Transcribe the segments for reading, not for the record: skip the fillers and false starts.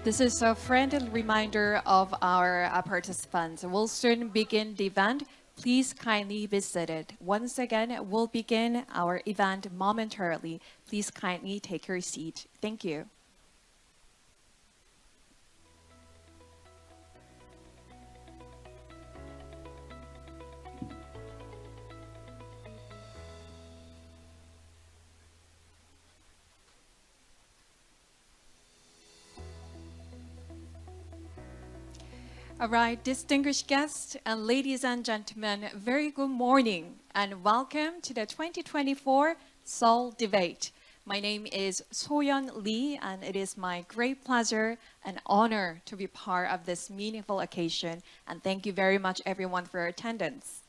This is a friendly reminder of our participants. We'll soon begin the event. Please kindly be seated. Once again, we'll begin our event momentarily. Please kindly take your seat. Thank you. All right, distinguished guests and ladies and gentlemen, very good morning and welcome to the 2024 Seoul Debate. My name is Soyeon Lee and it is my great pleasure and honor to be part of this meaningful occasion, and thank you very much everyone for your attendance.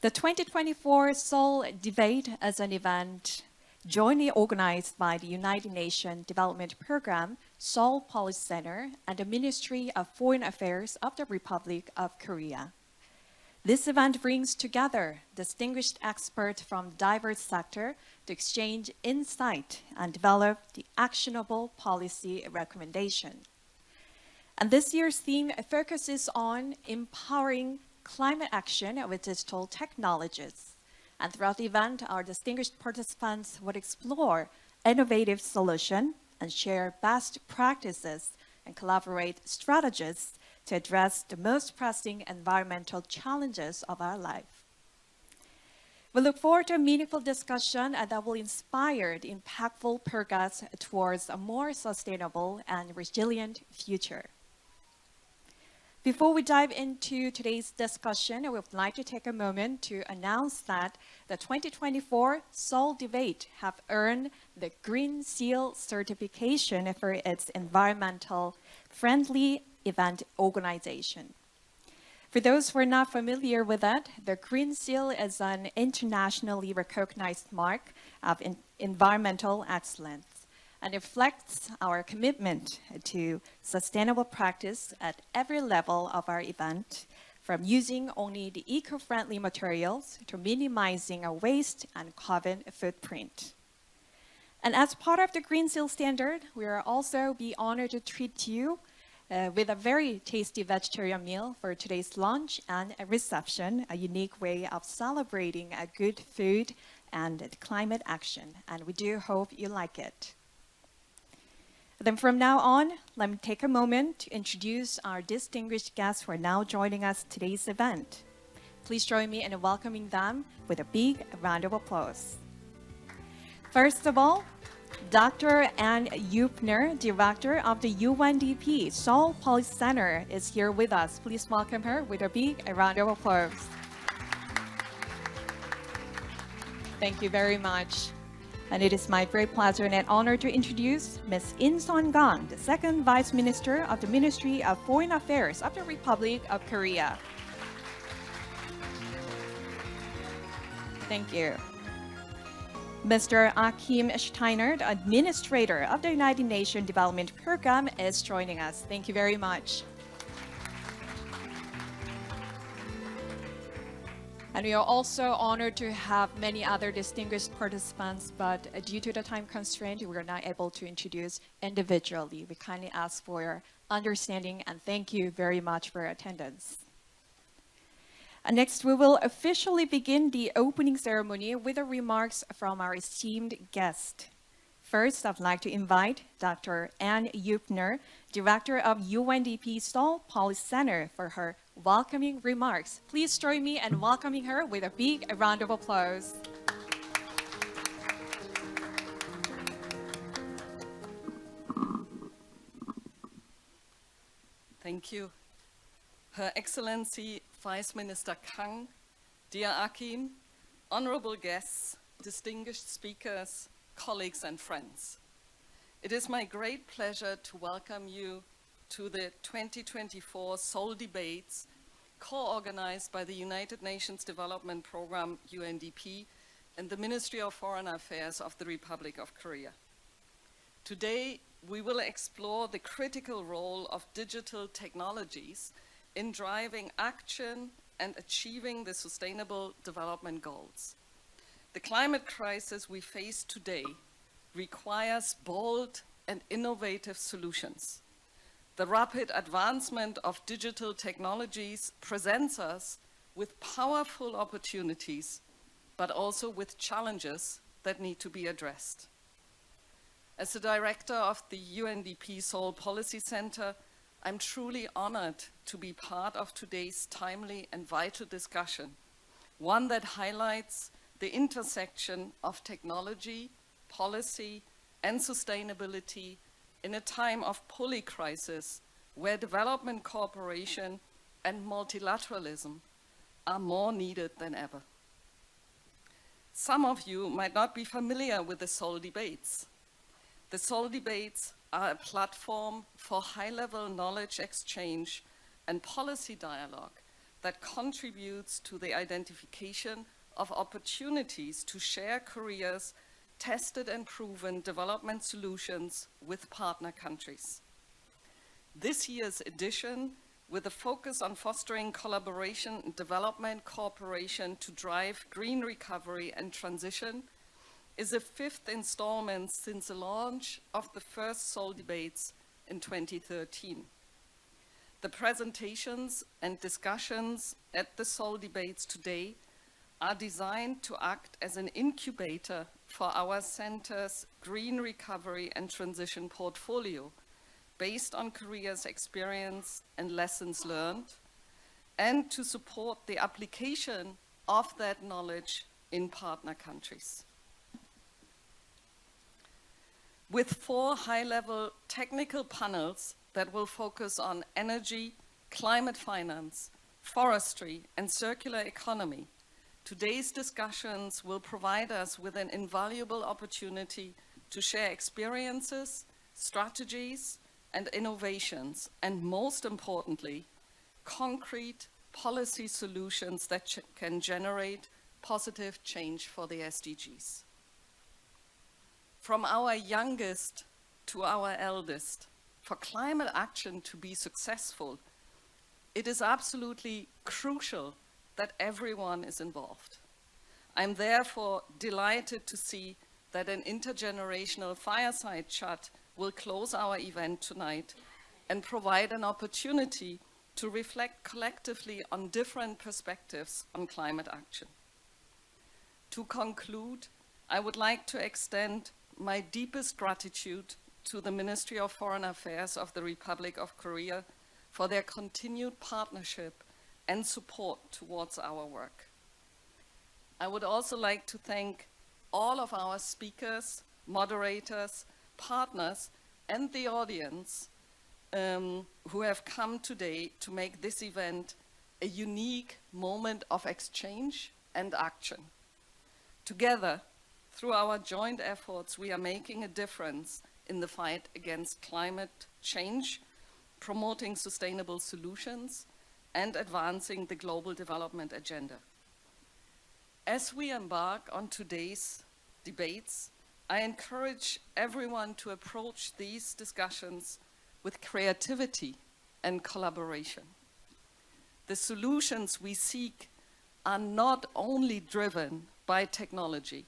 The 2024 Seoul Debate is an event jointly organized by the United Nations Development Program, Seoul Policy Center, and the Ministry of Foreign Affairs of the Republic of Korea. This event brings together distinguished experts from diverse sectors to exchange insight and develop the actionable policy recommendation. And this year's theme focuses on empowering climate action with digital technologies. And throughout the event, our distinguished participants would explore innovative solutions and share best practices and collaborate strategies to address the most pressing environmental challenges of our life. We look forward to a meaningful discussion that will inspire the impactful progress towards a more sustainable and resilient future. Before we dive into today's discussion, I would like to take a moment to announce that the 2024 Seoul Debate have earned the Green Seal certification for its environmental friendly event organization. For those who are not familiar with that, the Green Seal is an internationally recognized mark of environmental excellence, and it reflects our commitment to sustainable practice at every level of our event, from using only the eco-friendly materials to minimizing our waste and carbon footprint. And as part of the Green Seal standard, we are also be honored to treat you with a very tasty vegetarian meal for today's lunch and a reception, a unique way of celebrating a good food and climate action. And we do hope you like it. Then from now on, let me take a moment to introduce our distinguished guests who are now joining us today's event. Please join me in welcoming them with a big round of applause. First of all, Dr. Ann Eupner, Director of the UNDP Seoul Policy Center, is here with us. Please welcome her with a big round of applause. Thank you very much. And it is my great pleasure and honor to introduce Ms. In Son-gun, the Second Vice Minister of the Ministry of Foreign Affairs of the Republic of Korea. Thank you. Mr. Achim Steiner, the Administrator of the United Nations Development Program, is joining us. Thank you very much. And we are also honored to have many other distinguished participants, but due to the time constraint, we are not able to introduce individually. We kindly ask for your understanding and thank you very much for your attendance. And next, we will officially begin the opening ceremony with the remarks from our esteemed guest. First, I'd like to invite Dr. Ann Eupner, Director of UNDP Seoul Policy Center, for her welcoming remarks. Please join me in welcoming her with a big round of applause. Thank you. Her Excellency Vice Minister Kang, dear Achim, honorable guests, distinguished speakers, colleagues and friends. It is my great pleasure to welcome you to the 2024 Seoul Debates, co-organized by the United Nations Development Program, UNDP, and the Ministry of Foreign Affairs of the Republic of Korea. Today, we will explore the critical role of digital technologies in driving action and achieving the Sustainable Development Goals. The climate crisis we face today requires bold and innovative solutions. The rapid advancement of digital technologies presents us with powerful opportunities, but also with challenges that need to be addressed. As the director of the UNDP Seoul Policy Center, I'm truly honored to be part of today's timely and vital discussion, one that highlights the intersection of technology, policy, and sustainability in a time of polycrisis where development cooperation and multilateralism are more needed than ever. Some of you might not be familiar with the Seoul debates. The Seoul debates are a platform for high-level knowledge exchange and policy dialogue that contributes to the identification of opportunities to share Korea's tested and proven development solutions with partner countries. This year's edition, with a focus on fostering collaboration and development cooperation to drive green recovery and transition, is the fifth installment since the launch of the first Seoul debates in 2013. The presentations and discussions at the Seoul debates today are designed to act as an incubator for our center's green recovery and transition portfolio, based on Korea's experience and lessons learned, and to support the application of that knowledge in partner countries. With 4 high-level technical panels that will focus on energy, climate finance, forestry, and circular economy, today's discussions will provide us with an invaluable opportunity to share experiences, strategies, and innovations, and most importantly, concrete policy solutions that can generate positive change for the SDGs. From our youngest to our eldest, for climate action to be successful, it is absolutely crucial that everyone is involved. I'm therefore delighted to see that an intergenerational fireside chat will close our event tonight and provide an opportunity to reflect collectively on different perspectives on climate action. To conclude, I would like to extend my deepest gratitude to the Ministry of Foreign Affairs of the Republic of Korea for their continued partnership and support towards our work. I would also like to thank all of our speakers, moderators, partners, and the audience who have come today to make this event a unique moment of exchange and action. Together, through our joint efforts, we are making a difference in the fight against climate change, promoting sustainable solutions, and advancing the global development agenda. As we embark on today's debates, I encourage everyone to approach these discussions with creativity and collaboration. The solutions we seek are not only driven by technology,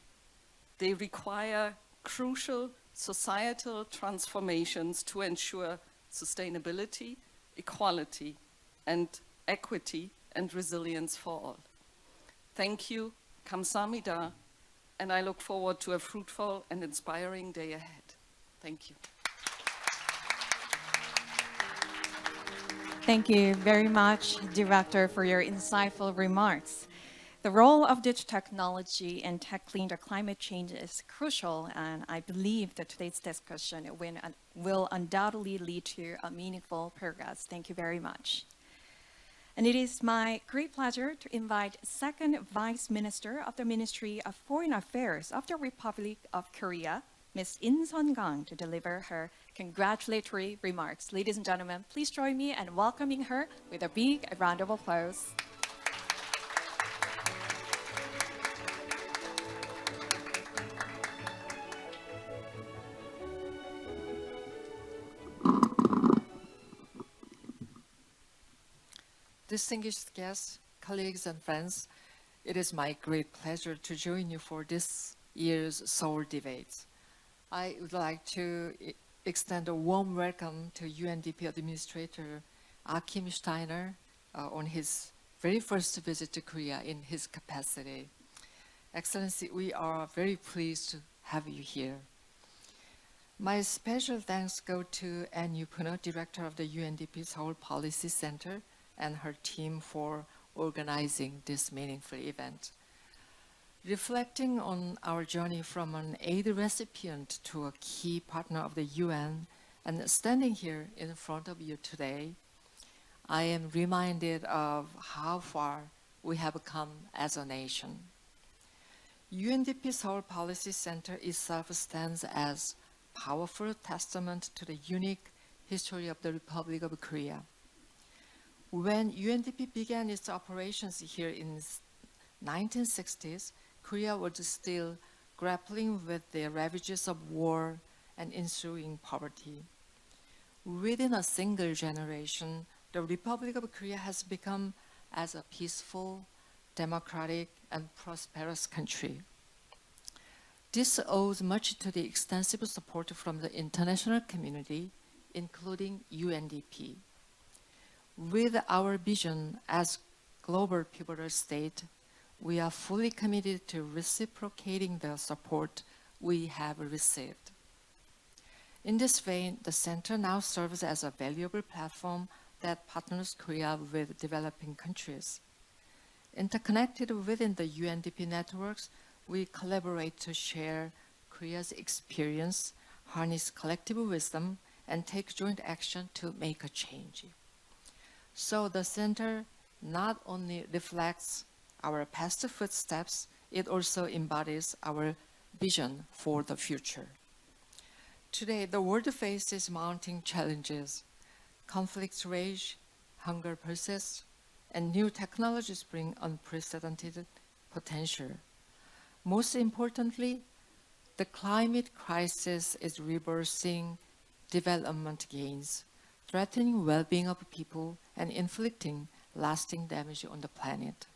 they require crucial societal transformations to ensure sustainability, equality, and equity and resilience for all. Thank you, 감사합니다, and I look forward to a fruitful and inspiring day ahead. Thank you. Thank you very much, Director, for your insightful remarks. The role of digital technology in tackling the climate change is crucial, and I believe that today's discussion will undoubtedly lead to a meaningful progress. Thank you very much. And it is my great pleasure to invite Second Vice Minister of the Ministry of Foreign Affairs of the Republic of Korea, Ms. In Sun-gang, to deliver her congratulatory remarks. Ladies and gentlemen, please join me in welcoming her with a big round of applause. Distinguished guests, colleagues, and friends, it is my great pleasure to join you for this year's Seoul debates. I would like to extend a warm welcome to UNDP Administrator Akim Steiner on his very first visit to Korea in his capacity. Excellency, we are very pleased to have you here. My special thanks go to Ann Yukuno, Director of the UNDP Seoul Policy Center, and her team for organizing this meaningful event. Reflecting on our journey from an aid recipient to a key partner of the UN and standing here in front of you today, I am reminded of how far we have come as a nation. UNDP Seoul Policy Center itself stands as powerful testament to the unique history of the Republic of Korea. When UNDP began its operations here in 1960s, Korea was still grappling with the ravages of war and ensuing poverty. Within a single generation, the Republic of Korea has become as a peaceful, democratic, and prosperous country. This owes much to the extensive support from the international community, including UNDP. With our vision as global pivotal state, we are fully committed to reciprocating the support we have received. In this vein, the center now serves as a valuable platform that partners Korea with developing countries. Interconnected within the UNDP networks, we collaborate to share Korea's experience, harness collective wisdom, and take joint action to make a change. So the center not only reflects our past footsteps, it also embodies our vision for the future. Today, the world faces mounting challenges. Conflicts rage, hunger persists, and new technologies bring unprecedented potential. Most importantly, the climate crisis is reversing development gains, threatening well-being of people and inflicting lasting damage on the planet.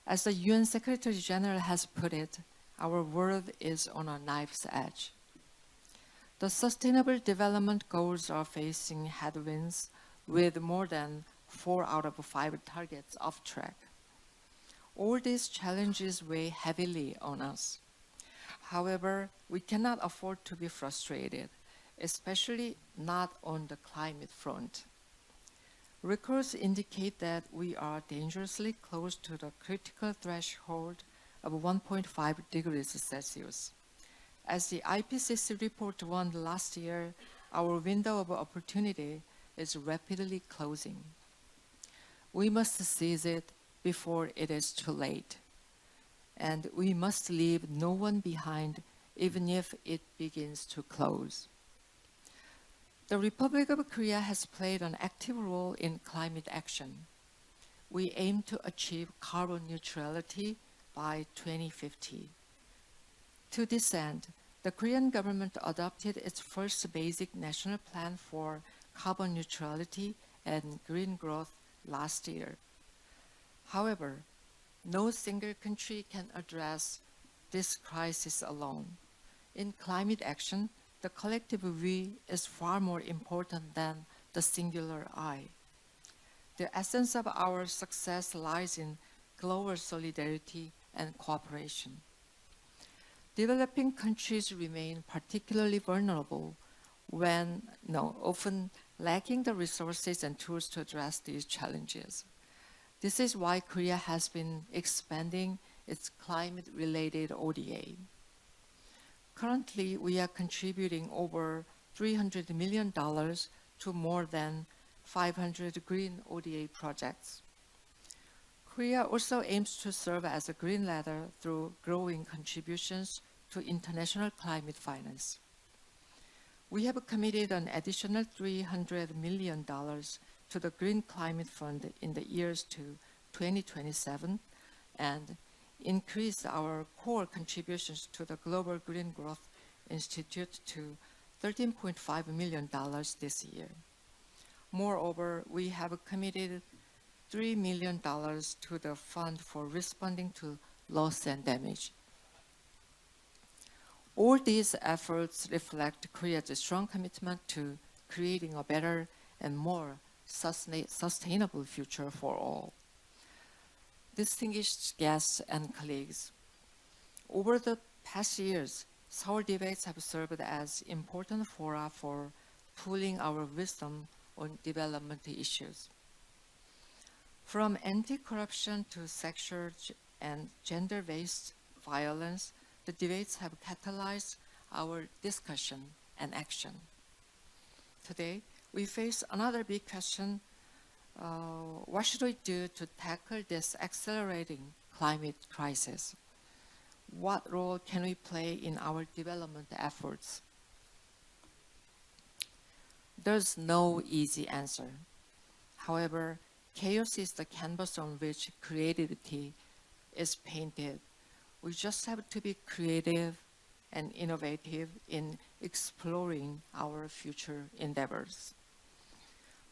As the UN Secretary General has put it, our world is on a knife's edge. The Sustainable Development Goals are facing headwinds with more than 4 out of 5 targets off track. All these challenges weigh heavily on us. However, we cannot afford to be frustrated, especially not on the climate front. Records indicate that we are dangerously close to the critical threshold of 1.5 degrees Celsius. As the IPCC report warned last year, our window of opportunity is rapidly closing. We must seize it before it is too late. And we must leave no one behind, even if it begins to close. The Republic of Korea has played an active role in climate action. We aim to achieve carbon neutrality by 2050. To this end, the Korean government adopted its first basic national plan for carbon neutrality and green growth last year. However, no single country can address this crisis alone. In climate action, the collective we is far more important than the singular I. The essence of our success lies in global solidarity and cooperation. Developing countries remain particularly vulnerable when often lacking the resources and tools to address these challenges. This is why Korea has been expanding its climate-related ODA. Currently, we are contributing over $300 million to more than 500 green ODA projects. Korea also aims to serve as a green ladder through growing contributions to international climate finance. We have committed an additional $300 million to the Green Climate Fund in the years to 2027 and increased our core contributions to the Global Green Growth Institute to $13.5 million this year. Moreover, we have committed $3 million to the Fund for Responding to Loss and Damage. All these efforts reflect Korea's strong commitment to creating a better and more sustainable future for all. Distinguished guests and colleagues, over the past years, Seoul debates have served as important fora for pooling our wisdom on development issues. From anti-corruption to sexual and gender-based violence, the debates have catalyzed our discussion and action. Today, we face another big question. What should we do to tackle this accelerating climate crisis? What role can we play in our development efforts? There's no easy answer. However, chaos is the canvas on which creativity is painted. We just have to be creative and innovative in exploring our future endeavors.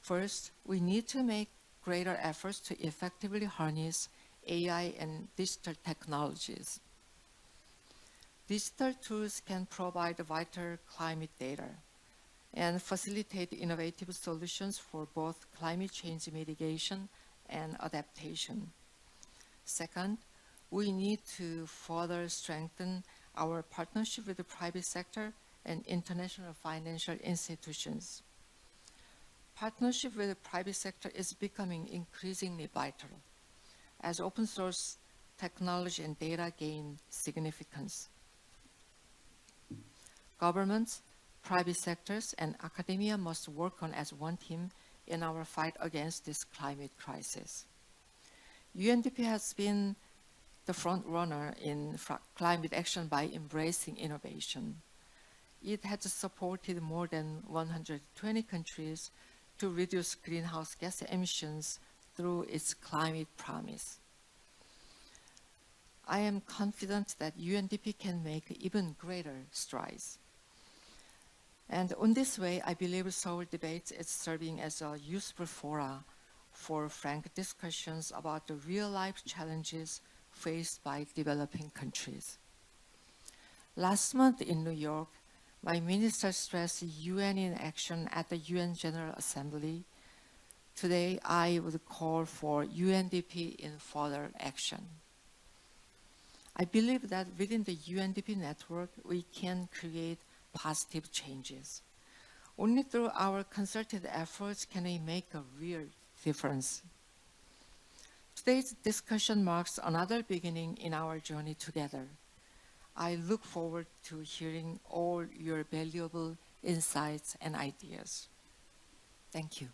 First, we need to make greater efforts to effectively harness AI and digital technologies. Digital tools can provide vital climate data and facilitate innovative solutions for both climate change mitigation and adaptation. Second, we need to further strengthen our partnership with the private sector and international financial institutions. Partnership with the private sector is becoming increasingly vital as open source technology and data gain significance. Governments, private sectors, and academia must work on as one team in our fight against this climate crisis. UNDP has been the front runner in climate action by embracing innovation. It has supported more than 120 countries to reduce greenhouse gas emissions through its climate promise. I am confident that UNDP can make even greater strides. And in this way, I believe Seoul Debates is serving as a useful fora for frank discussions about the real-life challenges faced by developing countries. Last month in New York, my minister stressed UN in action at the UN General Assembly. Today, I would call for UNDP in further action. I believe that within the UNDP network, we can create positive changes. Only through our concerted efforts can we make a real difference. Today's discussion marks another beginning in our journey together. I look forward to hearing all your valuable insights and ideas. Thank you.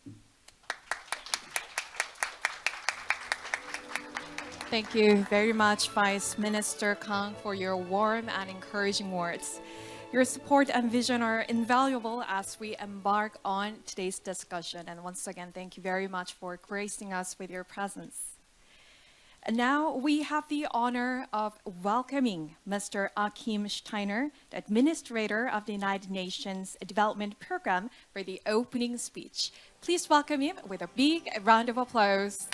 Thank you very much, Vice Minister Kang, for your warm and encouraging words. Your support and vision are invaluable as we embark on today's discussion. And once again, thank you very much for gracing us with your presence. And now we have the honor of welcoming Mr. Achim Steiner, the Administrator of the United Nations Development Program, for the opening speech. Please welcome him with a big round of applause.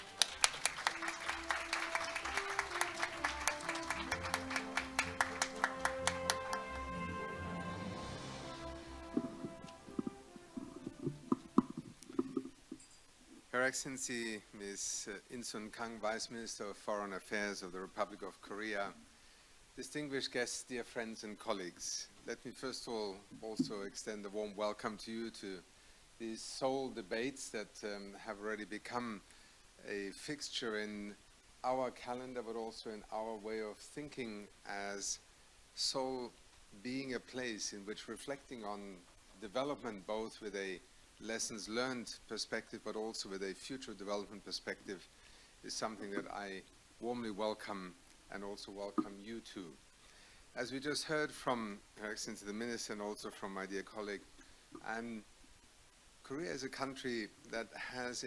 Her Excellency Ms. In-sun Kang, Vice Minister of Foreign Affairs of the Republic of Korea, distinguished guests, dear friends and colleagues, let me first of all also extend a warm welcome to you to these Seoul debates that have already become a fixture in our calendar, but also in our way of thinking, as Seoul being a place in which reflecting on development, both with a lessons learned perspective, but also with a future development perspective, is something that I warmly welcome and also welcome you to. As we just heard from Her Excellency the Minister and also from my dear colleague, Korea is a country that has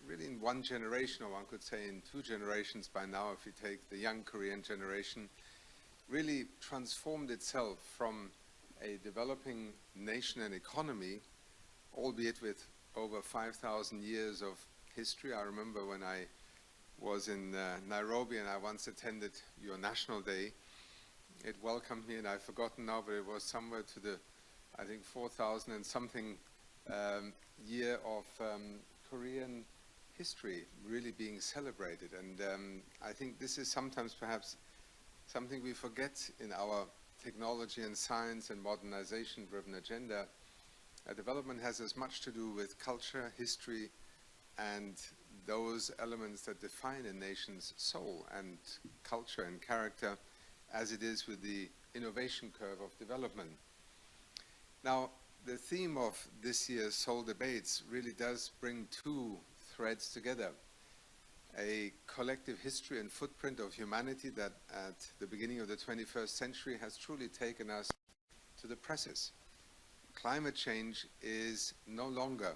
really in one generation, or one could say in 2 generations by now, if you take the young Korean generation, really transformed itself from a developing nation and economy, albeit with over 5,000 years of history. I remember when I was in Nairobi and I once attended your National Day, it welcomed me, and I've forgotten now, but it was somewhere to the, I think, 4,000 and something year of Korean history really being celebrated. And I think this is sometimes perhaps something we forget in our technology and science and modernization-driven agenda. Development has as much to do with culture, history, and those elements that define a nation's soul and culture and character, as it is with the innovation curve of development. Now, the theme of this year's Seoul debates really does bring two threads together. A collective history and footprint of humanity that at the beginning of the 21st century has truly taken us to the presses. Climate change is no longer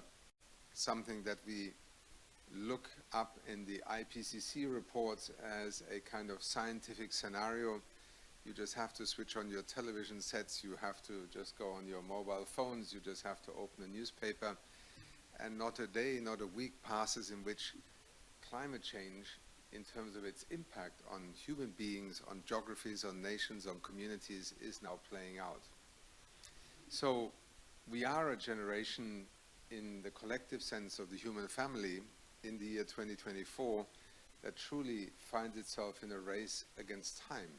something that we look up in the IPCC reports as a kind of scientific scenario. You just have to switch on your television sets, you have to just go on your mobile phones, you just have to open a newspaper, and not a day, not a week passes in which climate change, in terms of its impact on human beings, on geographies, on nations, on communities, is now playing out. So we are a generation in the collective sense of the human family in the year 2024 that truly finds itself in a race against time.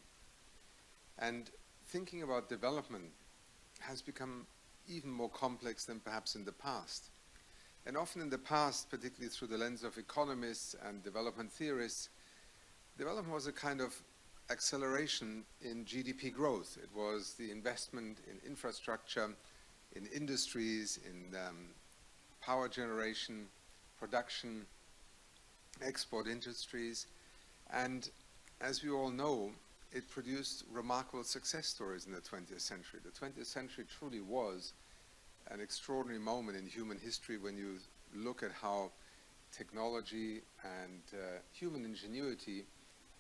And thinking about development has become even more complex than perhaps in the past. And often in the past, particularly through the lens of economists and development theorists, development was a kind of acceleration in GDP growth. It was the investment in infrastructure, in industries, in power generation, production, export industries. And as we all know, it produced remarkable success stories in the 20th century. The 20th century truly was an extraordinary moment in human history when you look at how technology and human ingenuity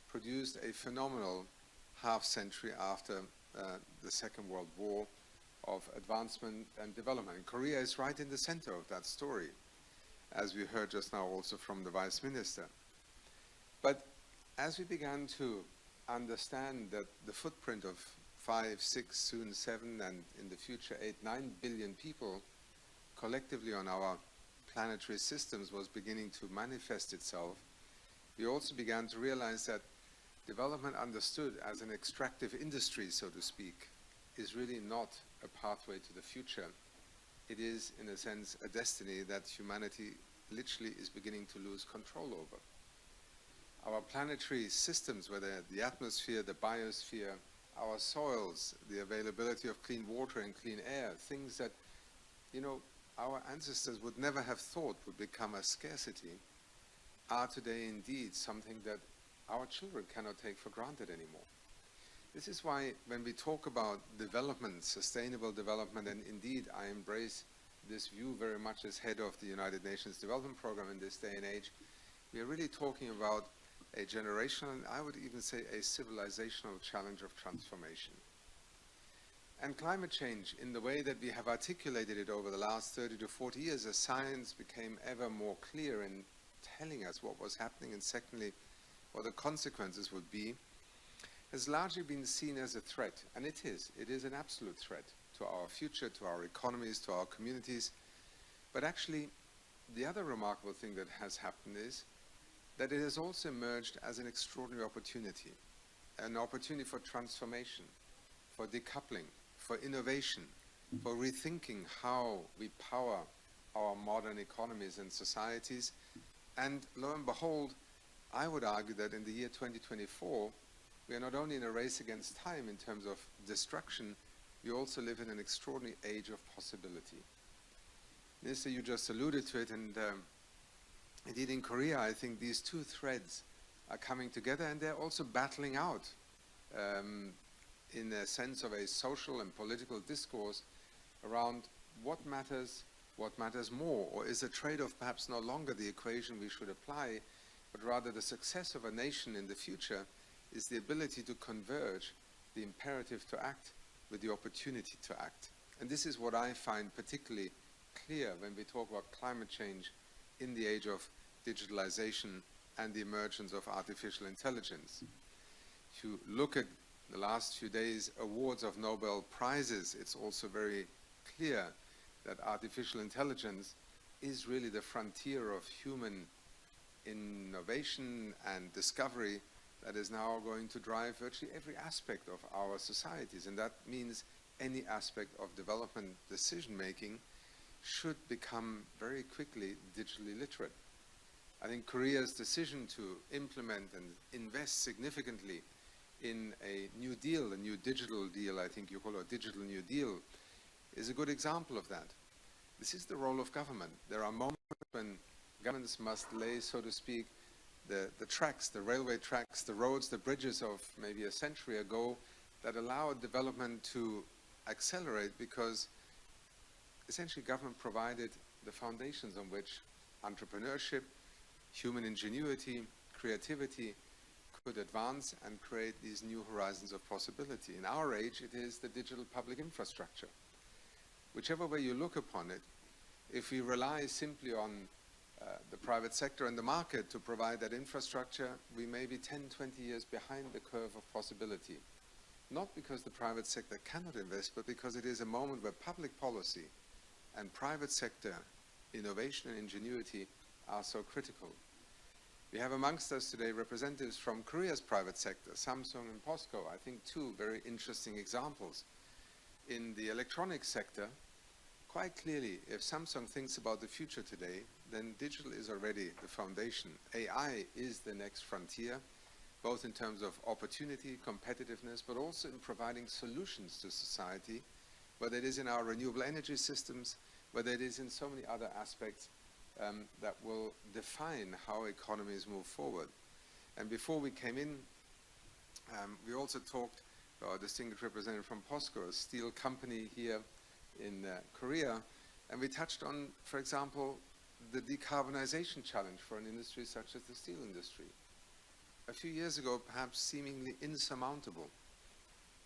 produced a phenomenal half-century after the Second World War of advancement and development. And Korea is right in the center of that story, as we heard just now also from the Vice Minister. But as we began to understand that the footprint of 5, 6, soon 7, and in the future 8, 9 billion people collectively on our planetary systems was beginning to manifest itself, we also began to realize that development understood as an extractive industry, so to speak, is really not a pathway to the future. It is, in a sense, a destiny that humanity literally is beginning to lose control over. Our planetary systems, whether the atmosphere, the biosphere, our soils, the availability of clean water and clean air, things that, you know, our ancestors would never have thought would become a scarcity, are today indeed something that our children cannot take for granted anymore. This is why when we talk about development, sustainable development, and indeed I embrace this view very much as head of the United Nations Development Program in this day and age, we are really talking about a generational, and I would even say a civilizational challenge of transformation. And climate change, in the way that we have articulated it over the last 30 to 40 years, as science became ever more clear in telling us what was happening, and secondly, what the consequences would be, has largely been seen as a threat. And it is an absolute threat to our future, to our economies, to our communities. But actually, the other remarkable thing that has happened is that it has also emerged as an extraordinary opportunity for transformation, for decoupling, for innovation, for rethinking how we power our modern economies and societies. And lo and behold, I would argue that in the year 2024, we are not only in a race against time in terms of destruction, we also live in an extraordinary age of possibility. Minister, you just alluded to it, and indeed in Korea, I think these two threads are coming together, and they're also battling out in a sense of a social and political discourse around what matters more, or is a trade-off perhaps no longer the equation we should apply, but rather the success of a nation in the future is the ability to converge the imperative to act with the opportunity to act. And this is what I find particularly clear when we talk about climate change in the age of digitalization and the emergence of artificial intelligence. If you look at the last few days awards of Nobel Prizes, it's also very clear that artificial intelligence is really the frontier of human innovation and discovery that is now going to drive virtually every aspect of our societies. And that means any aspect of development decision-making should become very quickly digitally literate. I think Korea's decision to implement and invest significantly in a new deal, a new digital deal, I think you call it a digital new deal, is a good example of that. This is the role of government. There are moments when governments must lay, so to speak, the tracks, the railway tracks, the roads, the bridges of maybe a century ago that allow development to accelerate, because essentially government provided the foundations on which entrepreneurship, human ingenuity, creativity could advance and create these new horizons of possibility. In our age, it is the digital public infrastructure. Whichever way you look upon it, if we rely simply on the private sector and the market to provide that infrastructure, we may be 10, 20 years behind the curve of possibility. Not because the private sector cannot invest, but because it is a moment where public policy and private sector innovation and ingenuity are so critical. We have amongst us today representatives from Korea's private sector, Samsung and POSCO. I think two very interesting examples. In the electronics sector, quite clearly, if Samsung thinks about the future today, then digital is already the foundation. AI is the next frontier, both in terms of opportunity, competitiveness, but also in providing solutions to society, whether it is in our renewable energy systems, whether it is in so many other aspects that will define how economies move forward. And before we came in, we also talked to our distinguished representative from POSCO, a steel company here in Korea, and we touched on, for example, the decarbonization challenge for an industry such as the steel industry. A few years ago, perhaps seemingly insurmountable.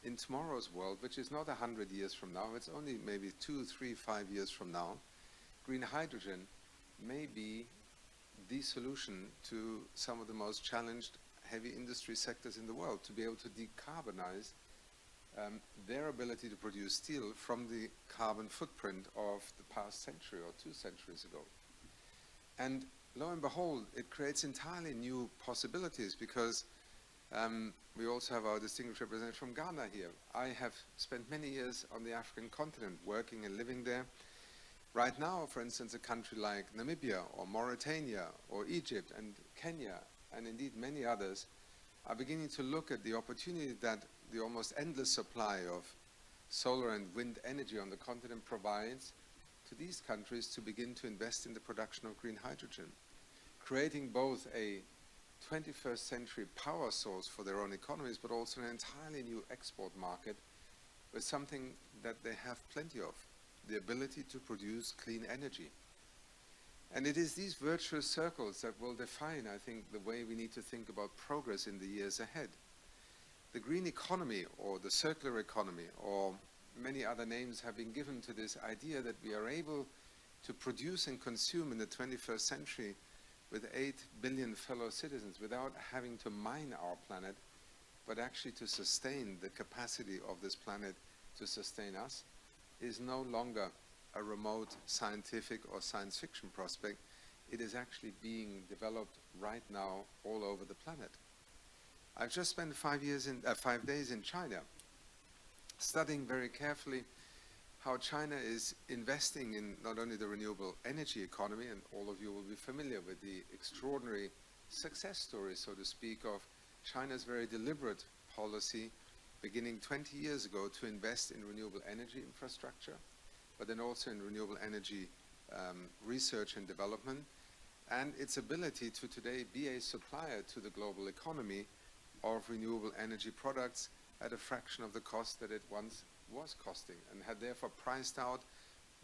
In tomorrow's world, which is not 100 years from now, it's only maybe 2, 3, 5 years from now, green hydrogen may be the solution to some of the most challenged heavy industry sectors in the world, to be able to decarbonize their ability to produce steel from the carbon footprint of the past century or 2 centuries ago. And lo and behold, it creates entirely new possibilities, because we also have our distinguished representative from Ghana here. I have spent many years on the African continent, working and living there. Right now, for instance, a country like Namibia or Mauritania or Egypt and Kenya, and indeed many others, are beginning to look at the opportunity that the almost endless supply of solar and wind energy on the continent provides to these countries to begin to invest in the production of green hydrogen, creating both a 21st century power source for their own economies, but also an entirely new export market with something that they have plenty of, the ability to produce clean energy. And it is these virtuous circles that will define, I think, the way we need to think about progress in the years ahead. The green economy, or the circular economy, or many other names have been given to this idea that we are able to produce and consume in the 21st century with 8 billion fellow citizens without having to mine our planet, but actually to sustain the capacity of this planet to sustain us, is no longer a remote scientific or science fiction prospect. It is actually being developed right now all over the planet. I've just spent 5 days in China, studying very carefully how China is investing in not only the renewable energy economy, and all of you will be familiar with the extraordinary success story, so to speak, of China's very deliberate policy beginning 20 years ago to invest in renewable energy infrastructure, but then also in renewable energy research and development, and its ability to today be a supplier to the global economy of renewable energy products at a fraction of the cost that it once was costing, and had therefore priced out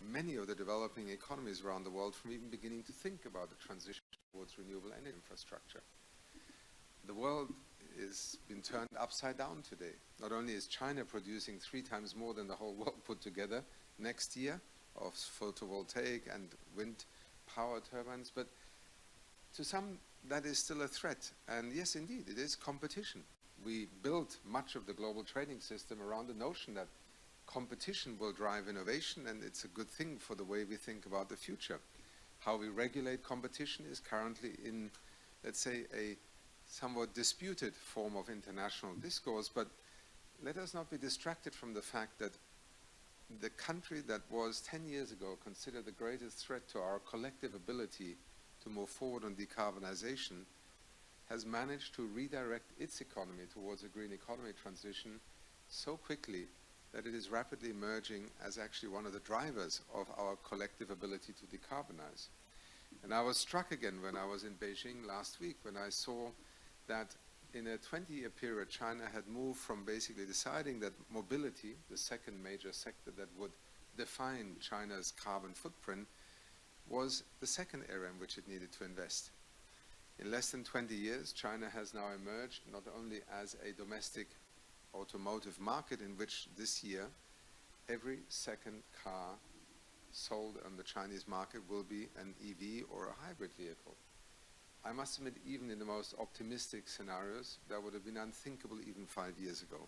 many of the developing economies around the world from even beginning to think about the transition towards renewable energy infrastructure. The world is been turned upside down today. Not only is China producing 3 times more than the whole world put together next year of photovoltaic and wind power turbines, but to some that is still a threat. And yes, indeed, it is competition. We built much of the global trading system around the notion that competition will drive innovation, and it's a good thing for the way we think about the future. How we regulate competition is currently in, let's say, a somewhat disputed form of international discourse, but let us not be distracted from the fact that the country that was 10 years ago considered the greatest threat to our collective ability to move forward on decarbonization has managed to redirect its economy towards a green economy transition so quickly that it is rapidly emerging as actually one of the drivers of our collective ability to decarbonize. And I was struck again when I was in Beijing last week when I saw that in a 20-year period, China had moved from basically deciding that mobility, the second major sector that would define China's carbon footprint, was the second area in which it needed to invest. In less than 20 years, China has now emerged not only as a domestic automotive market in which this year every second car sold on the Chinese market will be an EV or a hybrid vehicle. I must admit, even in the most optimistic scenarios, that would have been unthinkable even 5 years ago.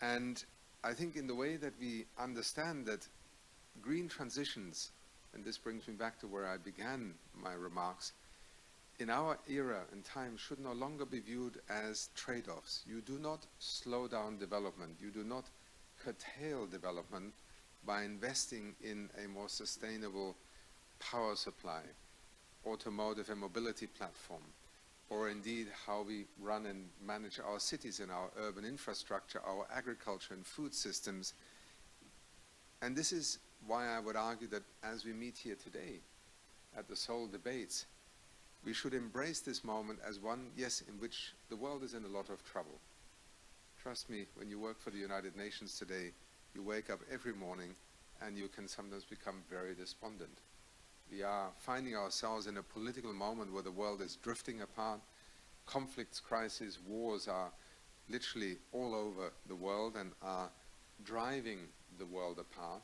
And I think in the way that we understand that green transitions, and this brings me back to where I began my remarks, in our era and time should no longer be viewed as trade-offs. You do not slow down development. You do not curtail development by investing in a more sustainable power supply, automotive and mobility platform, or indeed how we run and manage our cities and our urban infrastructure, our agriculture and food systems. And this is why I would argue that as we meet here today at the Seoul debates, we should embrace this moment as one, yes, in which the world is in a lot of trouble. Trust me, when you work for the United Nations today, you wake up every morning and you can sometimes become very despondent. We are finding ourselves in a political moment where the world is drifting apart. Conflicts, crises, wars are literally all over the world and are driving the world apart.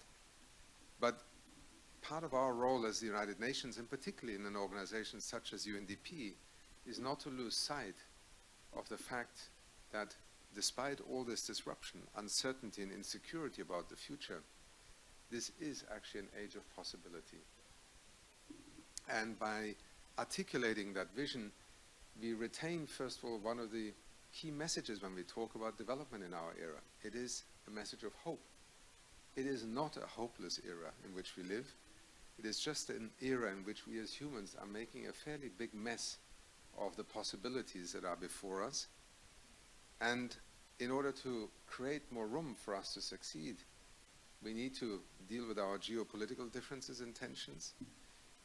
But part of our role as the United Nations, and particularly in an organization such as UNDP, is not to lose sight of the fact that despite all this disruption, uncertainty and insecurity about the future, this is actually an age of possibility. And by articulating that vision, we retain, first of all, one of the key messages when we talk about development in our era. It is a message of hope. It is not a hopeless era in which we live. It is just an era in which we as humans are making a fairly big mess of the possibilities that are before us. And in order to create more room for us to succeed, we need to deal with our geopolitical differences and tensions.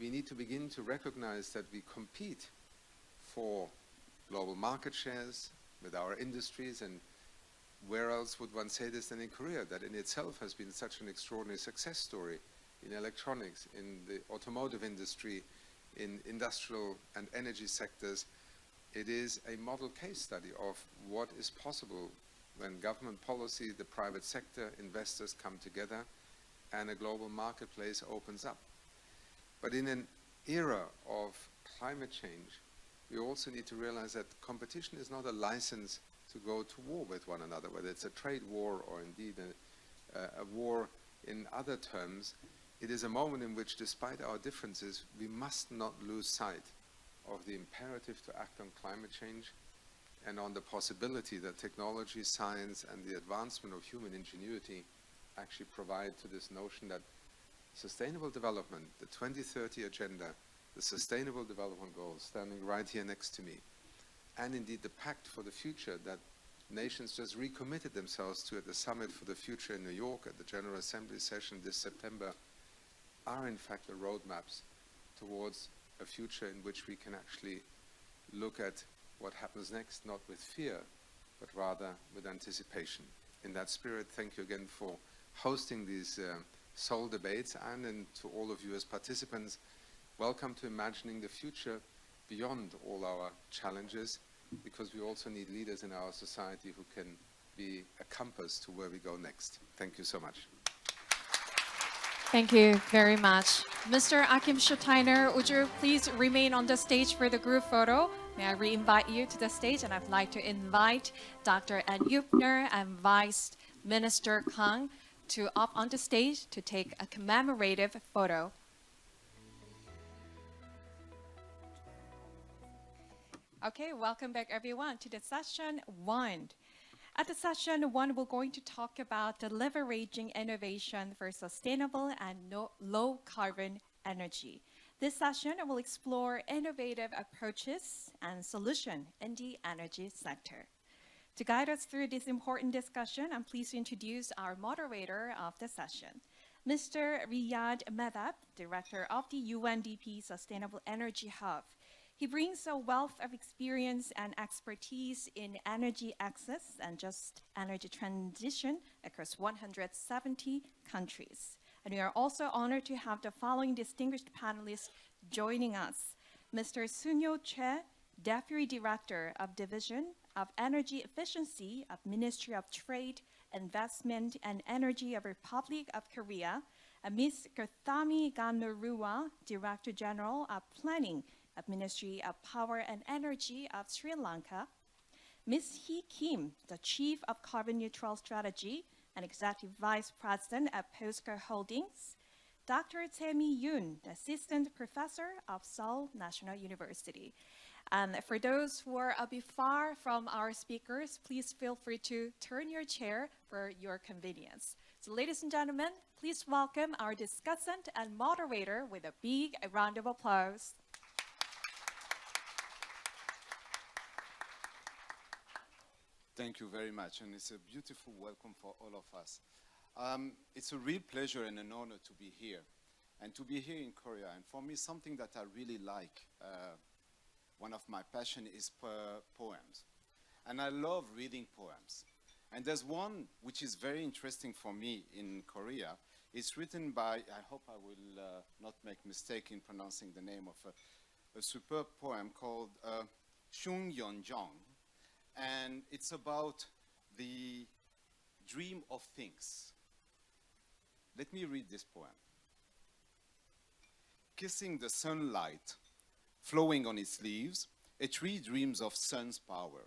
We need to begin to recognize that we compete for global market shares with our industries, and where else would one say this than in Korea, that in itself has been such an extraordinary success story in electronics, in the automotive industry, in industrial and energy sectors. It is a model case study of what is possible when government policy, the private sector, investors come together and a global marketplace opens up. But in an era of climate change, we also need to realize that competition is not a license to go to war with one another, whether it's a trade war or indeed a war in other terms. It is a moment in which, despite our differences, we must not lose sight of the imperative to act on climate change and on the possibility that technology, science, and the advancement of human ingenuity actually provide to this notion that sustainable development, the 2030 agenda, the Sustainable Development Goals standing right here next to me, and indeed the Pact for the Future that nations just recommitted themselves to at the Summit for the Future in New York at the General Assembly session this September, are in fact the roadmaps towards a future in which we can actually look at what happens next, not with fear, but rather with anticipation. In that spirit, thank you again for hosting these Seoul debates, and to all of you as participants, welcome to imagining the future beyond all our challenges, because we also need leaders in our society who can be a compass to where we go next. Thank you so much. Thank you very much. Mr. Achim Steiner, would you please remain on the stage for the group photo? May I re-invite you to the stage, and I'd like to invite Dr. Ann Yupner and Vice Minister Kang to up on the stage to take a commemorative photo. Okay, welcome back everyone to the session 1. At the session 1, we're going to talk about the leveraging innovation for sustainable and low carbon energy. This session will explore innovative approaches and solutions in the energy sector. To guide us through this important discussion, I'm pleased to introduce our moderator of the session, Mr. Riyad Medab, Director of the UNDP Sustainable Energy Hub. He brings a wealth of experience and expertise in energy access and just energy transition across 170 countries. And we are also honored to have the following distinguished panelists joining us. Mr. Sunyo Che, Deputy Director of Division of Energy Efficiency of Ministry of Trade, Investment and Energy of Republic of Korea, and Ms. Gautami Ganarua, Director General of Planning of Ministry of Power and Energy of Sri Lanka, Ms. Hee Kim, the Chief of Carbon Neutral Strategy and Executive Vice President at POSCO Holdings, Dr. Tae-mi Yoon, the Assistant Professor of Seoul National University. And for those who are a bit far from our speakers, please feel free to turn your chair for your convenience. So ladies and gentlemen, please welcome our discussant and moderator with a big round of applause. Thank you very much, and it's a beautiful welcome for all of us. It's a real pleasure and an honor to be here, and to be here in Korea. And for me, something that I really like, one of my passion is poems. And I love reading poems. And there's one which is very interesting for me in Korea. It's written by, I hope I will not make mistake in pronouncing the name of a superb poem called Shung Yeon-jung. And it's about the dream of things. Let me read this poem. Kissing the sunlight flowing on its leaves, a tree dreams of sun's power.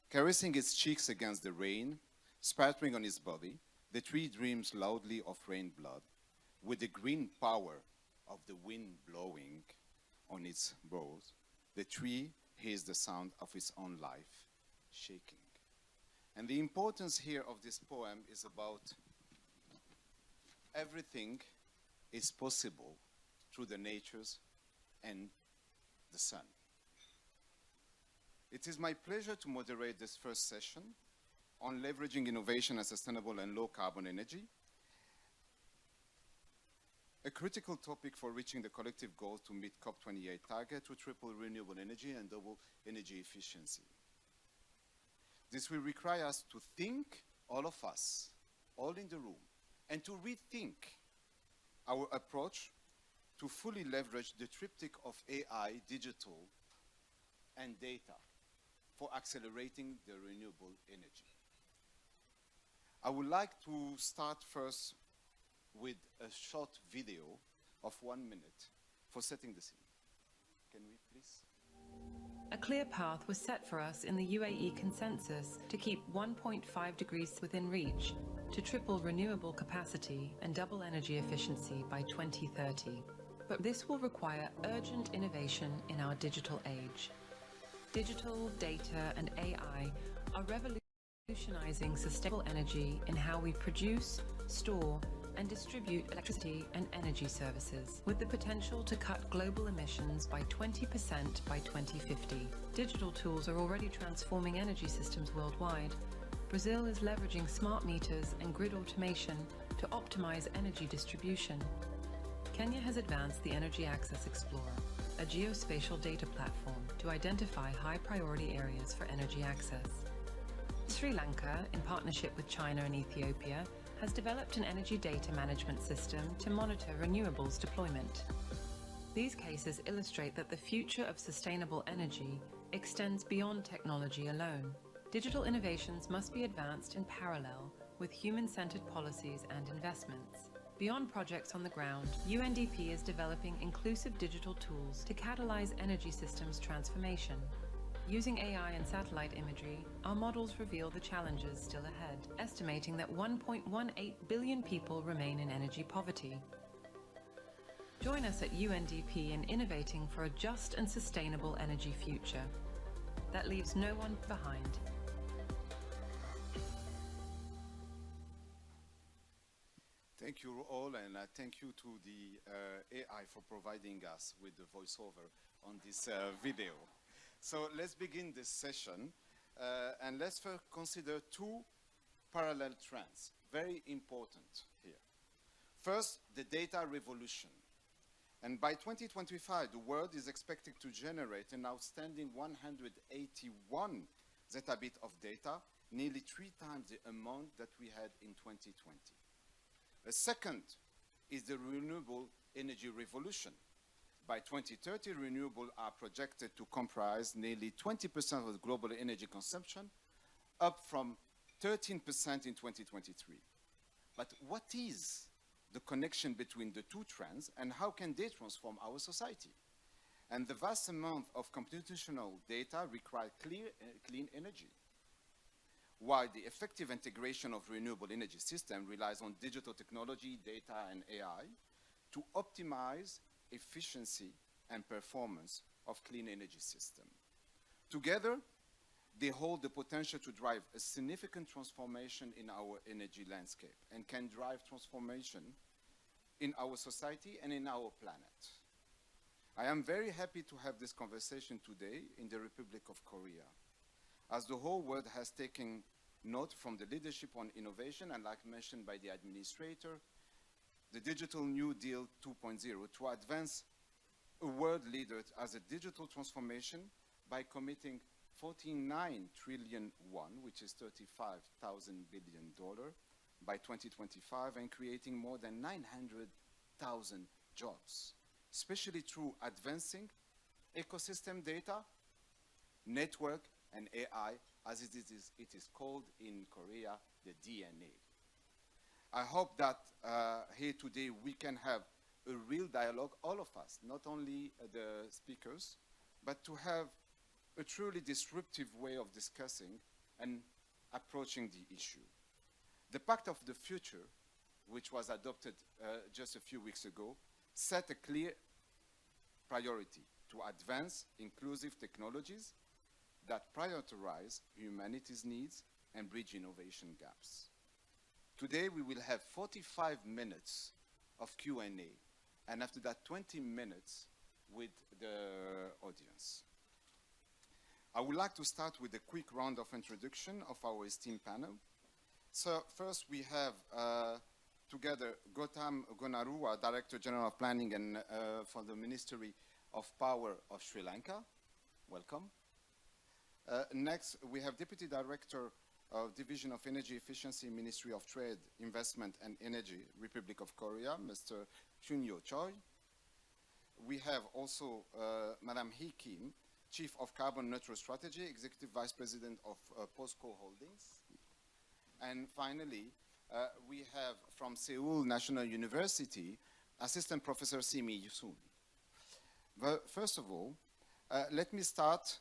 Caressing its cheeks against the rain, spattering on its body, the tree dreams loudly of rain blood, with the green power of the wind blowing on its boughs. The tree hears the sound of its own life shaking. And the importance here of this poem is about everything is possible through the natures and the sun. It is my pleasure to moderate this first session on leveraging innovation and sustainable and low carbon energy, a critical topic for reaching the collective goal to meet COP28 target to triple renewable energy and double energy efficiency. This will require us to think, all of us, all in the room, and to rethink our approach to fully leverage the triptych of AI, digital, and data for accelerating the renewable energy. I would like to start first with a short video of 1 minute for setting the scene. Can we please? A clear path was set for us in the UAE consensus to keep 1.5 degrees within reach, to triple renewable capacity and double energy efficiency by 2030. But this will require urgent innovation in our digital age. Digital, data, and AI are revolutionizing sustainable energy in how we produce, store, and distribute electricity and energy services, with the potential to cut global emissions by 20% by 2050. Digital tools are already transforming energy systems worldwide. Brazil is leveraging smart meters and grid automation to optimize energy distribution. Kenya has advanced the Energy Access Explorer, a geospatial data platform to identify high-priority areas for energy access. Sri Lanka, in partnership with China and Ethiopia, has developed an energy data management system to monitor renewables deployment. These cases illustrate that the future of sustainable energy extends beyond technology alone. Digital innovations must be advanced in parallel with human-centered policies and investments. Beyond projects on the ground, UNDP is developing inclusive digital tools to catalyze energy systems transformation. Using AI and satellite imagery, our models reveal the challenges still ahead, estimating that 1.18 billion people remain in energy poverty. Join us at UNDP in innovating for a just and sustainable energy future that leaves no one behind. Thank you all, and thank you to the AI for providing us with the voiceover on this video. So let's begin this session, and let's first consider two parallel trends, very important here. First, the data revolution. And by 2025, the world is expected to generate an outstanding 181 zettabyte of data, nearly 3 times the amount that we had in 2020. The second is the renewable energy revolution. By 2030, renewables are projected to comprise nearly 20% of the global energy consumption, up from 13% in 2023. But what is the connection between the two trends, and how can they transform our society? And the vast amount of computational data require clean energy, while the effective integration of renewable energy system relies on digital technology, data, and AI to optimize efficiency and performance of clean energy system. Together, they hold the potential to drive a significant transformation in our energy landscape and can drive transformation in our society and in our planet. I am very happy to have this conversation today in the Republic of Korea, as the whole world has taken note from the leadership on innovation, and like mentioned by the administrator, the Digital New Deal 2.0 to advance a world leader as a digital transformation by committing 49 trillion won, which is $35,000 billion, by 2025, and creating more than 900,000 jobs, especially through advancing ecosystem data, network, and AI, as it is called in Korea, the DNA. I hope that here today we can have a real dialogue, all of us, not only the speakers, but to have a truly disruptive way of discussing and approaching the issue. The Pact of the Future, which was adopted just a few weeks ago, set a clear priority to advance inclusive technologies that prioritize humanity's needs and bridge innovation gaps. Today, we will have 45 minutes of Q&A, and after that, 20 minutes with the audience. I would like to start with a quick round of introduction of our esteemed panel. So first, we have together Gautam Gonarua, Director General of Planning and for the Ministry of Power of Sri Lanka. Welcome. Next, we have Deputy Director of Division of Energy Efficiency, Ministry of Trade, Investment and Energy, Republic of Korea, Mr. Chun-Yo Choi. We have also Madam Hee Kim, Chief of Carbon Neutral Strategy, Executive Vice President of POSCO Holdings. And finally, we have from Seoul National University, Assistant Professor Simi Yusun. But first of all, let me start,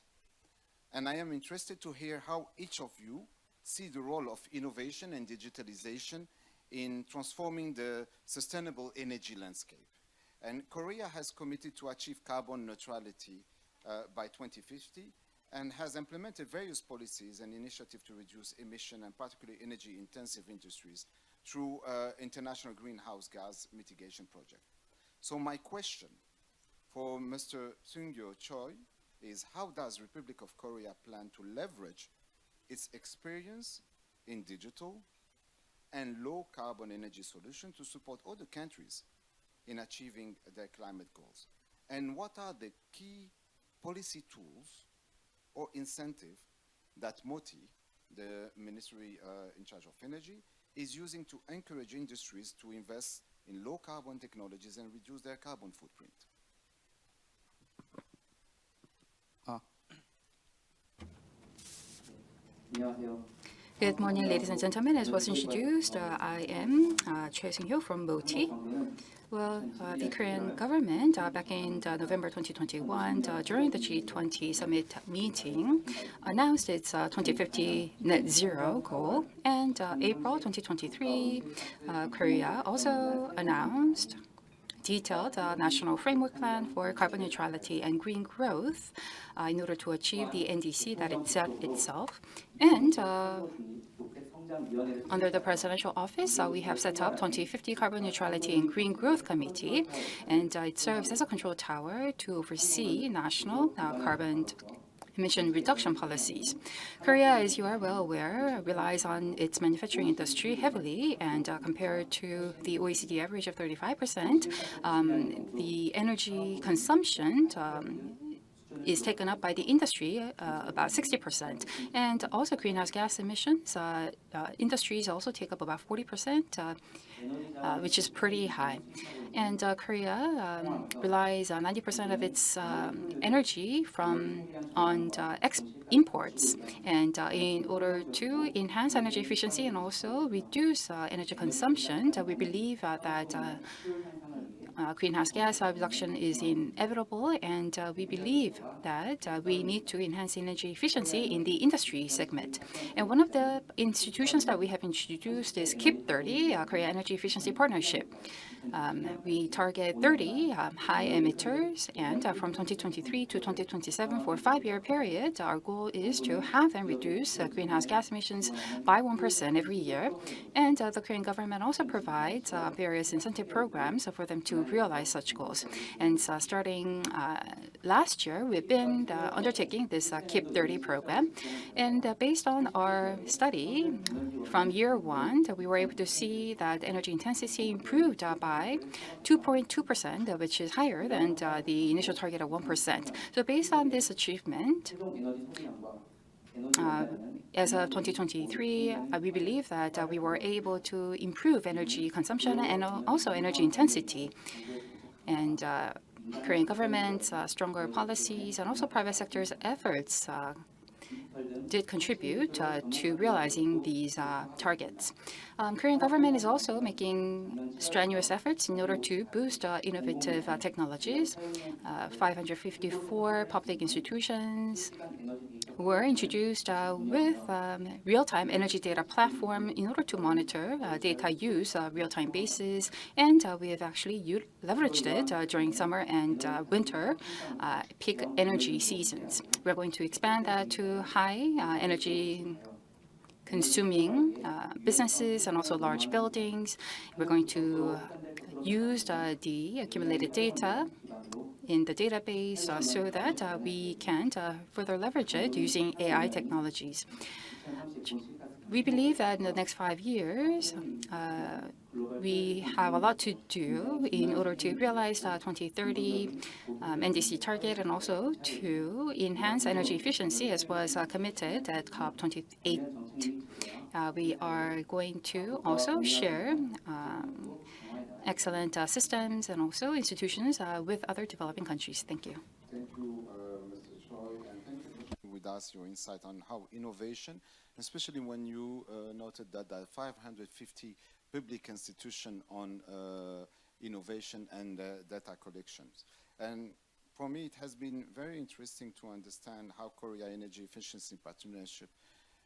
and I am interested to hear how each of you see the role of innovation and digitalization in transforming the sustainable energy landscape. And Korea has committed to achieve carbon neutrality by 2050 and has implemented various policies and initiatives to reduce emission and particularly energy-intensive industries through international greenhouse gas mitigation project. So my question for Mr. Chun-Yo Choi is, how does Republic of Korea plan to leverage its experience in digital and low carbon energy solutions to support other countries in achieving their climate goals? And what are the key policy tools or incentive that MOTI, the Ministry in charge of energy, is using to encourage industries to invest in low carbon technologies and reduce their carbon footprint? 안녕하세요. Good morning, ladies and gentlemen. As was introduced, I am Choi Seung-hyo from MOTI. Well, the Korean government, back in November 2021, during the G20 summit meeting, announced its 2050 net zero goal. And April 2023, Korea also announced detailed national framework plan for carbon neutrality and green growth in order to achieve the NDC that it set itself. And under the presidential office, we have set up 2050 Carbon Neutrality and Green Growth Committee, and it serves as a control tower to oversee national carbon emission reduction policies. Korea, as you are well aware, relies on its manufacturing industry heavily, and compared to the OECD average of 35%, the energy consumption is taken up by the industry, about 60%. And also greenhouse gas emissions, industries also take up about 40%, which is pretty high. And Korea relies on 90% of its energy on imports. And in order to enhance energy efficiency and also reduce energy consumption, we believe that greenhouse gas reduction is inevitable, and we believe that we need to enhance energy efficiency in the industry segment. And one of the institutions that we have introduced is KIP 30, Korea Energy Efficiency Partnership. We target 30 high emitters, and from 2023 to 2027, for a 5-year period, our goal is to have them reduce greenhouse gas emissions by 1% every year. And the Korean government also provides various incentive programs for them to realize such goals. And starting last year, we've been undertaking this KIP 30 program. And based on our study from year 1, we were able to see that energy intensity improved by 2.2%, which is higher than the initial target of 1%. So based on this achievement, as of 2023, we believe that we were able to improve energy consumption and also energy intensity. And Korean government's stronger policies and also private sector's efforts did contribute to realizing these targets. Korean government is also making strenuous efforts in order to boost innovative technologies. 554 public institutions were introduced with real-time energy data platform in order to monitor data use real-time basis, and we have actually leveraged it during summer and winter peak energy seasons. We're going to expand that to high energy consuming businesses and also large buildings. We're going to use the accumulated data in the database so that we can further leverage it using AI technologies. We believe that in the next 5 years, we have a lot to do in order to realize the 2030 NDC target and also to enhance energy efficiency as was committed at COP28. We are going to also share excellent systems and also institutions with other developing countries. Thank you. Thank you, Mr. Choi, and thank you for sharing with us your insight on how innovation, especially when you noted that there are 550 public institutions on innovation and data collections. And for me, it has been very interesting to understand how Korea Energy Efficiency Partnership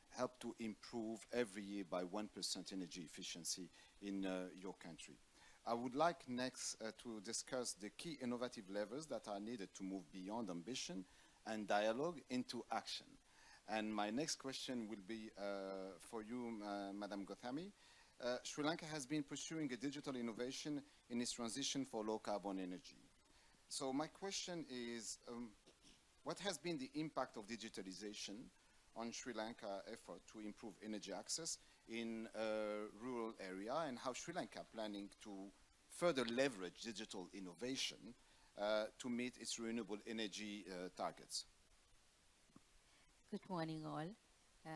helped to improve every year by 1% energy efficiency in your country. I would like next to discuss the key innovative levers that are needed to move beyond ambition and dialogue into action. And my next question will be for you, Madam Gothami. Sri Lanka has been pursuing a digital innovation in its transition for low-carbon energy. So my question is, what has been the impact of digitalization on Sri Lanka effort to improve energy access in a rural area, and how Sri Lanka planning to further leverage digital innovation to meet its renewable energy targets? Good morning, all.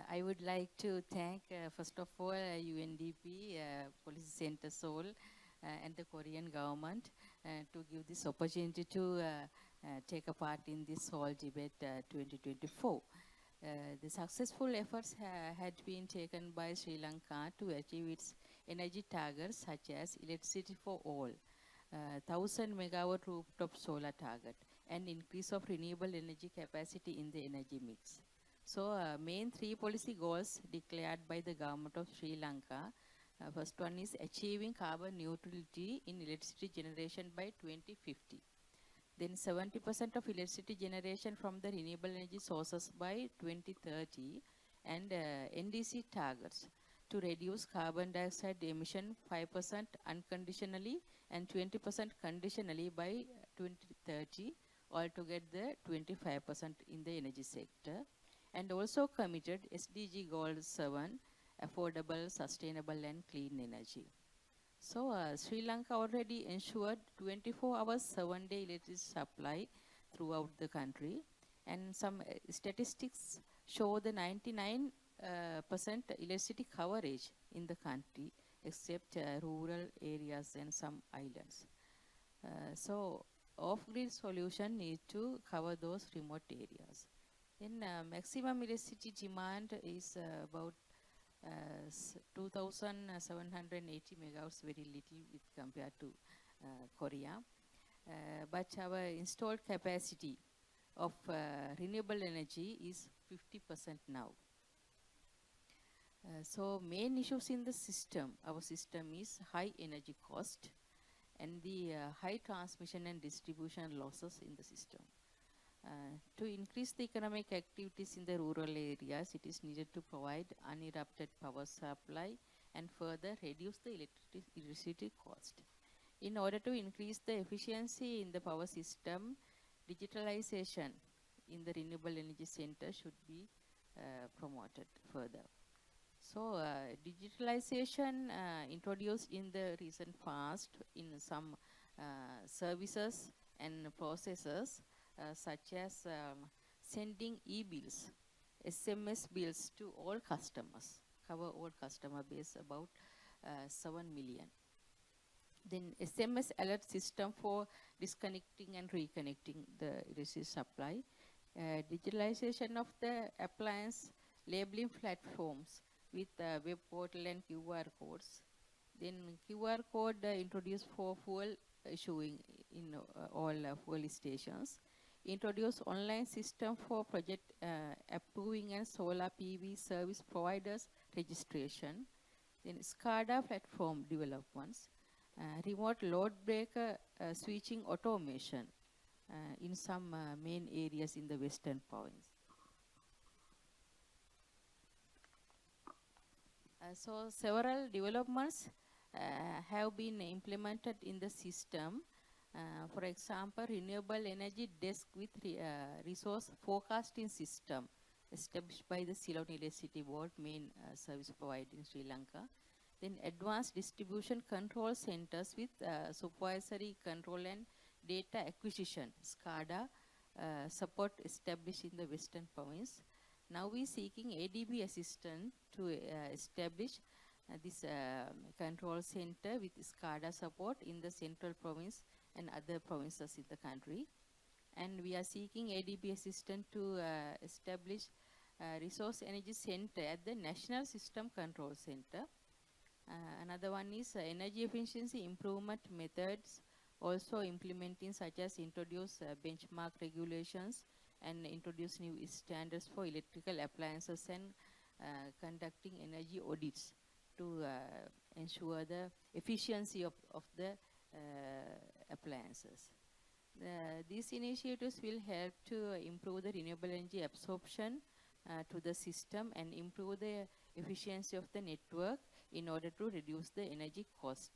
I would like to thank, first of all, UNDP, Policy Center Seoul, and the Korean government to give this opportunity to take a part in this Seoul debate 2024. The successful efforts had been taken by Sri Lanka to achieve its energy targets such as electricity for all, 1000 megawatt rooftop solar target, and increase of renewable energy capacity in the energy mix. So main three policy goals declared by the government of Sri Lanka. First one is achieving carbon neutrality in electricity generation by 2050. Then 70% of electricity generation from the renewable energy sources by 2030, and NDC targets to reduce carbon dioxide emission 5% unconditionally and 20% conditionally by 2030, altogether 25% in the energy sector, and also committed SDG Goal 7, affordable, sustainable and clean energy. So Sri Lanka already ensured 24 hours, 7-day electricity supply throughout the country, and some statistics show the 99% electricity coverage in the country, except rural areas and some islands. So off-grid solution need to cover those remote areas. Then maximum electricity demand is about 2,780 megawatts, very little with compared to Korea. But our installed capacity of renewable energy is 50% now. So main issues in the system, our system is high energy cost and the high transmission and distribution losses in the system. To increase the economic activities in the rural areas, it is needed to provide uninterrupted power supply and further reduce the electricity cost. In order to increase the efficiency in the power system, digitalization in the renewable energy center should be promoted further. So digitalization introduced in the recent past in some services and processes such as sending e-bills, SMS bills to all customers, cover all customer base about 7 million. Then SMS alert system for disconnecting and reconnecting the electricity supply. Digitalization of the appliance labeling platforms with web portal and QR codes. Then QR code introduced for fuel issuing in all fuel stations. Introduce online system for project approving and solar PV service providers registration. Then SCADA platform developments. Remote load breaker switching automation in some main areas in the western province. So several developments have been implemented in the system. For example, renewable energy desk with resource forecasting system established by the Ceylon Electricity Board, main service provider in Sri Lanka. Then advanced distribution control centers with supervisory control and data acquisition, SCADA, support established in the western province. Now we are seeking ADB assistance to establish this control center with SCADA support in the central province and other provinces in the country. And we are seeking ADB assistance to establish resource energy center at the National System Control Center. Another one is energy efficiency improvement methods, also implementing such as introduce benchmark regulations and introduce new standards for electrical appliances and conducting energy audits to ensure the efficiency of the appliances. These initiatives will help to improve the renewable energy absorption to the system and improve the efficiency of the network in order to reduce the energy cost.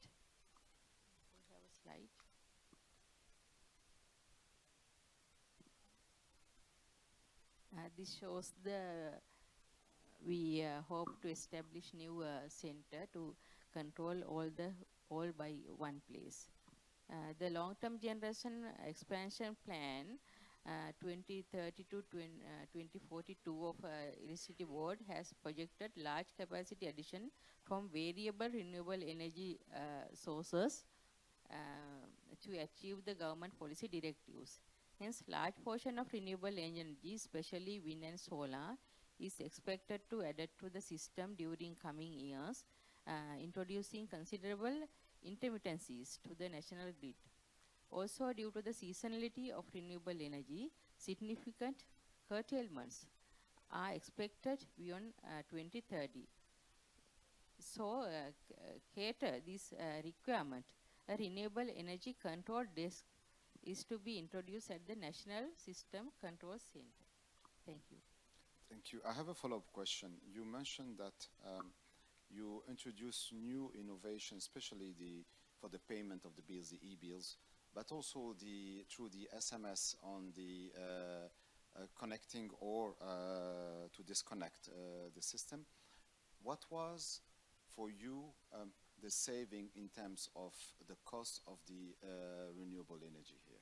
We have a slide. This shows the, we hope to establish new center to control all by one place. The long-term generation expansion plan 2030 to 2042 of Electricity Board has projected large capacity addition from variable renewable energy sources to achieve the government policy directives. Hence, large portion of renewable energy, especially wind and solar, is expected to adapt to the system during coming years, introducing considerable intermittencies to the national grid. Also, due to the seasonality of renewable energy, significant curtailments are expected beyond 2030. So, cater this requirement, a renewable energy control desk is to be introduced at the National System Control Center. Thank you. Thank you. I have a follow-up question. You mentioned that you introduced new innovations, especially for the payment of the bills, the e-bills, but also through the SMS on the connecting or to disconnect the system. What was for you the saving in terms of the cost of the renewable energy here?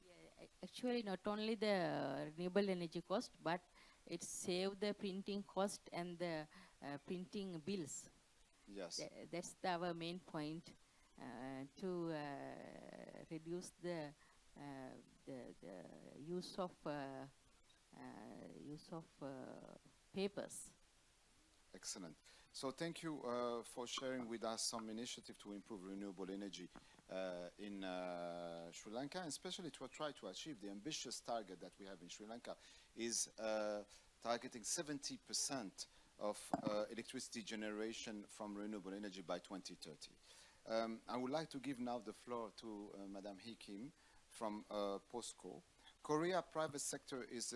Yeah, actually, not only the renewable energy cost, but it saved the printing cost and the printing bills. Yes. That's our main point, to reduce the use of papers. Excellent. So thank you for sharing with us some initiative to improve renewable energy in Sri Lanka, and especially to try to achieve the ambitious target that we have in Sri Lanka is targeting 70% of electricity generation from renewable energy by 2030. I would like to give now the floor to Madame Hee Kim from POSCO. Korea private sector is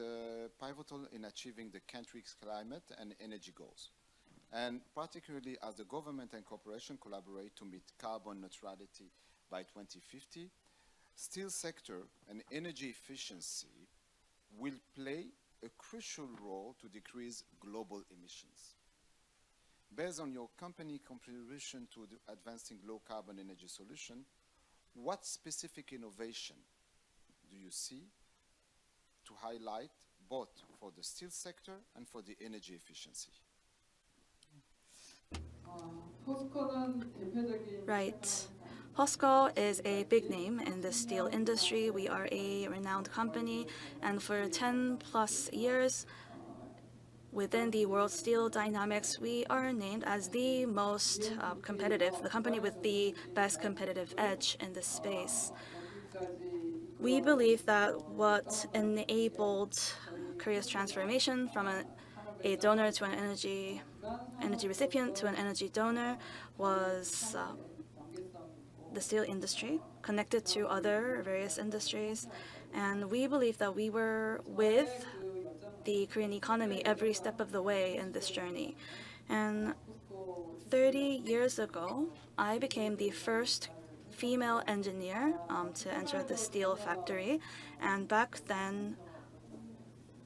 pivotal in achieving the country's climate and energy goals, and particularly as the government and corporation collaborate to meet carbon neutrality by 2050, steel sector and energy efficiency will play a crucial role to decrease global emissions. Based on your company contribution to advancing low carbon energy solution, what specific innovation do you see to highlight both for the steel sector and for the energy efficiency? Right. POSCO is a big name in the steel industry. We are a renowned company, and for 10 plus years, within the world steel dynamics, we are named as the most competitive, the company with the best competitive edge in this space. We believe that what enabled Korea's transformation from a donor to an energy recipient to an energy donor was the steel industry connected to other various industries. And we believe that we were with the Korean economy every step of the way in this journey. And 30 years ago, I became the first female engineer to enter the steel factory. And back then,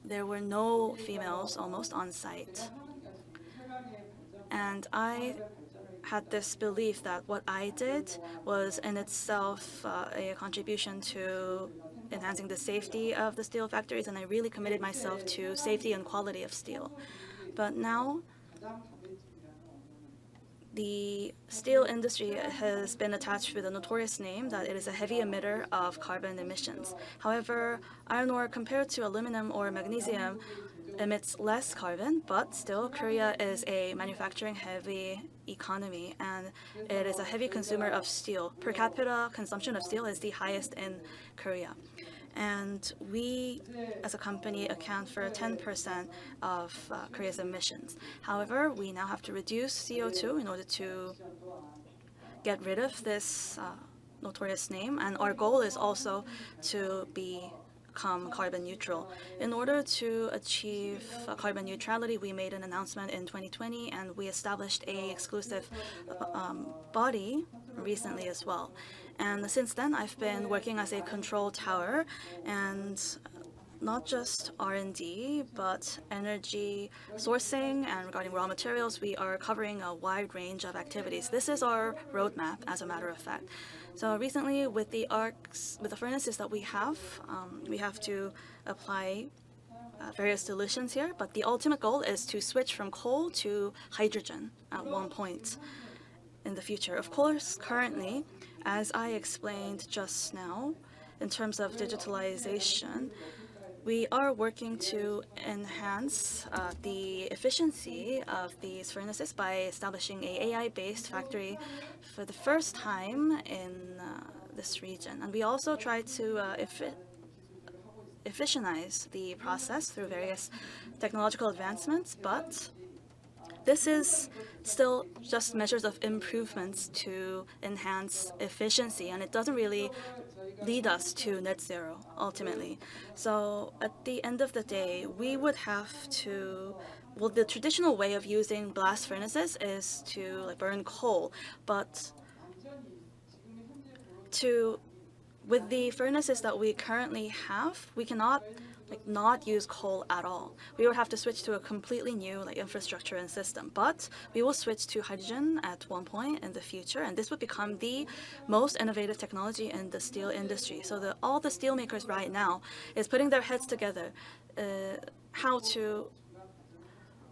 there were no females almost on site. And I had this belief that what I did was in itself a contribution to enhancing the safety of the steel factories, and I really committed myself to safety and quality of steel. But now, the steel industry has been attached with a notorious name that it is a heavy emitter of carbon emissions. However, iron ore compared to aluminum or magnesium emits less carbon, but still Korea is a manufacturing-heavy economy, and it is a heavy consumer of steel. Per capita consumption of steel is the highest in Korea. And we, as a company, account for 10% of Korea's emissions. However, we now have to reduce CO2 in order to get rid of this notorious name, and our goal is also to become carbon neutral. In order to achieve carbon neutrality, we made an announcement in 2020, and we established a exclusive body recently as well. And since then, I've been working as a control tower, and not just R&D, but energy sourcing, and regarding raw materials, we are covering a wide range of activities. This is our roadmap, as a matter of fact. So recently, with the furnaces that we have to apply various solutions here, but the ultimate goal is to switch from coal to hydrogen at one point in the future. Of course, currently, as I explained just now, in terms of digitalization, we are working to enhance the efficiency of these furnaces by establishing a AI-based factory for the first time in this region. And we also try to efficientize the process through various technological advancements, but this is still just measures of improvements to enhance efficiency, and it doesn't really lead us to net zero ultimately. So at the end of the day, we would have to, well, the traditional way of using blast furnaces is to like burn coal, but to with the furnaces that we currently have, we cannot not use coal at all. We would have to switch to a completely new infrastructure and system. But we will switch to hydrogen at one point in the future, and this would become the most innovative technology in the steel industry. So all the steel makers right now is putting their heads together how to.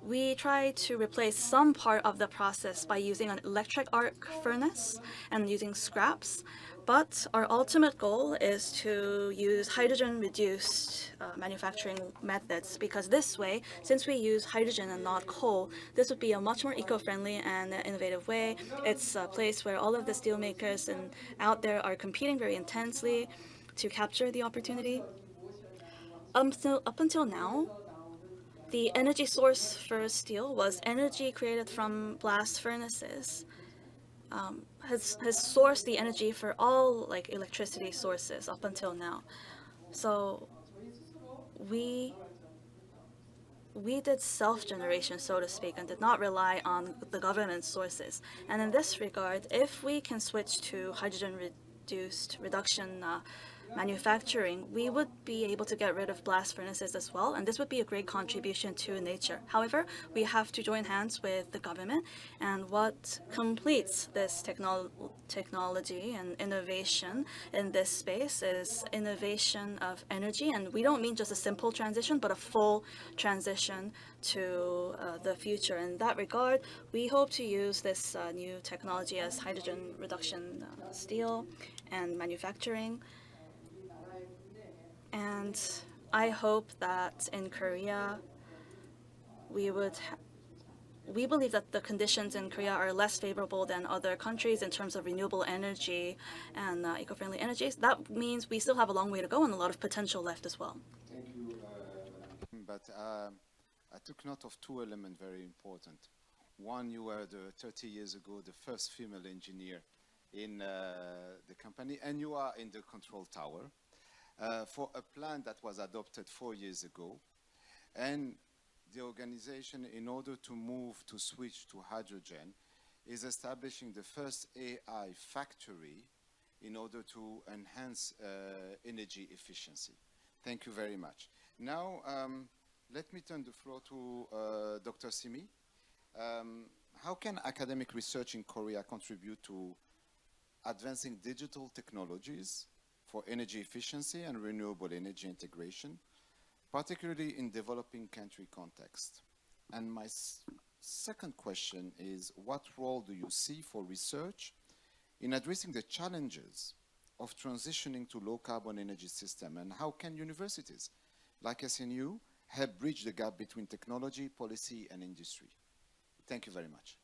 We try to replace some part of the process by using an electric arc furnace and using scraps. But our ultimate goal is to use hydrogen-reduced manufacturing methods, because this way, since we use hydrogen and not coal, this would be a much more eco-friendly and innovative way. It's a place where all of the steelmakers out there are competing very intensely to capture the opportunity. Up until now, the energy source for steel was energy created from blast furnaces. Has sourced the energy for all electricity sources up until now. So we did self-generation, so to speak, and did not rely on the government sources. And in this regard, if we can switch to hydrogen-reduced reduction manufacturing, we would be able to get rid of blast furnaces as well, and this would be a great contribution to nature. However, we have to join hands with the government, and what completes this technology and innovation in this space is innovation of energy, and we don't mean just a simple transition, but a full transition to the future. In that regard, we hope to use this new technology as hydrogen reduction steel and manufacturing. And I hope that in Korea, we believe that the conditions in Korea are less favorable than other countries in terms of renewable energy and eco-friendly energies. That means we still have a long way to go and a lot of potential left as well. Thank you, but I took note of two elements very important. One, you were 30 years ago the first female engineer in the company, and you are in the control tower. For a plan that was adopted 4 years ago, and the organization, in order to move to switch to hydrogen, is establishing the first AI factory in order to enhance energy efficiency. Thank you very much. Now, let me turn the floor to Dr. Simi. How can academic research in Korea contribute to advancing digital technologies for energy efficiency and renewable energy integration, particularly in developing country context? And my second question is, what role do you see for research in addressing the challenges of transitioning to low-carbon energy system, and how can universities like SNU help bridge the gap between technology, policy, and industry? Thank you very much.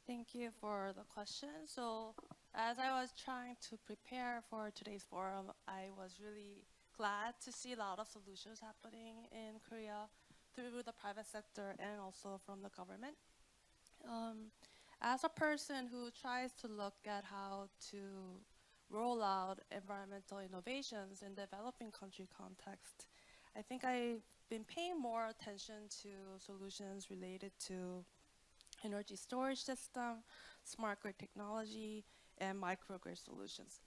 Thank you for the question. So as I was trying to prepare for today's forum, I was really glad to see a lot of solutions happening in Korea through the private sector and also from the government. As a person who tries to look at how to roll out environmental innovations in developing country context, I think I've been paying more attention to solutions related to energy storage system, smart grid technology, and microgrid solutions.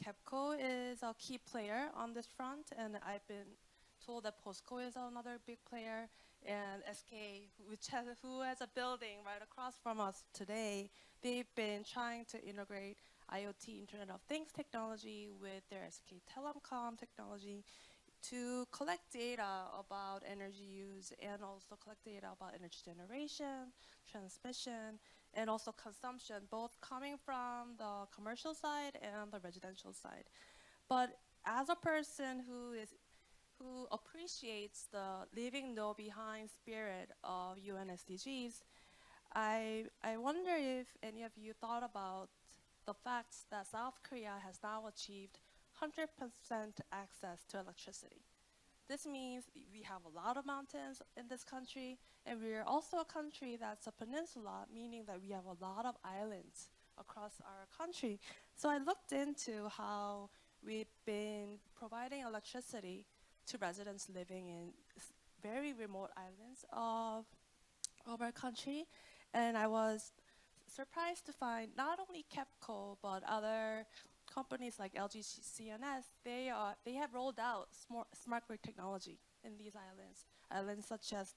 KEPCO is a key player on this front, and I've been told that POSCO is another big player, and SK, who has a building right across from us today, they've been trying to integrate IoT, Internet of Things technology with their SK Telecom technology to collect data about energy use and also collect data about energy generation, transmission, and also consumption, both coming from the commercial side and the residential side. But as a person who who appreciates the leaving no behind spirit of UN SDGs, I wonder if any of you thought about the fact that South Korea has now achieved 100% access to electricity. This means we have a lot of mountains in this country, and we are also a country that's a peninsula, meaning that we have a lot of islands across our country. So I looked into how we've been providing electricity to residents living in very remote islands of our country, and I was surprised to find not only KEPCO but other companies like LG CNS, they have rolled out smart grid technology in these islands. Islands such as,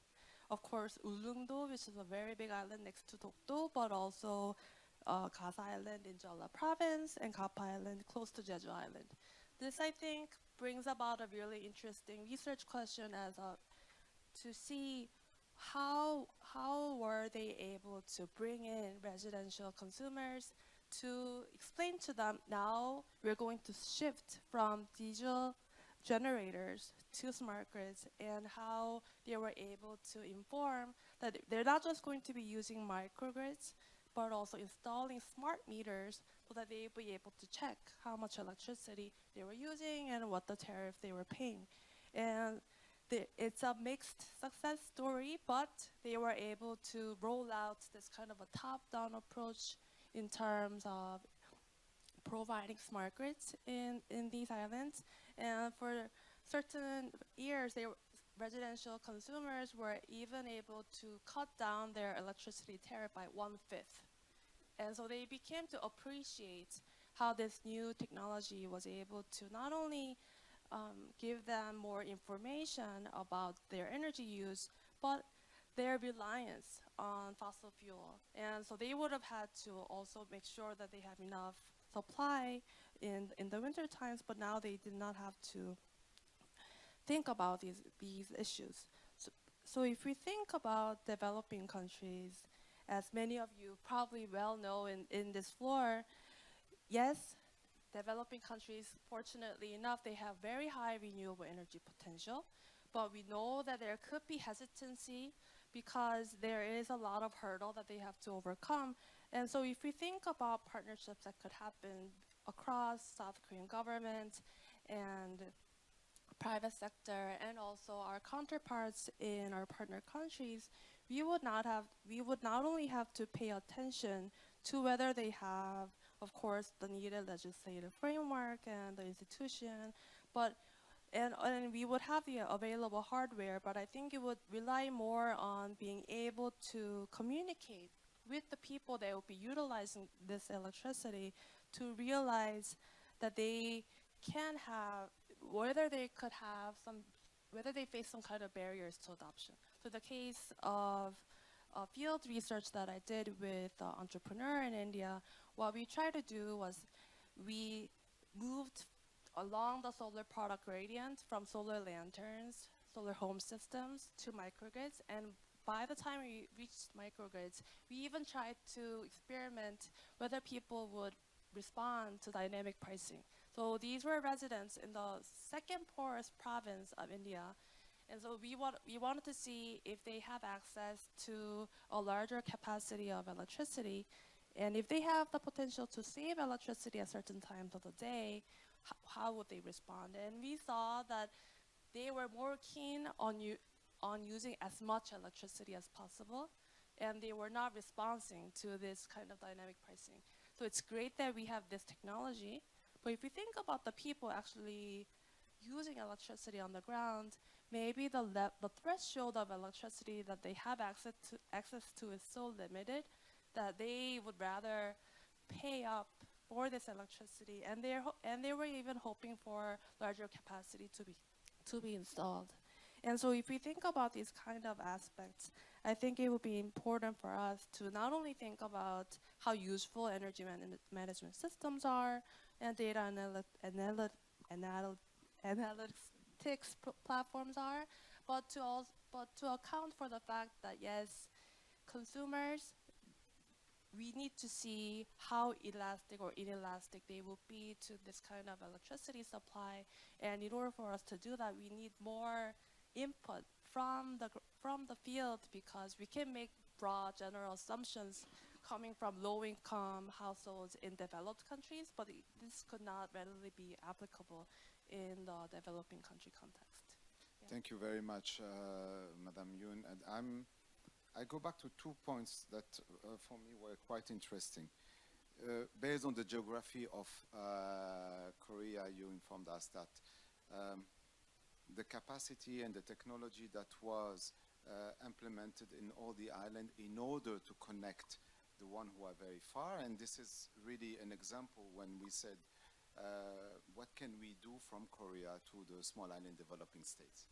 of course, Ulleungdo, which is a very big island next to Dokdo, but also Gasa Island in Jeolla Province and Gapa Island close to Jeju Island. This, I think, brings about a really interesting research question to see how were they able to bring in residential consumers to explain to them now we're going to shift from diesel generators to smart grids, and how they were able to inform that they're not just going to be using microgrids but also installing smart meters so that they would be able to check how much electricity they were using and what the tariff they were paying. And it's a mixed success story, but they were able to roll out this kind of a top-down approach in terms of providing smart grids in these islands. And for certain years, residential consumers were even able to cut down their electricity tariff by 1/5. And so they became to appreciate how this new technology was able to not only give them more information about their energy use, but their reliance on fossil fuel. And so they would have had to also make sure that they have enough supply in the winter times, but now they did not have to think about these issues. So if we think about developing countries, as many of you probably well know in this floor, yes, developing countries, fortunately enough, they have very high renewable energy potential, but we know that there could be hesitancy because there is a lot of hurdle that they have to overcome. And so if we think about partnerships that could happen across South Korean government and private sector and also our counterparts in our partner countries, we would not only have to pay attention to whether they have, of course, the needed legislative framework and the institution, and we would have the available hardware, but I think it would rely more on being able to communicate with the people that will be utilizing this electricity to realize that they can have, whether they face some kind of barriers to adoption. So the case of field research that I did with an entrepreneur in India, what we tried to do was we moved along the solar product gradient from solar lanterns, solar home systems to microgrids, and by the time we reached microgrids, we even tried to experiment whether people would respond to dynamic pricing. So these were residents in the second poorest province of India. And so we wanted to see if they have access to a larger capacity of electricity, and if they have the potential to save electricity at certain times of the day, how would they respond? And we saw that they were more keen on using as much electricity as possible, and they were not responding to this kind of dynamic pricing. So it's great that we have this technology, but if we think about the people actually using electricity on the ground, maybe the threshold of electricity that they have access to is so limited that they would rather pay up for this electricity, and they were even hoping for larger capacity to be installed. And so if we think about these kind of aspects, I think it would be important for us to not only think about how useful energy management systems are and data analytics platforms are, but to account for the fact that yes, consumers we need to see how elastic or inelastic they will be to this kind of electricity supply. And in order for us to do that, we need more input from the field, because we can make broad general assumptions coming from low-income households in developed countries, but this could not readily be applicable in the developing country context. Yeah. Thank you very much, Madam Yoon. And I go back to 2 points that for me were quite interesting. Based on the geography of Korea, you informed us that the capacity and the technology that was implemented in all the island in order to connect the one who are very far, and this is really an example when we said, what can we do from Korea to the small island developing states?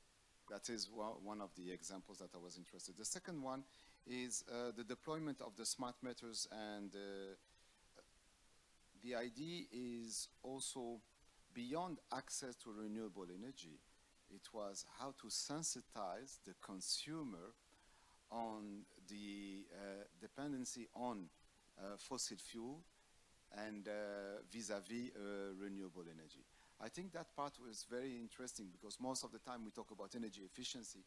That is one of the examples that I was interested. The second one is the deployment of the smart meters, and the idea is also beyond access to renewable energy. It was how to sensitize the consumer on the dependency on fossil fuel and vis-a-vis renewable energy. I think that part was very interesting, because most of the time we talk about energy efficiency,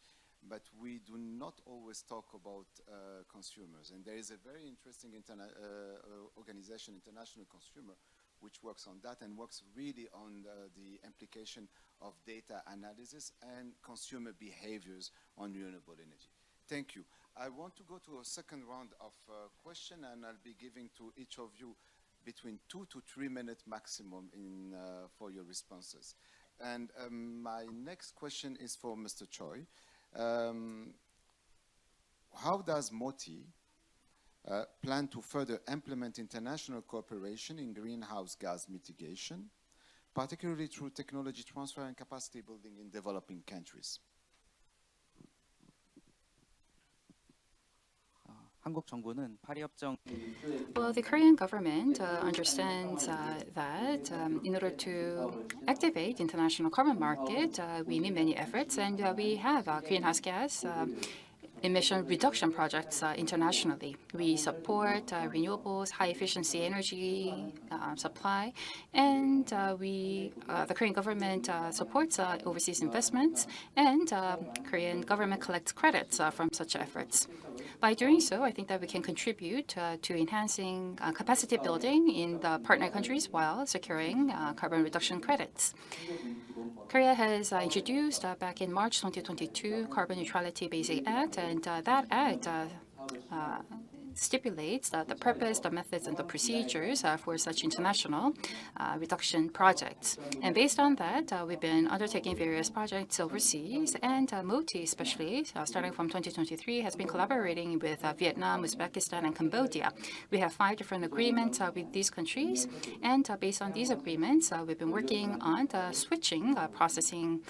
but we do not always talk about consumers. And there is a very interesting organization, International Consumer, which works on that and works really on the implication of data analysis and consumer behaviors on renewable energy. Thank you. I want to go to a second round of question, and I'll be giving to each of you between 2 to 3 minutes maximum for your responses. And my next question is for Mr. Choi. How does MOTI plan to further implement international cooperation in greenhouse gas mitigation, particularly through technology transfer and capacity building in developing countries? Well, the Korean government understands that in order to activate international carbon market, we need many efforts, and we have greenhouse gas emission reduction projects internationally. We support renewables, high-efficiency energy supply, and the Korean government supports overseas investments, and Korean government collects credits from such efforts. By doing so, I think that we can contribute to enhancing capacity building in the partner countries while securing carbon reduction credits. Korea has introduced back in March 2022 Carbon Neutrality Basic Act, and that act stipulates the purpose, the methods, and the procedures for such international reduction projects. And based on that, we've been undertaking various projects overseas, and MOTI especially, starting from 2023, has been collaborating with Vietnam, Uzbekistan, and Cambodia. We have 5 different agreements with these countries, and based on these agreements, we've been working on switching processing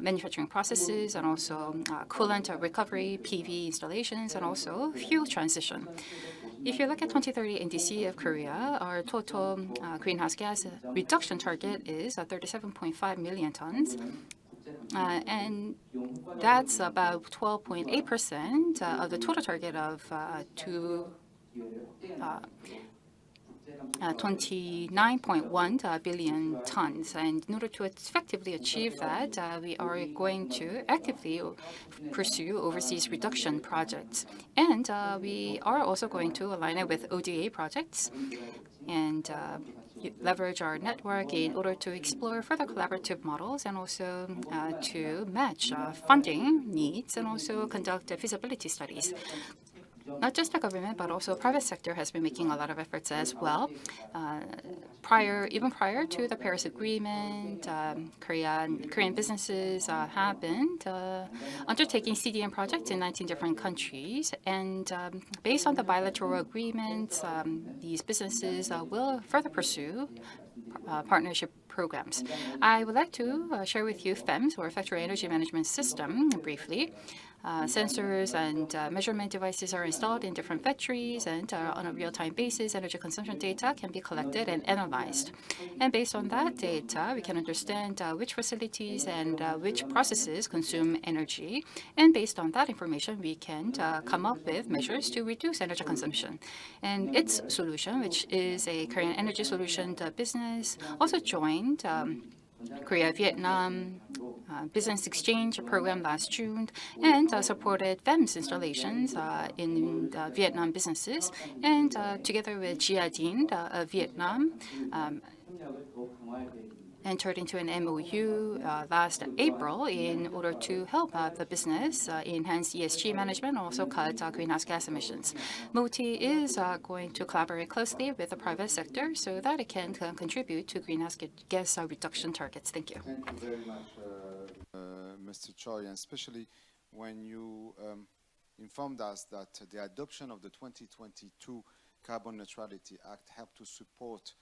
manufacturing processes, and also coolant recovery, PV installations, and also fuel transition. If you look at 2030 NDC of Korea, our total greenhouse gas reduction target is 37.5 million tons. And that's about 12.8% of the total target of 29.1 billion tons. And in order to effectively achieve that, we are going to actively pursue overseas reduction projects. And we are also going to align it with ODA projects and leverage our network in order to explore further collaborative models, and also to match funding needs, and also conduct feasibility studies. Not just the government, but also private sector has been making a lot of efforts as well. Even prior to the Paris Agreement, Korean businesses have been undertaking CDM projects in 19 different countries. And based on the bilateral agreements, these businesses will further pursue partnership programs. I would like to share with you FEMS, or Factory Energy Management System, briefly. Sensors and measurement devices are installed in different factories, and on a real-time basis, energy consumption data can be collected and analyzed. And based on that data, we can understand which facilities and which processes consume energy. And based on that information, we can come up with measures to reduce energy consumption. And its solution, which is a Korean energy solution business, also joined Korea-Vietnam business exchange program last June, and supported FEMS installations in Vietnam businesses. And together with Jiadin of Vietnam, entered into an MOU last April in order to help the business enhance ESG management and also cut greenhouse gas emissions. MOTI is going to collaborate closely with the private sector so that it can contribute to greenhouse gas reduction targets. Thank you. Thank you very much, Mr. Choi, and especially when you informed us that the adoption of the 2022 Carbon Neutrality Act helped to support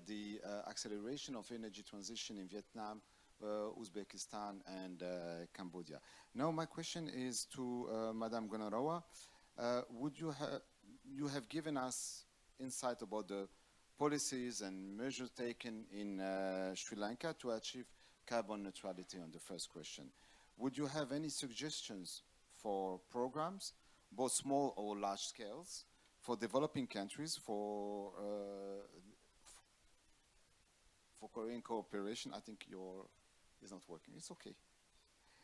the acceleration of energy transition in Vietnam, Uzbekistan, and Cambodia. Now, my question is to Madame Gonarawa. You have given us insight about the policies and measures taken in Sri Lanka to achieve carbon neutrality on the first question. Would you have any suggestions for programs, both small or large scales, for developing countries, for Korean cooperation? I think is not working. It's okay.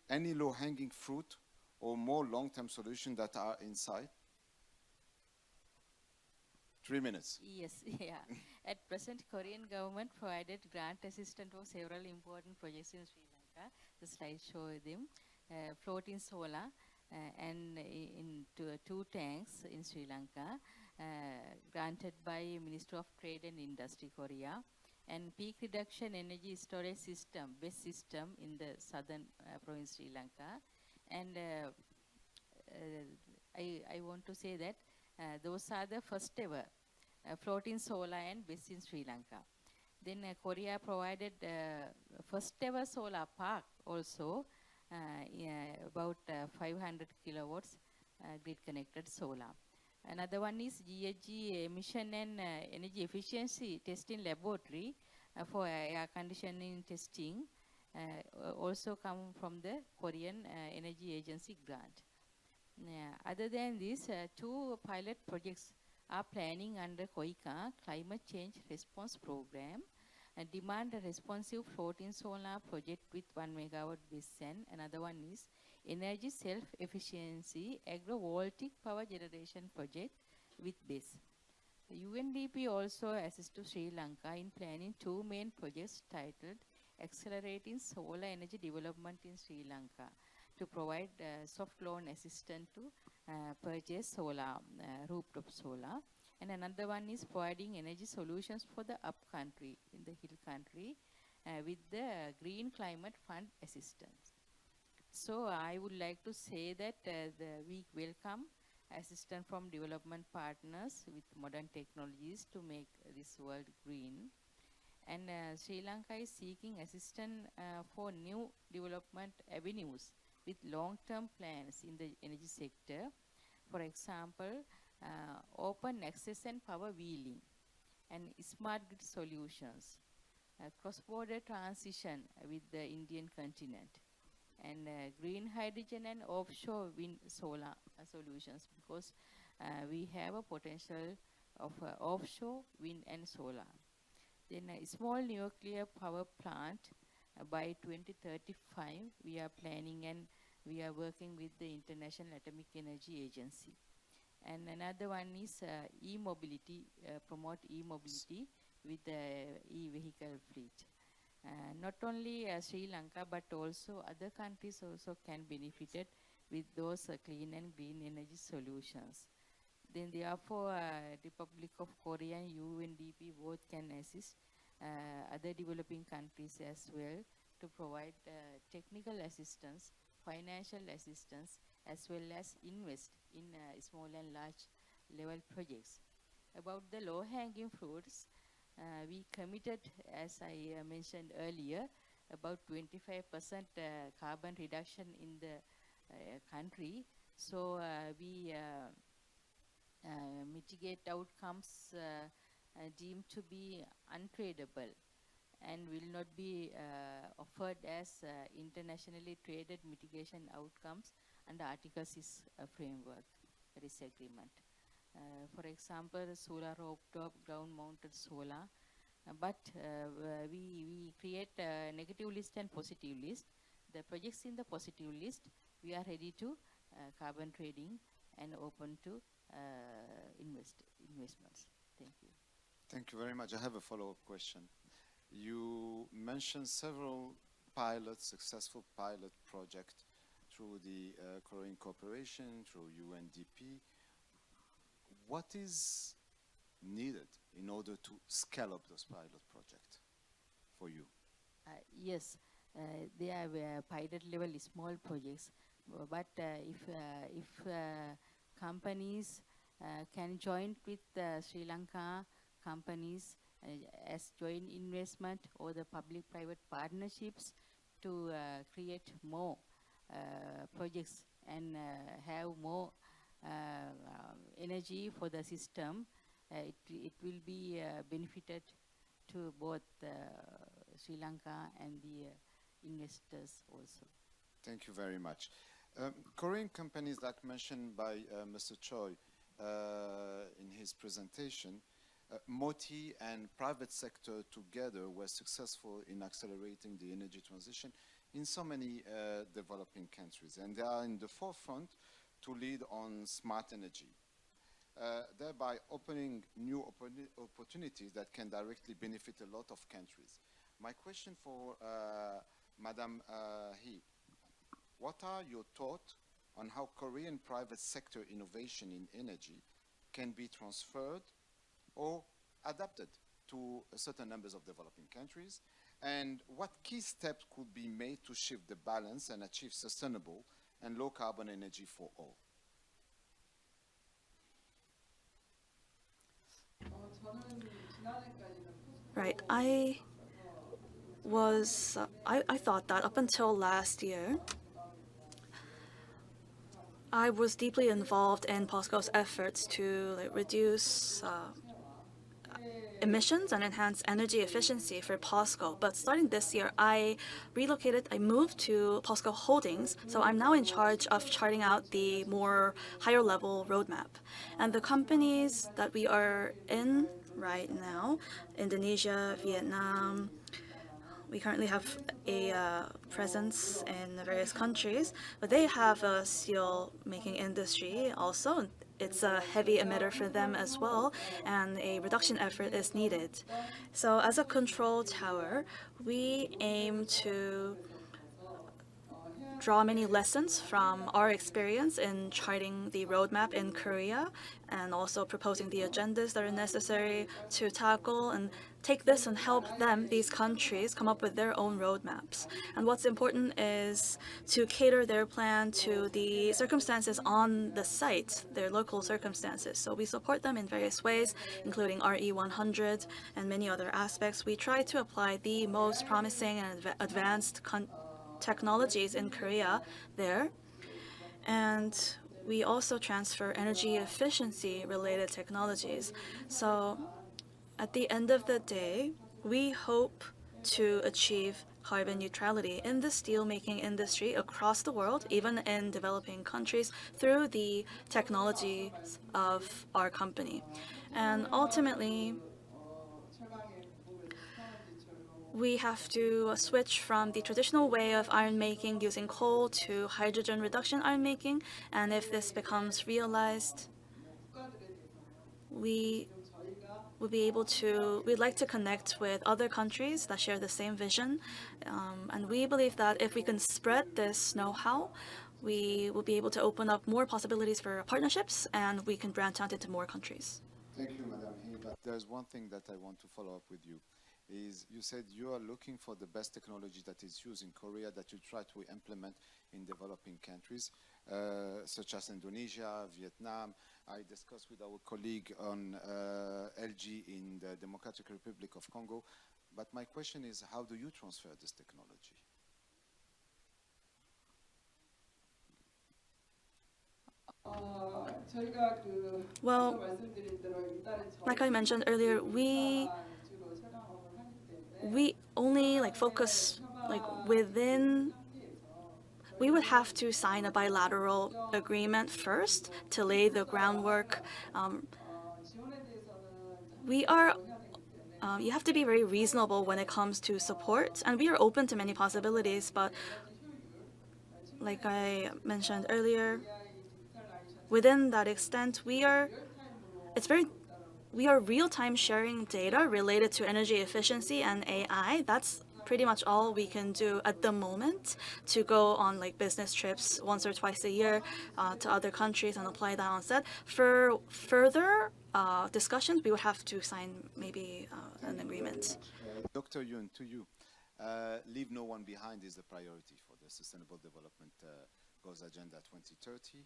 Any low-hanging fruit or more long-term solutions that are in sight? 3 minutes. Yes, yeah. At present, Korean government provided grant assistance for several important projects in Sri Lanka. The slide shows them. Floating solar and into 2 tanks in Sri Lanka, granted by Ministry of Trade and Industry, Korea. And peak reduction energy storage system, best system in the southern province Sri Lanka. And I want to say that those are the first ever floating solar and best in Sri Lanka. Then Korea provided first ever solar park also, about 500 kilowatts grid connected solar. Another one is GHG emission and energy efficiency testing laboratory for air conditioning testing, also come from the Korean Energy Agency grant. Other than this, 2 pilot projects are planning under KOICA, Climate Change Response Program, a demand responsive floating solar project with 1 megawatt base, and another one is energy self-efficiency agrovoltaic power generation project with base. The UNDP also assists to Sri Lanka in planning 2 main projects titled Accelerating Solar Energy Development in Sri Lanka to provide soft loan assistance to purchase solar, rooftop solar. And another one is providing energy solutions for the upcountry, in the hill country, with the Green Climate Fund assistance. So I would like to say that we welcome assistance from development partners with modern technologies to make this world green. And Sri Lanka is seeking assistance for new development avenues with long-term plans in the energy sector. For example, open access and power wheeling, and smart grid solutions, cross-border transition with the Indian continent, and green hydrogen and offshore wind solar solutions, because we have a potential of offshore wind and solar. Then a small nuclear power plant by 2035 we are planning, and we are working with the International Atomic Energy Agency. And another one is e-mobility, promote e-mobility with the e-vehicle fleet. Not only Sri Lanka, but also other countries also can benefit with those clean and green energy solutions. Then therefore, Republic of Korea and UNDP both can assist other developing countries as well to provide technical assistance, financial assistance, as well as invest in small and large level projects. About the low-hanging fruits, we committed, as I mentioned earlier, about 25% carbon reduction in the country. So we mitigate outcomes deemed to be untradable and will not be offered as internationally traded mitigation outcomes under Article 6 framework, Paris Agreement. For example, solar rooftop, ground-mounted solar. But we create a negative list and positive list. The projects in the positive list, we are ready to carbon trading and open to investments. Thank you. Thank you very much. I have a follow-up question. You mentioned several successful pilot projects through the Korean Corporation, through UNDP. What is needed in order to scale up those pilot projects for you? Yes, they are pilot level small projects, but if companies can join with Sri Lanka companies as joint investment or the public-private partnerships to create more projects and have more energy for the system, it will be benefited to both Sri Lanka and the investors also. Thank you very much. Korean companies that mentioned by Mr. Choi in his presentation, MOTI and private sector together were successful in accelerating the energy transition in so many developing countries, and they are in the forefront to lead on smart energy, thereby opening new opportunities that can directly benefit a lot of countries. My question for Madam Hee, what are your thoughts on how Korean private sector innovation in energy can be transferred or adapted to certain numbers of developing countries, and what key steps could be made to shift the balance and achieve sustainable and low carbon energy for all? Right. I thought that up until last year, I was deeply involved in POSCO's efforts to reduce emissions and enhance energy efficiency for POSCO. But starting this year, I moved to POSCO Holdings, so I'm now in charge of charting out the more higher level roadmap. And the companies that we are in right now, Indonesia, Vietnam, we currently have a presence in various countries, but they have a steel making industry also. It's a heavy emitter for them as well, and a reduction effort is needed. So as a control tower, we aim to draw many lessons from our experience in charting the roadmap in Korea and also proposing the agendas that are necessary to tackle and take this and help them, these countries, come up with their own roadmaps. And what's important is to cater their plan to the circumstances on the site, their local circumstances. So we support them in various ways, including RE100 and many other aspects. We try to apply the most promising and advanced technologies in Korea there. And we also transfer energy efficiency related technologies. So at the end of the day, we hope to achieve carbon neutrality in the steelmaking industry across the world, even in developing countries, through the technologies of our company. And ultimately, we have to switch from the traditional way of iron making using coal to hydrogen reduction iron making. And if this becomes realized, we'd like to connect with other countries that share the same vision. And we believe that if we can spread this know-how, we will be able to open up more possibilities for partnerships, and we can branch out into more countries. Thank you, Madam Hee. But there's one thing that I want to follow up with you. Is you said you are looking for the best technology that is used in Korea that you try to implement in developing countries, such as Indonesia, Vietnam. I discussed with our colleague on LG in the Democratic Republic of Congo. But my question is, how do you transfer this technology? Well, like I mentioned earlier, we only focus within. We would have to sign a bilateral agreement first to lay the groundwork. We are. You have to be very reasonable when it comes to support, and we are open to many possibilities. But like I mentioned earlier, within that extent, we are real-time sharing data related to energy efficiency and AI. That's pretty much all we can do at the moment, to go on business trips once or twice a year to other countries and apply that on set. For further discussions, we would have to sign maybe an agreement. Dr. Yoon, to you, leave no one behind is the priority for the Sustainable Development Goals Agenda 2030.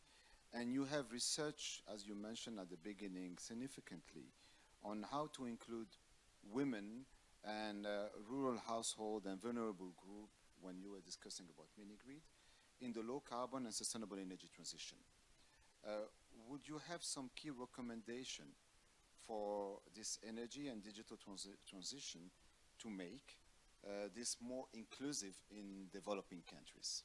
And you have researched, as you mentioned at the beginning, significantly on how to include women and rural household and vulnerable group when you were discussing about mini-grid in the low carbon and sustainable energy transition. Would you have some key recommendation for this energy and digital transition to make this more inclusive in developing countries?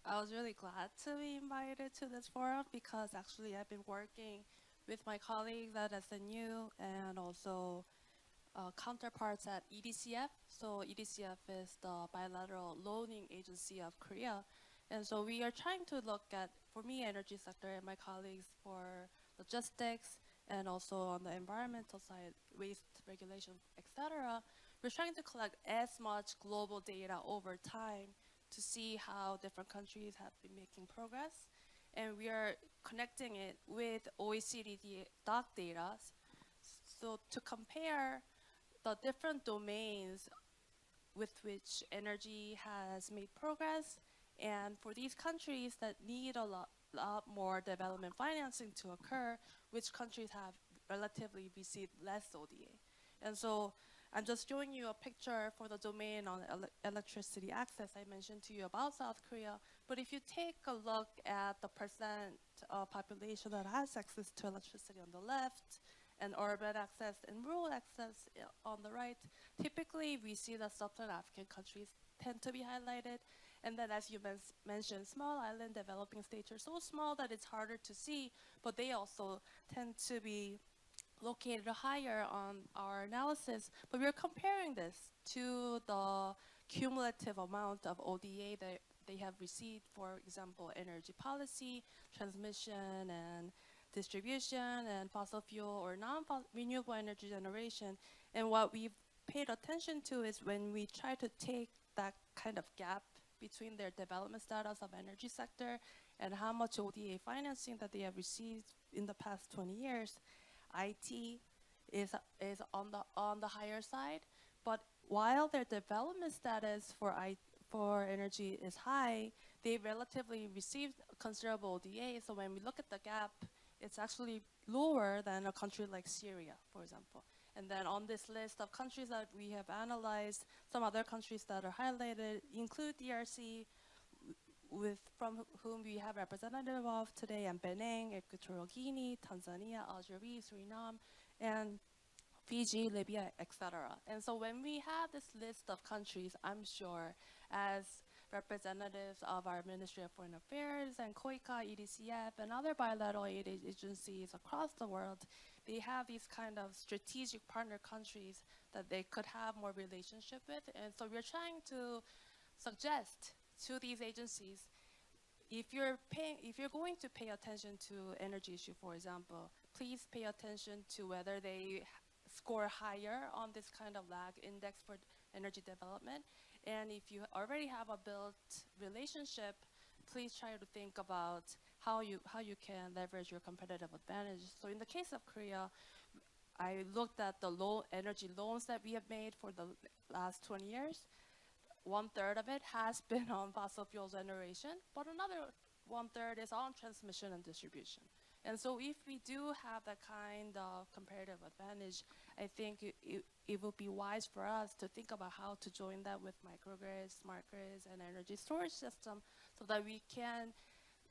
I was really glad to be invited to this forum because actually I've been working with my colleagues at SNU and also counterparts at EDCF. So EDCF is the bilateral loaning agency of Korea. And so we are trying to look at, for me, energy sector, and my colleagues for logistics and also on the environmental side, waste regulation, etc. We're trying to collect as much global data over time to see how different countries have been making progress. And we are connecting it with OECD DOC data. So to compare the different domains with which energy has made progress, and for these countries that need a lot more development financing to occur, which countries have relatively received less ODA. And so I'm just showing you a picture for the domain on electricity access I mentioned to you about South Korea. But if you take a look at the percent of population that has access to electricity on the left, and urban access and rural access on the right, typically we see that sub-Saharan African countries tend to be highlighted. And then as you mentioned, small island developing states are so small that it's harder to see, but they also tend to be located higher on our analysis, but we're comparing this to the cumulative amount of ODA that they have received, for example, energy policy, transmission and distribution, and fossil fuel or non-renewable energy generation. And what we've paid attention to is when we try to take that kind of gap between their development status of energy sector and how much ODA financing that they have received in the past 20 years, IT is on the higher side, but while their development status for energy is high, they relatively received considerable ODA. So when we look at the gap, it's actually lower than a country like Syria, for example. And then on this list of countries that we have analyzed, some other countries that are highlighted include DRC, from whom we have representative of today, and Benin, Equatorial Guinea, Tanzania, Algeria, Suriname, and Fiji, Libya, etc. And so when we have this list of countries, I'm sure as representatives of our Ministry of Foreign Affairs and COICA, EDCF, and other bilateral aid agencies across the world, they have these kind of strategic partner countries that they could have more relationship with. And so we're trying to suggest to these agencies, if you're going to pay attention to energy issue, for example, please pay attention to whether they score higher on this kind of lag index for energy development. And if you already have a built relationship, please try to think about how you can leverage your competitive advantage. So in the case of Korea, I looked at the low energy loans that we have made for the last 20 years. 1/3 of it has been on fossil fuel generation, but another 1/3 is on transmission and distribution. And so if we do have that kind of comparative advantage, I think it would be wise for us to think about how to join that with microgrids, smart grids, and energy storage system so that we can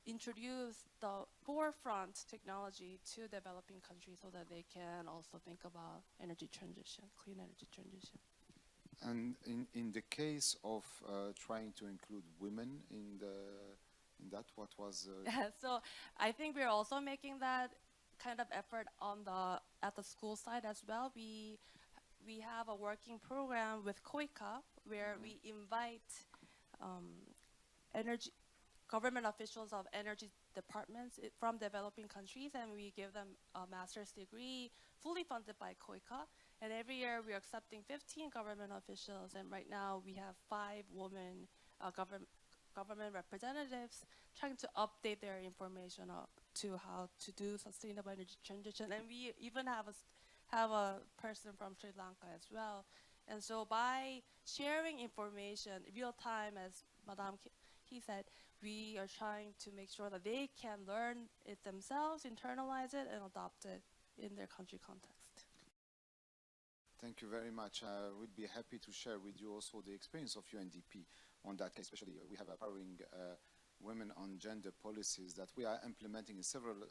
introduce the forefront technology to developing countries so that they can also think about energy transition, clean energy transition. And in the case of trying to include women in that, what was? So I think we're also making that kind of effort on at the school side as well. We have a working program with KOICA where we invite energy government officials of energy departments from developing countries, and we give them a master's degree fully funded by KOICA. And every year we're accepting 15 government officials, and right now we have 5 women government representatives trying to update their information to how to do sustainable energy transition. And we even have a person from Sri Lanka as well. And so by sharing information real time, as Madame he said, we are trying to make sure that they can learn it themselves, internalize it, and adopt it in their country context. Thank you very much. I would be happy to share with you also the experience of UNDP on that case. Especially, we have empowering women on gender policies that we are implementing in several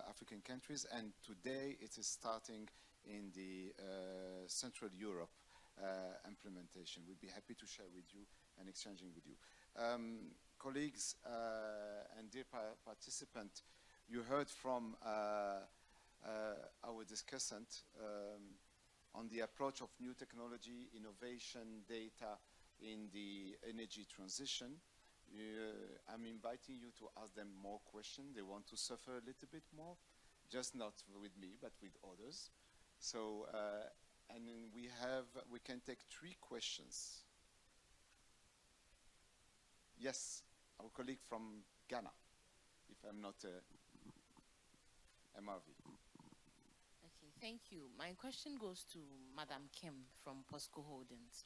African countries, and today it is starting in the Central Europe implementation. We'd be happy to share with you and exchanging with you. Colleagues and dear participant, you heard from our discussant on the approach of new technology, innovation, data in the energy transition. I'm inviting you to ask them more questions. They want to suffer a little bit more, just not with me, but with others. So, and then we can take 3 questions. Yes, our colleague from Ghana, if I'm not MRV. Okay, thank you. My question goes to Madam Kim from POSCO Holdings.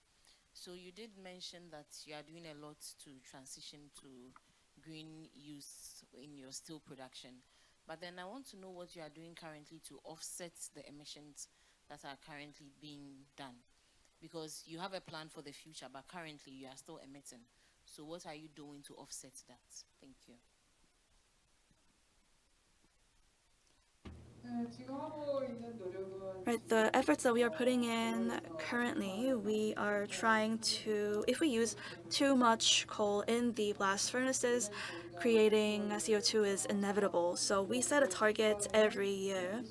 So you did mention that you are doing a lot to transition to green use in your steel production. But then I want to know what you are doing currently to offset the emissions that are currently being done. Because you have a plan for the future, but currently you are still emitting. So what are you doing to offset that? Thank you. Right, the efforts that we are putting in currently, we are trying to, if we use too much coal in the blast furnaces, creating CO2 is inevitable. So we set a target every year,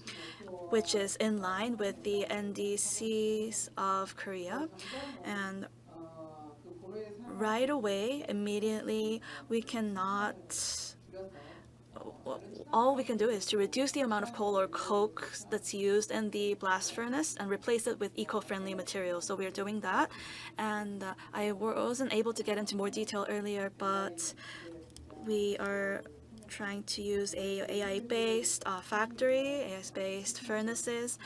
which is in line with the NDCs of Korea. And right away, immediately, we cannot all we can do is to reduce the amount of coal or coke that's used in the blast furnace and replace it with eco-friendly materials. So we're doing that. And I wasn't able to get into more detail earlier, but we are trying to use a AI-based factory, AI-based furnaces.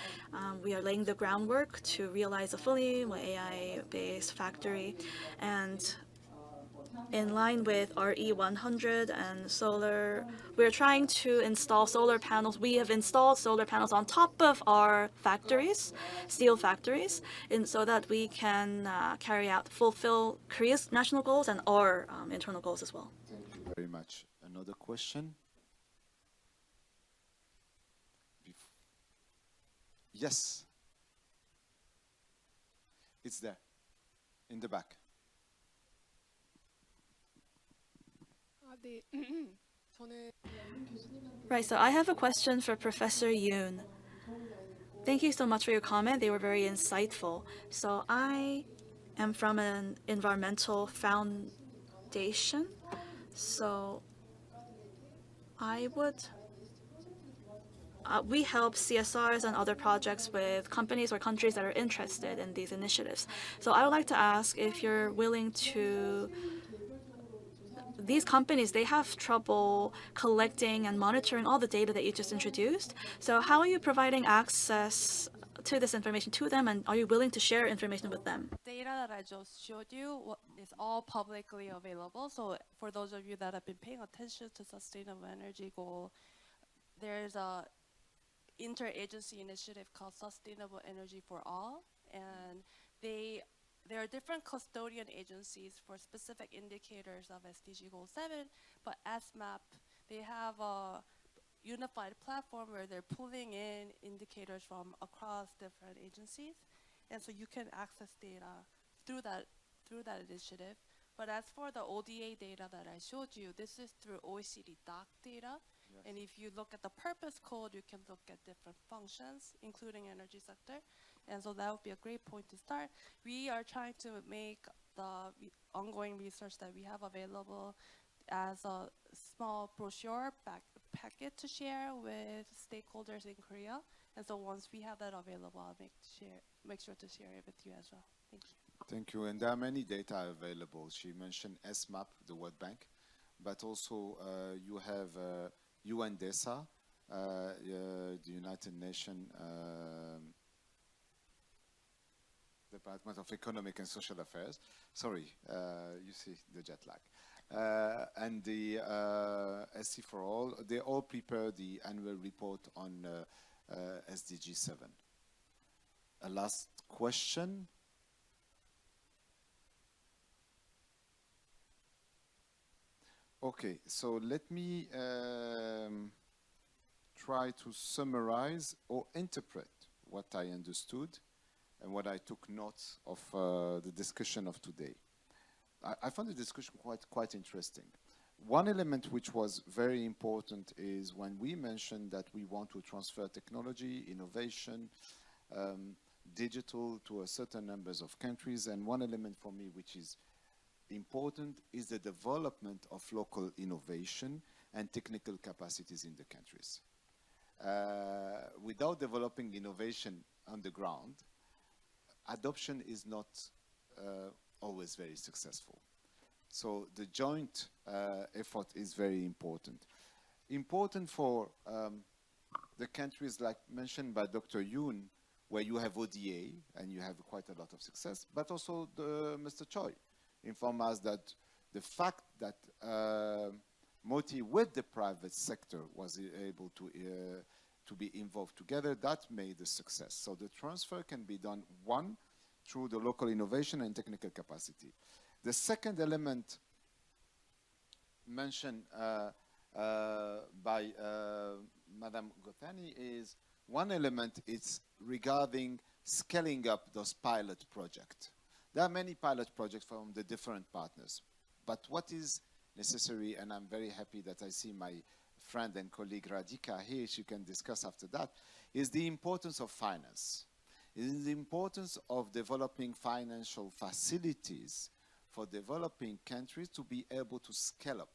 We are laying the groundwork to realize a fully AI-based factory. And in line with RE100 and solar, we're trying to install solar panels. We have installed solar panels on top of our factories, steel factories, so that we can fulfill Korea's national goals and our internal goals as well. Thank you very much. Another question? Yes. It's there, in the back. Right, so I have a question for Professor Yoon. Thank you so much for your comment. They were very insightful. So I am from an environmental foundation. So we help CSRs and other projects with companies or countries that are interested in these initiatives. So I would like to ask if you're willing to these companies, they have trouble collecting and monitoring all the data that you just introduced. So how are you providing access to this information to them, and are you willing to share information with them? Data that I just showed you is all publicly available. So for those of you that have been paying attention to sustainable energy goal, there's a interagency initiative called Sustainable Energy for All, and there are different custodian agencies for specific indicators of SDG Goal 7, but SMAP, they have a unified platform where they're pulling in indicators from across different agencies, and so you can access data through that initiative. But as for the ODA data that I showed you, this is through OECD DOC data. Yes. And if you look at the purpose code, you can look at different functions, including energy sector. And so that would be a great point to start. We are trying to make the ongoing research that we have available as a small brochure packet to share with stakeholders in Korea. And so once we have that available, I'll make sure to share it with you as well. Thank you. Thank you. And there are many data available. She mentioned SMAP, the World Bank, but also you have UNDESA, the United Nations Department of Economic and Social Affairs. Sorry, you see the jet lag. And the SC for All, they all prepare the annual report on SDG 7. A last question. Okay, so let me try to summarize or interpret what I understood and what I took notes of the discussion of today. I found the discussion quite interesting. One element which was very important is when we mentioned that we want to transfer technology, innovation, digital to a certain numbers of countries, and one element for me which is important is the development of local innovation and technical capacities in the countries. Without developing innovation on the ground, adoption is not always very successful. So the joint effort is very important. Important for the countries like mentioned by Dr. Yoon, where you have ODA and you have quite a lot of success, but also Mr. Choi inform us that the fact that MOTI with the private sector was able to be involved together, that made a success. So the transfer can be done, one, through the local innovation and technical capacity. The second element mentioned by Madame Gotani is, one element is regarding scaling up those pilot projects. There are many pilot projects from the different partners, but what is necessary, and I'm very happy that I see my friend and colleague Radhika here, she can discuss after that, is the importance of finance. It is the importance of developing financial facilities for developing countries to be able to scale up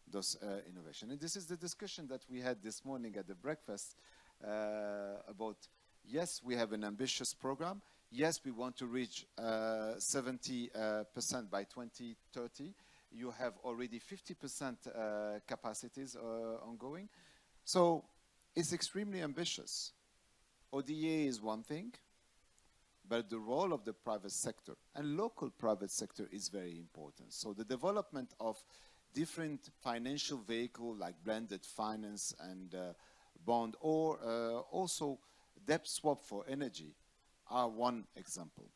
those innovation. And this is the discussion that we had this morning at the breakfast about, yes, we have an ambitious program. Yes, we want to reach 70% by 2030. You have already 50% capacities ongoing. So it's extremely ambitious. ODA is one thing, but the role of the private sector and local private sector is very important. So the development of different financial vehicles like blended finance and bond, or also debt swap for energy, are one example.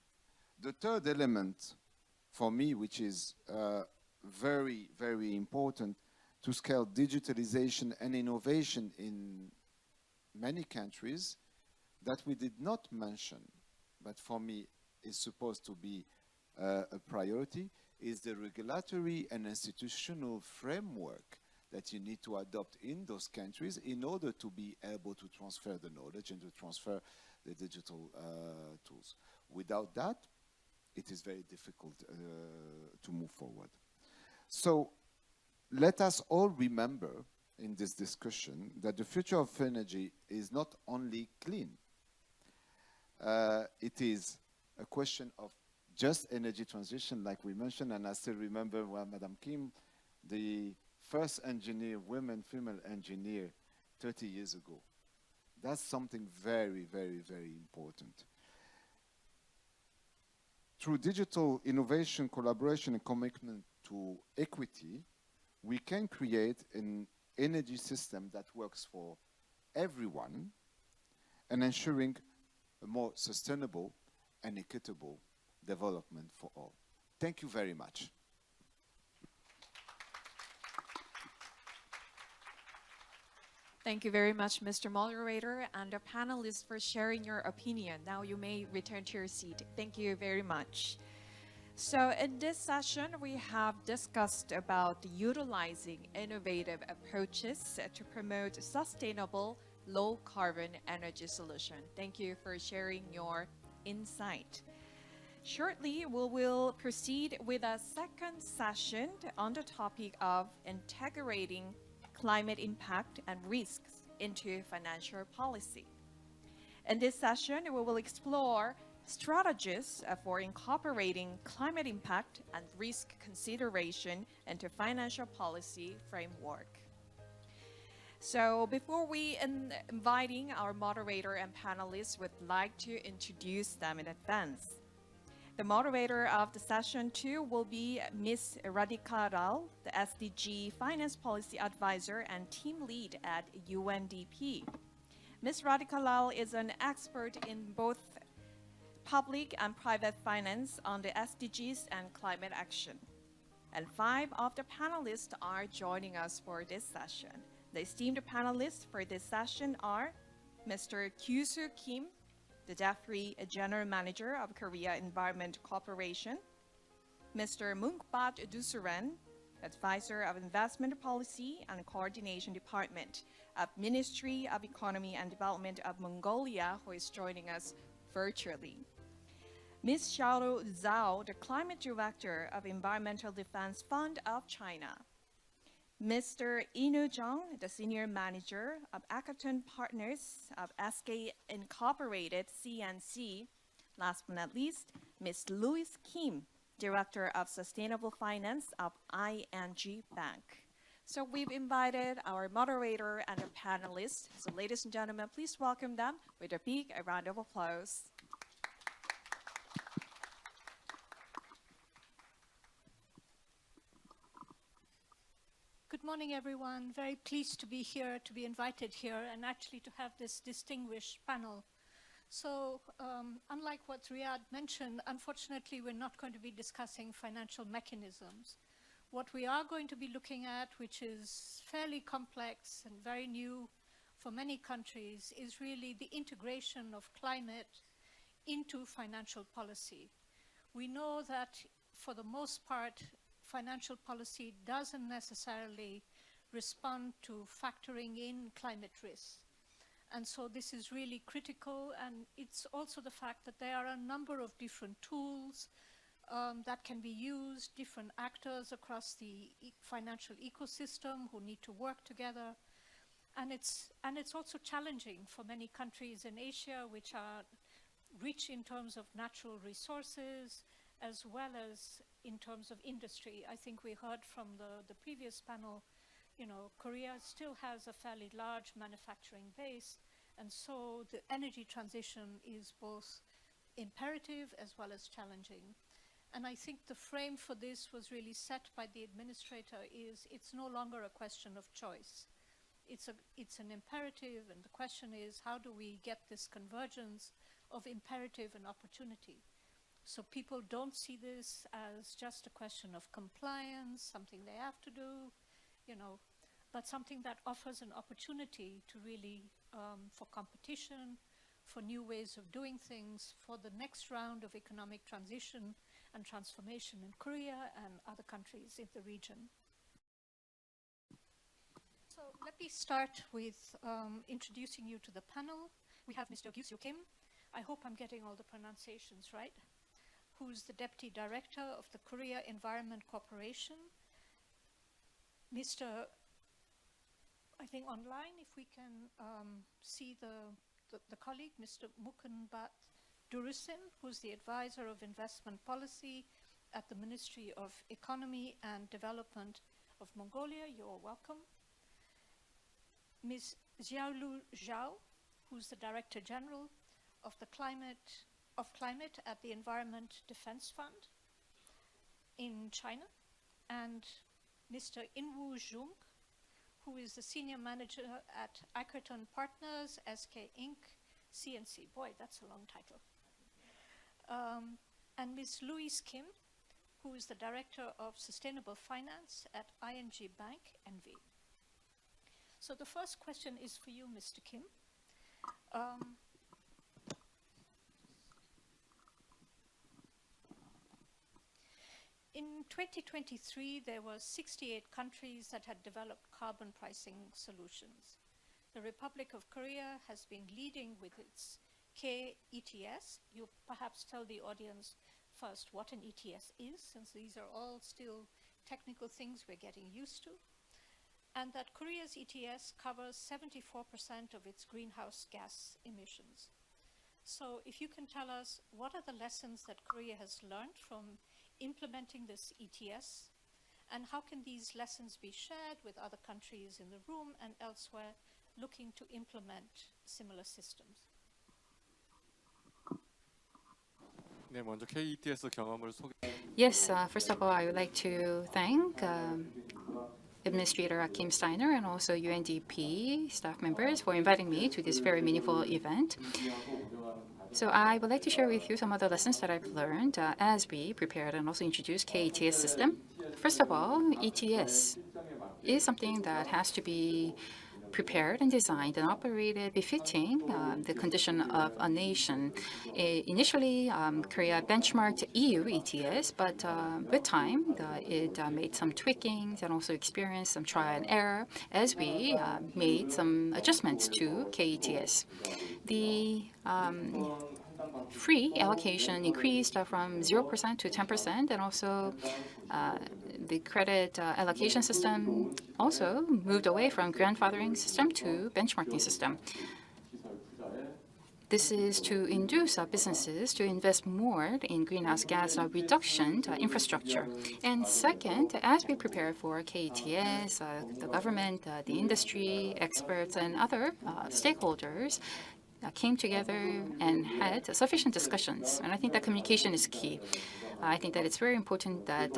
The third element for me, which is very, very important to scale digitalization and innovation in many countries that we did not mention, but for me is supposed to be a priority, is the regulatory and institutional framework that you need to adopt in those countries in order to be able to transfer the knowledge and to transfer the digital tools. Without that, it is very difficult to move forward. So let us all remember in this discussion that the future of energy is not only clean. It is a question of just energy transition, like we mentioned, and I still remember when Madame Kim, the first engineer, female engineer, 30 years ago. That's something very, very, very important. Through digital innovation, collaboration, and commitment to equity, we can create an energy system that works for everyone and ensuring a more sustainable and equitable development for all. Thank you very much. Thank you very much, Mr. Moderator, and the panelists for sharing your opinion. Now you may return to your seat. Thank you very much. So in this session, we have discussed about utilizing innovative approaches to promote sustainable, low-carbon energy solution. Thank you for sharing your insight. Shortly, we will proceed with a second session on the topic of integrating climate impact and risks into financial policy. In this session, we will explore strategies for incorporating climate impact and risk consideration into financial policy framework. So before we inviting our moderator and panelists, would like to introduce them in advance. The moderator of the session 2 will be Ms. Radhika Rao, the SDG Finance Policy Advisor and Team Lead at UNDP. Ms. Radhika Rao is an expert in both public and private finance on the SDGs and climate action. And 5 of the panelists are joining us for this session. The esteemed panelists for this session are Mr. Kyusoo Kim, the Deputy General Manager of Korea Environment Corporation, Mr. Munkbat Dusuran, Advisor of Investment Policy and Coordination Department of Ministry of Economy and Development of Mongolia, who is joining us virtually. Ms. Xiaolu Zhao, the Climate Director of Environmental Defense Fund of China. Mr. Inu Zhang, the Senior Manager of Akaton Partners of SK Incorporated CNC. Last but not least, Ms. Louise Kim, Director of Sustainable Finance of ING Bank. So we've invited our moderator and our panelists. So ladies and gentlemen, please welcome them with a big round of applause. Good morning, everyone. Very pleased to be here, to be invited here, and actually to have this distinguished panel. So, unlike what Riyad mentioned, unfortunately, we're not going to be discussing financial mechanisms. What we are going to be looking at, which is fairly complex and very new for many countries, is really the integration of climate into financial policy. We know that, for the most part, financial policy doesn't necessarily respond to factoring in climate risks. And so this is really critical, and it's also the fact that there are a number of different tools that can be used, different actors across the financial ecosystem who need to work together. And it's also challenging for many countries in Asia, which are rich in terms of natural resources, as well as in terms of industry. I think we heard from the previous panel, you know, Korea still has a fairly large manufacturing base, and so the energy transition is both imperative as well as challenging. And I think the frame for this was really set by the administrator is it's no longer a question of choice. It's an imperative, and the question is, how do we get this convergence of imperative and opportunity? So people don't see this as just a question of compliance, something they have to do, you know, but something that offers an opportunity to really, for competition, for new ways of doing things, for the next round of economic transition and transformation in Korea and other countries in the region. So let me start with introducing you to the panel. We have Mr. Kyusoo Kim. I hope I'm getting all the pronunciations right. Who's the Deputy Director of the Korea Environment Corporation. Mr. I think online, if we can see the colleague, Mr. Mukunbat Durusin, who's the Advisor of Investment Policy at the Ministry of Economy and Development of Mongolia. You're welcome. Ms. Xiaolu Zhao, who's the Director General of Climate at the Environment Defense Fund in China, and Mr. Inwoo Jung, who is the Senior Manager at Ackerton Partners, SK Inc., CNC. Boy, that's a long title. And Ms. Louise Kim, who is the Director of Sustainable Finance at ING Bank, NV. So the first question is for you, Mr. Kim. In 2023, there were 68 countries that had developed carbon pricing solutions. The Republic of Korea has been leading with its K-ETS. You perhaps tell the audience first what an ETS is, since these are all still technical things we're getting used to, and that Korea's ETS covers 74% of its greenhouse gas emissions. So if you can tell us, what are the lessons that Korea has learned from implementing this ETS, and how can these lessons be shared with other countries in the room and elsewhere looking to implement similar systems? 네, 먼저 KETS 경험을 Yes, first of all, I would like to thank Administrator Akim Steiner and also UNDP staff members for inviting me to this very meaningful event. So I would like to share with you some of the lessons that I've learned as we prepared and also introduced KETS system. First of all, ETS is something that has to be prepared and designed and operated befitting the condition of a nation. Initially, Korea benchmarked EU ETS, but with time, it made some tweakings and also experienced some trial and error as we made some adjustments to KETS. The free allocation increased from 0% to 10%, and also the credit allocation system also moved away from grandfathering system to benchmarking system. This is to induce businesses to invest more in greenhouse gas reduction infrastructure. And second, as we prepare for KETS, the government, the industry, experts, and other stakeholders came together and had sufficient discussions. And I think that communication is key. I think that it's very important that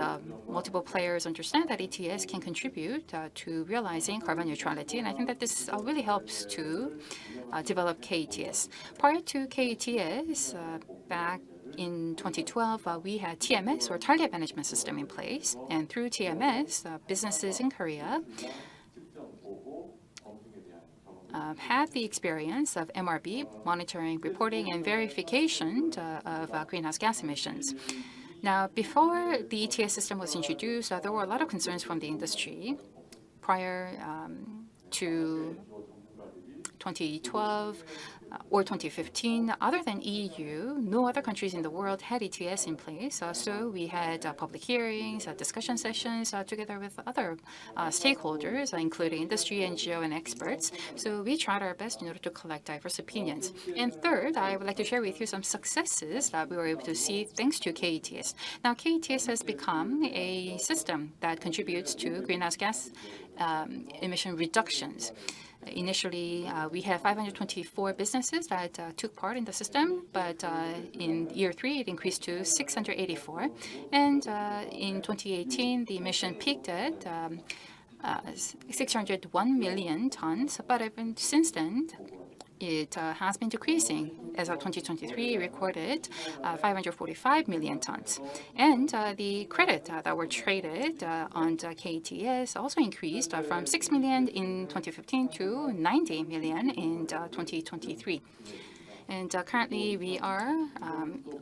multiple players understand that ETS can contribute to realizing carbon neutrality. And I think that this really helps to develop KETS. Prior to KETS, back in 2012, we had TMS, or Target Management System, in place. And through TMS, businesses in Korea had the experience of MRB, monitoring, reporting, and verification of greenhouse gas emissions. Now, before the ETS system was introduced, there were a lot of concerns from the industry. Prior to 2012 or 2015, other than EU, no other countries in the world had ETS in place. So we had public hearings, discussion sessions together with other stakeholders, including industry, NGO, and experts. So we tried our best in order to collect diverse opinions. And third, I would like to share with you some successes that we were able to see thanks to KETS. Now, KETS has become a system that contributes to greenhouse gas emission reductions. Initially, we had 524 businesses that took part in the system, but in year 3, it increased to 684. And in 2018, the emission peaked at 601 million tons, but even since then, it has been decreasing. As of 2023, recorded 545 million tons. And the credit that were traded on KETS also increased from 6 million in 2015 to 90 million in 2023. And currently, we are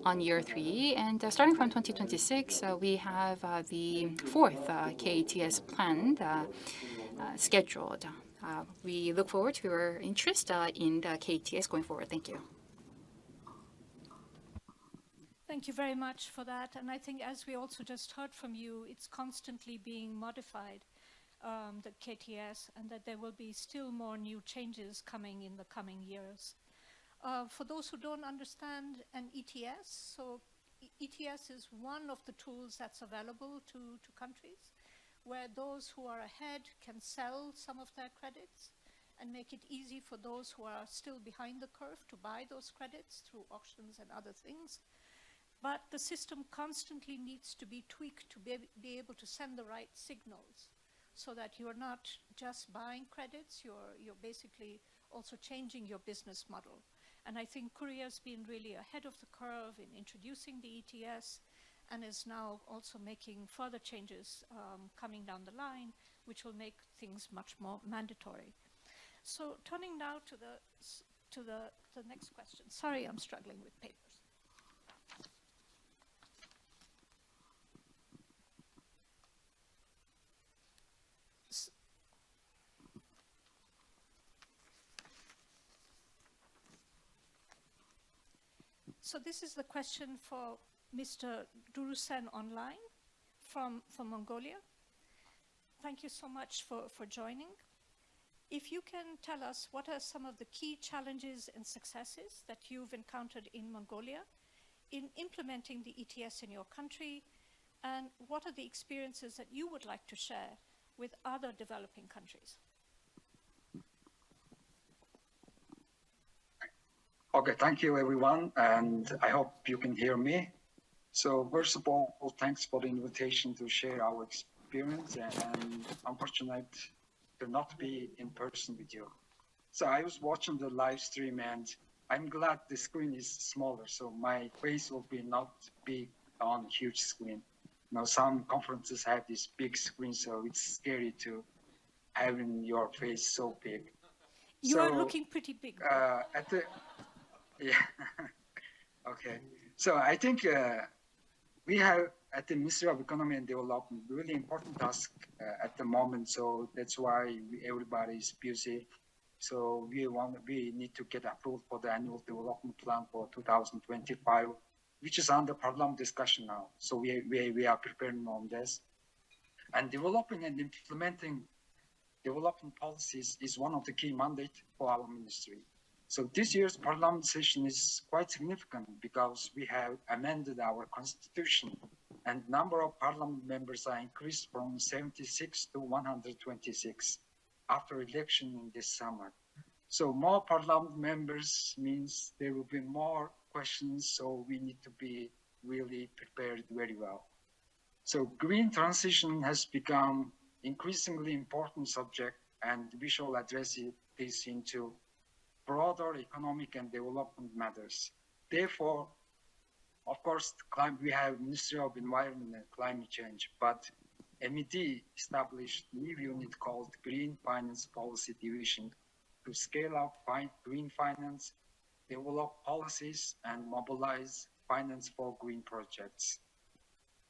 on year 3. And starting from 2026, we have the 4th KETS planned scheduled. We look forward to your interest in the KETS going forward. Thank you. Thank you very much for that. And I think, as we also just heard from you, it's constantly being modified, the KETS, and that there will be still more new changes coming in the coming years. For those who don't understand an ETS, so ETS is one of the tools that's available to countries, where those who are ahead can sell some of their credits, and make it easy for those who are still behind the curve to buy those credits through auctions and other things. But the system constantly needs to be tweaked to be able to send the right signals, so that you're not just buying credits, you're basically also changing your business model. And I think Korea's been really ahead of the curve in introducing the ETS, and is now also making further changes coming down the line, which will make things much more mandatory. So turning now to the next question. Sorry, I'm struggling with papers. So this is the question for Mr. Durusen online from Mongolia. Thank you so much for joining. If you can tell us what are some of the key challenges and successes that you've encountered in Mongolia in implementing the ETS in your country, and what are the experiences that you would like to share with other developing countries? Okay, thank you everyone, and I hope you can hear me. So first of all, thanks for the invitation to share our experience, and unfortunate to not be in person with you. So I was watching the live stream, and I'm glad the screen is smaller, so my face will be not big on huge screen. You know, some conferences have this big screen, so it's scary to having your face so big. You are looking pretty big. Yeah, okay. So I think we have at the Ministry of Economy and Development really important task at the moment. So that's why everybody is busy. So we need to get approved for the annual development plan for 2025, which is under parliament discussion now. So we are preparing on this, and developing and implementing development policies is one of the key mandates for our ministry. So this year's parliament session is quite significant because we have amended our constitution, and number of parliament members are increased from 76 to 126 after election in this summer. So more parliament members means there will be more questions, so we need to be really prepared very well. So green transition has become increasingly important subject, and we shall address this into broader economic and development matters. Therefore, of course, we have Ministry of Environment and Climate Change, but MED established new unit called Green Finance Policy Division to scale up green finance, develop policies, and mobilize finance for green projects.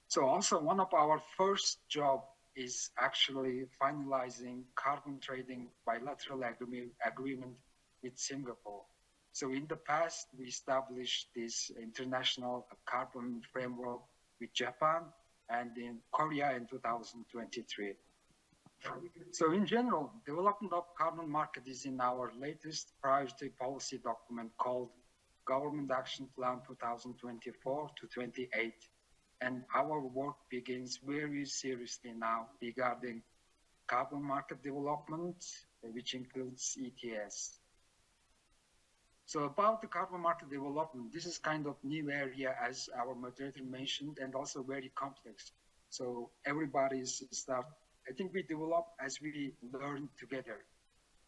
So also one of our first job is actually finalizing carbon trading bilateral agreement with Singapore. So in the past, we established this international carbon framework with Japan and in Korea in 2023. So in general, development of carbon market is in our latest priority policy document called Government Action Plan 2024 to 28. And our work begins very seriously now regarding carbon market development, which includes ETS. So about the carbon market development, this is kind of new area, as our moderator mentioned, and also very complex. So everybody I think we develop as we learn together,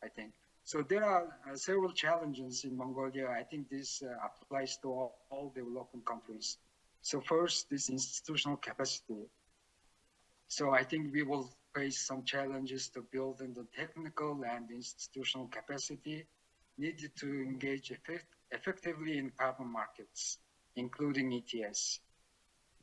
I think. So there are several challenges in Mongolia. I think this applies to all developing countries. So first, this institutional capacity. So I think we will face some challenges to build in the technical and institutional capacity needed to engage effectively in carbon markets, including ETS.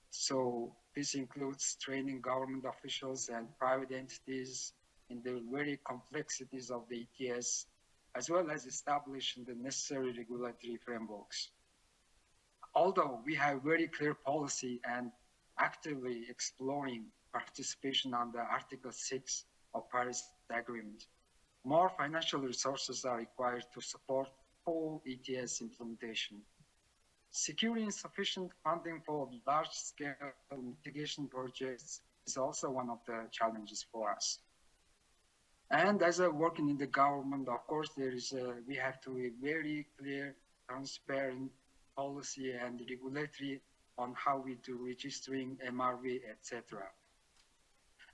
So this includes training government officials and private entities in the very complexities of the ETS, as well as establishing the necessary regulatory frameworks. Although we have very clear policy and actively exploring participation under Article 6 of Paris Agreement, more financial resources are required to support full ETS implementation. Securing sufficient funding for large-scale mitigation projects is also one of the challenges for us. And as a working in the government, of course, we have to be very clear, transparent policy and regulatory on how we do registering MRV, etc.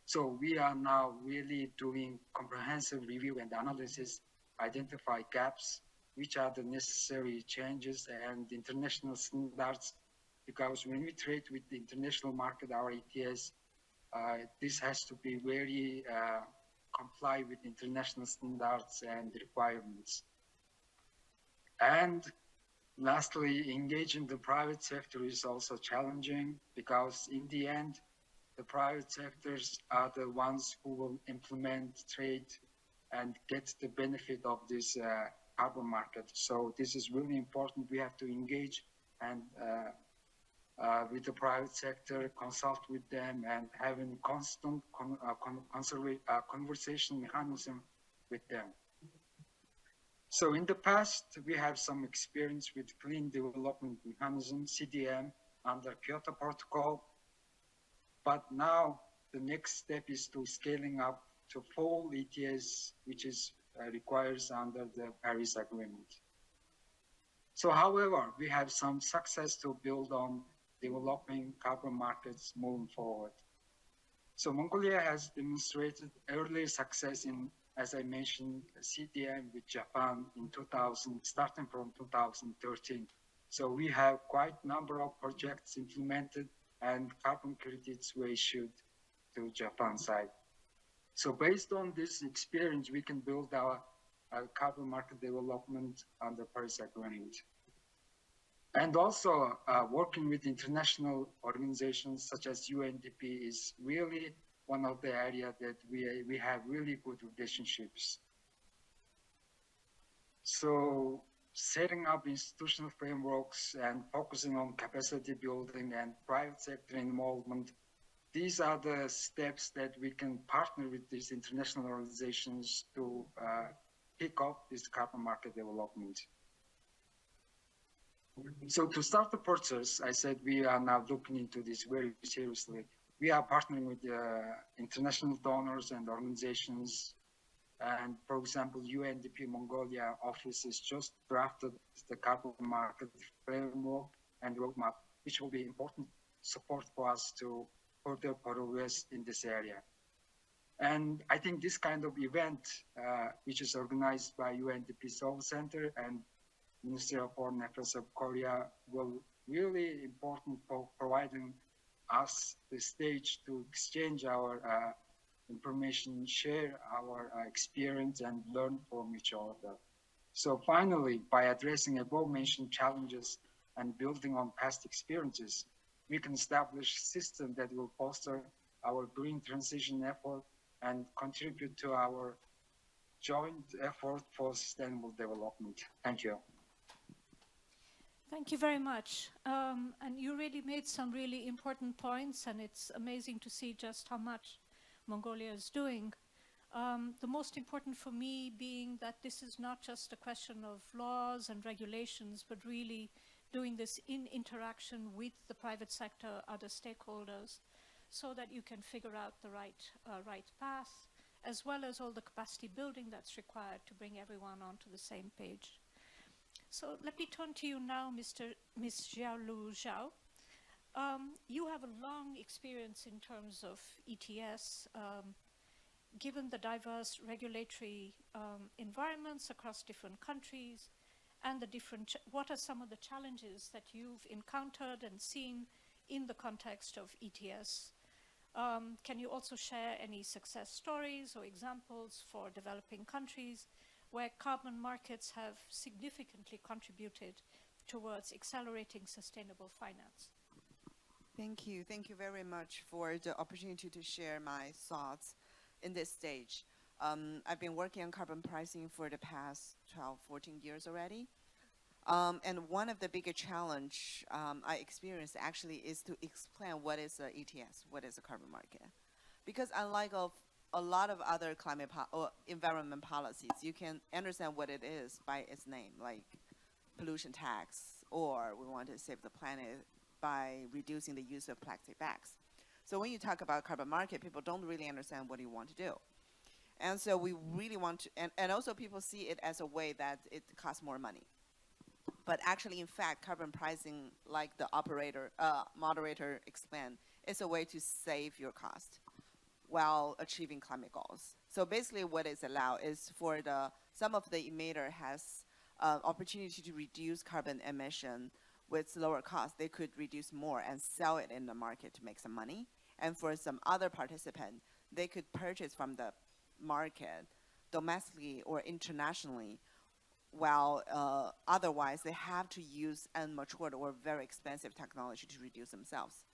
So we are now really doing comprehensive review and analysis, identify gaps, which are the necessary changes and international standards, because when we trade with the international market, our ETS, this has to be very comply with international standards and requirements. And lastly, engaging the private sector is also challenging because in the end, the private sectors are the ones who will implement trade and get the benefit of this carbon market. So this is really important. We have to engage and with the private sector, consult with them, and having constant conversation mechanism with them. So in the past, we have some experience with clean development mechanism, CDM, under Kyoto Protocol. But now the next step is to scaling up to full ETS, which is requires under the Paris Agreement. So however, we have some success to build on developing carbon markets moving forward. So Mongolia has demonstrated early success in, as I mentioned, CDM with Japan in starting from 2013. So we have quite a number of projects implemented and carbon credits were issued to Japan side. So based on this experience, we can build our carbon market development under Paris Agreement. And also working with international organizations such as UNDP is really one of the areas that we have really good relationships. So setting up institutional frameworks and focusing on capacity building and private sector involvement, these are the steps that we can partner with these international organizations to pick up this carbon market development. So to start the process, I said we are now looking into this very seriously. We are partnering with international donors and organizations. And for example, UNDP Mongolia office has just drafted the carbon market framework and roadmap, which will be important support for us to further progress in this area. And I think this kind of event, which is organized by UNDP Seoul Center and Ministry of Foreign Affairs of Korea, will really important for providing us the stage to exchange our information, share our experience, and learn from each other. So finally, by addressing above-mentioned challenges and building on past experiences, we can establish a system that will foster our green transition effort and contribute to our joint effort for sustainable development. Thank you. Thank you very much. And you really made some really important points, and it's amazing to see just how much Mongolia is doing. The most important for me being that this is not just a question of laws and regulations, but really doing this in interaction with the private sector, other stakeholders, so that you can figure out the right path, as well as all the capacity building that's required to bring everyone onto the same page. So let me turn to you now, Ms. Xiaolu Zhao. You have a long experience in terms of ETS, given the diverse regulatory environments across different countries, and what are some of the challenges that you've encountered and seen in the context of ETS? Can you also share any success stories or examples for developing countries where carbon markets have significantly contributed towards accelerating sustainable finance? Thank you. Thank you very much for the opportunity to share my thoughts in this stage. I've been working on carbon pricing for the past 12, 14 years already. And one of the bigger challenge I experienced actually is to explain what is a ETS, what is a carbon market. Because unlike a lot of other climate or environment policies, you can understand what it is by its name, like pollution tax, or we want to save the planet by reducing the use of plastic bags. So when you talk about carbon market, people don't really understand what you want to do. And so we really want to, and also people see it as a way that it costs more money. But actually, in fact, carbon pricing, like the moderator explained, is a way to save your cost while achieving climate goals. So basically what is allowed is for some of the emitter has opportunity to reduce carbon emission with lower cost. They could reduce more and sell it in the market to make some money. And for some other participant, they could purchase from the market domestically or internationally, while otherwise they have to use unmatured or very expensive technology to reduce themselves.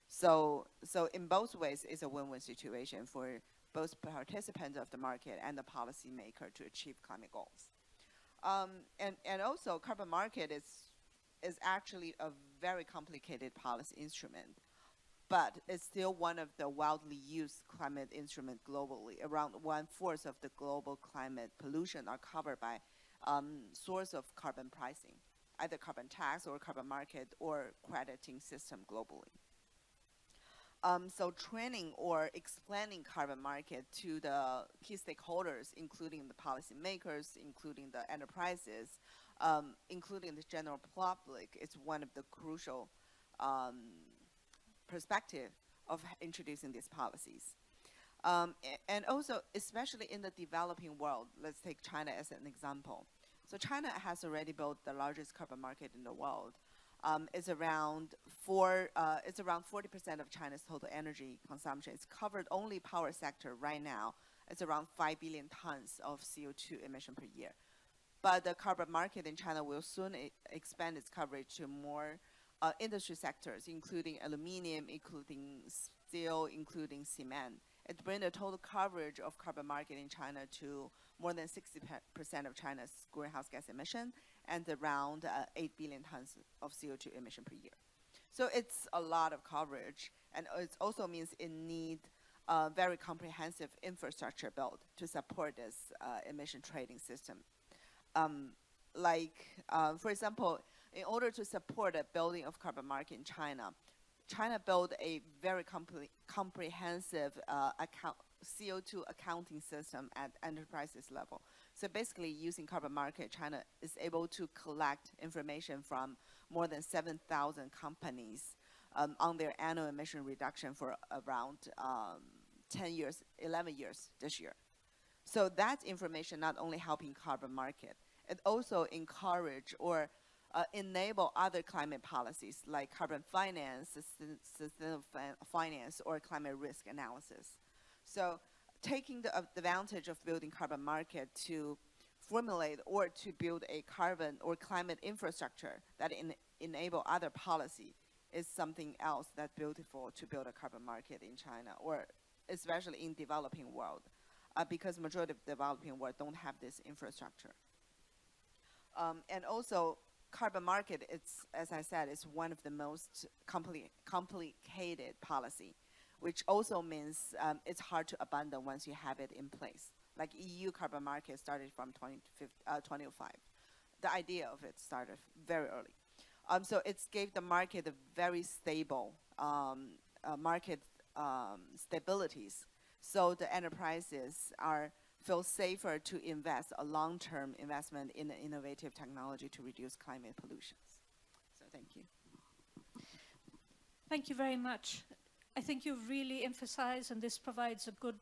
So in both ways, it's a win-win situation for both participants of the market and the policymaker to achieve climate goals. And also, carbon market is actually a very complicated policy instrument, but it's still one of the widely used climate instruments globally. Around 1/4 of the global climate pollution are covered by source of carbon pricing, either carbon tax or carbon market or crediting system globally. So training or explaining carbon market to the key stakeholders, including the policymakers, including the enterprises, including the general public, is one of the crucial perspective of introducing these policies. And also, especially in the developing world, let's take China as an example. So China has already built the largest carbon market in the world. It's around 40% of China's total energy consumption. It's covered only power sector right now. It's around 5 billion tons of CO2 emission per year. But the carbon market in China will soon expand its coverage to more industry sectors, including aluminium, including steel, including cement. It brings the total coverage of carbon market in China to more than 60% of China's greenhouse gas emission and around 8 billion tons of CO2 emission per year. So it's a lot of coverage, and it also means it needs a very comprehensive infrastructure built to support this emission trading system. For example, in order to support the building of carbon market in China built a very comprehensive CO2 accounting system at enterprises level. So basically, using carbon market, China is able to collect information from more than 7,000 companies on their annual emission reduction for around 10 years, 11 years this year. So that information not only helping carbon market, it also encourage or enable other climate policies like carbon finance, sustainable finance, or climate risk analysis. So taking the advantage of building carbon market to formulate or to build a carbon or climate infrastructure that enable other policy is something else that's beautiful to build a carbon market in China, or especially in developing world, because majority of developing world don't have this infrastructure. And also, carbon market, it's, as I said, is one of the most complicated policy, which also means it's hard to abandon once you have it in place. Like EU carbon market started from 2005. The idea of it started very early. So it gave the market a very stable market stabilities. So the enterprises feel safer to invest a long-term investment in innovative technology to reduce climate pollutions. So thank you. Thank you very much. I think you've really emphasized, and this provides a good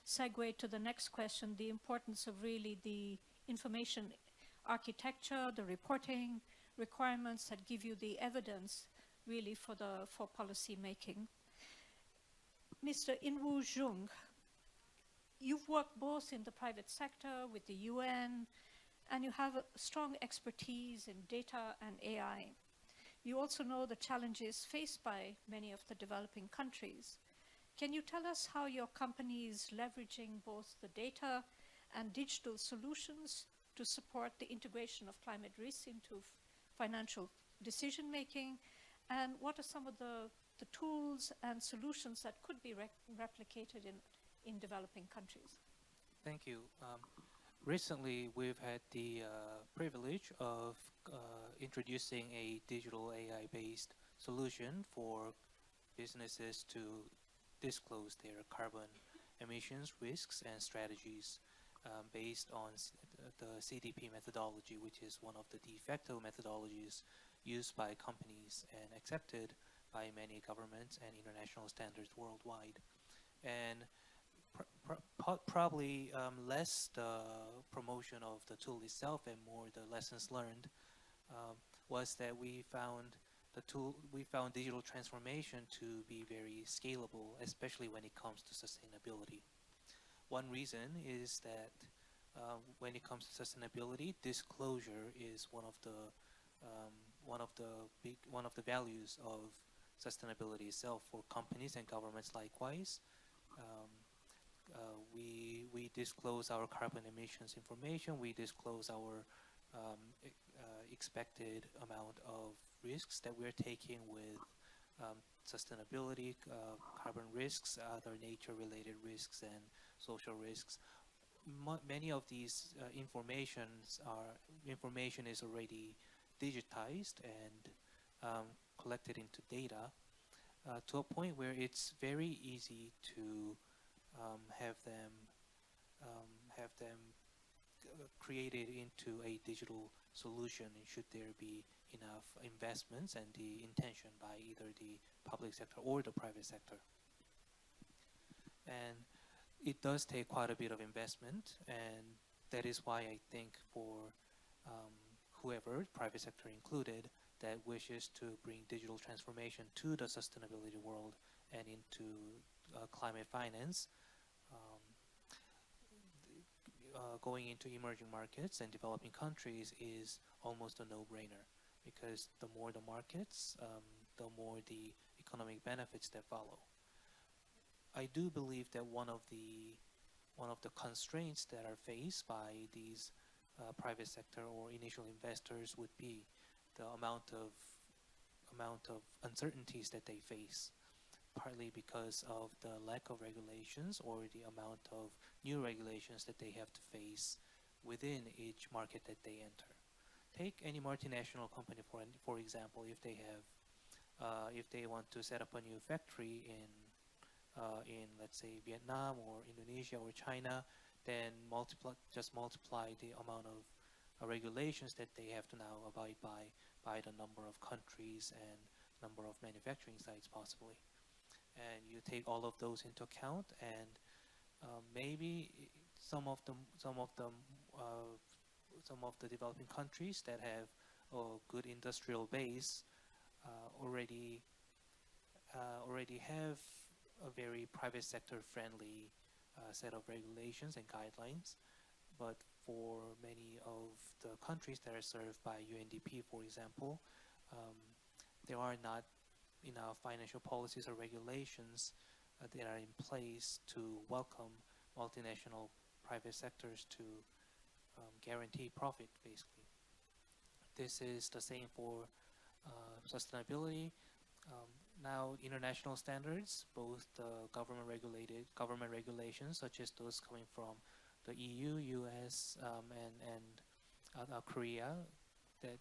segue to the next question, the importance of really the information architecture, the reporting requirements that give you the evidence really for policy making. Mr. Inwoo Jung, you've worked both in the private sector with the UN, and you have a strong expertise in data and AI. You also know the challenges faced by many of the developing countries. Can you tell us how your company is leveraging both the data and digital solutions to support the integration of climate risks into financial decision making? And what are some of the tools and solutions that could be replicated in developing countries? Thank you. Recently, we've had the privilege of introducing a digital AI-based solution for businesses to disclose their carbon emissions risks and strategies based on the CDP methodology, which is one of the de facto methodologies used by companies and accepted by many governments and international standards worldwide. And probably less the promotion of the tool itself and more the lessons learned was that we found digital transformation to be very scalable, especially when it comes to sustainability. One reason is that when it comes to sustainability, disclosure is one of the values of sustainability itself for companies and governments. Likewise, we disclose our carbon emissions information. We disclose our expected amount of risks that we're taking with sustainability, carbon risks, other nature-related risks, and social risks. Many of these information is already digitized and collected into data to a point where it's very easy to have them created into a digital solution, should there be enough investments and the intention by either the public sector or the private sector. And it does take quite a bit of investment, and that is why I think for whoever, private sector included, that wishes to bring digital transformation to the sustainability world and into climate finance, going into emerging markets and developing countries is almost a no-brainer, because the more the markets, the more the economic benefits that follow. I do believe that one of the constraints that are faced by these private sector or initial investors would be the amount of uncertainties that they face, partly because of the lack of regulations or the amount of new regulations that they have to face within each market that they enter. Take any multinational company for example, if they want to set up a new factory in let's say Vietnam or Indonesia or China, then just multiply the amount of regulations that they have to now abide by the number of countries and number of manufacturing sites possibly. And you take all of those into account, and maybe some of the developing countries that have a good industrial base already have a very private sector friendly set of regulations and guidelines. But for many of the countries that are served by UNDP, for example, there are not enough financial policies or regulations that are in place to welcome multinational private sectors to guarantee profit, basically. This is the same for sustainability. Now, international standards, both the government regulations, such as those coming from the EU, US, and Korea, that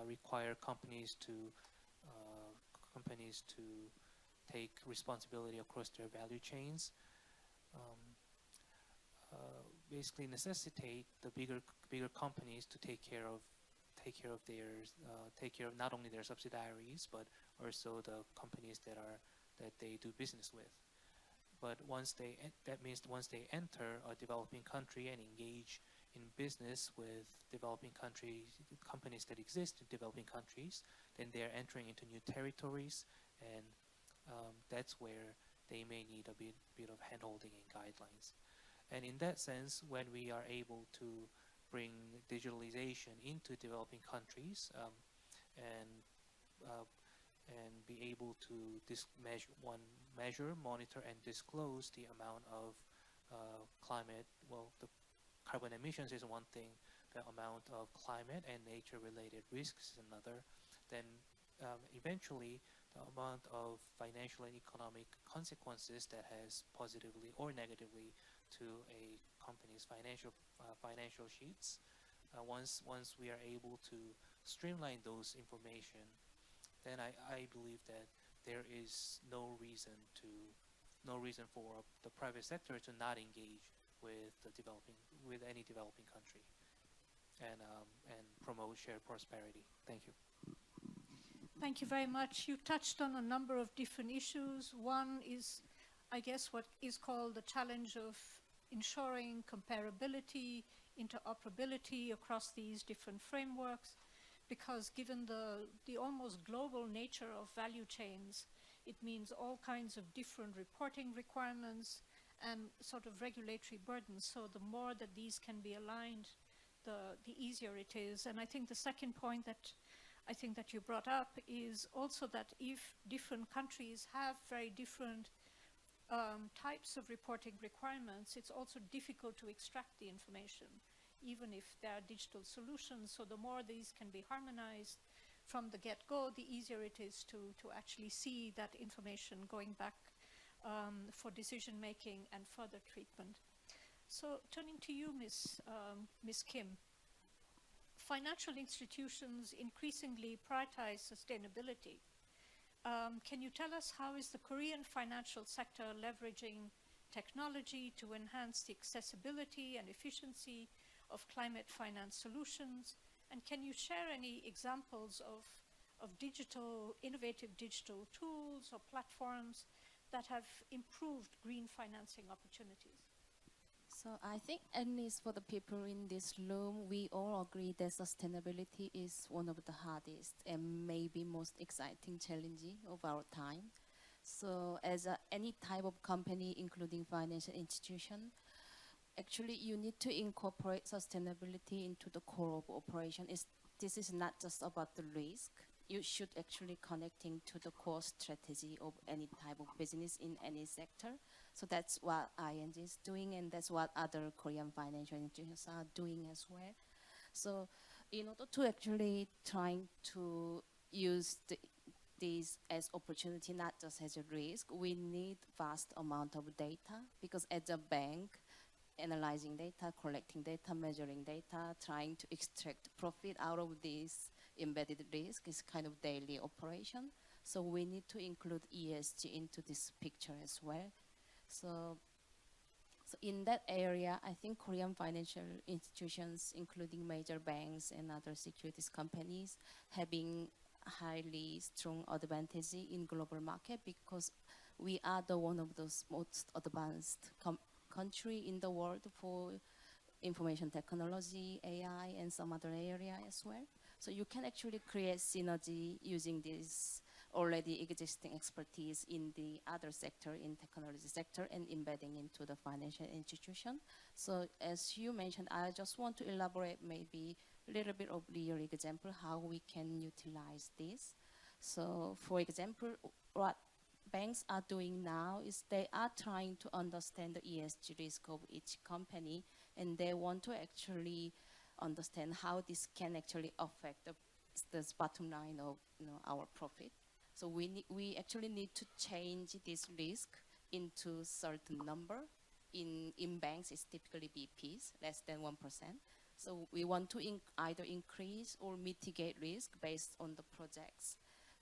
require companies to take responsibility across their value chains, basically necessitate the bigger companies to take care of not only their subsidiaries but also the companies that they do business with. But that means once they enter a developing country and engage in business with developing companies that exist in developing countries, then they are entering into new territories, and that's where they may need a bit of handholding and guidelines. And in that sense, when we are able to bring digitalization into developing countries and be able to measure, monitor, and disclose the amount of climate, well, the carbon emissions is one thing, the amount of climate and nature-related risks is another, then eventually the amount of financial and economic consequences that has positively or negatively to a company's financial sheets. Once we are able to streamline those information, then I believe that there is no reason to no reason for the private sector to not engage with any developing country and promote shared prosperity. Thank you. Thank you very much. You touched on a number of different issues. One is, I guess, what is called the challenge of ensuring comparability, interoperability across these different frameworks, because given the almost global nature of value chains, it means all kinds of different reporting requirements and sort of regulatory burdens. So the more that these can be aligned, the easier it is. And I think the second point that I think that you brought up is also that if different countries have very different types of reporting requirements, it's also difficult to extract the information, even if there are digital solutions. So the more these can be harmonized from the get-go, the easier it is to actually see that information going back for decision-making and further treatment. So turning to you, Ms. Kim, financial institutions increasingly prioritize sustainability. Can you tell us how is the Korean financial sector leveraging technology to enhance the accessibility and efficiency of climate finance solutions? And can you share any examples of innovative digital tools or platforms that have improved green financing opportunities? So I think, at least for the people in this room, we all agree that sustainability is one of the hardest and maybe most exciting challenges of our time. So as any type of company, including financial institution, actually you need to incorporate sustainability into the core of operation. This is not just about the risk. You should actually connecting to the core strategy of any type of business in any sector. So that's what ING is doing, and that's what other Korean financial institutions are doing as well. So in order to actually trying to use this as opportunity, not just as a risk, we need vast amount of data, because as a bank, analyzing data, collecting data, measuring data, trying to extract profit out of this embedded risk is kind of daily operation. So we need to include ESG into this picture as well. So in that area, I think Korean financial institutions, including major banks and other securities companies, having highly strong advantage in global market, because we are the one of those most advanced country in the world for information technology, AI, and some other area as well. So you can actually create synergy using this already existing expertise in the other sector, in technology sector, and embedding into the financial institution. So as you mentioned, I just want to elaborate maybe a little bit of real example how we can utilize this. So for example, what banks are doing now is they are trying to understand the ESG risk of each company, and they want to actually understand how this can actually affect the bottom line of our profit. So we actually need to change this risk into certain number. In banks, it's typically BPs, less than 1%. So we want to either increase or mitigate risk based on the project's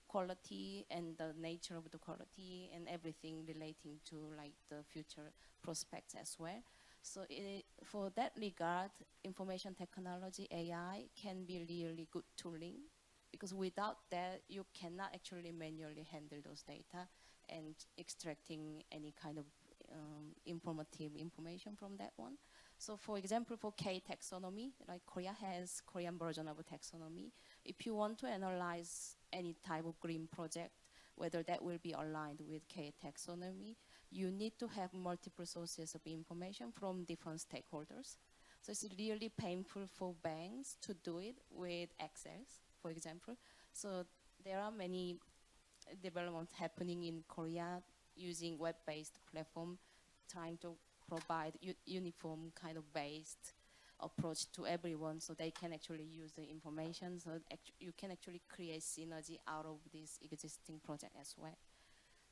quality and the nature of the quality and everything relating to like the future prospects as well. So for that regard, information technology, AI, can be really good tooling, because without that, you cannot actually manually handle those data and extracting any kind of informative information from that one. So for example, for K taxonomy, like Korea has Korean version of a taxonomy. If you want to analyze any type of green project, whether that will be aligned with K taxonomy, you need to have multiple sources of information from different stakeholders. So it's really painful for banks to do it with Excel, for example. So there are many developments happening in Korea using web-based platform, trying to provide uniform kind of based approach to everyone, so they can actually use the information. So you can actually create synergy out of this existing project as well.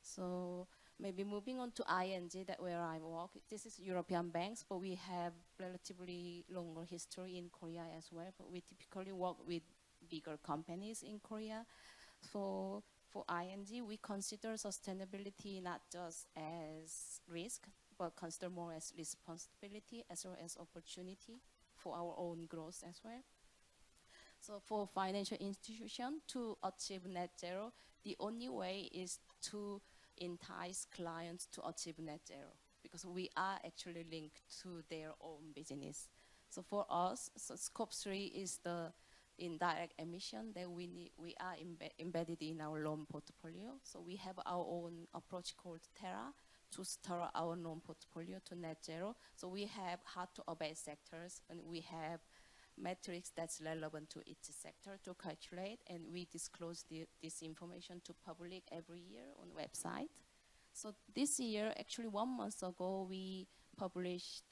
So maybe moving on to ING, that where I work. This is European banks, but we have relatively longer history in Korea as well. But we typically work with bigger companies in Korea. So for ING, we consider sustainability not just as risk, but consider more as responsibility as well as opportunity for our own growth as well. So for financial institution to achieve net zero, the only way is to entice clients to achieve net zero, because we are actually linked to their own business. So for us, so scope 3 is the indirect emission that we are embedded in our loan portfolio. So we have our own approach called Terra to steer our loan portfolio to net zero. So we have hard to abate sectors, and we have metrics that's relevant to each sector to calculate, and we disclose this information to public every year on the website. So this year, actually 1 month ago, we published,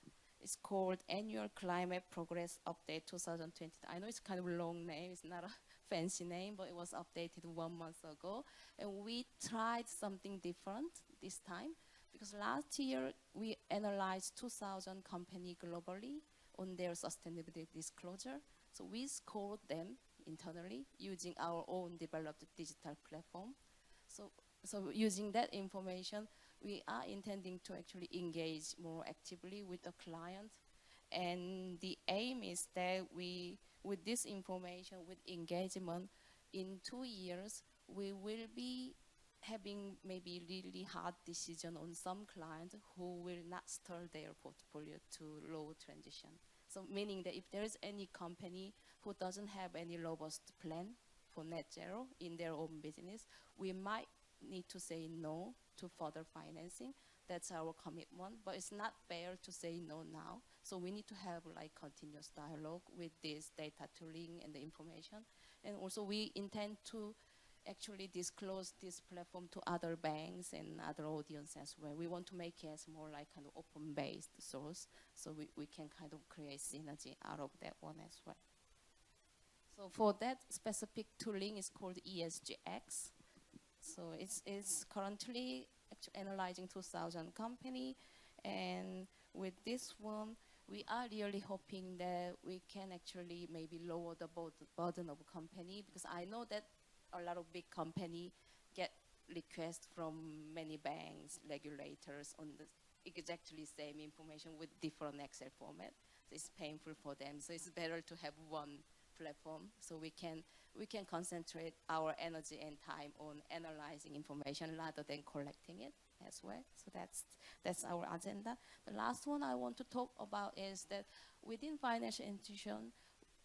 it's called Annual Climate Progress Update 2020. I know it's kind of a long name, it's not a fancy name, but it was updated 1 month ago. And we tried something different this time, because last year we analyzed 2,000 companies globally on their sustainability disclosure. So we scored them internally using our own developed digital platform. So using that information, we are intending to actually engage more actively with the client. And the aim is that we, with this information, with engagement, in 2 years, we will be having maybe really hard decision on some clients who will not steer their portfolio to low transition. So meaning that if there is any company who doesn't have any robust plan for net zero in their own business, we might need to say no to further financing. That's our commitment, but it's not fair to say no now. So we need to have like continuous dialogue with this data tooling and the information. And also we intend to actually disclose this platform to other banks and other audiences as well. We want to make it as more like kind of open-based source, so we can kind of create synergy out of that one as well. So for that specific tooling is called ESGX. So it's currently analyzing 2,000 companies, and with this one, we are really hoping that we can actually maybe lower the burden of a company, because I know that a lot of big companies get requests from many banks, regulators on the exactly same information with different Excel format. So it's painful for them. So it's better to have one platform, so we can concentrate our energy and time on analyzing information rather than collecting it as well. So that's our agenda. The last one I want to talk about is that within financial institution,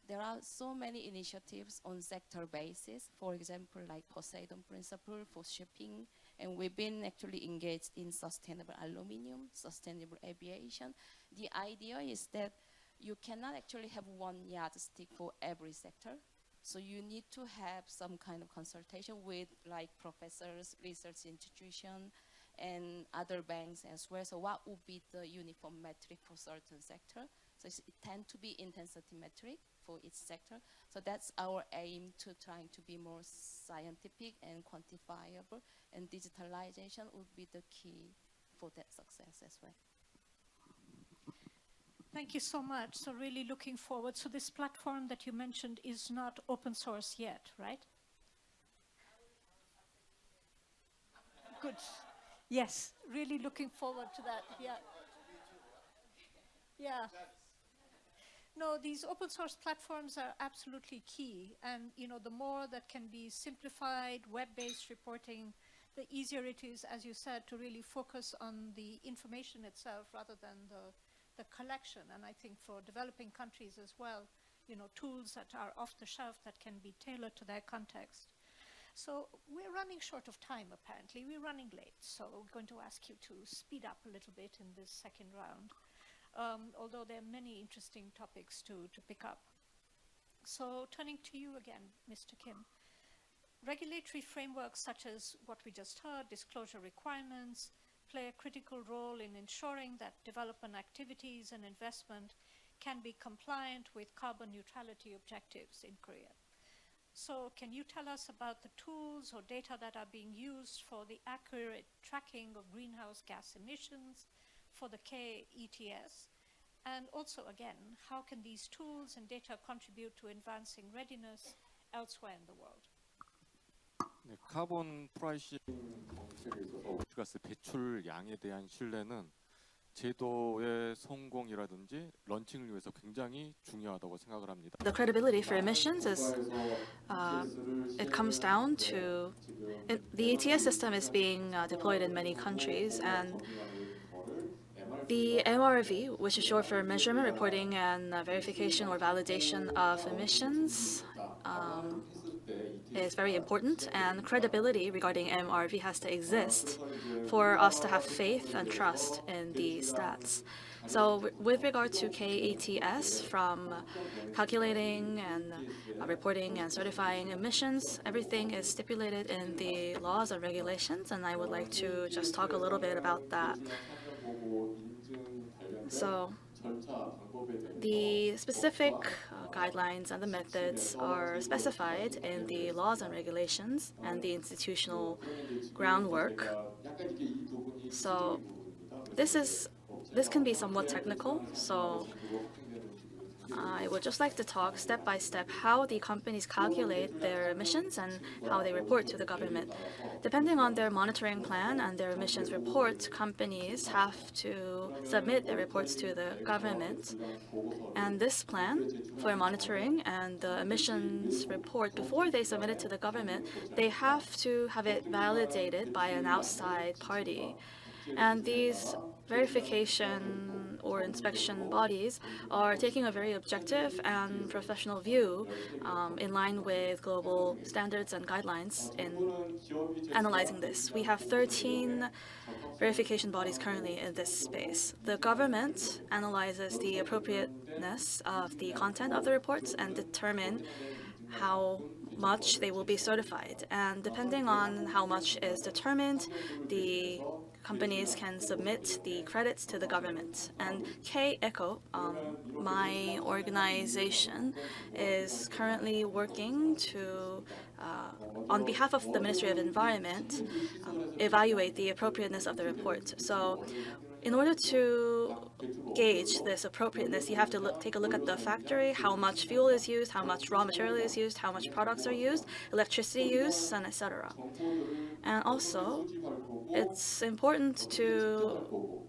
there are so many initiatives on sector basis. For example, like Poseidon Principle for shipping, and we've been actually engaged in sustainable aluminum, sustainable aviation. The idea is that you cannot actually have one yardstick for every sector. So you need to have some kind of consultation with like professors, research institutions, and other banks as well. So what would be the uniform metric for certain sector? So it tends to be intensity metric for each sector. So that's our aim, to trying to be more scientific and quantifiable, and digitalization would be the key for that success as well. Thank you so much. So really looking forward. So this platform that you mentioned is not open source yet, right? Good. Yes, really looking forward to that. Yeah. Yeah. No, these open source platforms are absolutely key. And the more that can be simplified, web-based reporting, the easier it is, as you said, to really focus on the information itself rather than the collection. And I think for developing countries as well, tools that are off the shelf that can be tailored to their context. So we're running short of time, apparently. We're running late, so we're going to ask you to speed up a little bit in this second round, although there are many interesting topics to pick up. So turning to you again, Mr. Kim. Regulatory frameworks such as what we just heard, disclosure requirements, play a critical role in ensuring that development activities and investment can be compliant with carbon neutrality objectives in Korea. So can you tell us about the tools or data that are being used for the accurate tracking of greenhouse gas emissions for the K ETS? And also, again, how can these tools and data contribute to advancing readiness elsewhere in the world? 네, 카본 프라이싱 가스 배출량에 대한 신뢰는 제도의 성공이라든지 런칭을 위해서 굉장히 중요하다고 생각을 합니다. The credibility for emissions is, it comes down to, the ETS system is being deployed in many countries, and the MRV, which is short for measurement, reporting, and verification or validation of emissions, is very important, and credibility regarding MRV has to exist for us to have faith and trust in the stats. So with regard to KETS, from calculating and reporting and certifying emissions, everything is stipulated in the laws and regulations, and I would like to just talk a little bit about that. So the specific guidelines and the methods are specified in the laws and regulations and the institutional groundwork. So this can be somewhat technical, so I would just like to talk step by step how the companies calculate their emissions and how they report to the government. Depending on their monitoring plan and their emissions report, companies have to submit their reports to the government. And this plan for monitoring and the emissions report, before they submit it to the government, they have to have it validated by an outside party. And these verification or inspection bodies are taking a very objective and professional view in line with global standards and guidelines in analyzing this. We have 13 verification bodies currently in this space. The government analyzes the appropriateness of the content of the reports and determine how much they will be certified. And depending on how much is determined, the companies can submit the credits to the government. And K-ECO, my organization, is currently working to, on behalf of the Ministry of Environment, evaluate the appropriateness of the report. So in order to gauge this appropriateness, you have to take a look at the factory, how much fuel is used, how much raw material is used, how much products are used, electricity use, and etc. And also, it's important to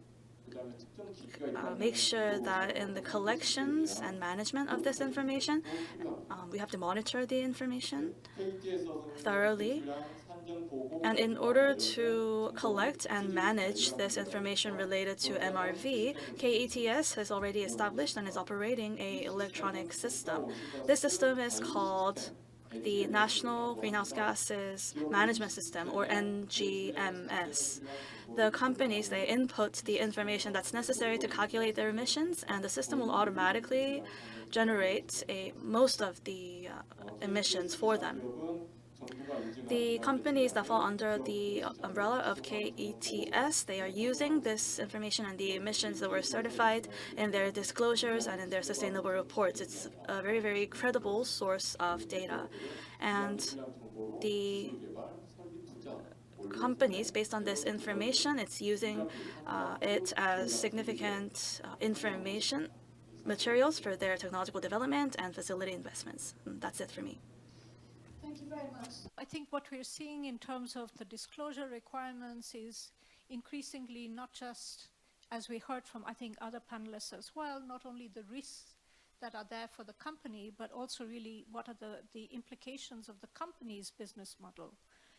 make sure that in the collections and management of this information, we have to monitor the information thoroughly. And in order to collect and manage this information related to MRV, KETS has already established and is operating an electronic system. This system is called the National Greenhouse Gases Management System, or NGMS. The companies, they input the information that's necessary to calculate their emissions, and the system will automatically generate most of the emissions for them. The companies that fall under the umbrella of KETS, they are using this information and the emissions that were certified in their disclosures and in their sustainable reports. It's a very, very credible source of data. And the companies, based on this information, it's using it as significant information materials for their technological development and facility investments. That's it for me. Thank you very much. I think what we're seeing in terms of the disclosure requirements is increasingly not just, as we heard from, I think, other panelists as well, not only the risks that are there for the company, but also really what are the implications of the company's business model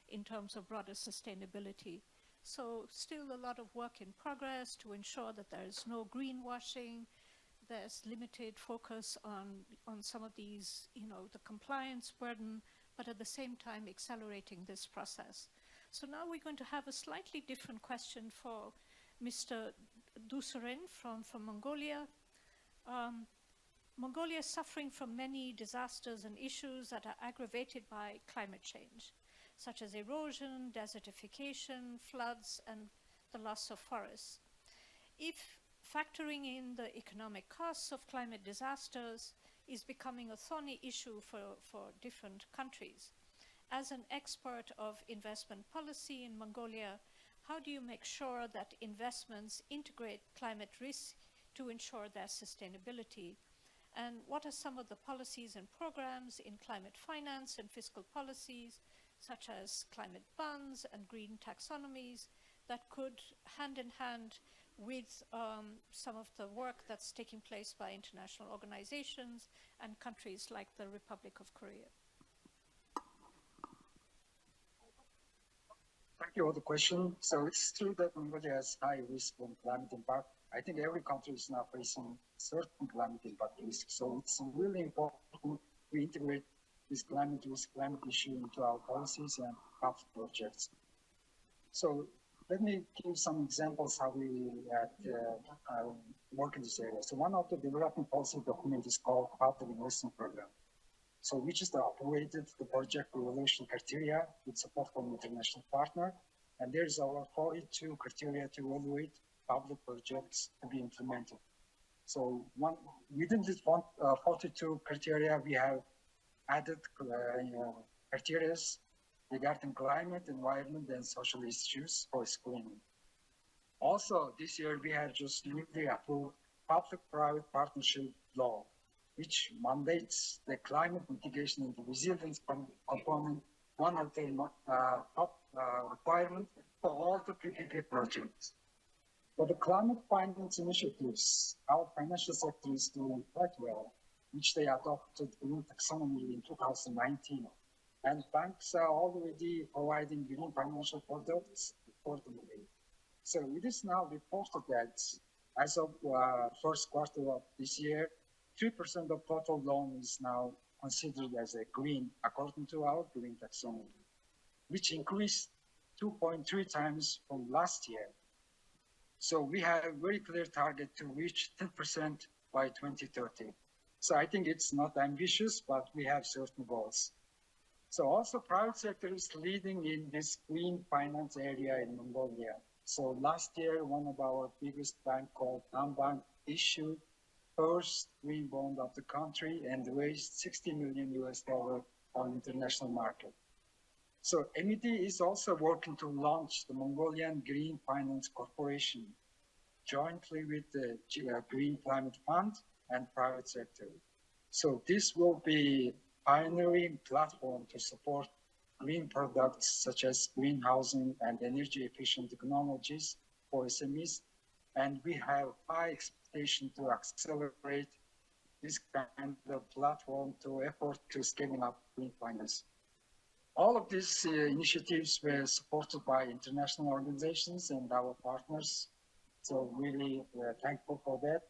in terms of broader sustainability. So still a lot of work in progress to ensure that there is no greenwashing. There's limited focus on some of these, the compliance burden, but at the same time accelerating this process. So now we're going to have a slightly different question for Mr. Dusuren from Mongolia. Mongolia is suffering from many disasters and issues that are aggravated by climate change, such as erosion, desertification, floods, and the loss of forests. If factoring in the economic costs of climate disasters is becoming a thorny issue for different countries. As an expert of investment policy in Mongolia, how do you make sure that investments integrate climate risks to ensure their sustainability? And what are some of the policies and programs in climate finance and fiscal policies, such as climate funds and green taxonomies that could hand in hand with some of the work that's taking place by international organizations and countries like the Republic of Korea? Thank you for the question. So it's true that Mongolia has high risk from climate impact. I think every country is now facing certain climate impact risk. So it's really important we integrate this climate risk, climate issue into our policies and public projects. So let me give some examples how we work in this area. So one of the development policy document is called Public Investment Program. So we just operated the project evaluation criteria with support from international partner. And there's our 42 criteria to evaluate public projects to be implemented. So within this 42 criteria, we have added criteria regarding climate, environment, and social issues for screening. Also, this year we have just newly approved public-private partnership law, which mandates the climate mitigation and the resilience component, one of the top requirements for all the PPP projects. For the climate finance initiatives, our financial sector is doing quite well, which they adopted green taxonomy in 2019. And banks are already providing green financial products accordingly. So it is now reported that as of first quarter of this year, 3% of total loan is now considered as a green according to our green taxonomy, which increased 2.3 times from last year. So we have a very clear target to reach 10% by 2030. So I think it's not ambitious, but we have certain goals. So also private sector is leading in this green finance area in Mongolia. So last year, one of our biggest bank called Nambank issued first green bond of the country and raised $60 million on international market. So MED is also working to launch the Mongolian Green Finance Corporation jointly with the Green Climate Fund and private sector. So this will be pioneering platform to support green products such as green housing and energy efficient technologies for SMEs. And we have high expectation to accelerate this kind of platform to effort to scaling up green finance. All of these initiatives were supported by international organizations and our partners. So really thankful for that.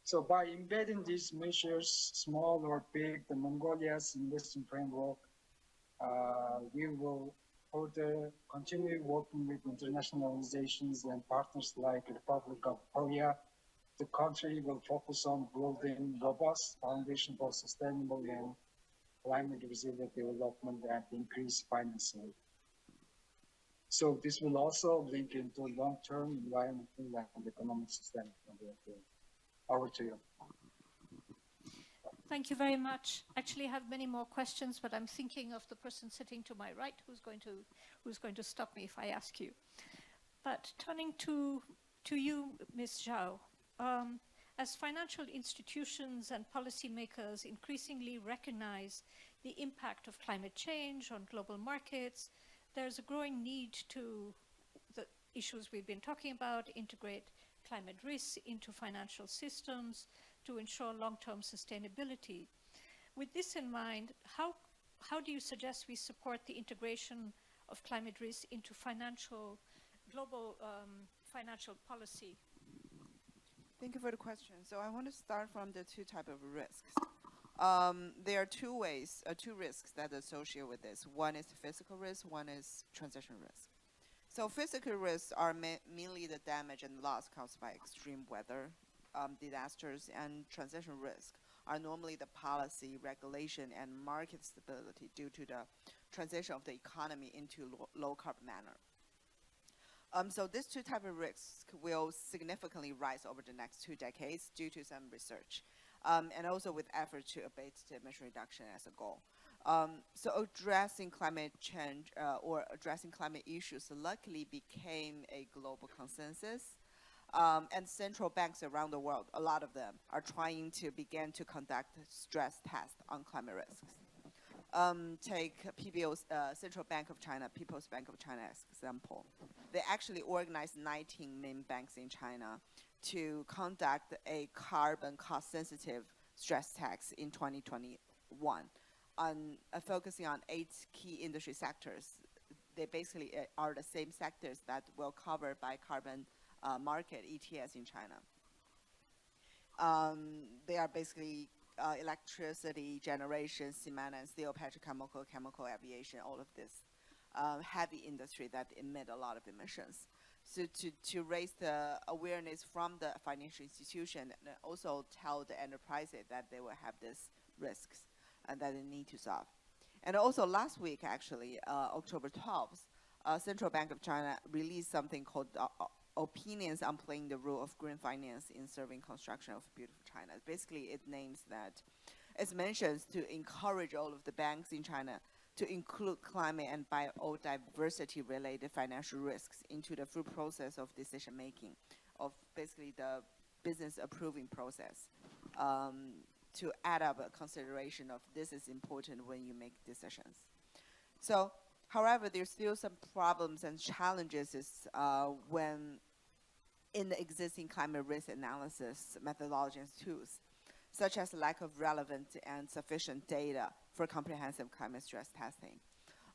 So by embedding these measures, small or big, the Mongolia's investment framework, we will further continue working with international organizations and partners like the Republic of Korea. The country will focus on building robust foundation for sustainable and climate resilient development and increased financing. So this will also link into long-term environmental and economic sustainability. Over to you. Thank you very much. Actually, I have many more questions, but I'm thinking of the person sitting to my right who's going to stop me if I ask you. But turning to you, Ms. Zhao, as financial institutions and policymakers increasingly recognize the impact of climate change on global markets, there's a growing need to, the issues we've been talking about, integrate climate risks into financial systems to ensure long-term sustainability. With this in mind, how do you suggest we support the integration of climate risk into global financial policy? Thank you for the question. So I want to start from the two types of risks. There are two risks that are associated with this. One is physical risk, one is transition risk. So physical risks are mainly the damage and loss caused by extreme weather, disasters, and transition risk are normally the policy, regulation, and market stability due to the transition of the economy into low carbon manner. So these two types of risks will significantly rise over the next 2 decades due to some research, and also with efforts to abate the emission reduction as a goal. So addressing climate change or addressing climate issues luckily became a global consensus. And central banks around the world, a lot of them, are trying to begin to conduct stress tests on climate risks. Take PBO's Central Bank of China, People's Bank of China as example. They actually organized 19 main banks in China to conduct a carbon cost-sensitive stress test in 2021, focusing on 8 key industry sectors. They basically are the same sectors that will covered by carbon market ETS in China. They are basically electricity generation, cement and steel, petrochemical, chemical, aviation, all of this heavy industry that emit a lot of emissions. So to raise the awareness from the financial institution and also tell the enterprises that they will have these risks and that they need to solve. And also last week, actually, October 12th, Central Bank of China released something called Opinions on Playing the Role of Green Finance in Serving Construction of Beautiful China. Basically, it names that, it mentions to encourage all of the banks in China to include climate and biodiversity-related financial risks into the full process of decision-making, of basically the business approving process, to add up a consideration of this is important when you make decisions. So, however, there's still some problems and challenges when in the existing climate risk analysis methodology and tools, such as lack of relevant and sufficient data for comprehensive climate stress testing.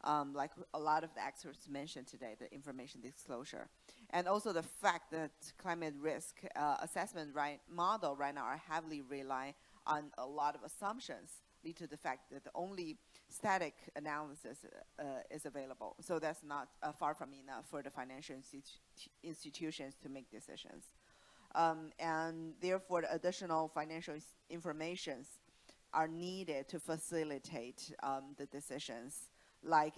Like a lot of the experts mentioned today, the information disclosure. And also the fact that climate risk assessment model right now are heavily rely on a lot of assumptions, lead to the fact that the only static analysis is available. So that's not far from enough for the financial institutions to make decisions. And therefore, the additional financial informations are needed to facilitate the decisions, like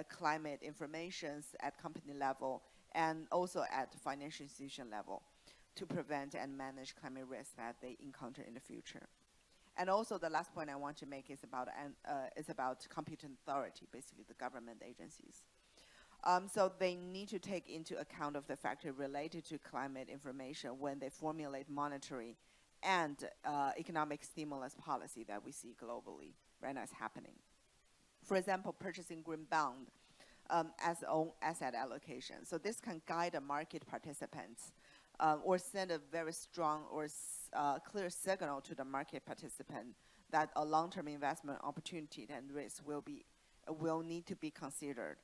climate informations at company level and also at financial institution level, to prevent and manage climate risks that they encounter in the future. And also the last point I want to make is about competent authority, basically the government agencies. So they need to take into account of the factor related to climate information when they formulate monetary and economic stimulus policy that we see globally right now is happening. For example, purchasing green bond as own asset allocation. So this can guide the market participants or send a very strong or clear signal to the market participant that a long-term investment opportunity and risk will need to be considered.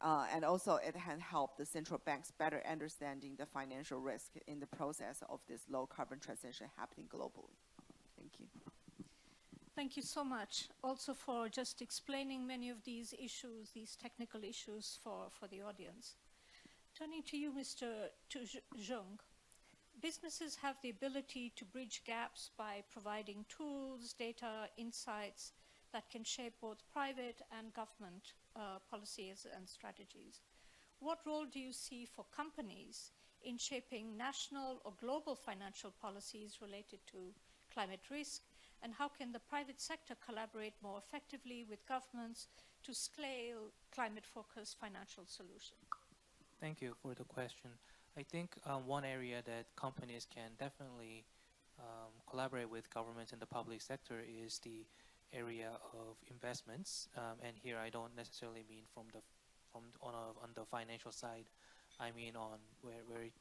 And also it can help the central banks better understanding the financial risk in the process of this low carbon transition happening globally. Thank you. Thank you so much also for just explaining many of these issues, these technical issues for the audience. Turning to you, Mr. Zheng, businesses have the ability to bridge gaps by providing tools, data, insights that can shape both private and government policies and strategies. What role do you see for companies in shaping national or global financial policies related to climate risk? And how can the private sector collaborate more effectively with governments to scale climate-focused financial solutions? Thank you for the question. I think one area that companies can definitely collaborate with governments and the public sector is the area of investments. And here I don't necessarily mean on the financial side. I mean on where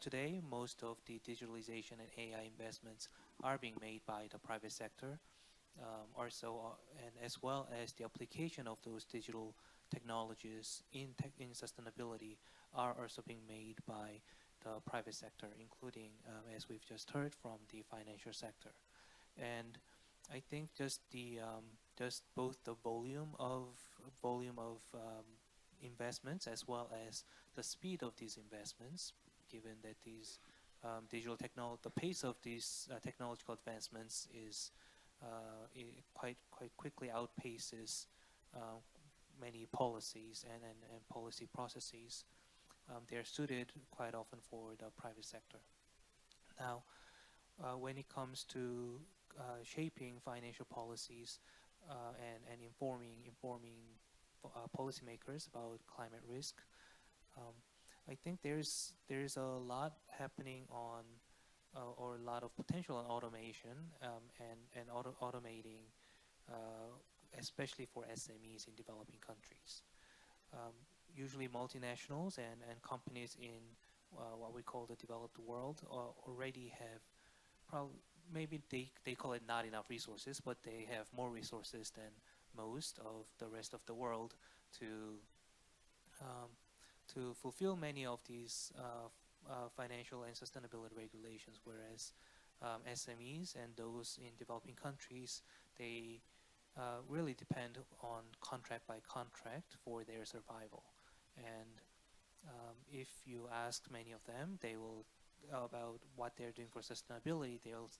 today most of the digitalization and AI investments are being made by the private sector, and as well as the application of those digital technologies in sustainability are also being made by the private sector, including, as we've just heard, from the financial sector. And I think just both the volume of investments as well as the speed of these investments, given that these the pace of these technological advancements is quite quickly outpaces many policies and policy processes. They're suited quite often for the private sector. Now, when it comes to shaping financial policies and informing policymakers about climate risk, I think there's a lot happening on or a lot of potential on automation and automating especially for SMEs in developing countries. Usually multinationals and companies in what we call the developed world already have maybe they call it not enough resources, but they have more resources than most of the rest of the world to fulfill many of these financial and sustainability regulations, whereas SMEs and those in developing countries, they really depend on contract by contract for their survival. And if you ask many of them, they will about what they're doing for sustainability. They'll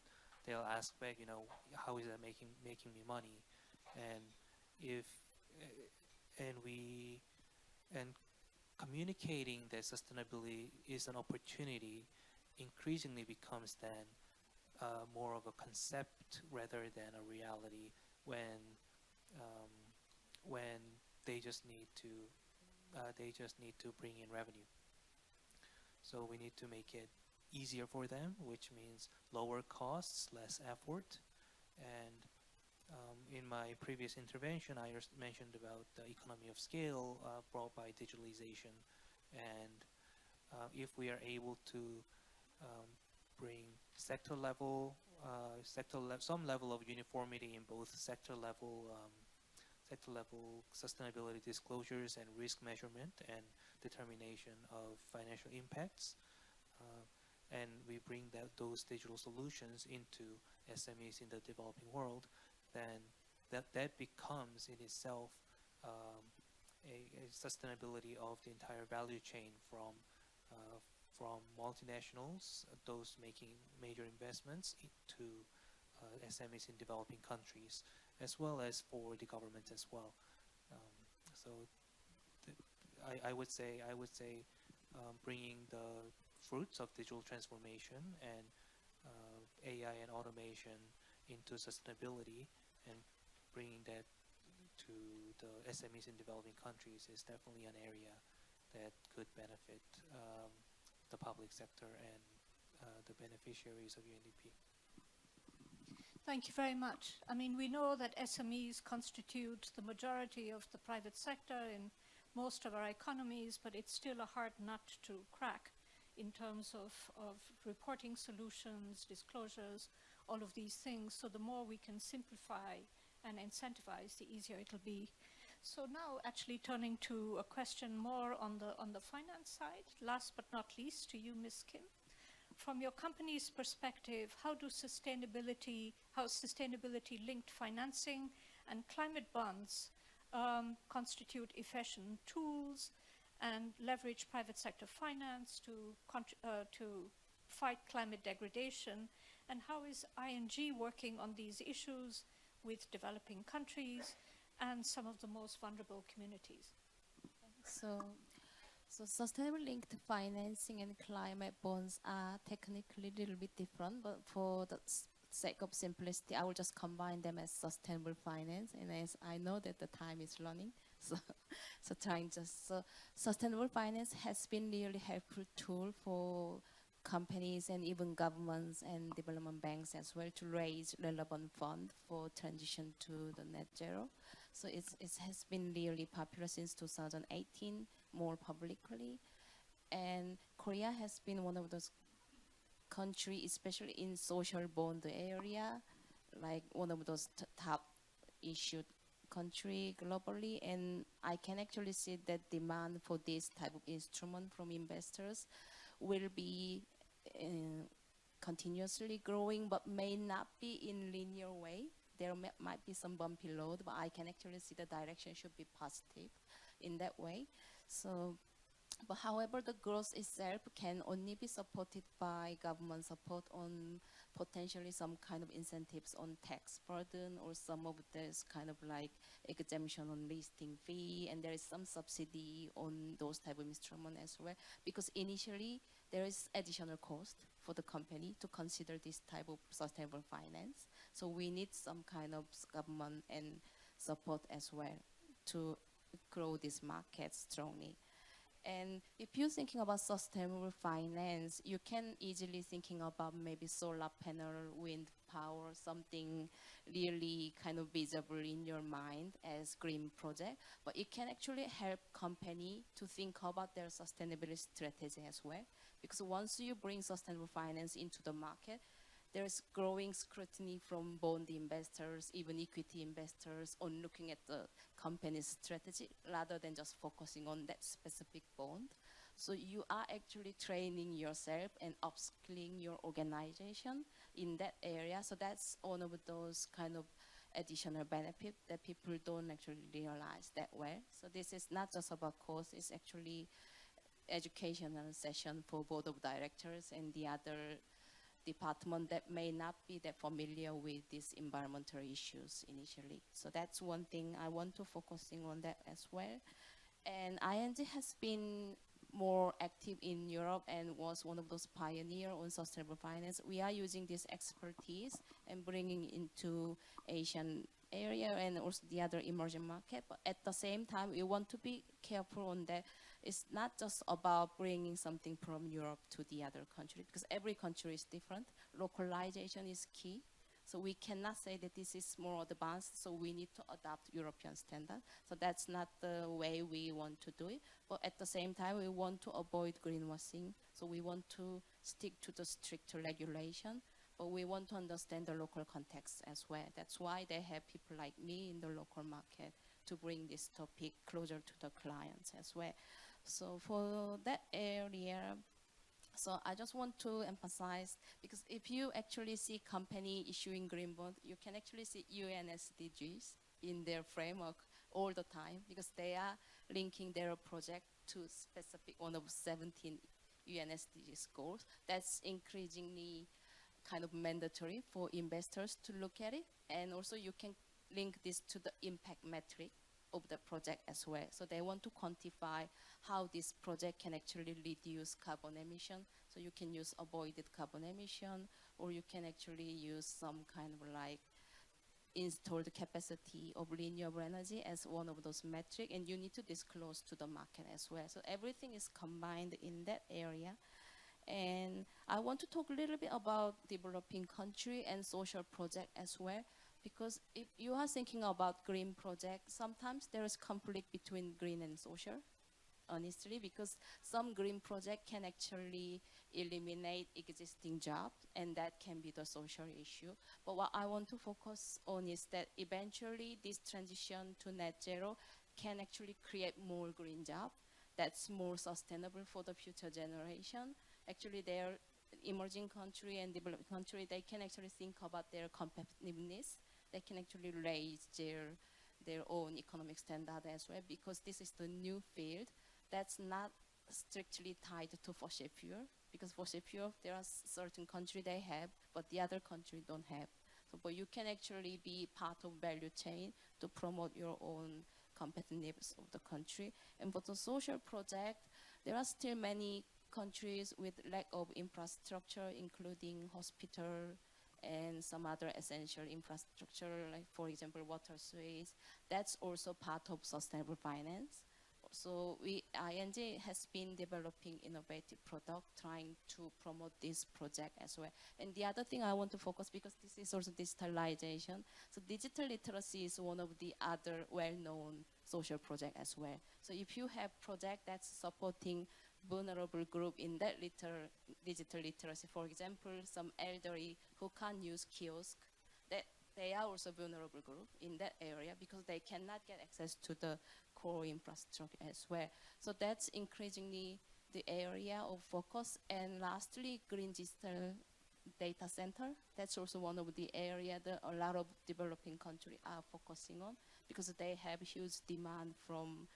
ask back, you know, how is that making me money? And if and communicating that sustainability is an opportunity increasingly becomes then more of a concept rather than a reality when they just need to bring in revenue. So we need to make it easier for them, which means lower costs, less effort. And in my previous intervention, I mentioned about the economy of scale brought by digitalization. And if we are able to bring some level of uniformity in both sector level sustainability disclosures and risk measurement and determination of financial impacts, and we bring those digital solutions into SMEs in the developing world, then that becomes in itself a sustainability of the entire value chain from multinationals, those making major investments, to SMEs in developing countries, as well as for the government as well. So I would say bringing the fruits of digital transformation and AI and automation into sustainability and bringing that to the SMEs in developing countries is definitely an area that could benefit the public sector and the beneficiaries of UNDP. Thank you very much. I mean, we know that SMEs constitute the majority of the private sector in most of our economies, but it's still a hard nut to crack in terms of reporting solutions, disclosures, all of these things. So the more we can simplify and incentivize, the easier it'll be. So now actually turning to a question more on the finance side, last but not least to you, Ms. Kim. From your company's perspective, how sustainability-linked financing and climate bonds constitute efficient tools and leverage private sector finance to fight climate degradation? And how is ING working on these issues with developing countries and some of the most vulnerable communities? So sustainable linked financing and climate bonds are technically a little bit different, but for the sake of simplicity, I will just combine them as sustainable finance. And as I know that the time is running, so sustainable finance has been really helpful tool for companies and even governments and development banks as well to raise relevant funds for transition to the net zero. So it has been really popular since 2018, more publicly. And Korea has been one of those countries, especially in social bond area, like one of those top issued country globally. And I can actually see that demand for this type of instrument from investors will be continuously growing, but may not be in linear way. There might be some bumpy road, but I can actually see the direction should be positive in that way. So, but however, the growth itself can only be supported by government support on potentially some kind of incentives on tax burden or some of this kind of like exemption on listing fee, and there is some subsidy on those type of instruments as well, because initially there is additional cost for the company to consider this type of sustainable finance. So we need some kind of government and support as well to grow this market strongly. And if you're thinking about sustainable finance, you can easily thinking about maybe solar panel, wind power, something really kind of visible in your mind as green project. But it can actually help company to think about their sustainability strategy as well. Because once you bring sustainable finance into the market, there's growing scrutiny from bond investors, even equity investors, on looking at the company's strategy rather than just focusing on that specific bond. So you are actually training yourself and upskilling your organization in that area. So that's one of those kind of additional benefit that people don't actually realize that well. So this is not just about cost, it's actually educational session for board of directors and the other department that may not be that familiar with these environmental issues initially. So that's one thing I want to focusing on that as well. And ING has been more active in Europe and was one of those pioneers on sustainable finance. We are using this expertise and bringing into Asian area and also the other emerging market. But at the same time, we want to be careful on that. It's not just about bringing something from Europe to the other country, because every country is different. Localization is key. So we cannot say that this is more advanced, so we need to adopt European standard. So that's not the way we want to do it. But at the same time, we want to avoid greenwashing. So we want to stick to the strict regulation, but we want to understand the local context as well. That's why they have people like me in the local market to bring this topic closer to the clients as well. So for that area, so I just want to emphasize, because if you actually see company issuing green bond, you can actually see UN SDGs in their framework all the time, because they are linking their project to specific one of 17 UN SDGs goals. That's increasingly kind of mandatory for investors to look at it. And also you can link this to the impact metric of the project as well. So they want to quantify how this project can actually reduce carbon emission. So you can use avoided carbon emission, or you can actually use some kind of like installed capacity of renewable energy as one of those metrics, and you need to disclose to the market as well. So everything is combined in that area. And I want to talk a little bit about developing country and social project as well, because if you are thinking about green project, sometimes there is conflict between green and social, honestly, because some green project can actually eliminate existing jobs, and that can be the social issue. But what I want to focus on is that eventually this transition to net zero can actually create more green jobs that's more sustainable for the future generation. Actually, their emerging country and developing country, they can actually think about their competitiveness. They can actually raise their own economic standard as well, because this is the new field that's not strictly tied to fossil fuel, because fossil fuel, there are certain country they have, but the other country don't have. So, but you can actually be part of value chain to promote your own competitiveness of the country. And for the social project, there are still many countries with lack of infrastructure, including hospital and some other essential infrastructure, like for example, waterways. That's also part of sustainable finance. So ING has been developing innovative product, trying to promote this project as well. And the other thing I want to focus, because this is also digitalization. So digital literacy is one of the other well-known social project as well. So if you have project that's supporting vulnerable group in that digital literacy, for example, some elderly who can't use kiosk, that they are also vulnerable group in that area because they cannot get access to the core infrastructure as well. So that's increasingly the area of focus. And lastly, green digital data center. That's also one of the area that a lot of developing countries are focusing on, because they have huge demand from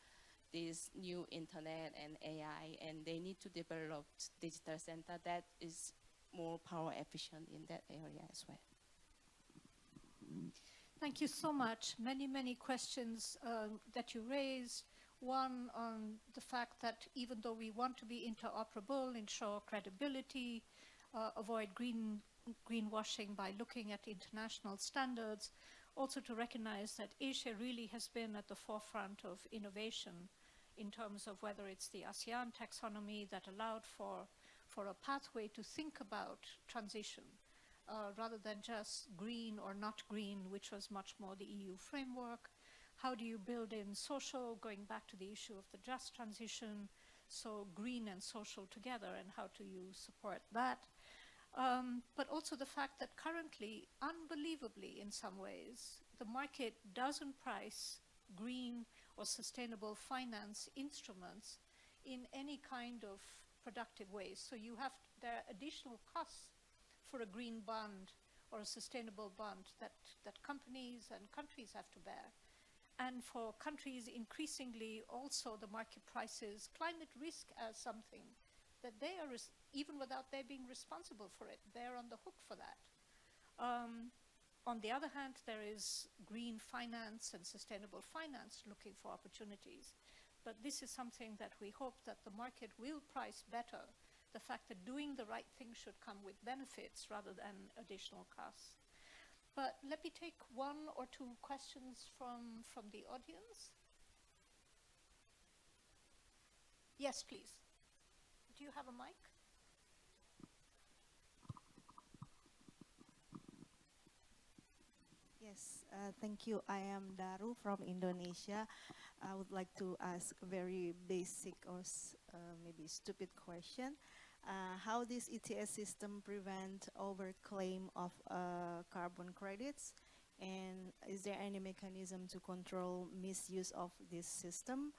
this new internet and AI, and they need to develop digital center that is more power efficient in that area as well. Thank you so much. Many, many questions that you raised. One on the fact that even though we want to be interoperable, ensure credibility, avoid greenwashing by looking at international standards, also to recognize that Asia really has been at the forefront of innovation in terms of whether it's the ASEAN taxonomy that allowed for a pathway to think about transition rather than just green or not green, which was much more the EU framework. How do you build in social, going back to the issue of the just transition, so green and social together, and how do you support that? But also the fact that currently, unbelievably in some ways, the market doesn't price green or sustainable finance instruments in any kind of productive ways. So there are additional costs for a green bond or a sustainable bond that companies and countries have to bear. And for countries, increasingly also the market prices climate risk as something that they are, even without they being responsible for it, they're on the hook for that. On the other hand, there is green finance and sustainable finance looking for opportunities. But this is something that we hope that the market will price better, the fact that doing the right thing should come with benefits rather than additional costs. But let me take one or two questions from the audience. Yes, please. Do you have a mic? Yes, thank you. I am Daru from Indonesia. I would like to ask a very basic or maybe stupid question. How this ETS system prevent overclaim of carbon credits? And is there any mechanism to control misuse of this system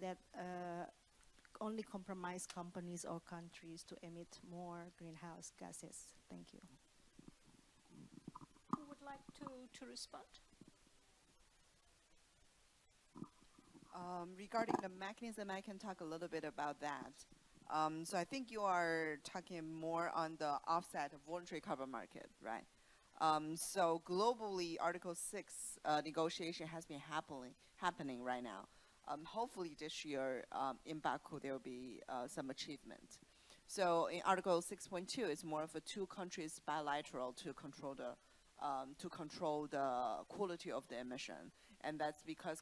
that only compromise companies or countries to emit more greenhouse gases? Thank you. Who would like to respond? Regarding the mechanism, I can talk a little bit about that. So I think you are talking more on the offset of voluntary carbon market, right? So globally, Article 6 negotiation has been happening right now. Hopefully this year in Baku there will be some achievement. So in Article 6.2, it's more of a two countries bilateral to control the quality of the emission. And that's because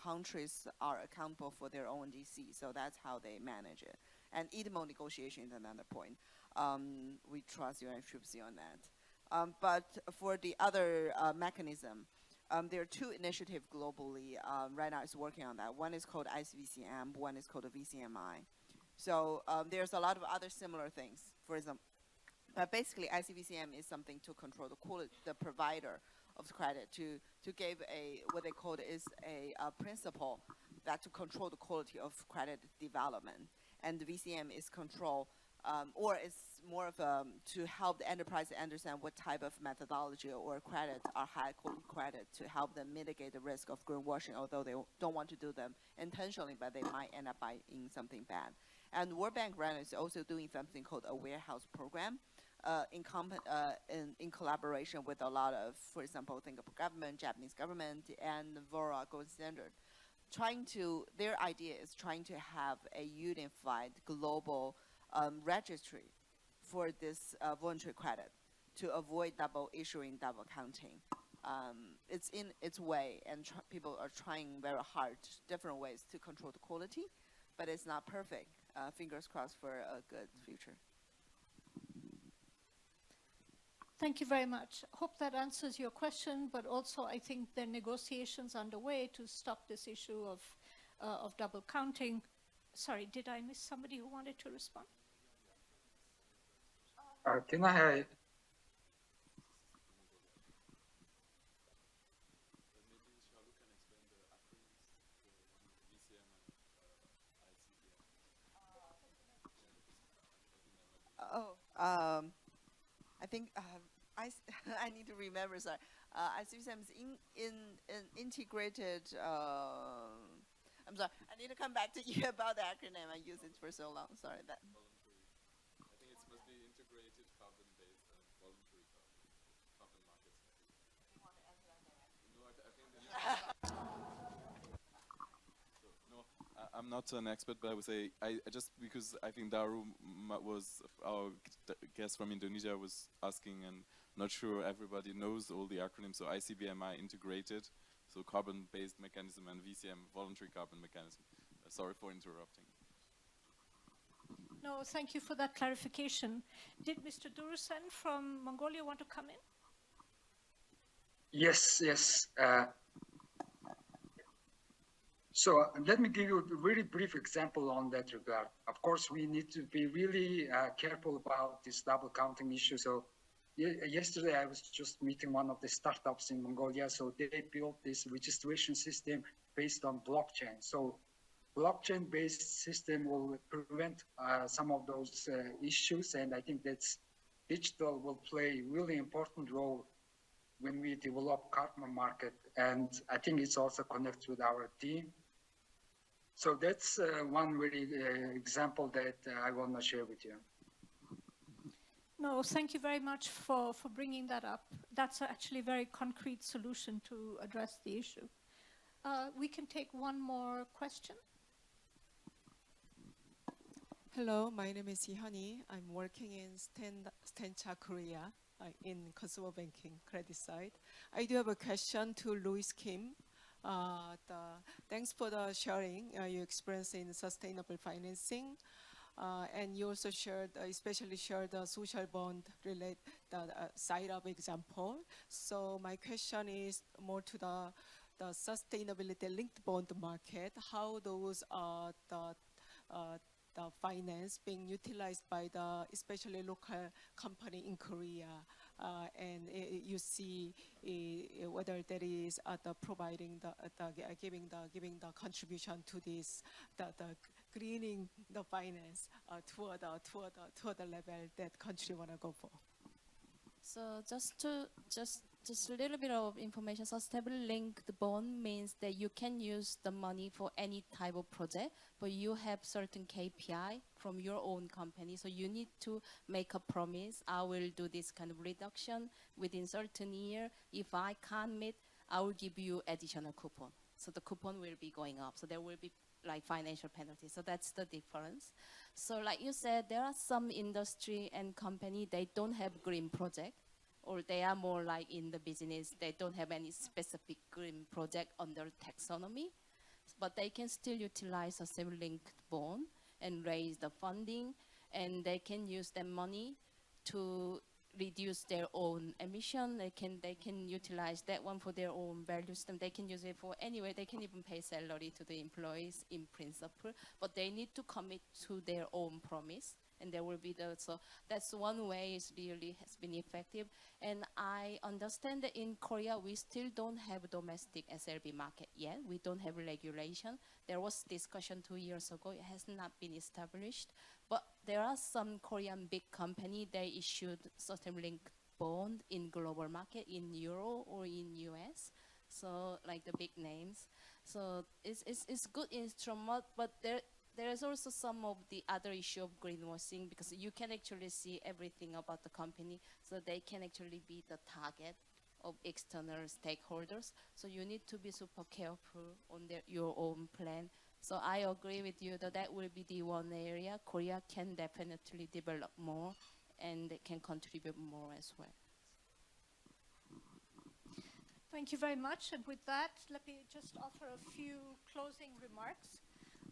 countries are accountable for their own DC, so that's how they manage it. And IDMO negotiation is another point. We trust UNFCCC on that. But for the other mechanism, there are two initiatives globally right now is working on that. One is called ICVCM, one is called the VCMI. So there's a lot of other similar things, for example. But basically, ICVCM is something to control the quality, the provider of credit to give what they call is a principle that to control the quality of credit development. And the VCM is control, or it's more of to help the enterprise understand what type of methodology or credit are high quality credit to help them mitigate the risk of greenwashing, although they don't want to do them intentionally, but they might end up buying something bad. And World Bank right now is also doing something called a warehouse program. In collaboration with a lot of, for example, Singapore government, Japanese government, and VORA Gold Standard. Their idea is trying to have a unified global registry for this voluntary credit to avoid double issuing, double counting. It's in its way, and people are trying very hard, different ways to control the quality, but it's not perfect. Fingers crossed for a good future. Thank you very much. Hope that answers your question, but also I think there are negotiations underway to stop this issue of double counting. Sorry, did I miss somebody who wanted to respond? Can I? I think I need to remember. Sorry, ICVCM is in integrated. I'm sorry. I need to come back to you about the acronym. I used it for so long. Sorry that. I think it must be integrated carbon-based and voluntary carbon markets. You want to answer that directly? No, I think I'm not an expert, but I would say I just because I think Daru was our guest from Indonesia was asking, and not sure everybody knows all the acronyms. So ICBMI integrated, so carbon-based mechanism and VCM, voluntary carbon mechanism. Sorry for interrupting. No, thank you for that clarification. Did Mr. Durusen from Mongolia want to come in? Yes, yes. So let me give you a really brief example on that regard. Of course, we need to be really careful about this double counting issue. So yesterday I was just meeting one of the startups in Mongolia. So they built this registration system based on blockchain. So blockchain-based system will prevent some of those issues. And I think that's digital will play a really important role when we develop carbon market. And I think it's also connected with our team. So that's one really example that I want to share with you. No, thank you very much for bringing that up. That's actually a very concrete solution to address the issue. We can take one more question. Hello, my name is Ihani. I'm working in Stancha, Korea, in consumer banking credit side. I do have a question to Louis Kim. Thanks for the sharing your experience in sustainable financing. And you also shared, especially shared the social bond related side of example. So my question is more to the sustainability linked bond market, how those are the finance being utilized by the especially local company in Korea, and you see whether that is the providing giving the contribution to this the greening the finance toward the level that country want to go for. So just a little bit of information. Sustainable linked bond means that you can use the money for any type of project, but you have certain KPI from your own company. So you need to make a promise. I will do this kind of reduction within certain year. If I can't meet, I will give you additional coupon. So the coupon will be going up. So there will be like financial penalties. So that's the difference. So like you said, there are some industry and company, they don't have green project, or they are more like in the business, they don't have any specific green project under taxonomy, but they can still utilize a linked bond and raise the funding, and they can use the money to reduce their own emission. They can utilize that one for their own value system. They can use it for anyway. They can even pay salary to the employees in principle, but they need to commit to their own promise. And there will be so that's one way it really has been effective. And I understand that in Korea, we still don't have a domestic SLB market yet. We don't have regulation. There was discussion 2 years ago. It has not been established. But there are some Korean big companies, they issued sustainability-linked bond in global market, in Euro or in US. So like the big names. So it's good instrument, but there is also some of the other issue of greenwashing, because you can actually see everything about the company, so they can actually be the target of external stakeholders. So you need to be super careful on your own plan. So I agree with you that will be the one area Korea can definitely develop more and can contribute more as well. Thank you very much. And with that, let me just offer a few closing remarks.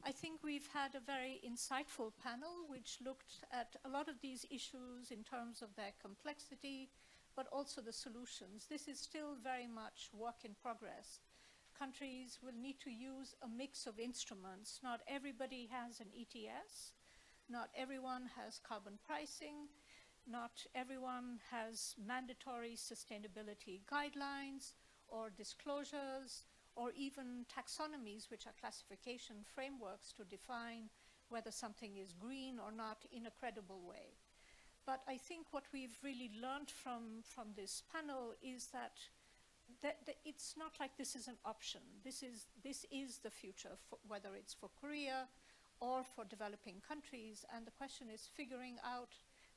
I think we've had a very insightful panel which looked at a lot of these issues in terms of their complexity, but also the solutions. This is still very much work in progress. Countries will need to use a mix of instruments. Not everybody has an ETS. Not everyone has carbon pricing. Not everyone has mandatory sustainability guidelines or disclosures, or even taxonomies, which are classification frameworks to define whether something is green or not in a credible way. But I think what we've really learned from this panel is that it's not like this is an option. This is the future, whether it's for Korea or for developing countries. And the question is figuring out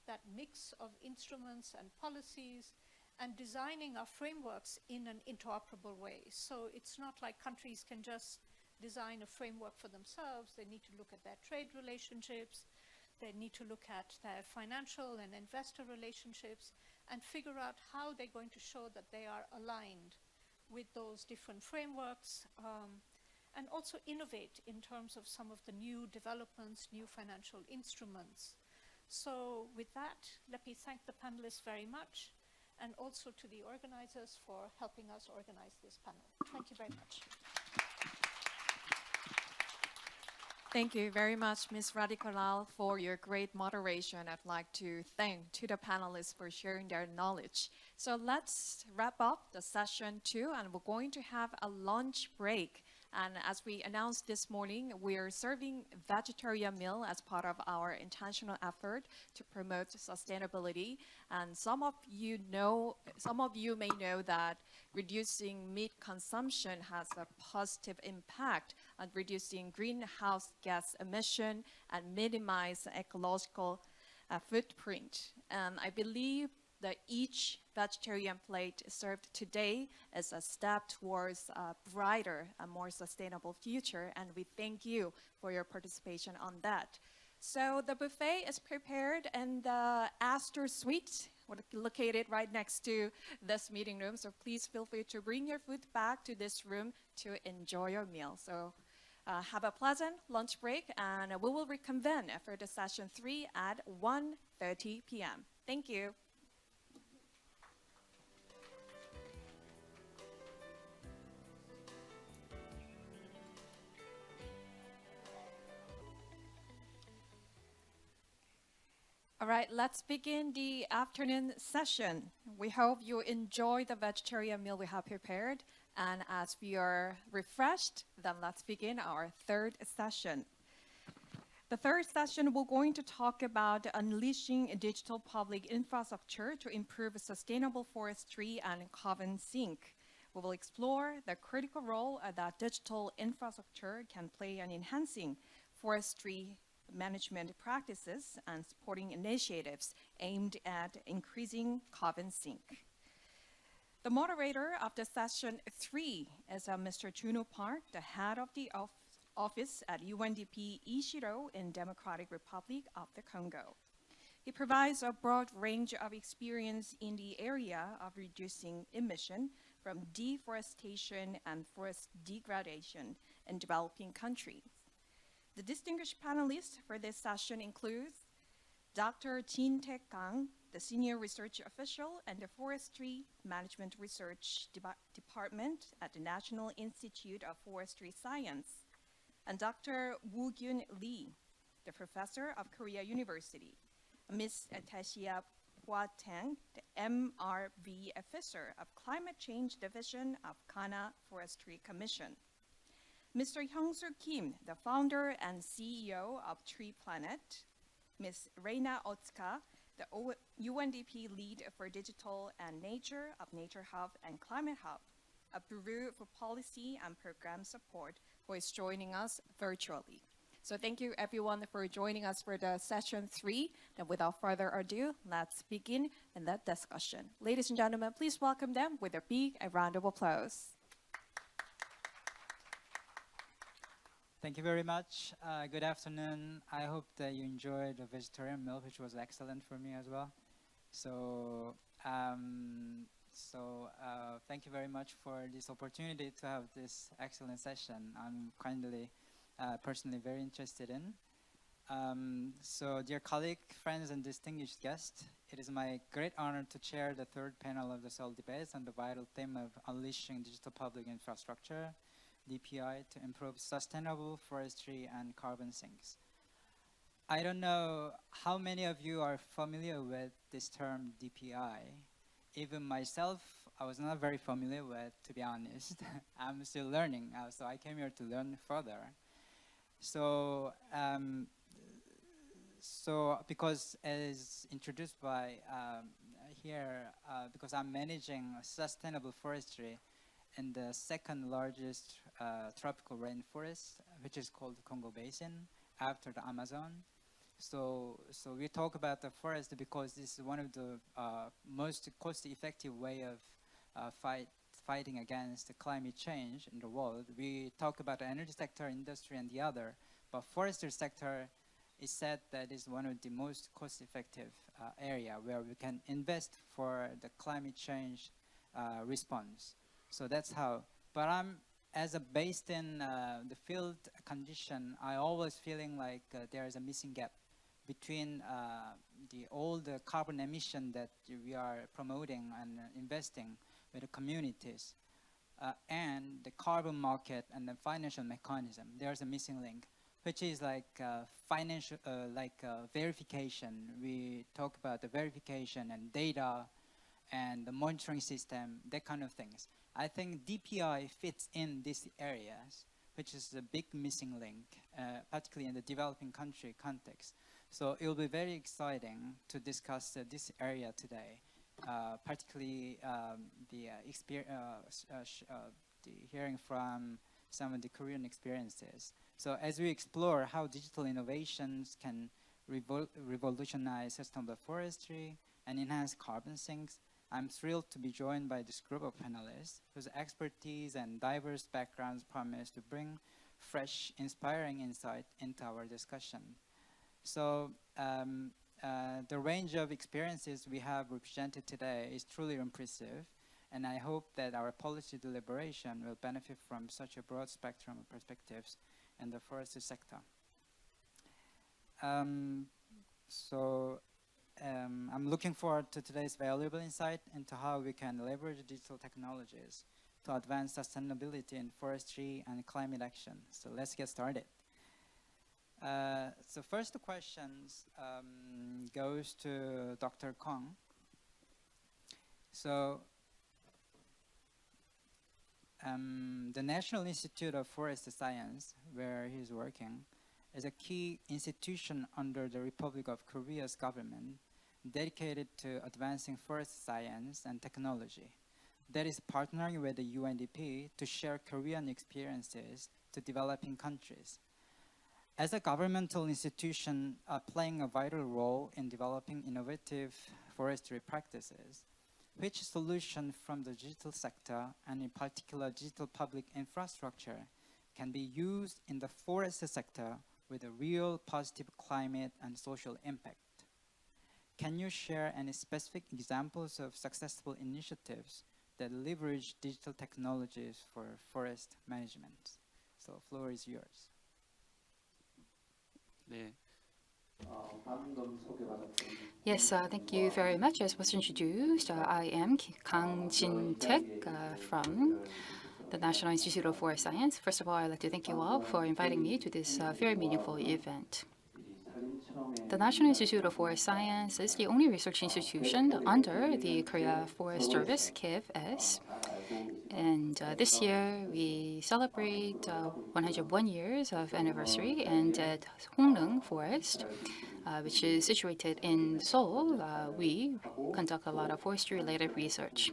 that mix of instruments and policies and designing our frameworks in an interoperable way. So it's not like countries can just design a framework for themselves. They need to look at their trade relationships. They need to look at their financial and investor relationships and figure out how they're going to show that they are aligned with those different frameworks, and also innovate in terms of some of the new developments, new financial instruments. So with that, let me thank the panelists very much, and also to the organizers for helping us organize this panel. Thank you very much. Thank you very much, Ms. Radicolal, for your great moderation. I'd like to thank to the panelists for sharing their knowledge. So let's wrap up the session 2, and we're going to have a lunch break. And as we announced this morning, we are serving vegetarian meal as part of our intentional effort to promote sustainability. And some of you may know that reducing meat consumption has a positive impact on reducing greenhouse gas emission and minimize ecological footprint. And I believe that each vegetarian plate served today is a step towards a brighter and more sustainable future, and we thank you for your participation on that. So the buffet is prepared in the Astor Suite, located right next to this meeting room, so please feel free to bring your food back to this room to enjoy your meal. So have a pleasant lunch break, and we will reconvene for the session 3 at 1:30 p.m. Thank you. All right, let's begin the afternoon session. We hope you enjoy the vegetarian meal we have prepared. And as we are refreshed, then let's begin our third session. The third session, we're going to talk about unleashing digital public infrastructure to improve sustainable forestry and carbon sink. We will explore the critical role that digital infrastructure can play in enhancing forestry management practices and supporting initiatives aimed at increasing carbon sink. The moderator of the session 3 is Mr. Juno Park, the head of the office at UNDP Ishiro in Democratic Republic of the Congo. He provides a broad range of experience in the area of reducing emission from deforestation and forest degradation in developing countries. The distinguished panelists for this session include Dr. Jin Taek Kang, the Senior Research Official in the Forestry Management Research Department at the National Institute of Forestry Science, and Dr. Woo-Gyun Lee, the Professor of Korea University, Ms. Taeshia Hwa-Tang, the MRV Officer of Climate Change Division of Ghana Forestry Commission, Mr. Hyung-Soo Kim, the founder and CEO of Tree Planet, Ms. Reina Otsuka, the UNDP lead for Digital and Nature of Nature Hub and Climate Hub, a Bureau for Policy and Program Support, who is joining us virtually. So thank you everyone for joining us for the session 3. And without further ado, let's begin in that discussion. Ladies and gentlemen, please welcome them with a big round of applause. Thank you very much. Good afternoon. I hope that you enjoyed the vegetarian meal, which was excellent for me as well. So, thank you very much for this opportunity to have this excellent session. I'm personally very interested in. So, dear colleague, friends, and distinguished guests, it is my great honor to chair the third panel of the Seoul debates on the vital theme of unleashing digital public infrastructure, DPI, to improve sustainable forestry and carbon sinks. I don't know how many of you are familiar with this term DPI. Even myself, I was not very familiar with, to be honest. I'm still learning, so I came here to learn further. So, because as introduced by here, because I'm managing sustainable forestry in the second largest tropical rainforest, which is called the Congo Basin, after the Amazon. So we talk about the forest because this is one of the most cost-effective way of fighting against the climate change in the world. We talk about the energy sector, industry, and the other, but forestry sector is said that is one of the most cost-effective area where we can invest for the climate change response. So that's how. But as a based in the field condition, I always feeling like there is a missing gap between all the carbon emission that we are promoting and investing with the communities and the carbon market and the financial mechanism. There's a missing link, which is like financial, verification. We talk about the verification and data and the monitoring system, that kind of things. I think DPI fits in these areas, which is a big missing link, particularly in the developing country context. So it will be very exciting to discuss this area today, particularly the hearing from some of the Korean experiences. So as we explore how digital innovations can revolutionize sustainable forestry and enhance carbon sinks, I'm thrilled to be joined by this group of panelists whose expertise and diverse backgrounds promise to bring fresh, inspiring insight into our discussion. So the range of experiences we have represented today is truly impressive, and I hope that our policy deliberation will benefit from such a broad spectrum of perspectives in the forestry sector. I'm looking forward to today's valuable insight into how we can leverage digital technologies to advance sustainability in forestry and climate action. So let's get started. So first questions goes to Dr. Kong. So the National Institute of Forest Science, where he's working, is a key institution under the Republic of Korea's government dedicated to advancing forest science and technology that is partnering with the UNDP to share Korean experiences to developing countries. As a governmental institution playing a vital role in developing innovative forestry practices, which solution from the digital sector, and in particular digital public infrastructure, can be used in the forest sector with a real positive climate and social impact? Can you share any specific examples of successful initiatives that leverage digital technologies for forest management? So, floor is yours. Yes, thank you very much. As was introduced, I am Kang Jin-taek from the National Institute of Forest Science. First of all, I'd like to thank you all for inviting me to this very meaningful event. The National Institute of Forest Science is the only research institution under the Korea Forest Service, KFS. And this year, we celebrate 101 years of anniversary, and at Hongneung Forest, which is situated in Seoul, we conduct a lot of forestry-related research.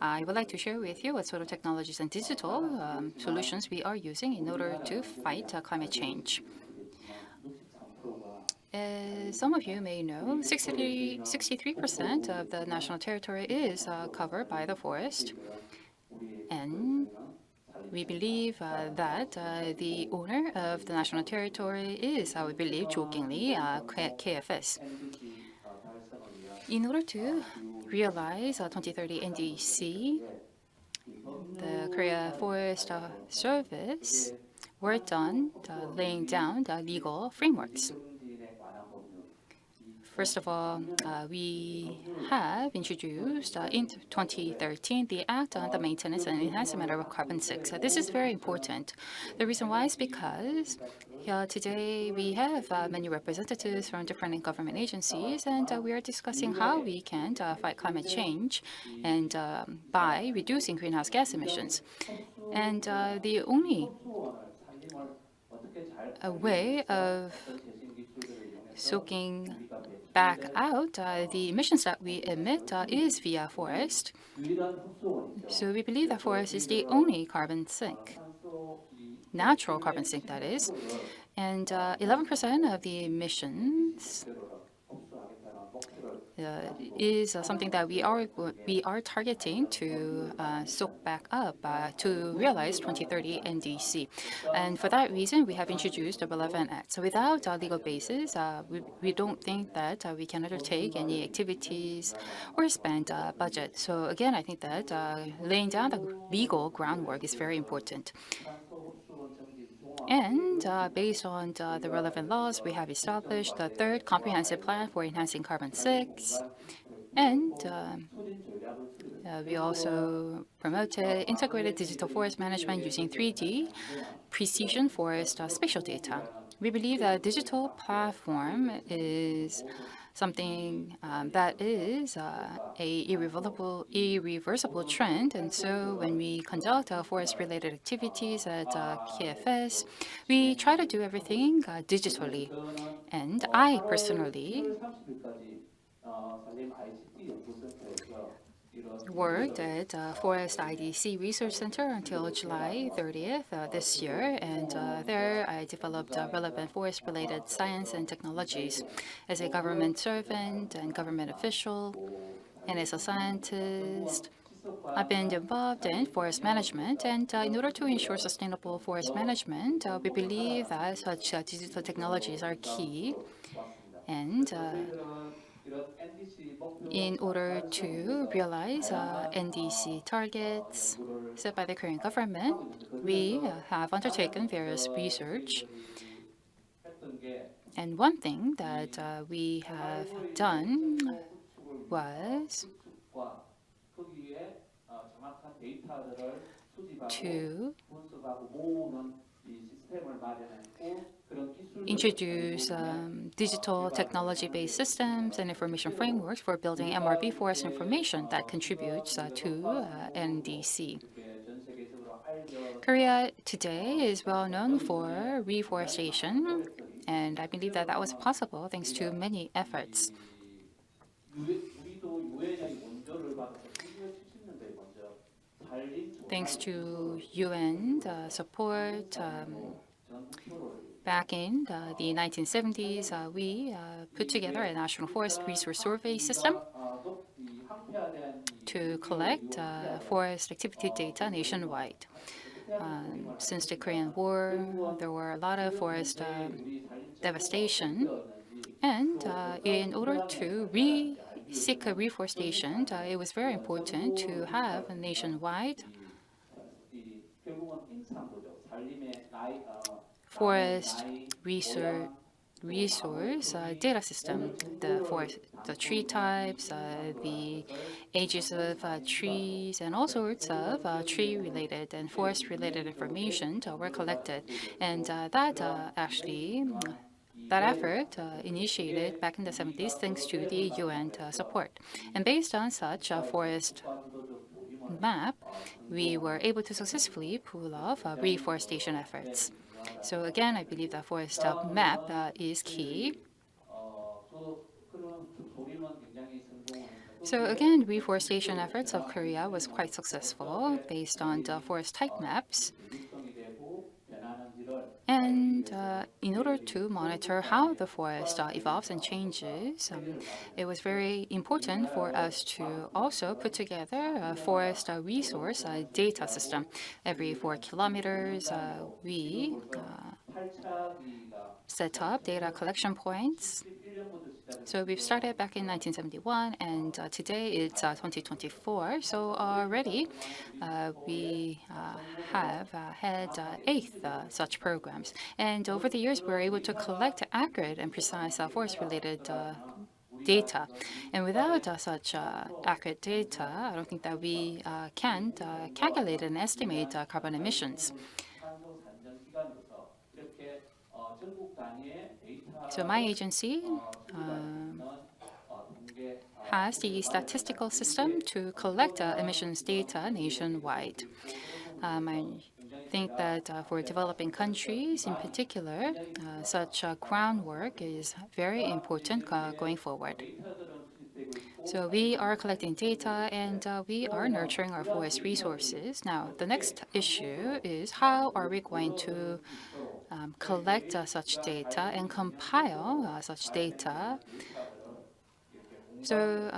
I would like to share with you what sort of technologies and digital solutions we are using in order to fight climate change. As some of you may know, 63% of the national territory is covered by the forest. And we believe that the owner of the national territory is, we believe, jokingly, KFS. In order to realize 2030 NDC, the Korea Forest Service worked on laying down the legal frameworks. First of all, we have introduced in 2013 the Act on the Maintenance and Enhancement of Carbon Sinks. This is very important. The reason why is because today we have many representatives from different government agencies, and we are discussing how we can fight climate change and by reducing greenhouse gas emissions. And the only way of soaking back out the emissions that we emit is via forest. So we believe that forest is the only carbon sink, natural carbon sink that is, and 11% of the emissions is something that we are targeting to soak back up to realize 2030 NDC. And for that reason, we have introduced the relevant acts. So without a legal basis, we don't think that we can undertake any activities or spend budget. So again, I think that laying down the legal groundwork is very important. And based on the relevant laws, we have established the third comprehensive plan for enhancing carbon sinks. And we also promoted integrated digital forest management using 3D precision forest spatial data. We believe that digital platform is something that is a irreversible trend. And so when we conduct forest-related activities at KFS, we try to do everything digitally. And I personally worked at Forest IDC Research Center until July 30th this year, and there I developed relevant forest-related science and technologies. As a government servant and government official, and as a scientist, I've been involved in forest management, and in order to ensure sustainable forest management, we believe that such digital technologies are key. And in order to realize NDC targets set by the Korean government, we have undertaken various research. And one thing that we have done was to introduce digital technology-based systems and information frameworks for building MRB forest information that contributes to NDC. Korea today is well known for reforestation, and I believe that that was possible thanks to many efforts. Thanks to UN support, back in the 1970s, we put together a national forest resource survey system to collect forest activity data nationwide. Since the Korean War, there were a lot of forest devastation, and in order to seek reforestation, it was very important to have a nationwide forest resource data system. The tree types, the ages of trees, and all sorts of tree-related and forest-related information were collected. And that effort initiated back in the 70s thanks to the UN support. And based on such a forest map, we were able to successfully pull off reforestation efforts. So again, I believe that forest map is key. So again, reforestation efforts of Korea was quite successful based on the forest type maps. And in order to monitor how the forest evolves and changes, it was very important for us to also put together a forest resource data system. Every 4 kilometers, we set up data collection points. So we've started back in 1971, and today it's 2024. So already we have had 8 such programs. And over the years, we were able to collect accurate and precise forest-related data. And without such accurate data, I don't think that we can calculate and estimate carbon emissions. So my agency has the statistical system to collect emissions data nationwide. I think that for developing countries in particular, such groundwork is very important going forward. So we are collecting data and we are nurturing our forest resources. Now, the next issue is how are we going to collect such data and compile such data So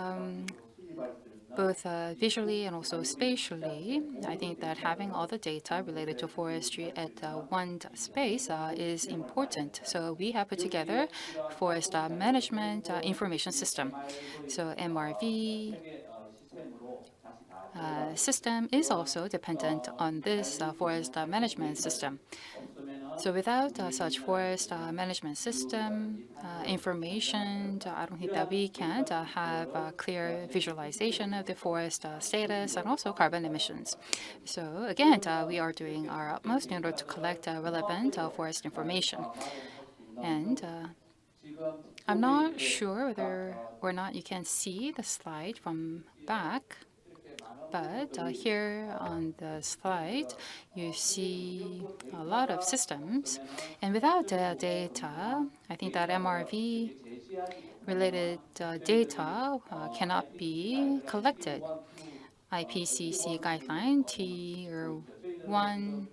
both visually and also spatially, I think that having all the data related to forestry at one space is important. So we have put together forest management information system. So MRV system is also dependent on this forest management system. So without such forest management system information, I don't think that we can have a clear visualization of the forest status and also carbon emissions. So again, we are doing our utmost in order to collect relevant forest information. And I'm not sure whether or not you can see the slide from back. But here on the slide, you see a lot of systems. And without data, I think that MRV related data cannot be collected. IPCC guideline Tier 1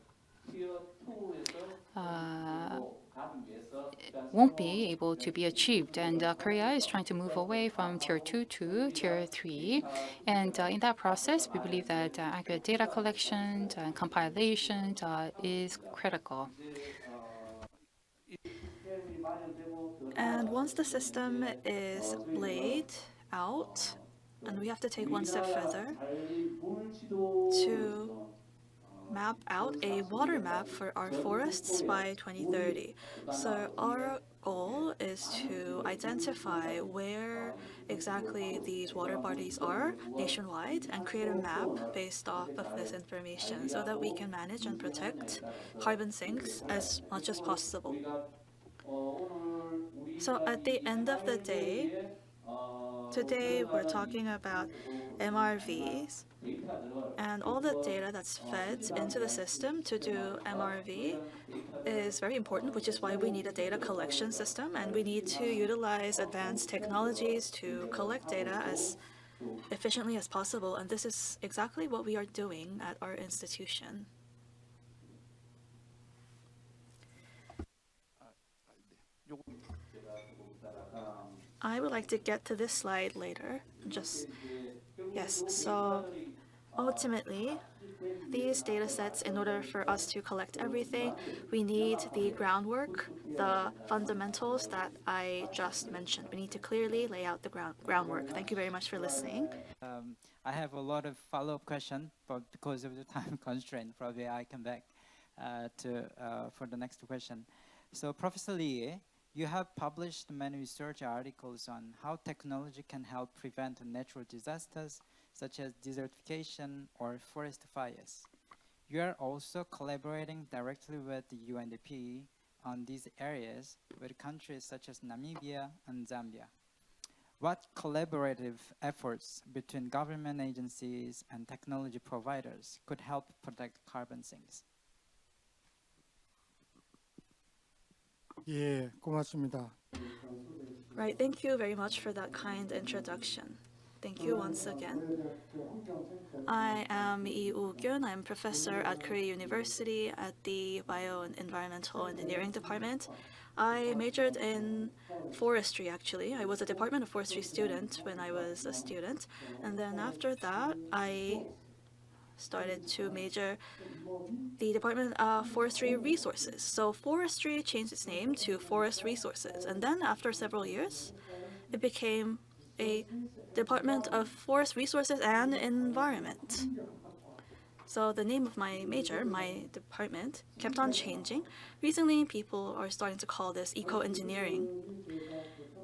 won't be able to be achieved. And Korea is trying to move away from Tier 2 to Tier 3. And in that process, we believe that accurate data collection and compilation is critical. And once the system is laid out, and we have to take one step further to map out a water map for our forests by 2030. So our goal is to identify where exactly these water bodies are nationwide and create a map based off of this information so that we can manage and protect carbon sinks as much as possible. So at the end of the day, today we're talking about MRVs and all the data that's fed into the system to do MRV is very important, which is why we need a data collection system and we need to utilize advanced technologies to collect data as efficiently as possible. And this is exactly what we are doing at our institution. I would like to get to this slide later. Yes, so ultimately, these data sets, in order for us to collect everything, we need the groundwork, the fundamentals that I just mentioned. We need to clearly lay out the groundwork. Thank you very much for listening. I have a lot of follow-up questions, but because of the time constraint, probably I come back for the next question. So, Professor Lee, you have published many research articles on how technology can help prevent natural disasters such as desertification or forest fires. You are also collaborating directly with the UNDP on these areas with countries such as Namibia and Zambia. What collaborative efforts between government agencies and technology providers could help protect carbon sinks? 예, 고맙습니다. Right, thank you very much for that kind introduction. Thank you once again. I am Lee Woo-kyun. I'm professor at Korea University at the Bio and Environmental Engineering Department. I majored in forestry, actually. I was a Department of Forestry student when I was a student. And then after that, I started to major the Department of Forestry Resources. So forestry changed its name to Forest Resources. And then after several years, it became a Department of Forest Resources and Environment. So the name of my major, my department, kept on changing. Recently, people are starting to call this eco-engineering.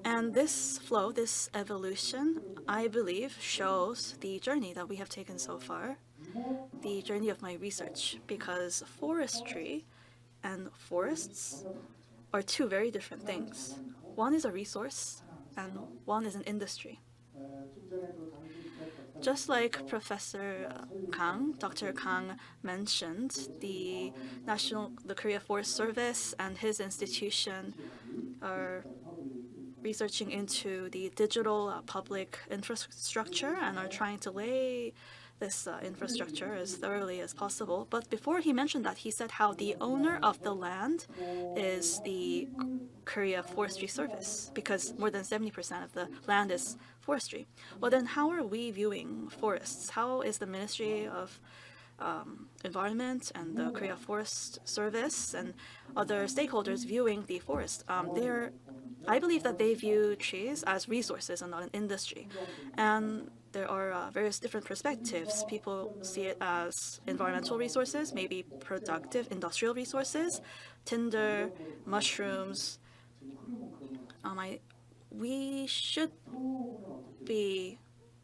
And this flow, this evolution, I believe, shows the journey that we have taken so far, the journey of my research, because forestry and forests are two very different things. One is a resource, and one is an industry. Just like Professor Kang, Dr. Kang mentioned, the Korea Forest Service and his institution are researching into the digital public infrastructure and are trying to lay this infrastructure as thoroughly as possible. But before he mentioned that, he said how the owner of the land is the Korea Forestry Service, because more than 70% of the land is forestry. Well, then how are we viewing forests? How is the Ministry of Environment and the Korea Forest Service and other stakeholders viewing the forest? I believe that they view trees as resources and not an industry. And there are various different perspectives. People see it as environmental resources, maybe productive industrial resources, tinder, mushrooms. We should be,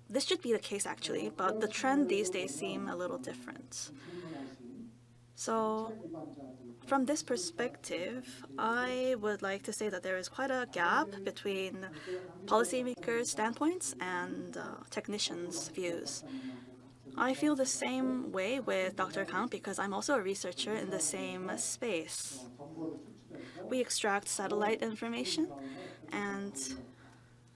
this should be the case actually, but the trend these days seem a little different. So from this perspective, I would like to say that there is quite a gap between policymakers' standpoints and technicians' views. I feel the same way with Dr. Kang because I'm also a researcher in the same space. We extract satellite information and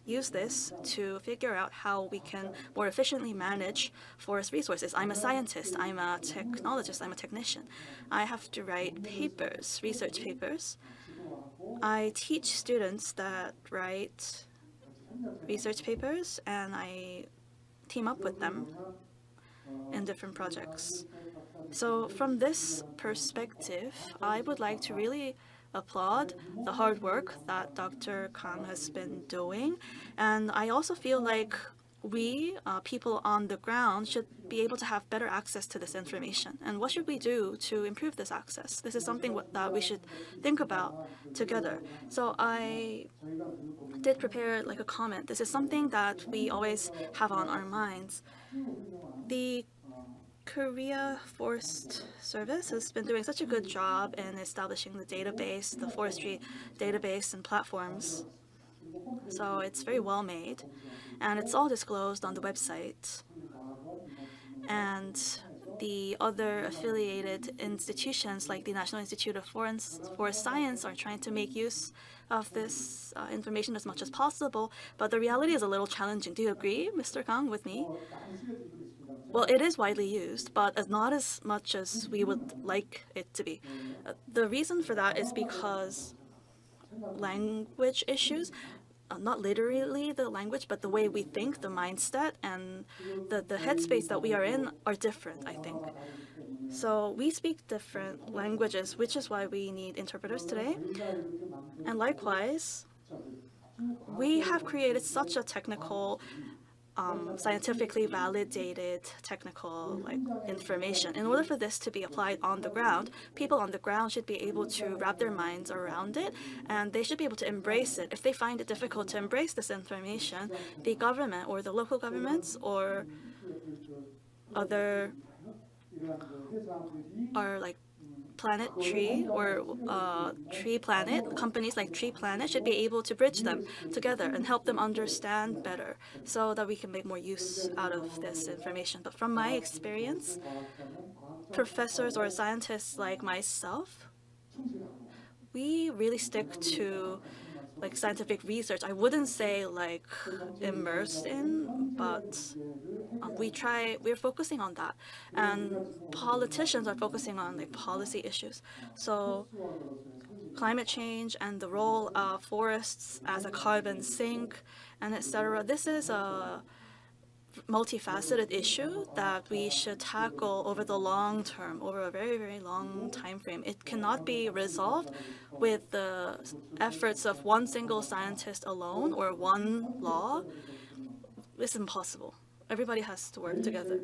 use this to figure out how we can more efficiently manage forest resources. I'm a scientist, I'm a technologist, I'm a technician. I have to write papers, research papers. I teach students that write research papers and I team up with them in different projects. So from this perspective, I would like to really applaud the hard work that Dr. Kang has been doing. And I also feel like we, people on the ground, should be able to have better access to this information. And what should we do to improve this access? This is something that we should think about together. So I did prepare like a comment. This is something that we always have on our minds. The Korea Forest Service has been doing such a good job in establishing the database, the forestry database and platforms. So it's very well made, and it's all disclosed on the website. And the other affiliated institutions like the National Institute of Forest Science are trying to make use of this information as much as possible, but the reality is a little challenging. Do you agree, Mr. Kang, with me? Well, it is widely used, but not as much as we would like it to be. The reason for that is because language issues, not literally the language, but the way we think, the mindset, and the headspace that we are in are different, I think. So we speak different languages, which is why we need interpreters today. And likewise, we have created such a technical, scientifically validated technical information. In order for this to be applied on the ground, people on the ground should be able to wrap their minds around it, and they should be able to embrace it. If they find it difficult to embrace this information, the government or the local governments or other are like Planet Tree or Tree Planet, companies like Tree Planet should be able to bridge them together and help them understand better so that we can make more use out of this information. But from my experience, professors or scientists like myself, we really stick to like scientific research. I wouldn't say like immersed in, but we're focusing on that. And politicians are focusing on like policy issues. So climate change and the role of forests as a carbon sink and etc. This is a multifaceted issue that we should tackle over the long term, over a very, very long time frame. It cannot be resolved with the efforts of one single scientist alone or one law. It's impossible. Everybody has to work together.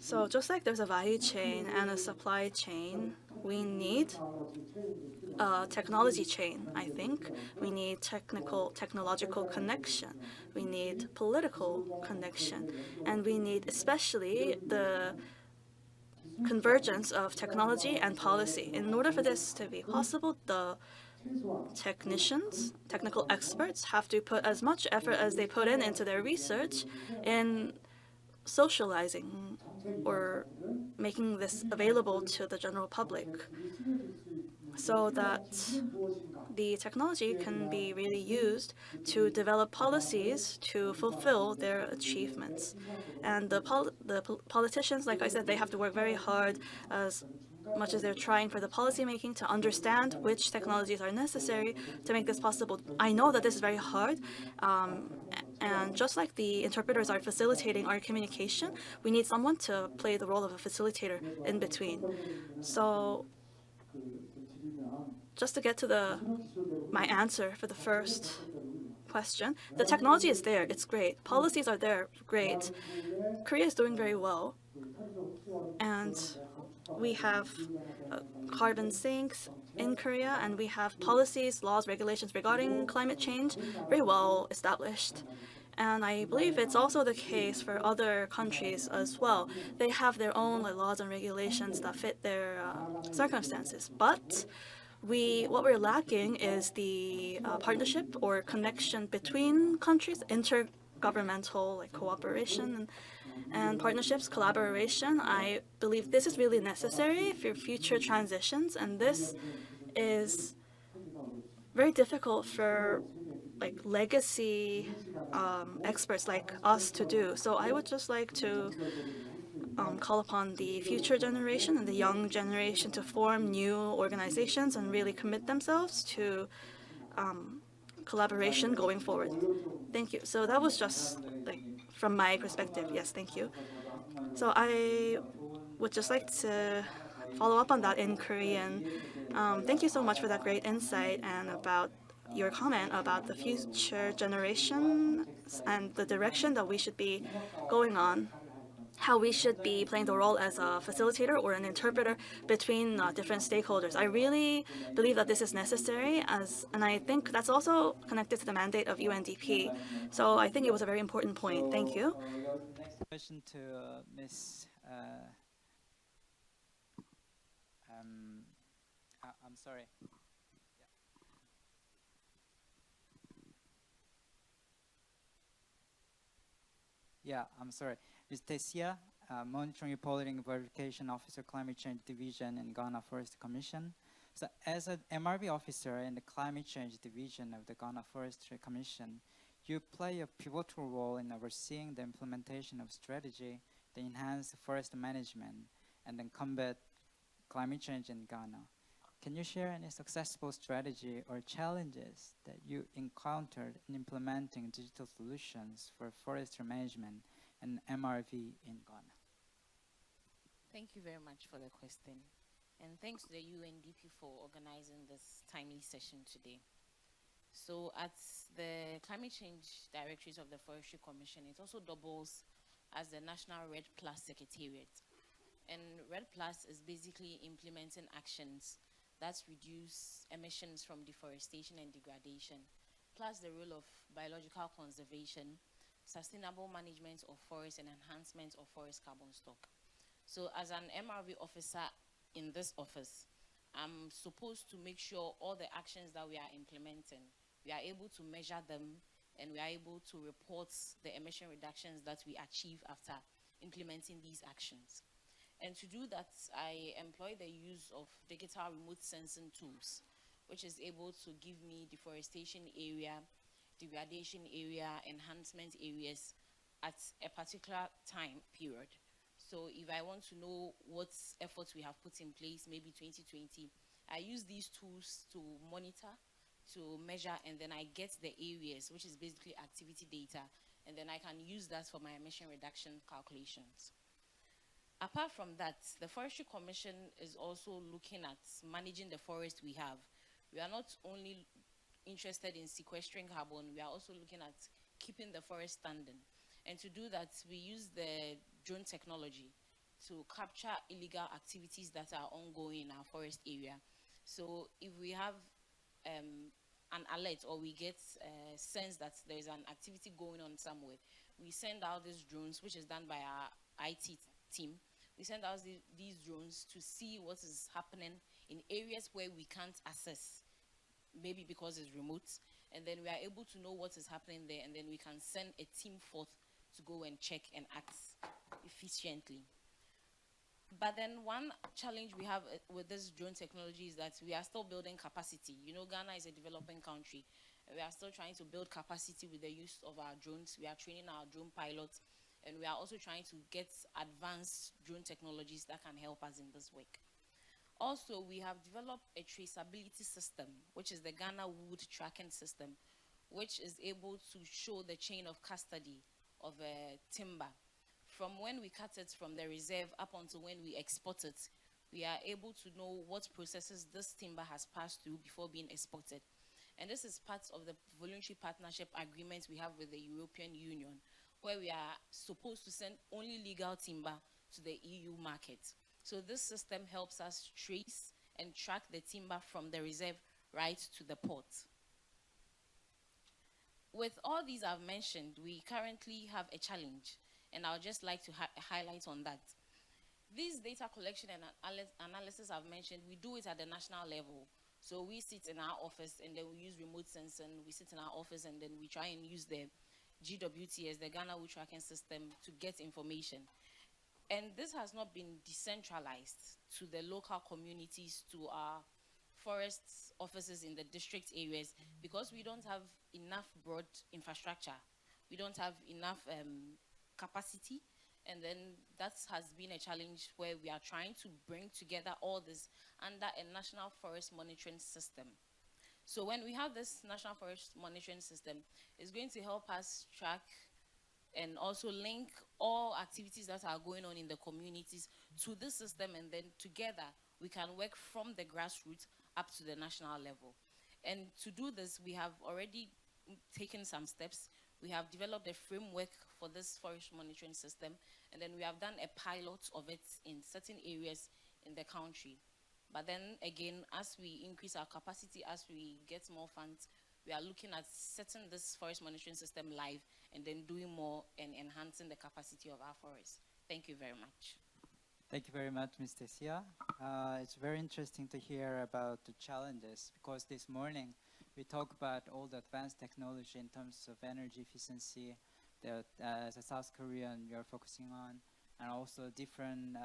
So just like there's a value chain and a supply chain, we need a technology chain, I think. We need technological connection. We need political connection. And we need especially the convergence of technology and policy. In order for this to be possible, the technicians, technical experts have to put as much effort as they put in into their research in socializing or making this available to the general public. so that the technology can be really used to develop policies to fulfill their achievements. And the politicians, like I said, they have to work very hard as much as they're trying for the policy making to understand which technologies are necessary to make this possible. I know that this is very hard. And just like the interpreters are facilitating our communication, we need someone to play the role of a facilitator in between. So just to get to my answer for the first question, the technology is there, it's great. Policies are there, great. Korea is doing very well. And we have carbon sinks in Korea, and we have policies, laws, regulations regarding climate change very well established. And I believe it's also the case for other countries as well. They have their own laws and regulations that fit their circumstances. But what we're lacking is the partnership or connection between countries, intergovernmental cooperation and partnerships, collaboration. I believe this is really necessary for future transitions, and this is very difficult for legacy experts like us to do. So I would just like to call upon the future generation and the young generation to form new organizations and really commit themselves to collaboration going forward. Thank you. So that was just from my perspective. Yes, thank you. So I would just like to follow up on that in Korean. Thank you so much for that great insight and about your comment about the future generations and the direction that we should be going on, how we should be playing the role as a facilitator or an interpreter between different stakeholders. I really believe that this is necessary, and I think that's also connected to the mandate of UNDP. So I think it was a very important point. Thank you. Next question to Ms. I'm sorry. Yeah, I'm sorry. Ms. Tesia, Monitoring, Reporting, Verification Officer, Climate Change Division in Ghana Forest Commission. So as an MRV officer in the Climate Change Division of the Ghana Forestry Commission, you play a pivotal role in overseeing the implementation of strategy to enhance forest management and then combat climate change in Ghana. Can you share any successful strategy or challenges that you encountered in implementing digital solutions for forestry management and MRV in Ghana? Thank you very much for the question. And thanks to the UNDP for organizing this timely session today. So at the Climate Change Directorate of the Forestry Commission, it also doubles as the National RED Plus Secretariat. And RED Plus is basically implementing actions that reduce emissions from deforestation and degradation, plus the role of biological conservation, sustainable management of forests, and enhancement of forest carbon stock. So as an MRV officer in this office, I'm supposed to make sure all the actions that we are implementing, we are able to measure them, and we are able to report the emission reductions that we achieve after implementing these actions. And to do that, I employ the use of digital remote sensing tools, which is able to give me deforestation area, degradation area, enhancement areas at a particular time period. So if I want to know what efforts we have put in place, maybe 2020, I use these tools to monitor, to measure, and then I get the areas, which is basically activity data, and then I can use that for my emission reduction calculations. Apart from that, the Forestry Commission is also looking at managing the forest we have. We are not only interested in sequestering carbon, we are also looking at keeping the forest standing. And to do that, we use the drone technology to capture illegal activities that are ongoing in our forest area. So if we have an alert or we get a sense that there is an activity going on somewhere, we send out these drones, which is done by our IT team. We send out these drones to see what is happening in areas where we can't access, maybe because it's remote, and then we are able to know what is happening there, and then we can send a team forth to go and check and act efficiently. But then one challenge we have with this drone technology is that we are still building capacity. You know, Ghana is a developing country. We are still trying to build capacity with the use of our drones. We are training our drone pilots, and we are also trying to get advanced drone technologies that can help us in this work. Also, we have developed a traceability system, which is the Ghana Wood Tracking System, which is able to show the chain of custody of timber. From when we cut it from the reserve up until when we export it, we are able to know what processes this timber has passed through before being exported. And this is part of the voluntary partnership agreement we have with the European Union, where we are supposed to send only legal timber to the EU market. So this system helps us trace and track the timber from the reserve right to the port. With all these I've mentioned, we currently have a challenge, and I would just like to highlight on that. These data collection and analysis I've mentioned, we do it at the national level. So we sit in our office and then we use remote sensing. We sit in our office and then we try and use the GWTS, the Ghana Wood Tracking System, to get information. And this has not been decentralized to the local communities, to our forest offices in the district areas, because we don't have enough broad infrastructure. We don't have enough capacity. And then that has been a challenge where we are trying to bring together all this under a national forest monitoring system. So when we have this national forest monitoring system, it's going to help us track and also link all activities that are going on in the communities to this system, and then together we can work from the grassroots up to the national level. And to do this, we have already taken some steps. We have developed a framework for this forest monitoring system, and then we have done a pilot of it in certain areas in the country. But then again, as we increase our capacity, as we get more funds, we are looking at setting this forest monitoring system live and then doing more and enhancing the capacity of our forests. Thank you very much. Thank you very much, Ms. Tesia. It's very interesting to hear about the challenges, because this morning we talked about all the advanced technology in terms of energy efficiency that as a South Korean we are focusing on, and also different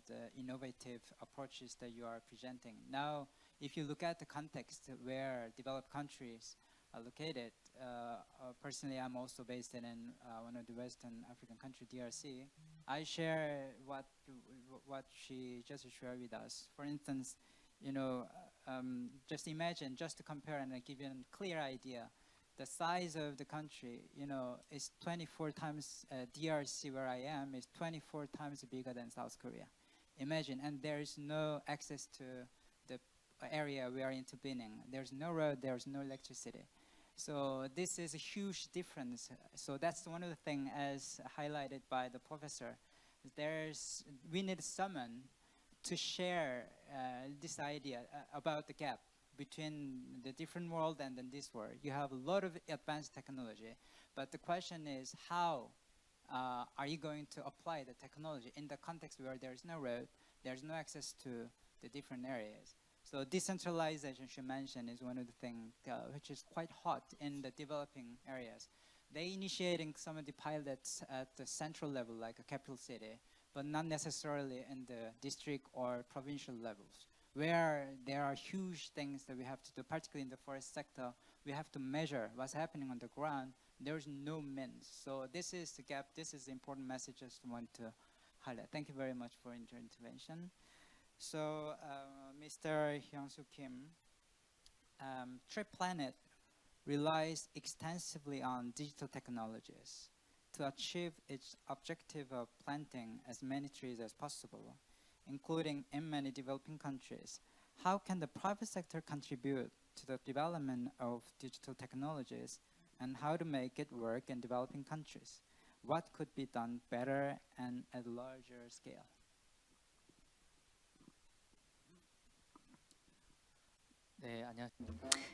the innovative approaches that you are presenting. Now, if you look at the context where developed countries are located, personally I'm also based in one of the Western African country, DRC. I share what she just shared with us. For instance, you know, just imagine, just to compare and give you a clear idea, the size of the country, you know, is 24 times, DRC where I am is 24 times bigger than South Korea. Imagine, and there is no access to the area we are intervening. There's no road, there's no electricity. So this is a huge difference. So that's one of the things, as highlighted by the professor. We need someone to share this idea about the gap between the different world and then this world. You have a lot of advanced technology, but the question is how are you going to apply the technology in the context where there's no road, there's no access to the different areas. So decentralization, she mentioned, is one of the things which is quite hot in the developing areas. They initiating some of the pilots at the central level, like a capital city, but not necessarily in the district or provincial levels, where there are huge things that we have to do, particularly in the forest sector. We have to measure what's happening on the ground. There's no means. So this is the gap. This is the important message I just want to highlight. Thank you very much for your intervention. So, Mr. Hyung-Soo Kim, Tree Planet relies extensively on digital technologies to achieve its objective of planting as many trees as possible, including in many developing countries. How can the private sector contribute to the development of digital technologies, and how to make it work in developing countries? What could be done better and at a larger scale?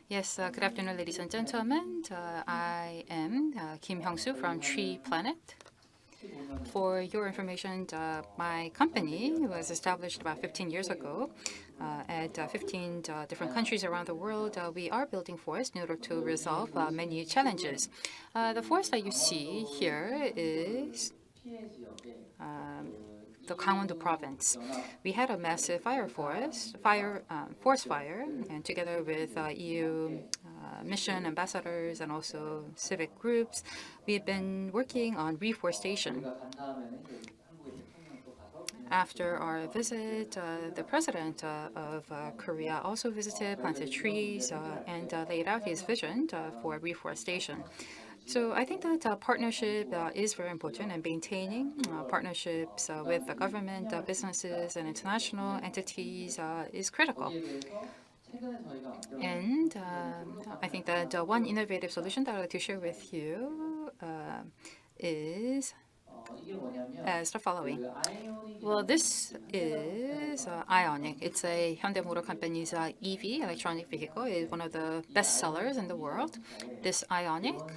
Yes, good afternoon, ladies and gentlemen. I am Kim Hyung-Soo from Tree Planet. For your information, my company was established about 15 years ago. At 15 different countries around the world, we are building forests in order to resolve many challenges. The forest that you see here is the Gangwon-do province. We had a massive forest fire, and together with EU mission ambassadors and also civic groups, we've been working on reforestation. After our visit, the president of Korea also visited, planted trees, and laid out his vision for reforestation. So I think that partnership is very important, and maintaining partnerships with the government, businesses, and international entities is critical. And I think that one innovative solution that I'd like to share with you is as the following. Well, this is Ioniq. It's a Hyundai Motor Company's EV, electronic vehicle. It's one of the best sellers in the world. This Ioniq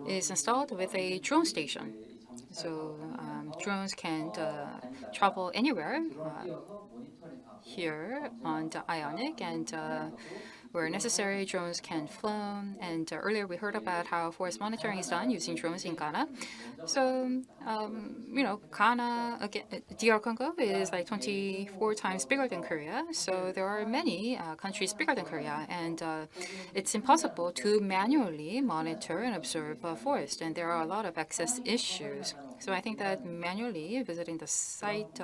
is installed with a drone station. So drones can travel anywhere here on the Ioniq, and where necessary, drones can fly. And earlier we heard about how forest monitoring is done using drones in Ghana. So, Ghana, again, DR Congo is like 24 times bigger than Korea. So there are many countries bigger than Korea, and it's impossible to manually monitor and observe forest. And there are a lot of access issues. So I think that manually visiting the site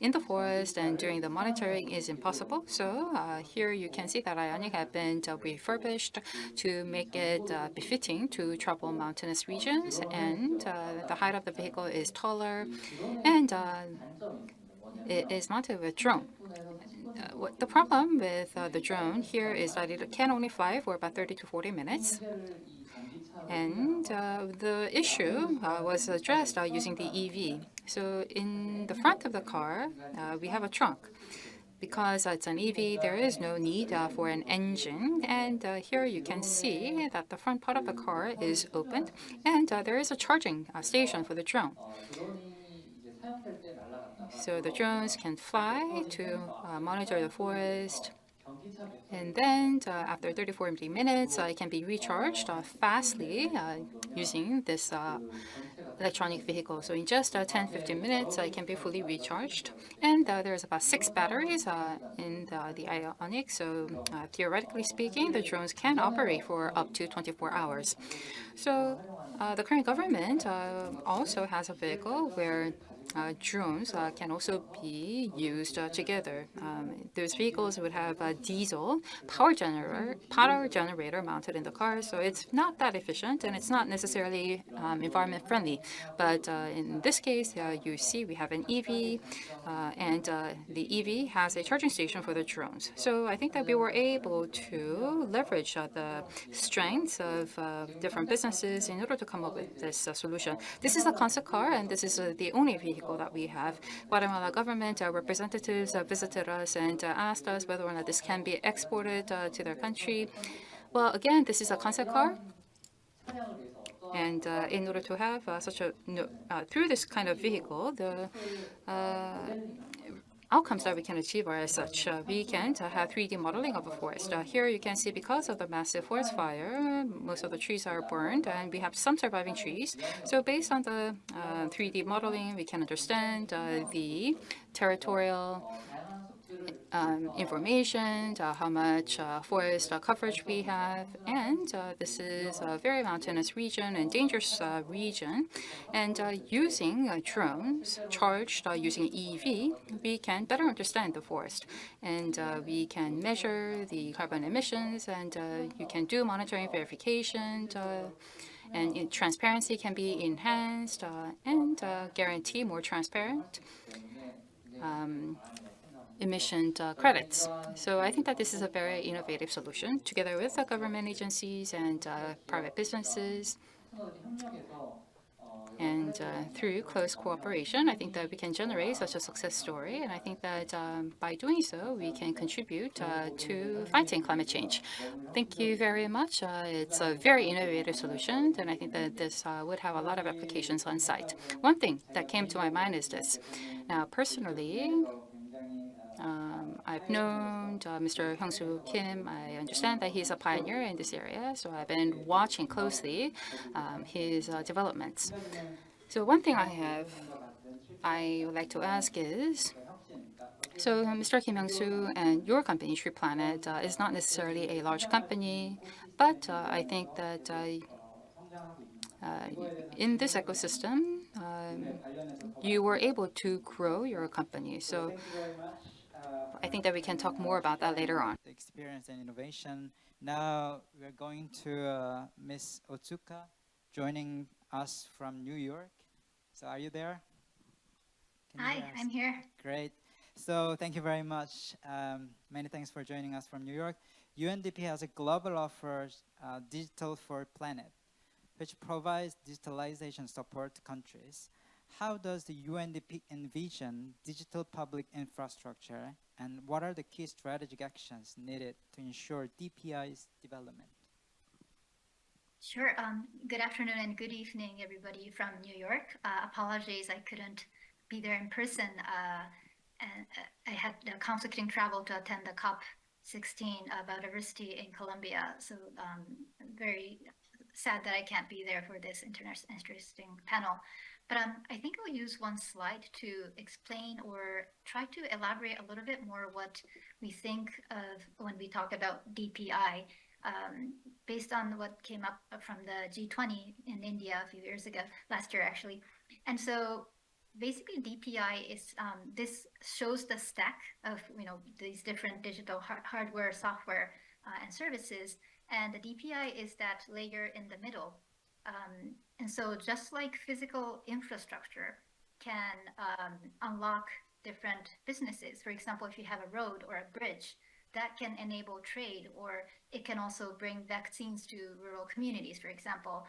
in the forest and doing the monitoring is impossible. So here you can see that Ioniq have been refurbished to make it befitting to travel mountainous regions, and the height of the vehicle is taller, and it is mounted with drone. The problem with the drone here is that it can only fly for about 30 to 40 minutes. And the issue was addressed using the EV. So in the front of the car, we have a trunk. Because it's an EV, there is no need for an engine. And here you can see that the front part of the car is opened, and there is a charging station for the drone. So the drones can fly to monitor the forest. And then after 30-40 minutes, it can be recharged fastly using this electronic vehicle. So in just 10-15 minutes, it can be fully recharged. And there's about 6 batteries in the Ioniq. So theoretically speaking, the drones can operate for up to 24 hours. So the current government also has a vehicle where drones can also be used together. Those vehicles would have a diesel power generator mounted in the car, so it's not that efficient and it's not necessarily environment friendly. But in this case, you see we have an EV, and the EV has a charging station for the drones. So I think that we were able to leverage the strengths of different businesses in order to come up with this solution. This is a concept car, and this is the only vehicle that we have. Guatemala government representatives visited us and asked us whether or not this can be exported to their country. Well, again, this is a concept car. And in order to have through this kind of vehicle, the outcomes that we can achieve are as such. We can have 3D modeling of a forest. Here you can see because of the massive forest fire, most of the trees are burned, and we have some surviving trees. So based on the 3D modeling, we can understand the territorial information, how much forest coverage we have, and this is a very mountainous region and dangerous region. And using drones charged using EV, we can better understand the forest, and we can measure the carbon emissions, and you can do monitoring verification, and transparency can be enhanced and guarantee more transparent emission credits. So I think that this is a very innovative solution together with the government agencies and private businesses. And through close cooperation, I think that we can generate such a success story. And I think that by doing so, we can contribute to fighting climate change. Thank you very much. It's a very innovative solution, and I think that this would have a lot of applications on site. One thing that came to my mind is this. Now, personally, I've known Mr. Hyung-soo Kim. I understand that he's a pioneer in this area, so I've been watching closely his developments. So one thing I would like to ask is, so Mr. Kim Young-soo and your company, Tree Planet, is not necessarily a large company, but I think that in this ecosystem, you were able to grow your company. So I think that we can talk more about that later on. The experience and innovation. Now we're going to Miss Otsuka joining us from New York. So are you there? Can you Hi, hear us? I'm here. Great. So thank you very much. Many thanks for joining us from New York. UNDP has a global offer, Digital for Planet, which provides digitalization support to countries. How does the UNDP envision digital public infrastructure, and what are the key strategic actions needed to ensure DPI's development? Sure. Good afternoon and good evening, everybody from New York. Apologies, I couldn't be there in person. And I had conflicting travel to attend the COP16 biodiversity in Colombia. So very sad that I can't be there for this interesting panel. But I think I'll use one slide to explain or try to elaborate a little bit more what we think of when we talk about DPI, based on what came up from the G20 in India a few years ago, last year actually. And so basically DPI is, this shows the stack of these different digital hardware, software, and services. And the DPI is that layer in the middle. And so just like physical infrastructure can unlock different businesses, for example, if you have a road or a bridge, that can enable trade, or it can also bring vaccines to rural communities, for example.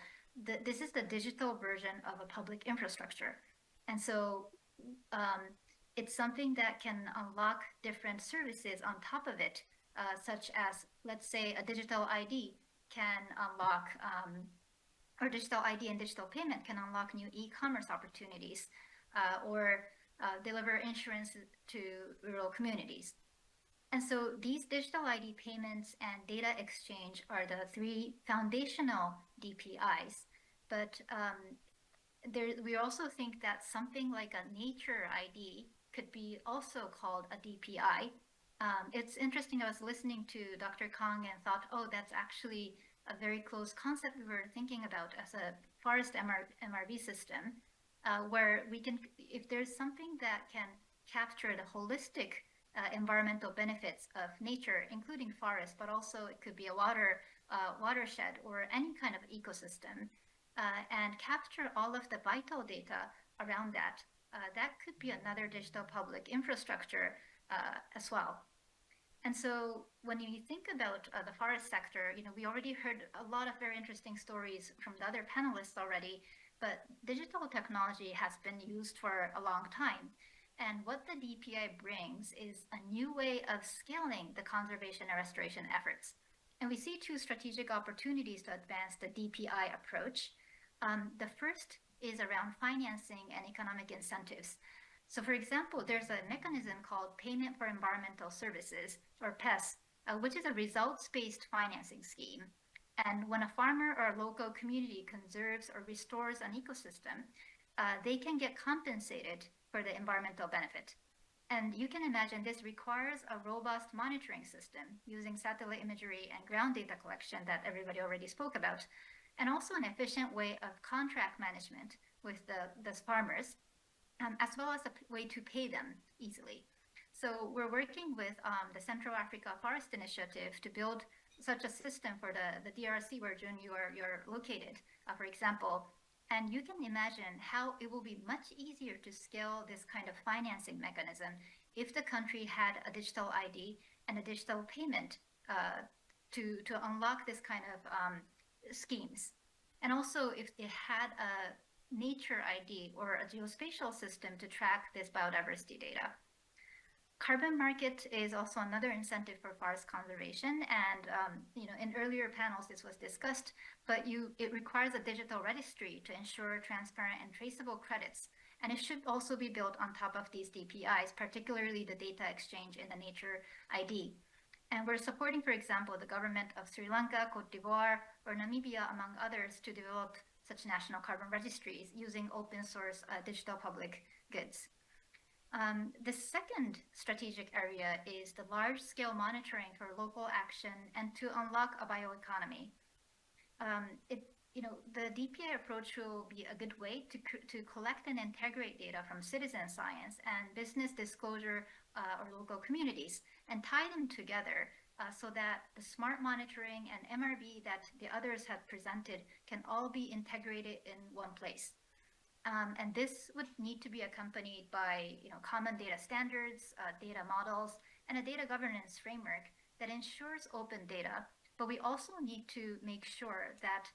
This is the digital version of a public infrastructure. And so it's something that can unlock different services on top of it, such as, let's say, a digital ID can unlock or digital ID and digital payment can unlock new e-commerce opportunities, or deliver insurance to rural communities. And so these digital ID payments and data exchange are the three foundational DPIs. But we also think that something like a nature ID could be also called a DPI. It's interesting, I was listening to Dr. Kang and thought, oh, that's actually a very close concept we were thinking about as a forest MRV system, where we can, if there's something that can capture the holistic environmental benefits of nature, including forest, but also it could be a watershed or any kind of ecosystem, and capture all of the vital data around that, that could be another digital public infrastructure as well. And so when you think about the forest sector, we already heard a lot of very interesting stories from the other panelists already, but digital technology has been used for a long time. And what the DPI brings is a new way of scaling the conservation and restoration efforts. And we see two strategic opportunities to advance the DPI approach. The first is around financing and economic incentives. So for example, there's a mechanism called Payment for Environmental Services, or PES, which is a results-based financing scheme. And when a farmer or a local community conserves or restores an ecosystem, they can get compensated for the environmental benefit. And you can imagine this requires a robust monitoring system using satellite imagery and ground data collection that everybody already spoke about, and also an efficient way of contract management with the farmers, as well as a way to pay them easily. So we're working with the Central Africa Forest Initiative to build such a system for the DRC where, Jun, you're located, for example. And you can imagine how it will be much easier to scale this kind of financing mechanism if the country had a digital ID and a digital payment to unlock this kind of schemes. And also if they had a nature ID or a geospatial system to track this biodiversity data. Carbon market is also another incentive for forest conservation, and in earlier panels this was discussed, but it requires a digital registry to ensure transparent and traceable credits, and it should also be built on top of these DPIs, particularly the data exchange in the nature ID. And we're supporting, for example, the government of Sri Lanka, Cote d'Ivoire, or Namibia, among others, to develop such national carbon registries using open source digital public goods. The second strategic area is the large-scale monitoring for local action and to unlock a bioeconomy. The DPI approach will be a good way to collect and integrate data from citizen science and business disclosure or local communities and tie them together so that the smart monitoring and MRB that the others have presented can all be integrated in one place. And this would need to be accompanied by common data standards, data models, and a data governance framework that ensures open data. But we also need to make sure that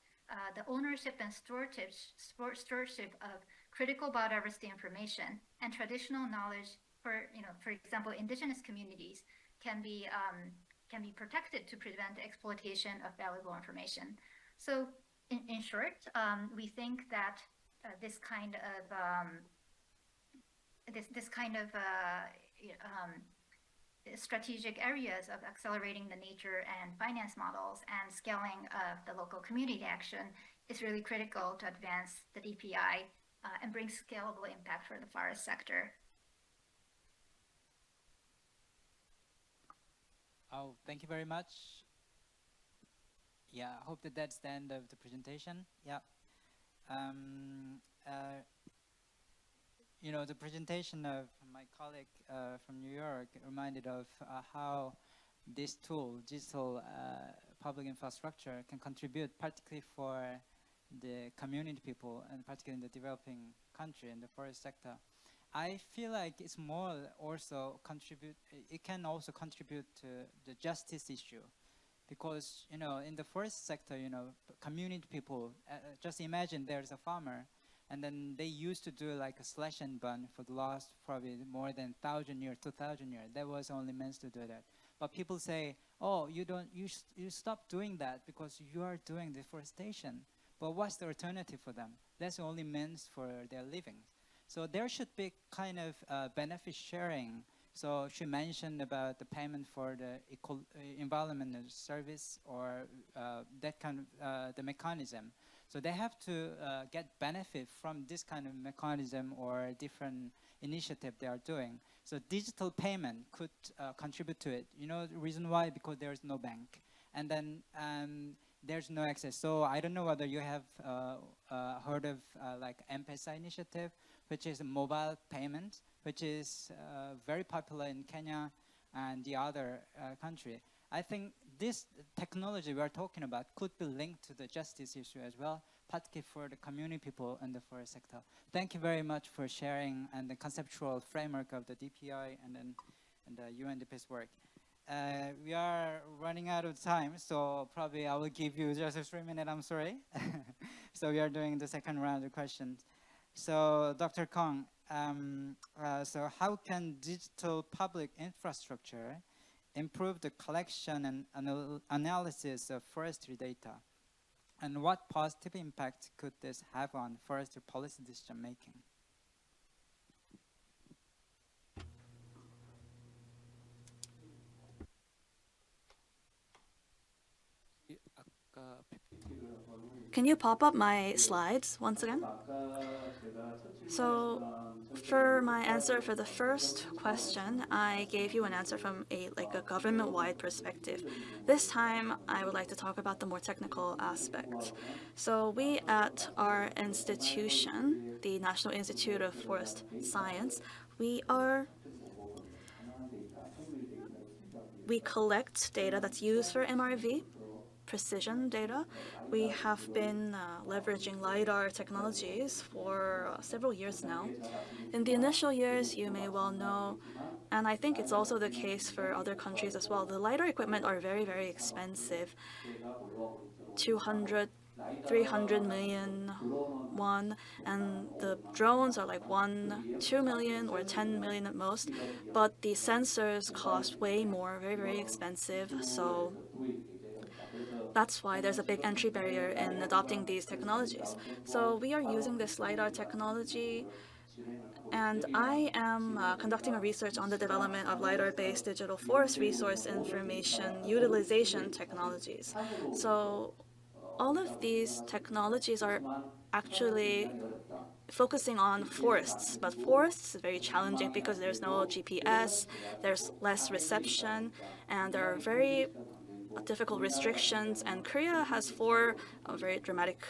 the ownership and stewardship of critical biodiversity information and traditional knowledge for example, indigenous communities can be protected to prevent exploitation of valuable information. So in short, we think that this kind of strategic areas of accelerating the nature and finance models and scaling of the local community action is really critical to advance the DPI and bring scalable impact for the forest sector. Oh, thank you very much. Yeah, I hope that that's the end of the presentation. Yeah. The presentation of my colleague from New York reminded of how this tool, digital public infrastructure, can contribute, particularly for the community people, and particularly in the developing country in the forest sector. I feel like it's more also contribute. It can also contribute to the justice issue, because in the forest sector, community people. Just imagine there's a farmer, and then they used to do like a slash and burn for the last probably more than 1,000 years, 2,000 years. That was only meant to do that. But people say, oh, you stop doing that because you are doing deforestation. But what's the alternative for them? That's only meant for their living. So there should be kind of benefit sharing. So she mentioned about the payment for the environmental service or that kind of the mechanism. So they have to get benefit from this kind of mechanism or different initiative they are doing. So digital payment could contribute to it. The reason why? Because there is no bank. And then there's no access. So I don't know whether you have heard of like M-Pesa initiative, which is a mobile payment, which is very popular in Kenya and the other country. I think this technology we are talking about could be linked to the justice issue as well, particularly for the community people in the forest sector. Thank you very much for sharing and the conceptual framework of the DPI and the UNDP's work. We are running out of time, so probably I will give you just a 3 minutes, I'm sorry. So we are doing the second round of questions. So Dr. Kong, so how can digital public infrastructure improve the collection and analysis of forestry data? And what positive impact could this have on forestry policy decision making? Can you pop up my slides once again? So for my answer for the first question, I gave you an answer from a government-wide perspective. This time, I would like to talk about the more technical aspects. So we at our institution, the National Institute of Forest Science, we collect data that's used for MRV, precision data. We have been leveraging LiDAR technologies for several years now. In the initial years, you may well know, and I think it's also the case for other countries as well, the LiDAR equipment are very, very expensive. 200, 300 million won, and the drones are like 2 million or 10 million at most. But the sensors cost way more, very, very expensive. So that's why there's a big entry barrier in adopting these technologies. So we are using this LiDAR technology, and I am conducting a research on the development of LiDAR-based digital forest resource information utilization technologies. So all of these technologies are actually focusing on forests, but forests is very challenging because there's no GPS, there's less reception, and there are very difficult restrictions. And Korea has four very dramatic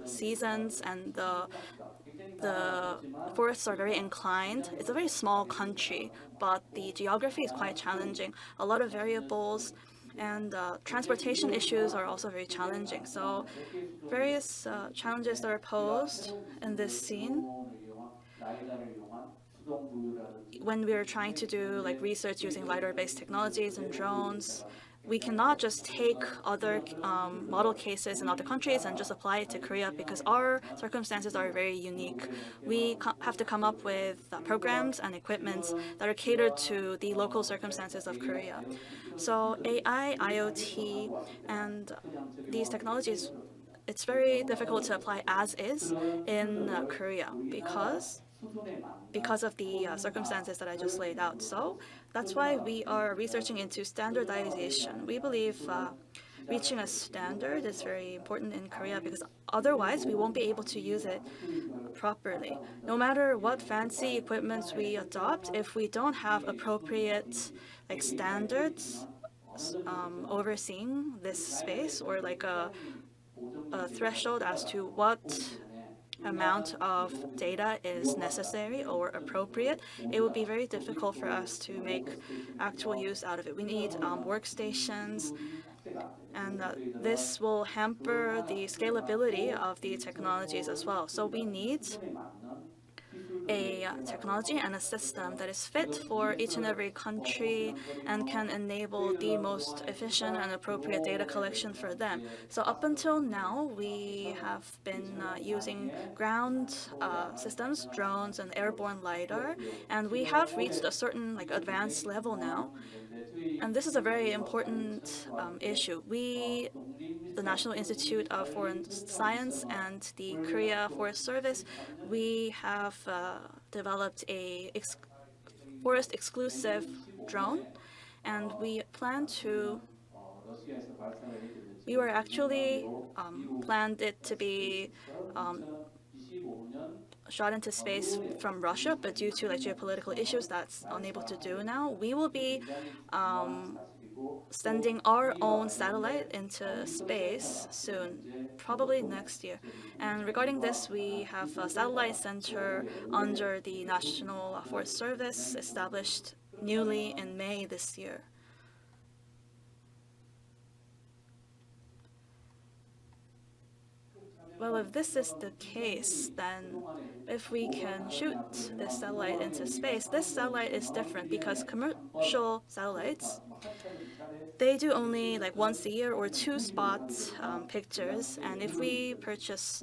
seasons, and the forests are very inclined. It's a very small country, but the geography is quite challenging. A lot of variables, and transportation issues are also very challenging. So various challenges that are posed in this scene when we are trying to do like research using lidar-based technologies and drones. We cannot just take other model cases in other countries and just apply it to Korea because our circumstances are very unique. We have to come up with programs and equipments that are catered to the local circumstances of Korea. So AI, IoT, and these technologies, it's very difficult to apply as is in Korea because of the circumstances that I just laid out. So that's why we are researching into standardization. We believe reaching a standard is very important in Korea because otherwise we won't be able to use it properly. No matter what fancy equipment we adopt, if we don't have appropriate like standards overseeing this space, or like a threshold as to what amount of data is necessary or appropriate, it would be very difficult for us to make actual use out of it. We need workstations, and this will hamper the scalability of the technologies as well. So we need a technology and a system that is fit for each and every country and can enable the most efficient and appropriate data collection for them. So up until now, we have been using ground systems, drones, and airborne lidar, and we have reached a certain like advanced level now. And this is a very important issue. The National Institute of Forest Science and the Korea Forest Service, we have developed a forest exclusive drone, and we were actually planned it to be shot into space from Russia, but due to like geopolitical issues, that's unable to do now. We will be sending our own satellite into space soon, probably next year. And regarding this, we have a satellite center under the National Forest Service established newly in May this year. Well, if this is the case, then if we can shoot this satellite into space, this satellite is different because commercial satellites, they do only like once a year or two spot pictures. And if we purchase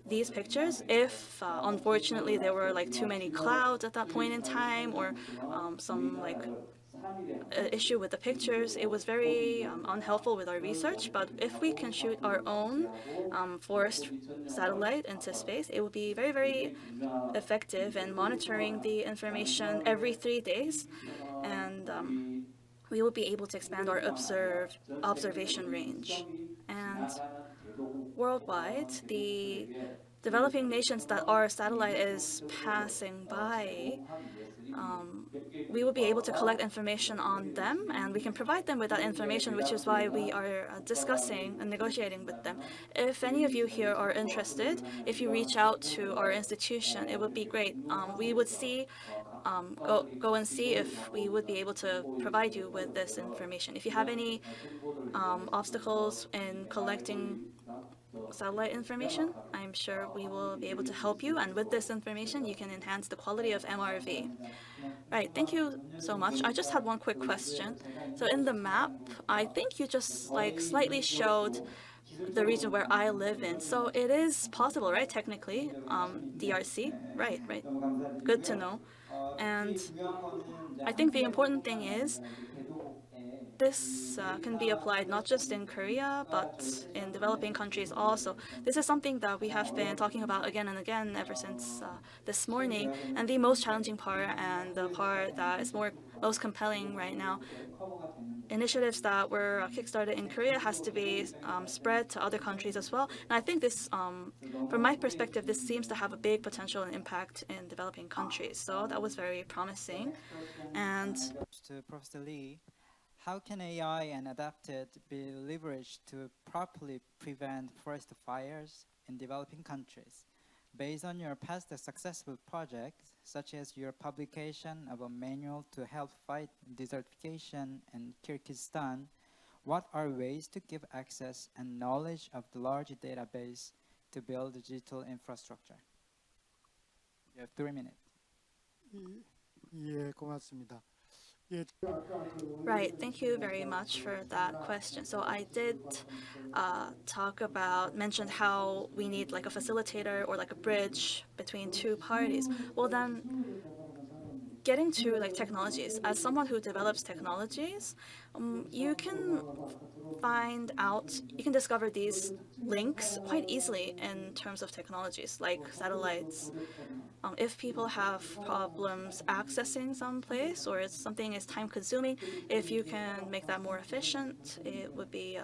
these pictures, if unfortunately there were like too many clouds at that point in time, or some like issue with the pictures, it was very unhelpful with our research. But if we can shoot our own forest satellite into space, it would be very, very effective in monitoring the information every 3 days, and we will be able to expand our observation range. And worldwide, the developing nations that our satellite is passing by, we will be able to collect information on them, and we can provide them with that information, which is why we are discussing and negotiating with them. If any of you here are interested, if you reach out to our institution, it would be great. We would go and see if we would be able to provide you with this information. If you have any obstacles in collecting satellite information, I'm sure we will be able to help you, and with this information you can enhance the quality of MRV. Right, thank you so much. I just had one quick question. So in the map, I think you just like slightly showed the region where I live in. So it is possible, right, technically, DRC? Right, right. Good to know. And I think the important thing is this can be applied not just in Korea, but in developing countries also. This is something that we have been talking about again and again ever since this morning. And the most challenging part, and the part that is most compelling right now, initiatives that were kickstarted in Korea has to be spread to other countries as well. And I think this, from my perspective, this seems to have a big potential and impact in developing countries. So that was very promising. And To Professor Lee, how can AI and adapted be leveraged to properly prevent forest fires in developing countries? Based on your past successful projects, such as your publication of a manual to help fight desertification in Kyrgyzstan, what are ways to give access and knowledge of the large database to build digital infrastructure? You have 3 minutes. 예, 고맙습니다. Right, thank you very much for that question. So I did mentioned how we need like a facilitator or like a bridge between two parties. Well then, getting to like technologies, as someone who develops technologies, you can discover these links quite easily in terms of technologies like satellites. If people have problems accessing some place or if something is time consuming, if you can make that more efficient, it would be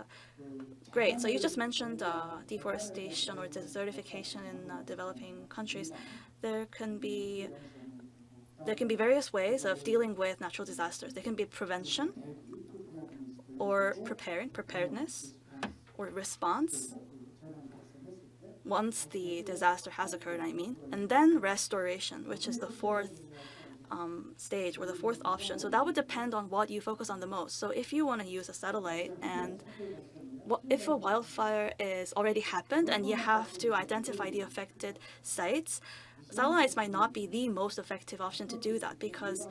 great. So you just mentioned deforestation or desertification in developing countries. There can be various ways of dealing with natural disasters. There can be prevention or preparedness or response once the disaster has occurred, I mean, and then restoration, which is the fourth stage or the fourth option. So that would depend on what you focus on the most. So if you want to use a satellite and if a wildfire is already happened and you have to identify the affected sites, satellites might not be the most effective option to do that because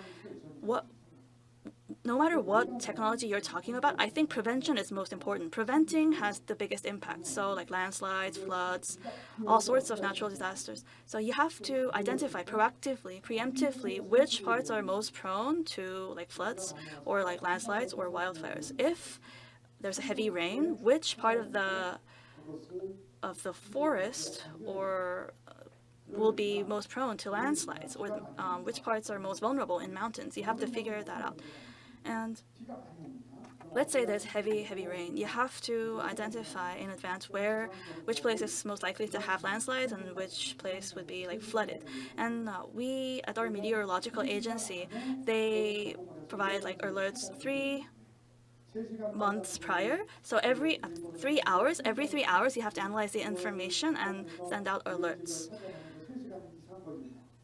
no matter what technology you're talking about, I think prevention is most important. Preventing has the biggest impact. So like landslides, floods, all sorts of natural disasters. So you have to identify proactively, preemptively, which parts are most prone to like floods or like landslides or wildfires. If there's a heavy rain, which part of the forest or will be most prone to landslides, or which parts are most vulnerable in mountains. You have to figure that out. And let's say there's heavy rain. You have to identify in advance which place is most likely to have landslides and which place would be like flooded. And we at our meteorological agency, they provide like alerts 3 months prior. So every 3 hours, you have to analyze the information and send out alerts.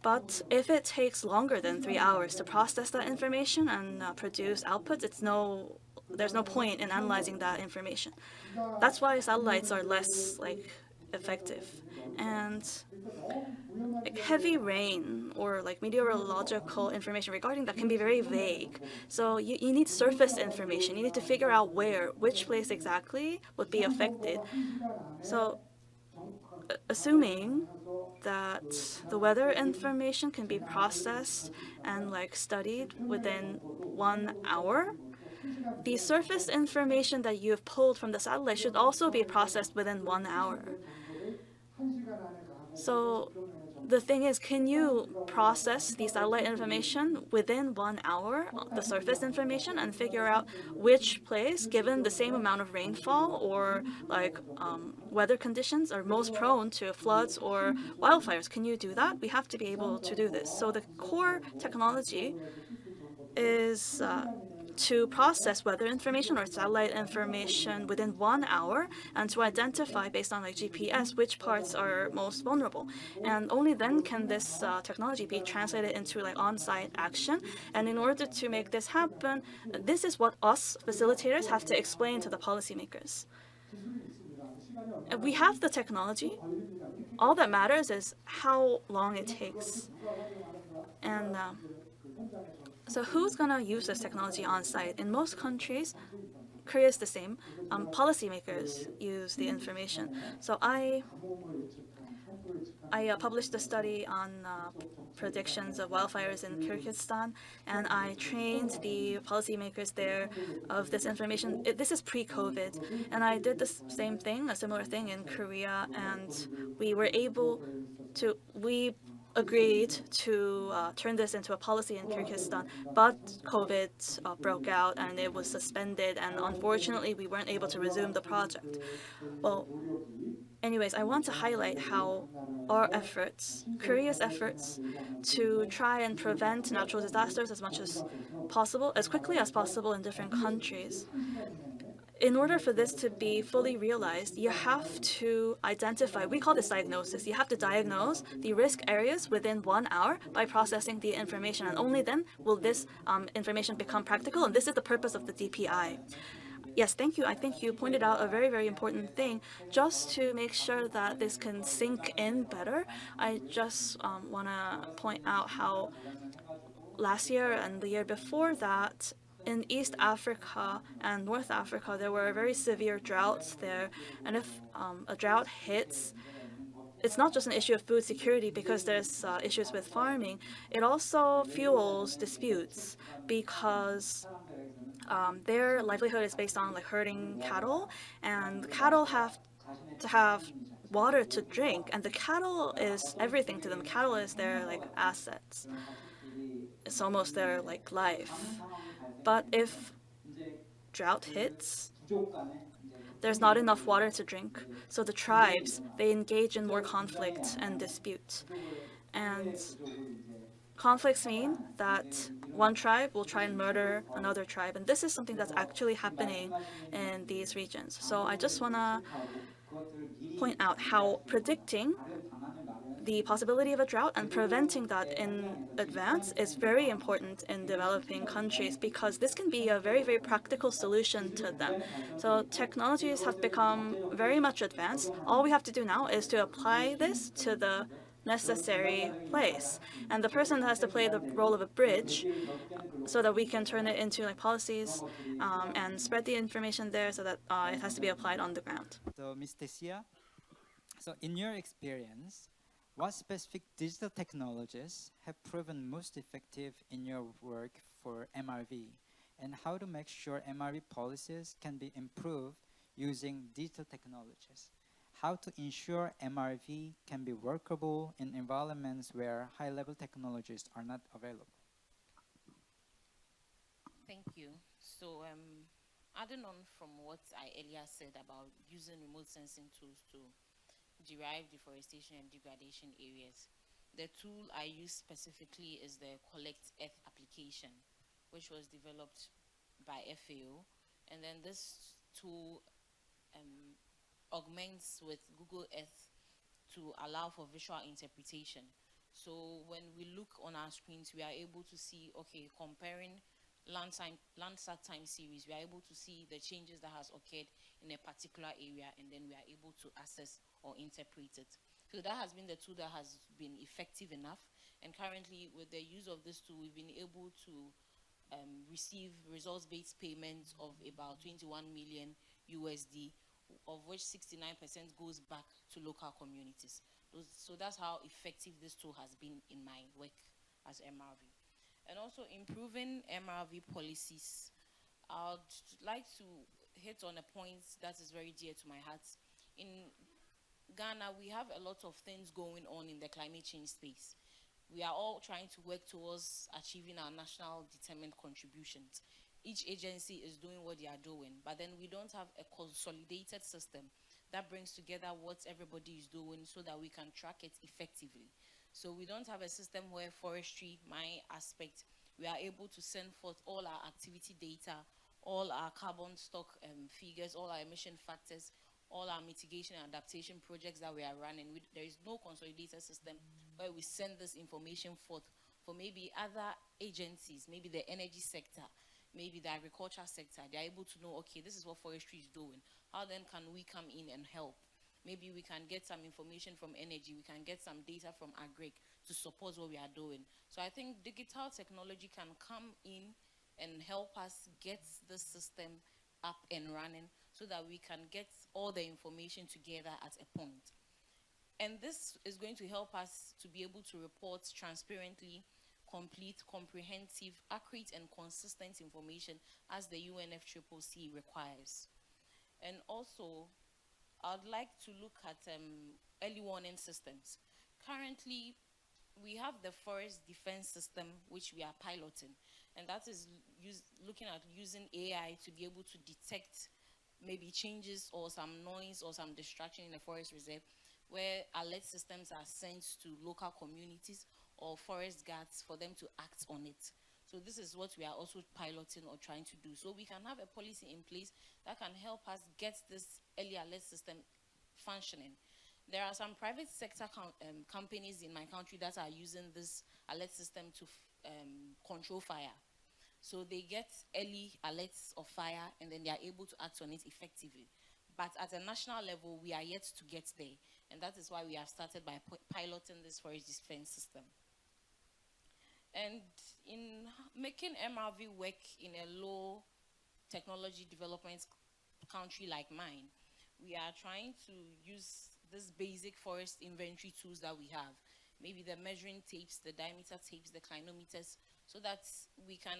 But if it takes longer than 3 hours to process that information and produce outputs, there's no point in analyzing that information. That's why satellites are less effective. And heavy rain or meteorological information regarding that can be very vague. So you need surface information. You need to figure out which place exactly would be affected. So assuming that the weather information can be processed and studied within 1 hour, the surface information that you've pulled from the satellite should also be processed within 1 hour. So the thing is, can you process the satellite information within 1 hour, the surface information, and figure out which place, given the same amount of rainfall or weather conditions, are most prone to floods or wildfires? Can you do that? We have to be able to do this. So the core technology is to process weather information or satellite information within 1 hour and to identify based on GPS which parts are most vulnerable. And only then can this technology be translated into on-site action. And in order to make this happen, this is what us facilitators have to explain to the policymakers. We have the technology. All that matters is how long it takes. And so who's going to use this technology on site? In most countries, Korea is the same. Policymakers use the information. So I published a study on predictions of wildfires in Kyrgyzstan, and I trained the policymakers there of this information. This is pre-COVID, and I did the same thing, a similar thing in Korea, and we agreed to turn this into a policy in Kyrgyzstan, but COVID broke out and it was suspended, and unfortunately we weren't able to resume the project. Well, anyways, I want to highlight how our efforts, Korea's efforts, to try and prevent natural disasters as much as possible, as quickly as possible in different countries. In order for this to be fully realized, you have to identify, we call this diagnosis, you have to diagnose the risk areas within 1 hour by processing the information, and only then will this information become practical, and this is the purpose of the DPI. Yes, thank you. I think you pointed out a very, very important thing. Just to make sure that this can sink in better, I just want to point out how last year and the year before that, in East Africa and North Africa, there were very severe droughts there. And if a drought hits, it's not just an issue of food security because there's issues with farming. It also fuels disputes because their livelihood is based on like herding cattle, and cattle have to have water to drink, and the cattle is everything to them. Cattle is their like assets. It's almost their like life. But if drought hits, there's not enough water to drink. So the tribes, they engage in more conflict and dispute. And conflicts mean that one tribe will try and murder another tribe. And this is something that's actually happening in these regions. So I just want to point out how predicting the possibility of a drought and preventing that in advance is very important in developing countries, because this can be a very, very practical solution to them. So technologies have become very much advanced. All we have to do now is to apply this to the necessary place. And the person has to play the role of a bridge so that we can turn it into like policies and spread the information there so that it has to be applied on the ground. So, Ms. Tesia, so in your experience, what specific digital technologies have proven most effective in your work for MRV, and how to make sure MRV policies can be improved using digital technologies? How to ensure MRV can be workable in environments where high-level technologies are not available? Thank you. So, adding on from what I earlier said about using remote sensing tools to derive deforestation and degradation areas, the tool I use specifically is the Collect Earth application, which was developed by FAO. And then this tool augments with Google Earth to allow for visual interpretation. So when we look on our screens, we are able to see, okay, comparing Landsat time series, we are able to see the changes that has occurred in a particular area, and then we are able to assess or interpret it. So that has been the tool that has been effective enough. And currently, with the use of this tool, we've been able to receive results-based payments of about 21 million USD, of which 69% goes back to local communities. So that's how effective this tool has been in my work as MRV. And also improving MRV policies. I'd like to hit on a point that is very dear to my heart. In Ghana, we have a lot of things going on in the climate change space. We are all trying to work towards achieving our national determined contributions. Each agency is doing what they are doing, but then we don't have a consolidated system that brings together what everybody is doing so that we can track it effectively. So we don't have a system where forestry, my aspect, we are able to send forth all our activity data, all our carbon stock figures, all our emission factors, all our mitigation and adaptation projects that we are running. There is no consolidated system where we send this information forth for maybe other agencies, maybe the energy sector, maybe the agriculture sector. They are able to know, okay, this is what forestry is doing. How then can we come in and help? Maybe we can get some information from energy, we can get some data from agric to support what we are doing. So I think digital technology can come in and help us get the system up and running so that we can get all the information together at a point. And this is going to help us to be able to report transparently, complete, comprehensive, accurate, and consistent information as the UNFCCC requires. And also, I'd like to look at early warning systems. Currently, we have the forest defense system, which we are piloting, and that is looking at using AI to be able to detect maybe changes or some noise or some distraction in the forest reserve, where alert systems are sent to local communities or forest guards for them to act on it. So this is what we are also piloting or trying to do. So we can have a policy in place that can help us get this early alert system functioning. There are some private sector companies in my country that are using this alert system to control fire. So they get early alerts of fire and then they are able to act on it effectively. But at a national level, we are yet to get there. And that is why we have started by piloting this forest defense system. And in making MRV work in a low technology development country like mine, we are trying to use these basic forest inventory tools that we have, maybe the measuring tapes, the diameter tapes, the clinometers, so that we can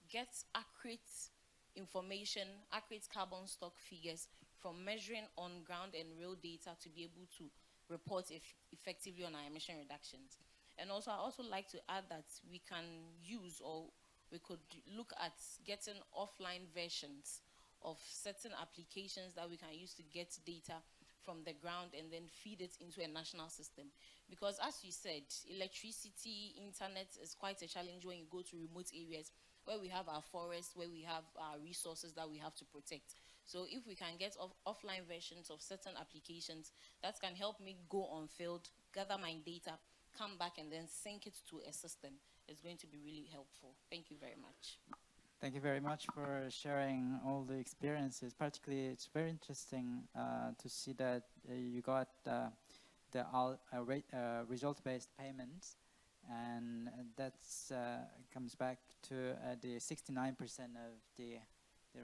get accurate information, accurate carbon stock figures from measuring on ground and real data to be able to report effectively on our emission reductions. And also, I also like to add that we can use, or we could look at getting offline versions of certain applications that we can use to get data from the ground and then feed it into a national system. Because as you said, electricity, internet is quite a challenge when you go to remote areas where we have our forests, where we have our resources that we have to protect. So if we can get offline versions of certain applications, that can help me go on field, gather my data, come back and then sync it to a system. It's going to be really helpful. Thank you very much. Thank you very much for sharing all the experiences. Particularly, it's very interesting to see that you got the result-based payments, and that comes back to the 69% of the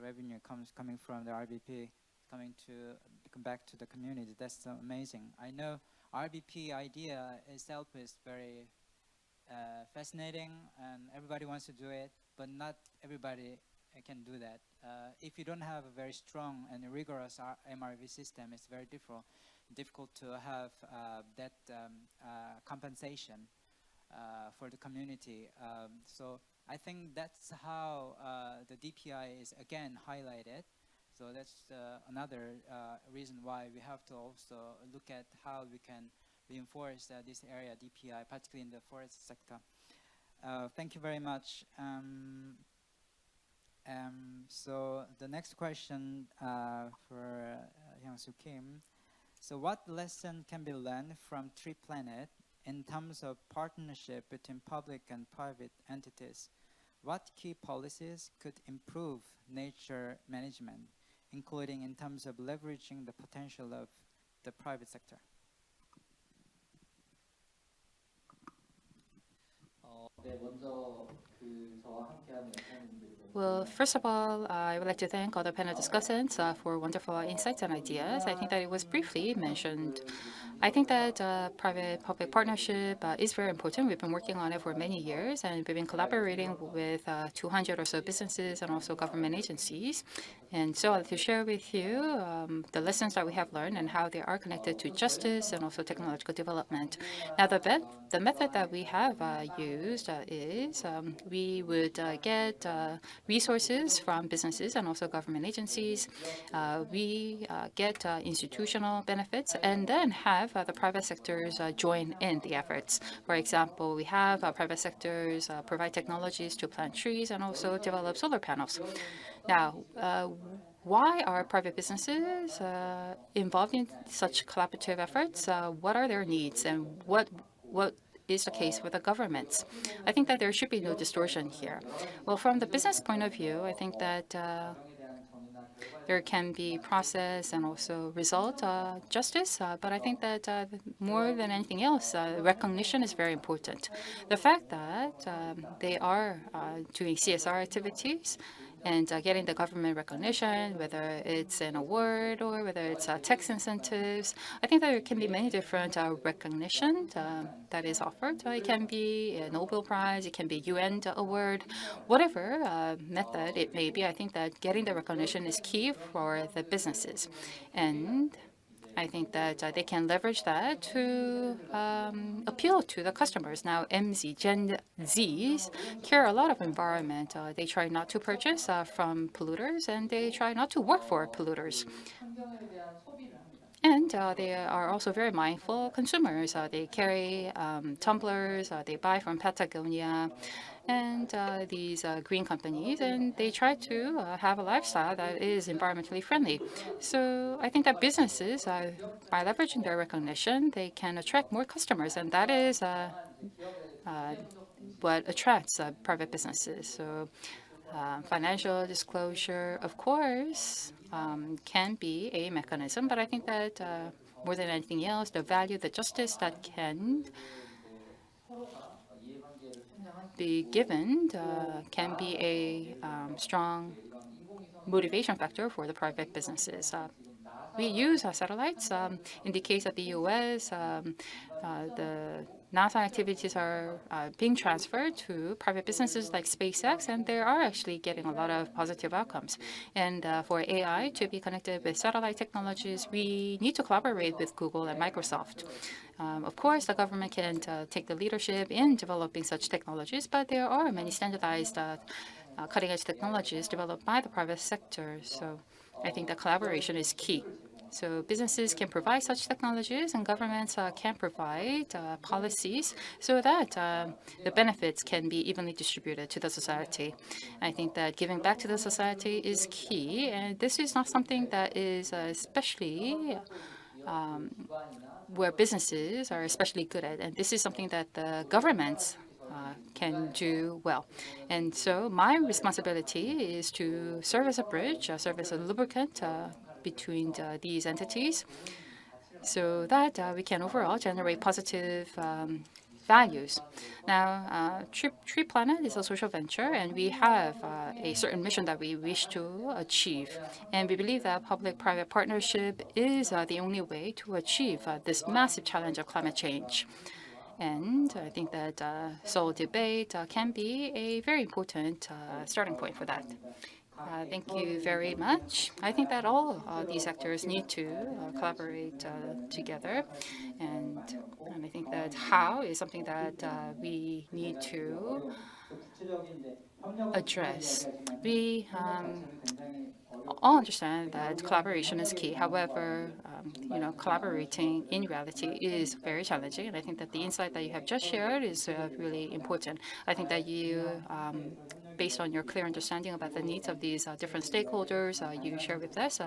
revenue coming from the RBP come back to the community. That's amazing. I know RBP idea itself is very fascinating, and everybody wants to do it, but not everybody can do that. If you don't have a very strong and rigorous MRV system, it's very difficult to have that compensation for the community. So I think that's how the DPI is again highlighted. So that's another reason why we have to also look at how we can reinforce this area DPI, particularly in the forest sector. Thank you very much. So the next question for Hyung-Soo Kim. So what lesson can be learned from Tree Planet in terms of partnership between public and private entities? What key policies could improve nature management, including in terms of leveraging the potential of the private sector? Well, first of all, I would like to thank all the panel discussants for wonderful insights and ideas. I think that it was briefly mentioned. I think that private-public partnership is very important. We've been working on it for many years, and we've been collaborating with 200 or so businesses and also government agencies. And so I'd like to share with you the lessons that we have learned and how they are connected to justice and also technological development. Now, the method that we have used is we would get resources from businesses and also government agencies. We get institutional benefits and then have the private sectors join in the efforts. For example, we have private sectors provide technologies to plant trees and also develop solar panels. Now, why are private businesses involved in such collaborative efforts? What are their needs, and what is the case with the governments? I think that there should be no distortion here. Well, from the business point of view, I think that there can be process and also result justice, but I think that more than anything else, recognition is very important. The fact that they are doing CSR activities And getting the government recognition, whether it's an award or whether it's tax incentives, I think there can be many different recognition that is offered. It can be a Nobel Prize, it can be UN award, whatever method it may be. I think that getting the recognition is key for the businesses. And I think that they can leverage that to appeal to the customers. Now, MZ, Gen Zs care a lot of environment. They try not to purchase from polluters, and they try not to work for polluters. And they are also very mindful consumers. They carry tumblers, they buy from Patagonia, and these green companies, and they try to have a lifestyle that is environmentally friendly. So I think that businesses, by leveraging their recognition, they can attract more customers, and that is what attracts private businesses. So financial disclosure, of course, can be a mechanism, but I think that more than anything else, the value, the justice that can be given can be a strong motivation factor for the private businesses. We use satellites. In the case of the US, the NASA activities are being transferred to private businesses like SpaceX, and they are actually getting a lot of positive outcomes. And for AI to be connected with satellite technologies, we need to collaborate with Google and Microsoft. Of course, the government can take the leadership in developing such technologies, but there are many standardized cutting-edge technologies developed by the private sector. So I think that collaboration is key. So businesses can provide such technologies, and governments can provide policies so that the benefits can be evenly distributed to the society. I think that giving back to the society is key, and this is not something that is especially where businesses are especially good at, and this is something that the governments can do well. And so my responsibility is to serve as a bridge, serve as a lubricant between these entities so that we can overall generate positive values. Now, Tree Planet is a social venture, and we have a certain mission that we wish to achieve. And we believe that public-private partnership is the only way to achieve this massive challenge of climate change. And I think that Seoul debate can be a very important starting point for that. Thank you very much. I think that all these actors need to collaborate together, and I think that how is something that we need to address. We all understand that collaboration is key. However, collaborating in reality is very challenging, and I think that the insight that you have just shared is really important. I think that you, based on your clear understanding about the needs of these different stakeholders, you share with us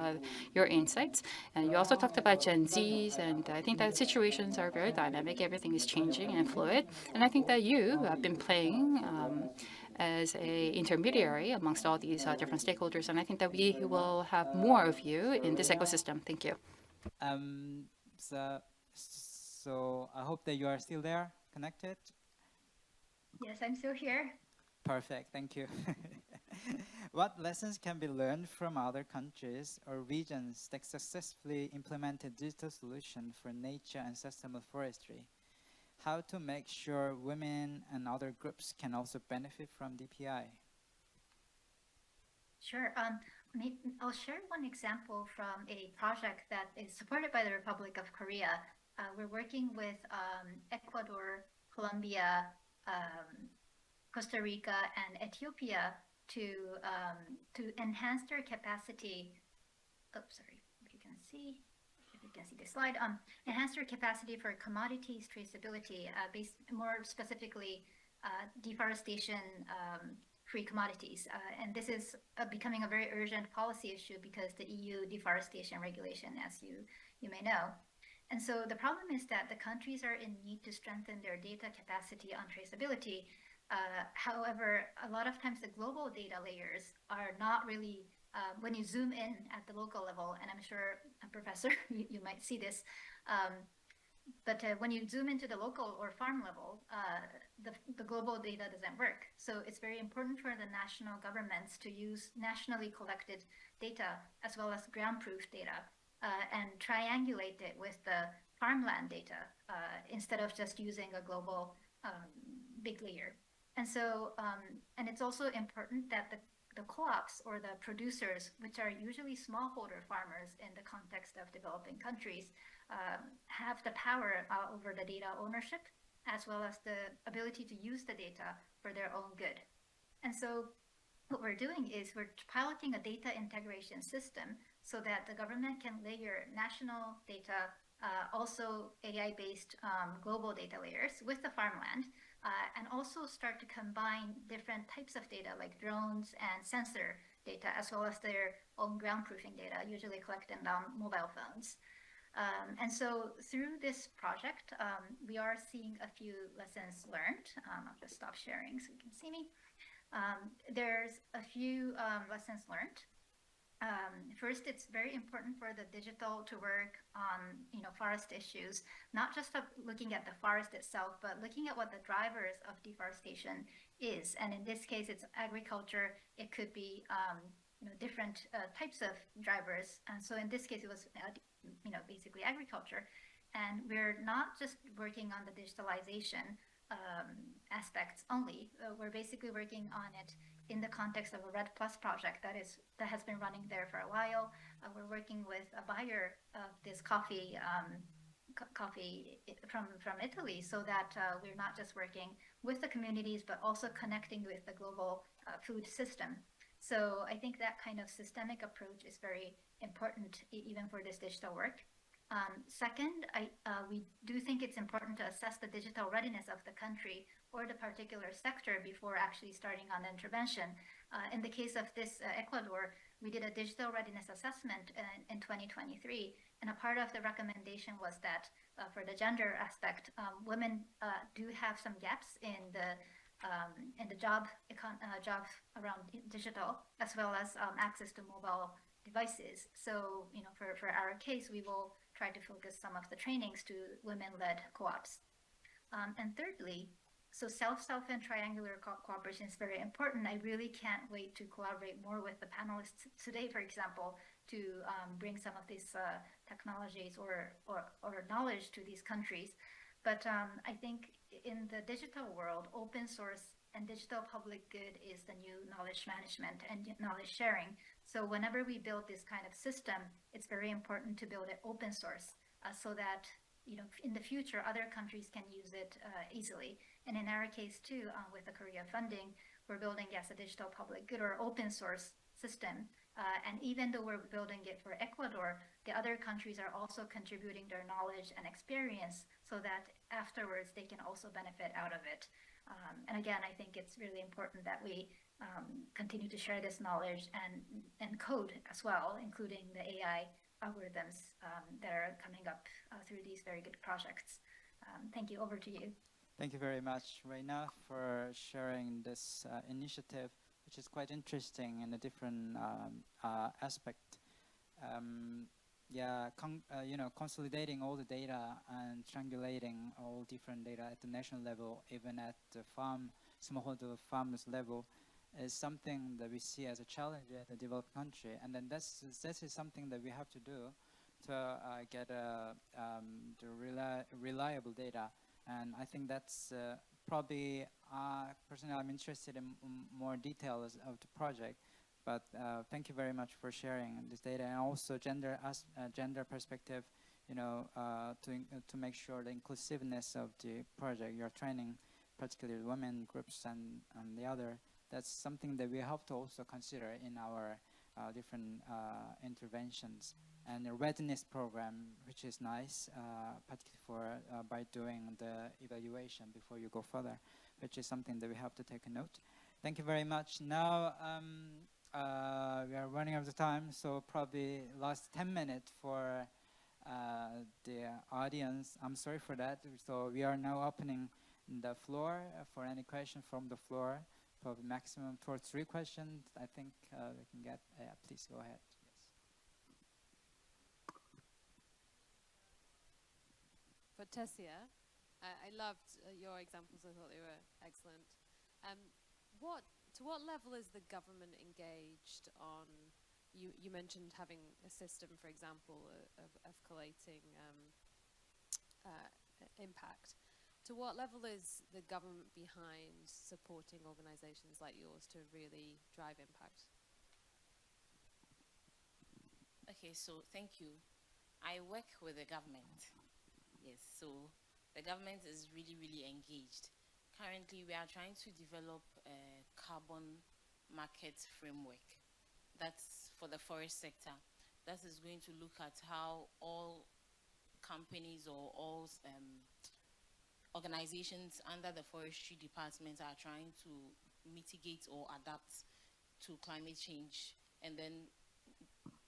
your insights. And you also talked about Gen Zs, and I think that situations are very dynamic. Everything is changing and fluid, and I think that you have been playing as a intermediary amongst all these different stakeholders, and I think that we will have more of you in this ecosystem. Thank you. So I hope that you are still there, connected. Yes, I'm still here. Perfect, thank you. What lessons can be learned from other countries or regions that successfully implemented digital solutions for nature and sustainable forestry? How to make sure women and other groups can also benefit from DPI? Sure. I'll share one example from a project that is supported by the Republic of Korea. We're working with Ecuador, Colombia, Costa Rica, and Ethiopia to enhance their capacity. Oh, sorry, if you can see. You can see this slide. Enhance their capacity for commodities traceability, based more specifically deforestation-free commodities. And this is becoming a very urgent policy issue because the EU deforestation regulation, as you may know. And so the problem is that the countries are in need to strengthen their data capacity on traceability. However, a lot of times the global data layers are not really when you zoom in at the local level, and I'm sure, Professor, you might see this, but when you zoom into the local or farm level, the global data doesn't work. So it's very important for the national governments to use nationally collected data as well as ground truth data and triangulate it with the farmland data instead of just using a global big layer. And so, and it's also important that the co-ops or the producers, which are usually smallholder farmers in the context of developing countries, have the power over the data ownership, as well as the ability to use the data for their own good. And so what we're doing is we're piloting a data integration system so that the government can layer national data, also AI-based global data layers with the farmland, and also start to combine different types of data like drones and sensor data, as well as their own ground proofing data, usually collected on mobile phones. And so through this project, we are seeing a few lessons learned. I'll just stop sharing so you can see me. There's a few lessons learned. First, it's very important for the digital to work on, forest issues, not just looking at the forest itself, but looking at what the drivers of deforestation is. And in this case, it's agriculture. It could be, different types of drivers. And so in this case, it was, basically agriculture. And we're not just working on the digitalization aspects only. We're basically working on it in the context of a Red Plus project that has been running there for a while. We're working with a buyer of this coffee from Italy, so that we're not just working with the communities, but also connecting with the global food system. So I think that kind of systemic approach is very important, even for this digital work. Second, we do think it's important to assess the digital readiness of the country or the particular sector before actually starting on intervention. In the case of this Ecuador, we did a digital readiness assessment in 2023, and a part of the recommendation was that for the gender aspect, women do have some gaps in the jobs around digital, as well as access to mobile devices. So, for our case, we will try to focus some of the trainings to women-led co-ops. And thirdly, so self and triangular cooperation is very important. I really can't wait to collaborate more with the panelists today, for example, to bring some of these technologies or knowledge to these countries. But I think in the digital world, open source and digital public good is the new knowledge management and knowledge sharing. So whenever we build this kind of system, it's very important to build it open source so that in the future, other countries can use it easily. And in our case too, with the Korea funding, we're building a digital public good or open source system. And even though we're building it for Ecuador, the other countries are also contributing their knowledge and experience so that afterwards they can also benefit out of it. And again, I think it's really important that we continue to share this knowledge and code as well, including the AI algorithms that are coming up through these very good projects. Thank you. Over to you. Thank you very much, Reina, for sharing this initiative, which is quite interesting in a different aspect. Consolidating all the data and triangulating all different data at the national level, even at the smallholder farmers level, is something that we see as a challenge at the developed country. And then this is something that we have to do to get the reliable data. And I think that's probably, personally, I'm interested in more details of the project. But thank you very much for sharing this data, and also gender perspective, to make sure the inclusiveness of the project you're training, particularly women groups and the other. That's something that we have to also consider in our different interventions. And a readiness program, which is nice, particularly by doing the evaluation before you go further, which is something that we have to take a note. Thank you very much. Now we are running out of time, so probably last 10 minutes for the audience. I'm sorry for that. So we are now opening the floor for any question from the floor. Probably maximum 2 or 3 questions. I think we can get. Please go ahead. For Tessia, I loved your examples. I thought they were excellent. To what level is the government engaged on? You mentioned having a system, for example, of collating impact. To what level is the government behind supporting organizations like yours to really drive impact? Okay, so thank you. I work with the government. Yes, so the government is really, really engaged. Currently, we are trying to develop a carbon market framework. That's for the forest sector. That is going to look at how all companies or all organizations under the forestry department are trying to mitigate or adapt to climate change, and then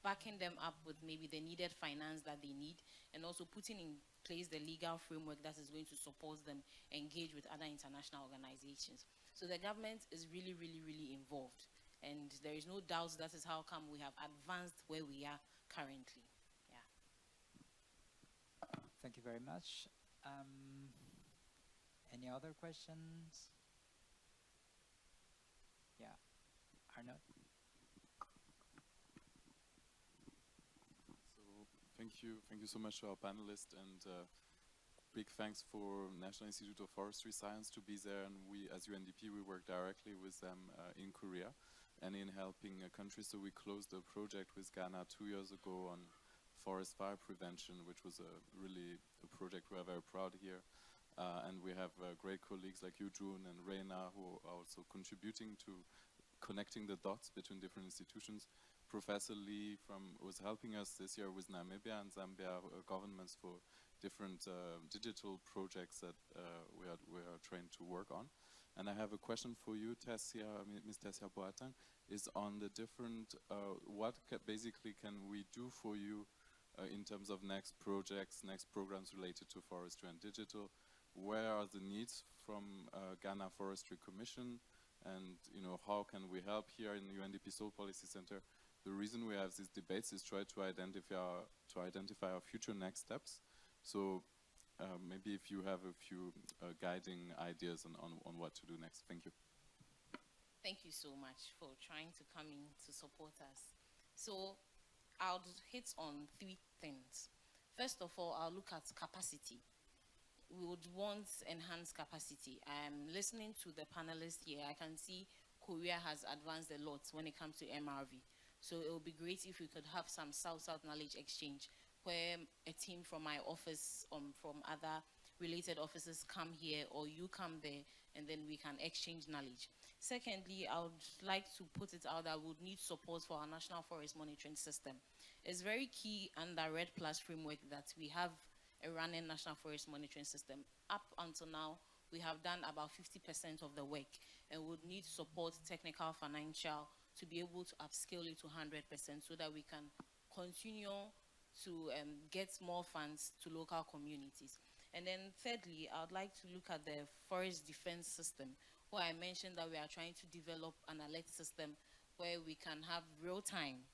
backing them up with maybe the needed finance that they need, and also putting in place the legal framework that is going to support them engage with other international organizations. So the government is really, really, really involved, and there is no doubt that is how come we have advanced where we are currently. Yeah. Thank you very much. Any other questions? Yeah, Arnold. So thank you so much to our panelists, and big thanks for National Institute of Forestry Science to be there. And we, as UNDP, we work directly with them in Korea and in helping countries. So we closed a project with Ghana 2 years ago on forest fire prevention, which was really a project we are very proud here. And we have great colleagues like you, June, and Reina, who are also contributing to connecting the dots between different institutions. Professor Lee was helping us this year with Namibia and Zambia governments for different digital projects that we are trained to work on. And I have a question for you, Tessia, Ms. Tessia Boateng, is on the different, what basically can we do for you in terms of next projects, next programs related to forestry and digital? Where are the needs from Ghana Forestry Commission, and how can we help here in the UNDP Seoul Policy Center? The reason we have these debates is try to identify our future next steps. So maybe if you have a few guiding ideas on what to do next. Thank you. Thank you so much for trying to come in to support us. So I'll hit on 3 things. First of all, I'll look at capacity. We would want enhanced capacity. I'm listening to the panelists here. I can see Korea has advanced a lot when it comes to MRV. So it would be great if we could have some South-South knowledge exchange where a team from my office, from other related offices come here, or you come there, and then we can exchange knowledge. Secondly, I would like to put it out that we would need support for our National Forest Monitoring System. It's very key under RED Plus framework that we have a running National Forest Monitoring System. Up until now, we have done about 50% of the work, and would need support, technical, financial, to be able to upscale it to 100% so that we can continue to get more funds to local communities. And then thirdly, I would like to look at the forest defense system, where I mentioned that we are trying to develop an alert system where we can have real-time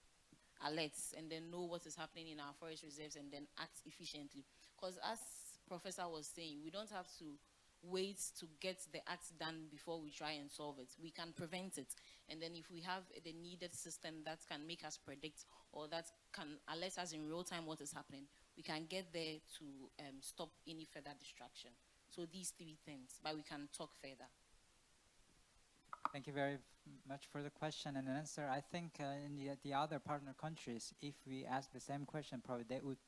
alerts and then know what is happening in our forest reserves and then act efficiently. Because as Professor was saying, we don't have to wait to get the act done before we try and solve it. We can prevent it. And then if we have the needed system that can make us predict, or that can alert us in real time what is happening, we can get there to stop any further distraction. So these 3 things, but we can talk further. Thank you very much for the question and answer. I think in the other partner countries, if we ask the same question, probably they would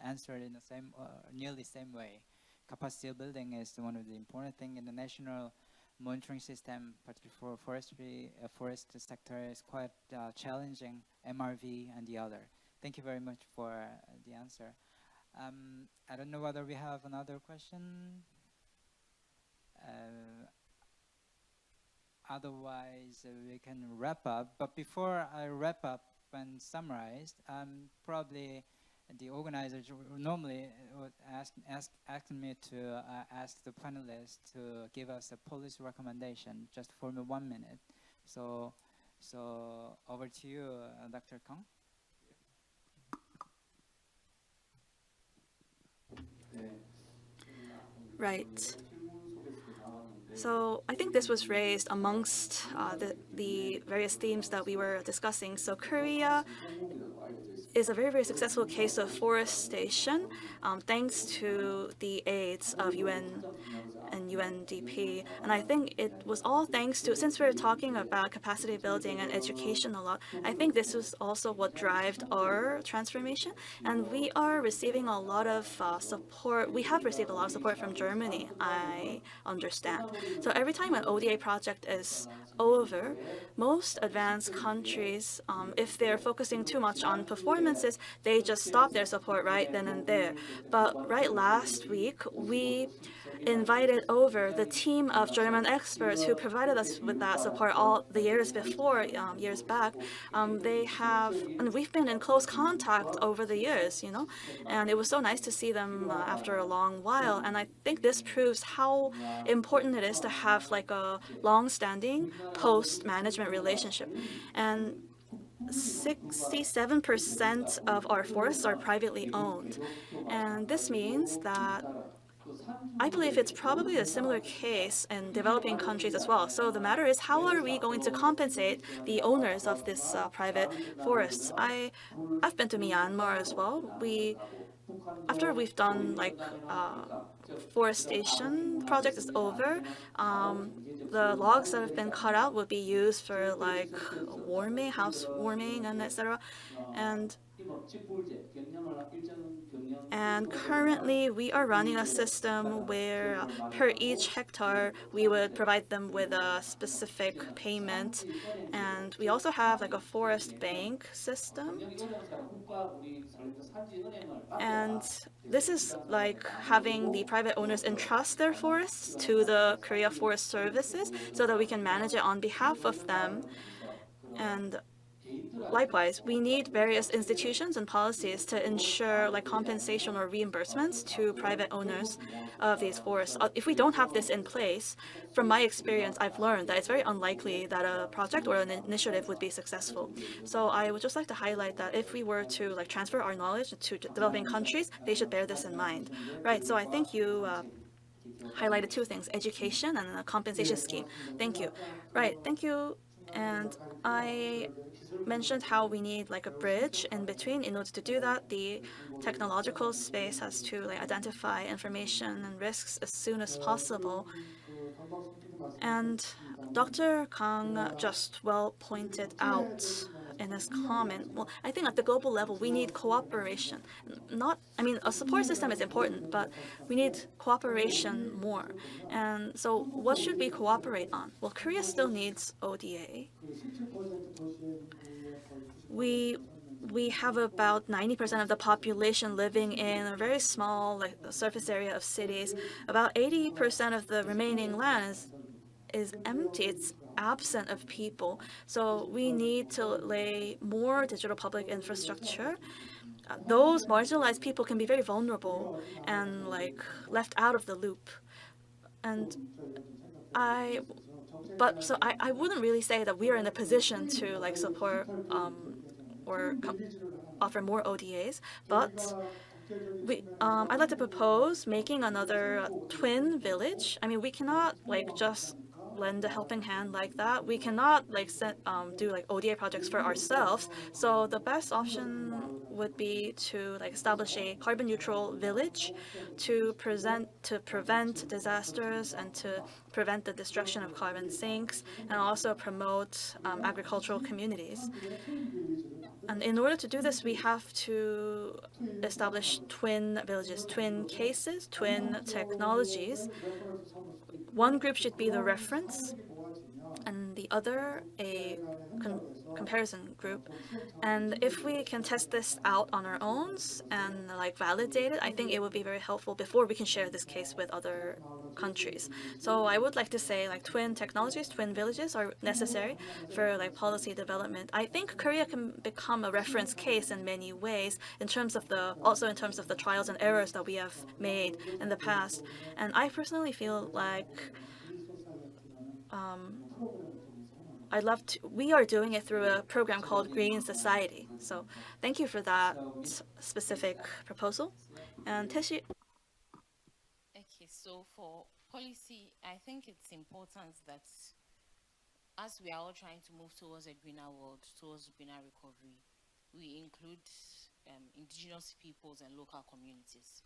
answer it in the same, nearly same way. Capacity building is one of the important things in the national monitoring system, particularly for forestry. Forest sector is quite challenging, MRV and the other. Thank you very much for the answer. I don't know whether we have another question. Otherwise, we can wrap up. But before I wrap up and summarize, probably the organizers normally would ask me to ask the panelists to give us a policy recommendation just for 1 minute. So over to you, Dr. Kang. Right. So I think this was raised amongst the various themes that we were discussing. So Korea is a very, very successful case of forestation, thanks to the aids of UN and UNDP. And I think it was all thanks to, since we're talking about capacity building and education a lot, I think this was also what drove our transformation. And we are receiving a lot of support. We have received a lot of support from Germany, I understand. So every time an ODA project is over, most advanced countries, if they're focusing too much on performances, they just stop their support right then and there. But right last week, we invited over the team of German experts who provided us with that support all the years before, years back. They have, and we've been in close contact over the years, and it was so nice to see them after a long while. And I think this proves how important it is to have like a long-standing post-management relationship. And 67% of our forests are privately owned. And this means that I believe it's probably a similar case in developing countries as well. So the matter is, how are we going to compensate the owners of this private forests? I've been to Myanmar as well. After we've done like forestation project is over, the logs that have been cut out will be used for like warming, house warming, and etc. And currently, we are running a system where per each hectare, we would provide them with a specific payment. And we also have like a forest bank system. And this is like having the private owners entrust their forests to the Korea Forest Services so that we can manage it on behalf of them. And likewise, we need various institutions and policies to ensure like compensation or reimbursements to private owners of these forests. If we don't have this in place, from my experience, I've learned that it's very unlikely that a project or an initiative would be successful. So I would just like to highlight that if we were to like transfer our knowledge to developing countries, they should bear this in mind. Right, so I think you highlighted two things, education and a compensation scheme. Thank you. Right, thank you. And I mentioned how we need like a bridge in between. In order to do that, the technological space has to like identify information and risks as soon as possible. And Dr. Kang just well pointed out in his comment, well, I think at the global level, we need cooperation. A support system is important, but we need cooperation more. And so what should we cooperate on? Well, Korea still needs ODA. We have about 90% of the population living in a very small like surface area of cities. About 80% of the remaining land is empty. It's absent of people. So we need to lay more digital public infrastructure. Those marginalized people can be very vulnerable and like left out of the loop. And I wouldn't really say that we are in a position to like support or offer more ODAs, but I'd like to propose making another twin village. I mean, we cannot like just lend a helping hand like that. We cannot like do like ODA projects for ourselves. So the best option would be to like establish a carbon neutral village to prevent disasters and to prevent the destruction of carbon sinks and also promote agricultural communities. And in order to do this, we have to establish twin villages, twin cases, twin technologies. One group should be the reference, and the other a comparison group. And if we can test this out on our own and like validate it, I think it would be very helpful before we can share this case with other countries. So I would like to say like twin technologies, twin villages are necessary for like policy development. I think Korea can become a reference case in many ways in terms of the trials and errors that we have made in the past. And I personally feel like we are doing it through a program called Green Society. So thank you for that specific proposal. And Teshi. Okay, So for policy, I think it's important that as we are all trying to move towards a greener world, towards greener recovery, we include indigenous peoples and local communities,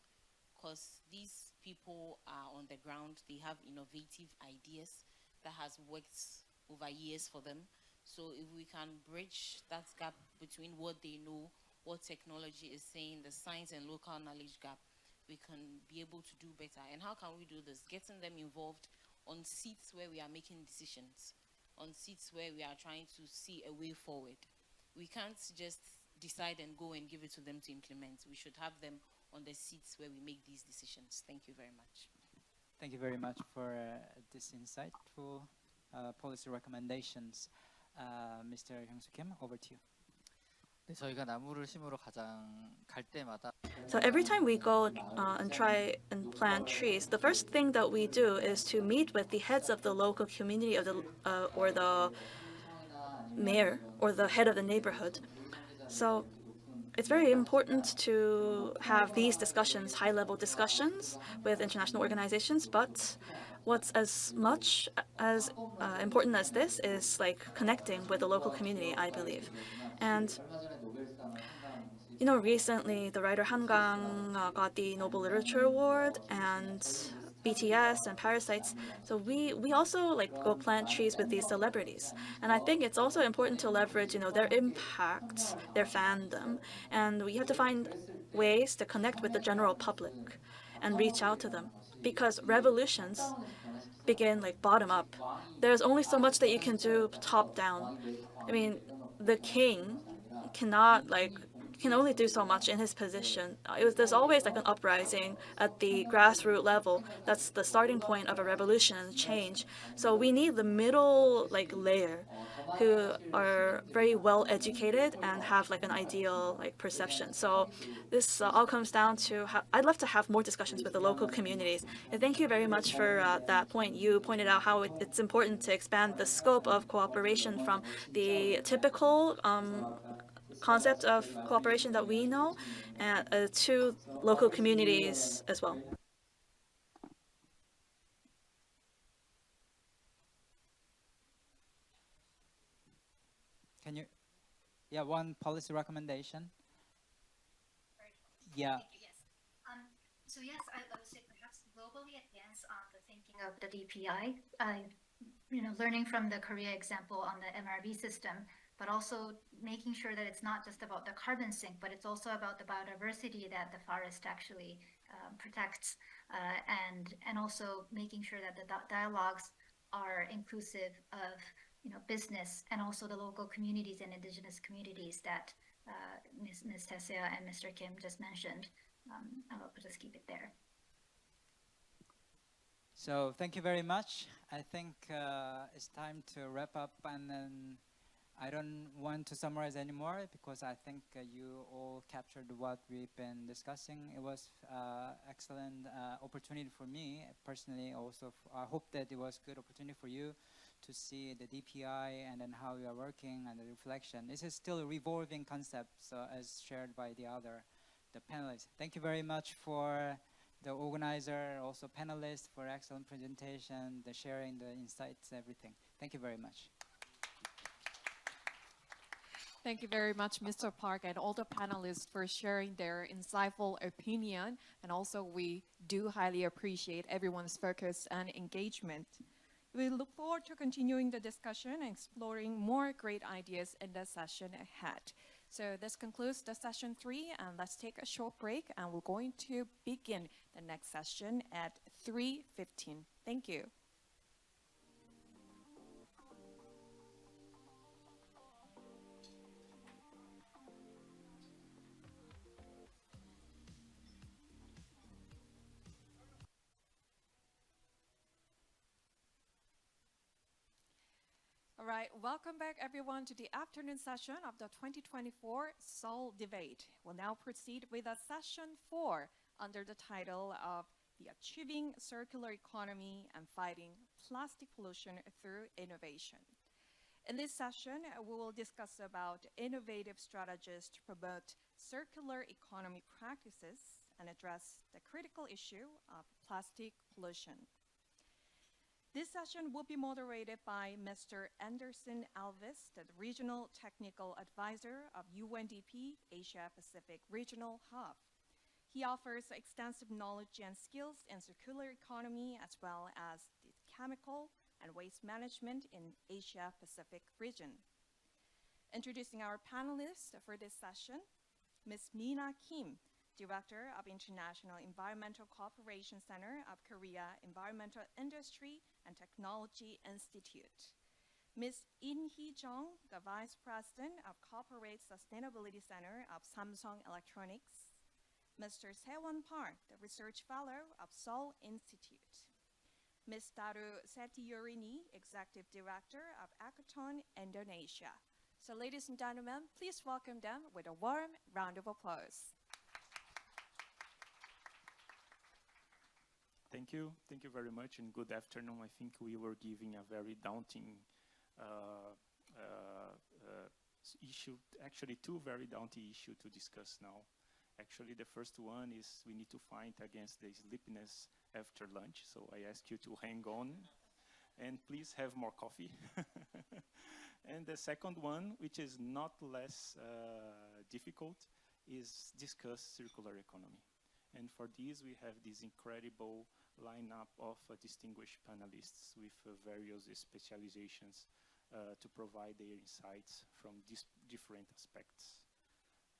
because these people are on the ground, they have innovative ideas that has worked over years for them. So if we can bridge that gap between what they know, what technology is saying, the science and local knowledge gap, we can be able to do better. And how can we do this? Getting them involved on seats where we are making decisions, on seats where we are trying to see a way forward. We can't just decide and go and give it to them to implement. We should have them on the seats where we make these decisions. Thank you very much. Thank you very much for this insightful policy recommendations. Mr. Hyung-soo Kim, over to you. 네, 저희가 나무를 심으러 갈 때마다 So every time we go and try and plant trees, the first thing that we do is to meet with the heads of the local community of the or the mayor or the head of the neighborhood. So it's very important to have these discussions, high-level discussions with international organizations, but what's as much as important as this is like connecting with the local community, I believe. And recently the writer Han Gang got the Nobel Literature Award, and BTS and Parasites. So we also like go plant trees with these celebrities, and I think it's also important to leverage their impact, their fandom, and we have to find ways to connect with the general public and reach out to them, because revolutions begin like bottom up. There's only so much that you can do top down. I mean, the king can only do so much in his position. There's always like an uprising at the grassroots level. That's the starting point of a revolution and change. So we need the middle layer who are very well educated and have like an ideal perception. So this all comes down to I'd love to have more discussions with the local communities. And thank you very much for that point. You pointed out how it's important to expand the scope of cooperation from the typical concept of cooperation that we know to local communities as well. Can you, one policy recommendation? Yeah. Yes. So yes, I would say perhaps globally advance on the thinking of the DPI. Learning from the Korea example on the MRV system, but also making sure that it's not just about the carbon sink, but it's also about the biodiversity that the forest actually protects, and also making sure that the dialogues are inclusive of business and also the local communities and indigenous communities that Ms. Tessia and Mr. Kim just mentioned. I'll just keep it there. So thank you very much. I think it's time to wrap up, and then I don't want to summarize anymore because I think you all captured what we've been discussing. It was excellent opportunity for me personally. Also, I hope that it was good opportunity for you to see the DPI and then how we are working and the reflection. This is still a revolving concept, so as shared by the panelists. Thank you very much for the organizer, also panelists for excellent presentation, the sharing, the insights, everything. Thank you very much. Thank you very much, Mr. Park, and all the panelists for sharing their insightful opinion. And also, we do highly appreciate everyone's focus and engagement. We look forward to continuing the discussion and exploring more great ideas in the session ahead. So this concludes the session 3, and let's take a short break, and we're going to begin the next session at 3:15. Thank you. All right, welcome back everyone to the afternoon session of the 2024 Seoul Debate. We'll now proceed with a session 4 under the title of the Achieving Circular Economy and Fighting Plastic Pollution Through Innovation. In this session, we will discuss about innovative strategies to promote circular economy practices and address the critical issue of plastic pollution. This session will be moderated by Mr. Anderson Alvis, the Regional Technical Advisor of UNDP Asia Pacific Regional Hub. He offers extensive knowledge and skills in circular economy as well as the chemical and waste management in Asia Pacific region. Introducing our panelists for this session, Ms. Mina Kim, Director of International Environmental Cooperation Center of Korea Environmental Industry and Technology Institute. Ms. In Hee Jung, the Vice President of Corporate Sustainability Center of Samsung Electronics. Mr. Sewon Park, the Research Fellow of Seoul Institute. Ms. Daru Setiorini, Executive Director of Akaton Indonesia. So ladies and gentlemen, please welcome them with a warm round of applause. Thank you very much, and good afternoon. I think we were giving a very daunting issue, actually two very daunting issues to discuss now. Actually, the first one is we need to fight against the sleepiness after lunch, so I ask you to hang on and please have more coffee. And the second one, which is not less difficult, is discuss circular economy. And for this, we have this incredible lineup of distinguished panelists with various specializations to provide their insights from these different aspects.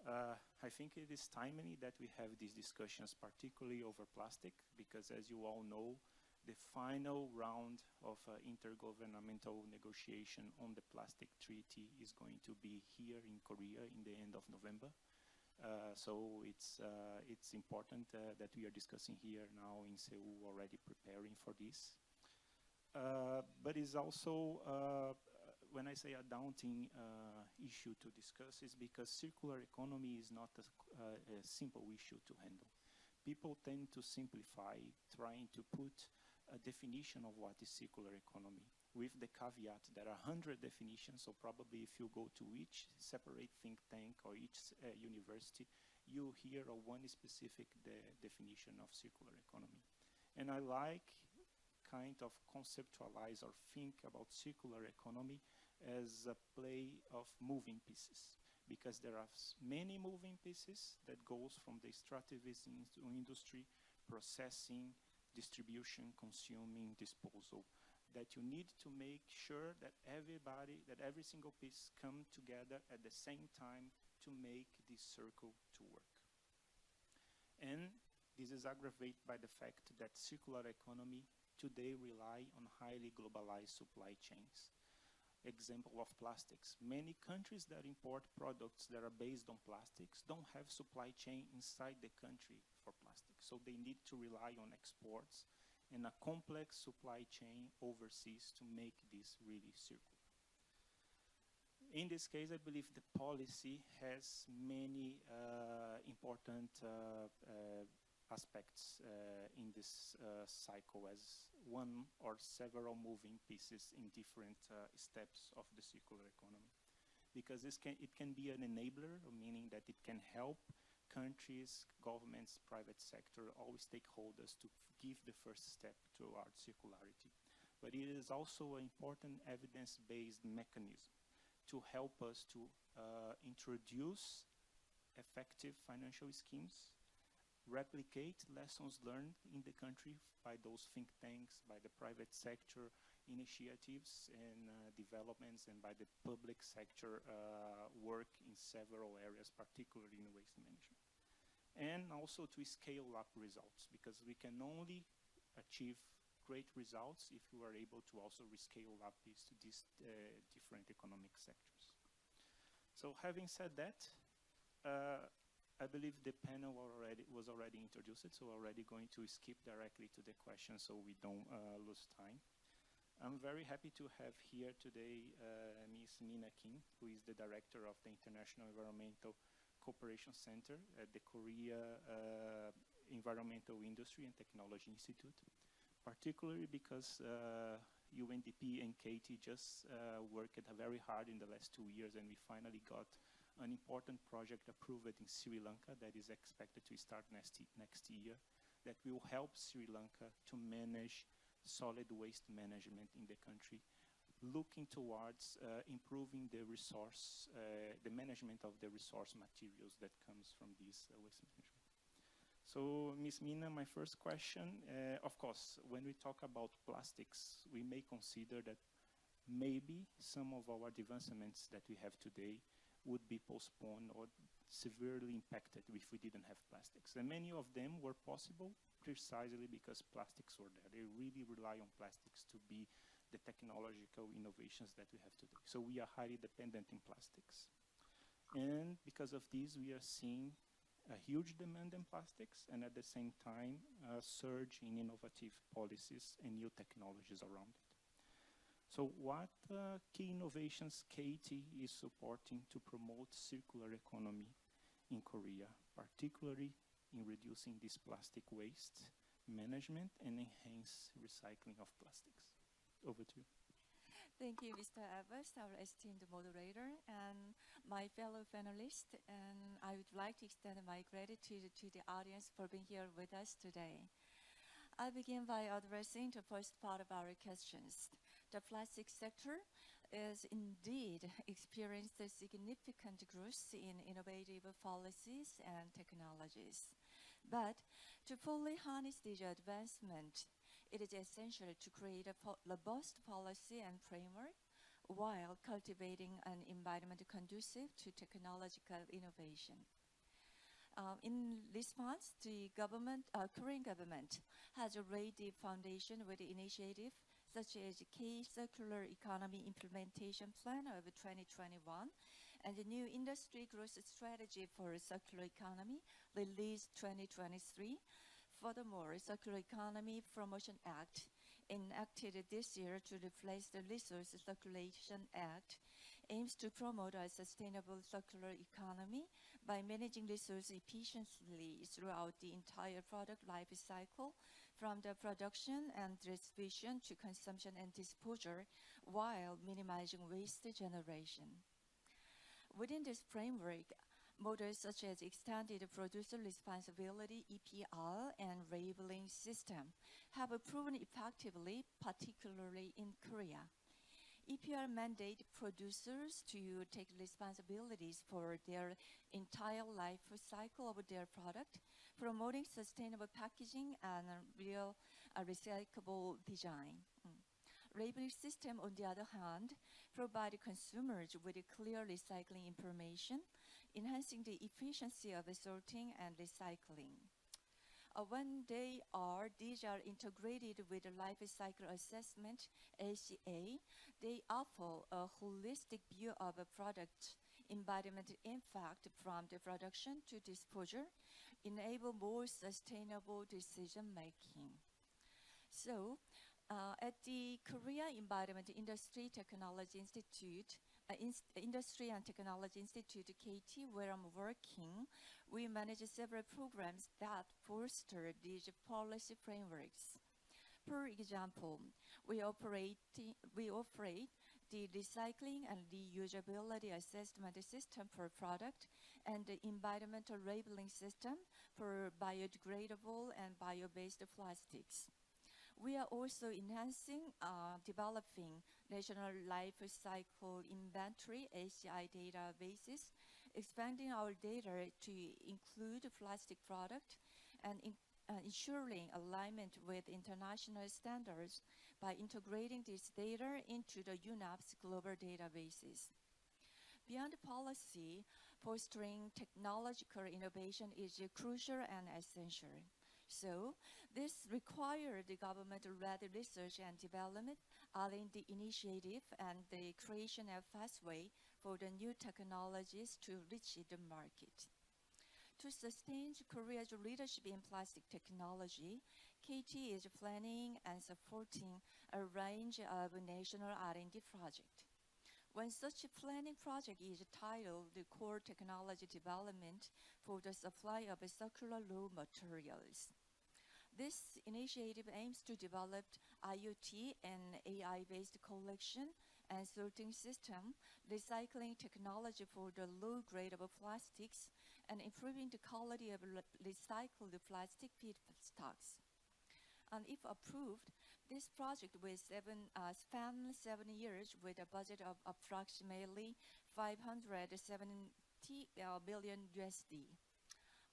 I think it is timely that we have these discussions, particularly over plastic, because as you all know, the final round of intergovernmental negotiation on the plastic treaty is going to be here in Korea in the end of November. So it's important that we are discussing here now in Seoul, already preparing for this. But it's also, when I say a daunting issue to discuss, is because circular economy is not a simple issue to handle. People tend to simplify, trying to put a definition of what is circular economy, with the caveat there are 100 definitions, so probably if you go to each separate think tank or each university, you hear of one specific definition of circular economy. And I like kind of conceptualize or think about circular economy as a play of moving pieces, because there are many moving pieces that goes from the extractivist industry, processing, distribution, consuming, disposal, that you need to make sure that every single piece come together at the same time to make this circle to work. And this is aggravated by the fact that circular economy today rely on highly globalized supply chains. Example of plastics. Many countries that import products that are based on plastics don't have supply chain inside the country for plastics. So they need to rely on exports and a complex supply chain overseas to make this really circular. In this case, I believe the policy has many important aspects in this cycle as one or several moving pieces in different steps of the circular economy. Because it can be an enabler, meaning that it can help countries, governments, private sector, all stakeholders to give the first step towards circularity. But it is also an important evidence-based mechanism to help us to introduce effective financial schemes, replicate lessons learned in the country by those think tanks, by the private sector initiatives and developments, and by the public sector work in several areas, particularly in waste management. And also to scale up results, because we can only achieve great results if you are able to also rescale up these different economic sectors. So having said that, I believe the panel was already introduced, so already going to skip directly to the question so we don't lose time. I'm very happy to have here today Ms. Mina Kim, who is the director of the International Environmental Cooperation Center at the Korea Environmental Industry and Technology Institute, particularly because UNDP and Katie just worked very hard in the last 2 years, and we finally got an important project approved in Sri Lanka that is expected to start next year that will help Sri Lanka to manage solid waste management in the country, looking towards improving the resource, the management of the resource materials that comes from this waste management. So, Ms. Mina, my first question, of course, when we talk about plastics, we may consider that maybe some of our advancements that we have today would be postponed or severely impacted if we didn't have plastics. And many of them were possible precisely because plastics were there. They really rely on plastics to be the technological innovations that we have today. So we are highly dependent in plastics. And because of this, we are seeing a huge demand in plastics and at the same time, a surge in innovative policies and new technologies around it. So what key innovations KT is supporting to promote circular economy in Korea, particularly in reducing this plastic waste management and enhance recycling of plastics? Over to you. Thank you, Mr. Evers, our esteemed moderator, and my fellow panelists. And I would like to extend my gratitude to the audience for being here with us today. I'll begin by addressing the first part of our questions. The plastic sector is indeed experienced a significant growth in innovative policies and technologies. But to fully harness this advancement, it is essential to create a robust policy and framework while cultivating an environment conducive to technological innovation. In response, the Korean government has laid the foundation with the initiative such as the K Circular Economy Implementation Plan of 2021 and the new industry growth strategy for circular economy released 2023. Furthermore, Circular Economy Promotion Act, enacted this year to replace the Resource Circulation Act, aims to promote a sustainable circular economy by managing resources efficiently throughout the entire product life cycle, from the production and distribution to consumption and disposal, while minimizing waste generation. Within this framework, models such as Extended Producer Responsibility, EPR, and labeling system have proven effectively, particularly in Korea. EPR mandate producers to take responsibilities for their entire life cycle of their product, promoting sustainable packaging and real recyclable design. Labeling system, on the other hand, provide consumers with clear recycling information, enhancing the efficiency of sorting and recycling. When these are integrated with the life cycle assessment, LCA, they offer a holistic view of a product environmental impact from the production to disposal, enable more sustainable decision making. So, at the Korea Environment Industry Technology Institute, Industry and Technology Institute, KT, where I'm working, we manage several programs that foster these policy frameworks. For example, we operate the recycling and reusability assessment system for product and the environmental labeling system for biodegradable and bio-based plastics. We are also enhancing, developing National Life Cycle Inventory, ACI databases, expanding our data to include plastic product and ensuring alignment with international standards by integrating this data into the UNEP's global databases. Beyond policy, fostering technological innovation is crucial and essential. So, this requires the government-led research and development, R&D initiative, and the creation of pathway for the new technologies to reach the market. To sustain Korea's leadership in plastic technology, KT is planning and supporting a range of national R&D projects. One such planning project is titled the Core Technology Development for the Supply of Circular Raw Materials. This initiative aims to develop IoT and AI-based collection and sorting system, recycling technology for the low grade of plastics, and improving the quality of recycled plastic feedstocks. And if approved, this project will span 7 years with a budget of approximately 570 billion USD.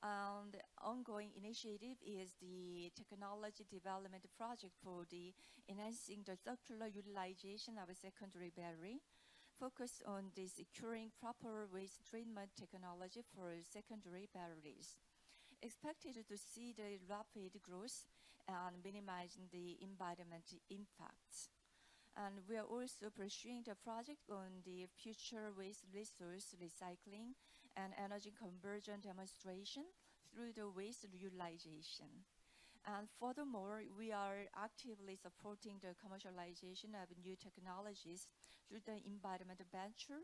The ongoing initiative is the technology development project for the enhancing the circular utilization of a secondary battery, focused on the securing proper waste treatment technology for secondary batteries. Expected to see the rapid growth and minimizing the environmental impacts. And we are also pursuing the project on the future waste resource recycling and energy conversion demonstration through the waste utilization. And furthermore, we are actively supporting the commercialization of new technologies through the environment venture,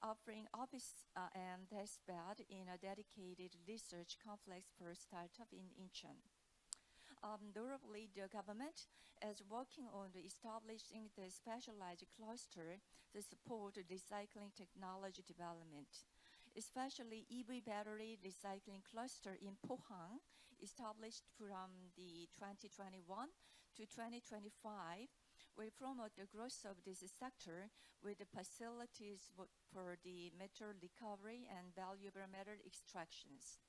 offering office and test bed in a dedicated research complex for startup in Incheon. Notably, the government is working on establishing the specialized cluster to support recycling technology development, especially EV battery recycling cluster in Pohang, established from the 2021 to 2025, will promote the growth of this sector with the facilities for the metal recovery and valuable metal extractions.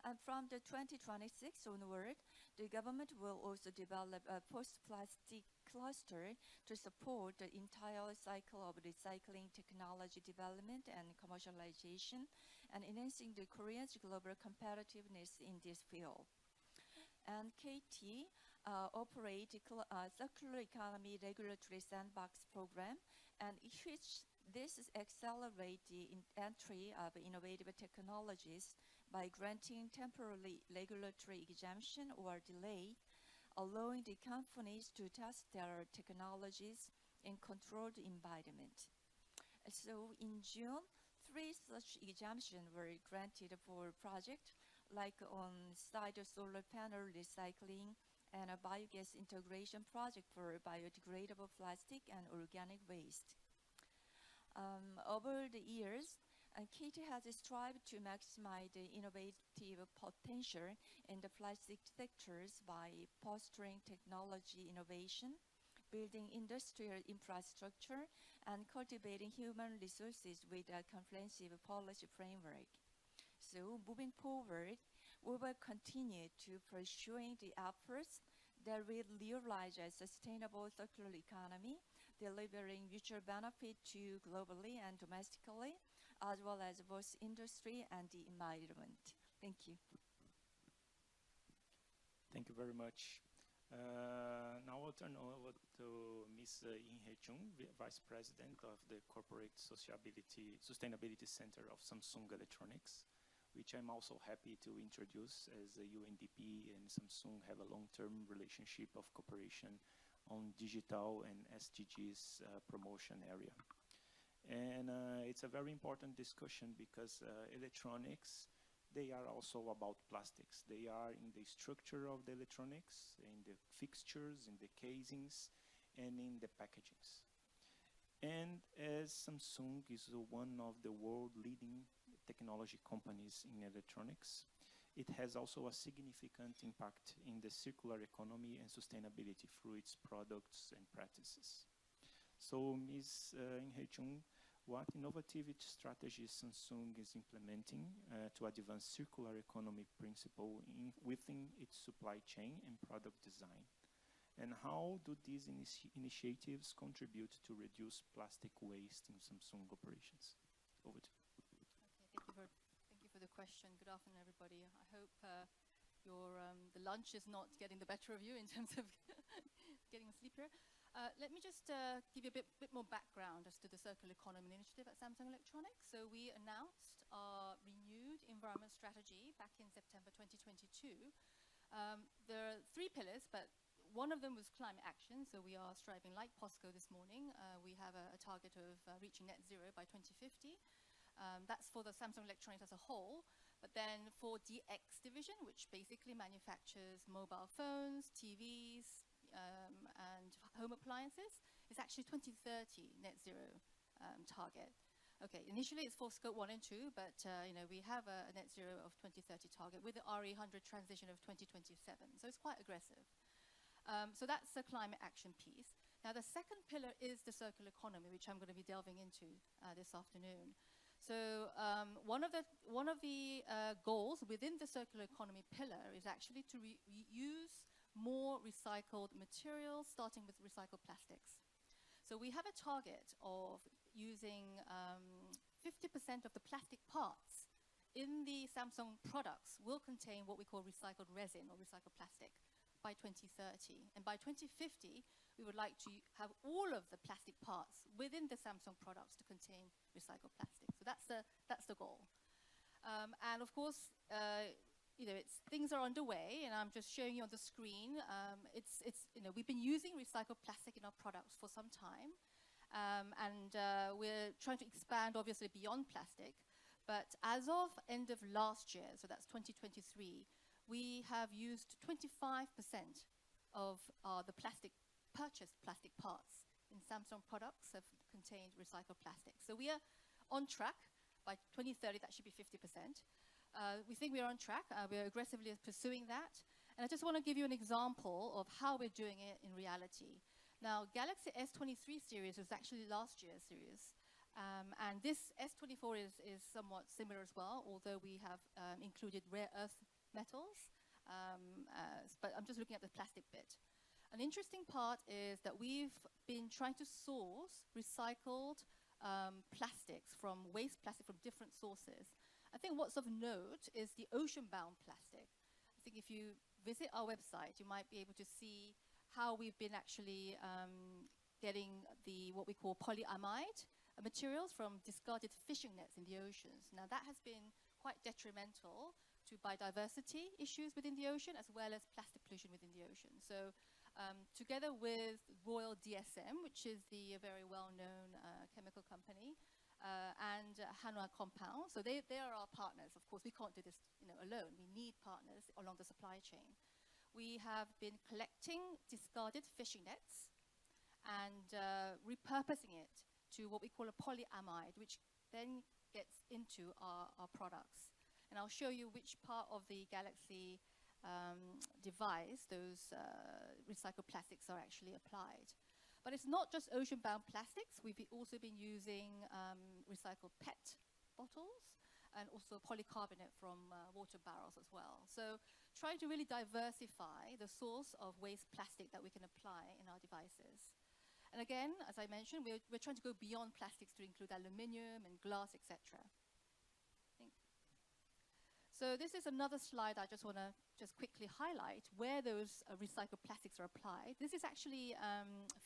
And from the 2026 onward, the government will also develop a post-plastic cluster to support the entire cycle of recycling technology development and commercialization, and enhancing the Korean's global competitiveness in this field. And KT operates a circular economy regulatory sandbox program, and which this accelerates the entry of innovative technologies by granting temporary regulatory exemption or delay, allowing the companies to test their technologies in controlled environment. So in June, 3 such exemptions were granted for projects like on-site solar panel recycling and a biogas integration project for biodegradable plastic and organic waste. Over the years, KT has strived to maximize the innovative potential in the plastic sectors by fostering technology innovation, building industrial infrastructure, and cultivating human resources with a comprehensive policy framework. So moving forward, we will continue to pursuing the efforts that will realize a sustainable circular economy, delivering mutual benefit to globally and domestically, as well as both industry and the environment. Thank you. Thank you very much. Now I'll turn over to Ms. In Hye Chung, Vice President of the Corporate Sustainability Center of Samsung Electronics, which I'm also happy to introduce, as UNDP and Samsung have a long-term relationship of cooperation on digital and SDGs promotion area. And it's a very important discussion because electronics, they are also about plastics. They are in the structure of the electronics, in the fixtures, in the casings, and in the packagings. And as Samsung is one of the world leading technology companies in electronics, it has also a significant impact in the circular economy and sustainability through its products and practices. So Ms. In Hye Chung, what innovative strategies Samsung is implementing to advance circular economy principle within its supply chain and product design? And how do these initiatives contribute to reduce plastic waste in Samsung operations? Over to you. Okay, thank you for the question. Good afternoon, everybody. I hope the lunch is not getting the better of you in terms of getting asleep here. Let me just give you a bit more background as to the Circular Economy Initiative at Samsung Electronics. So we announced our renewed environment strategy back in September 2022. There are 3 pillars, but one of them was climate action. So we are striving, like POSCO this morning, we have a target of reaching net zero by 2050. That's for the Samsung Electronics as a whole. But then for DX division, which basically manufactures mobile phones, TVs, and home appliances, is actually 2030 net zero target. Okay, initially it's for Scope 1 and 2, but we have a net zero of 2030 target with the RE100 transition of 2027, so it's quite aggressive. So that's the climate action piece. Now the second pillar is the circular economy, which I'm going to be delving into this afternoon. So one of the goals within the circular economy pillar is actually to use more recycled materials, starting with recycled plastics. So we have a target of using 50% of the plastic parts in the Samsung products will contain what we call recycled resin or recycled plastic by 2030. And by 2050, we would like to have all of the plastic parts within the Samsung products to contain recycled plastic. So that's the goal. And of course, things are underway, and I'm just showing you on the screen. We've been using recycled plastic in our products for some time, and we're trying to expand, obviously, beyond plastic. But as of end of last year, so that's 2023, we have used 25% of the purchased plastic parts in Samsung products have contained recycled plastic. So we are on track. By 2030, that should be 50%. We think we're on track. We're aggressively pursuing that. And I just want to give you an example of how we're doing it in reality. Now, Galaxy S23 series was actually last year's series. And this S24 is somewhat similar as well, although we have included rare earth metals. But I'm just looking at the plastic bit. An interesting part is that we've been trying to source recycled plastics from waste plastic from different sources. I think what's of note is the ocean-bound plastic. I think if you visit our website, you might be able to see how we've been actually getting what we call polyamide materials from discarded fishing nets in the oceans. Now that has been quite detrimental to biodiversity issues within the ocean, as well as plastic pollution within the ocean. So together with Royal DSM, which is the very well-known chemical company, and Hanwha Compound, so they are our partners. Of course, we can't do this alone. We need partners along the supply chain. We have been collecting discarded fishing nets and repurposing it to what we call a polyamide, which then gets into our products. And I'll show you which part of the Galaxy device those recycled plastics are actually applied. But it's not just ocean-bound plastics. We've also been using recycled PET bottles and also polycarbonate from water barrels as well. So trying to really diversify the source of waste plastic that we can apply in our devices. And again, as I mentioned, we're trying to go beyond plastics to include aluminium and glass, etc. So this is another slide I just want to quickly highlight where those recycled plastics are applied. This is actually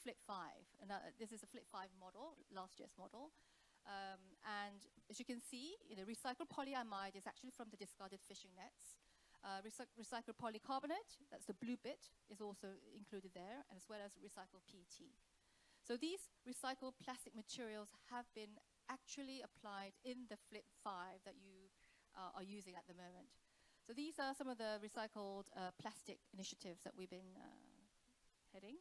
Flip 5. And this is a Flip 5 model, last year's model. And as you can see, recycled polyamide is actually from the discarded fishing nets. Recycled polycarbonate, that's the blue bit, is also included there, and as well as recycled PET. So these recycled plastic materials have been actually applied in the Flip 5 that you are using at the moment. So these are some of the recycled plastic initiatives that we've been heading.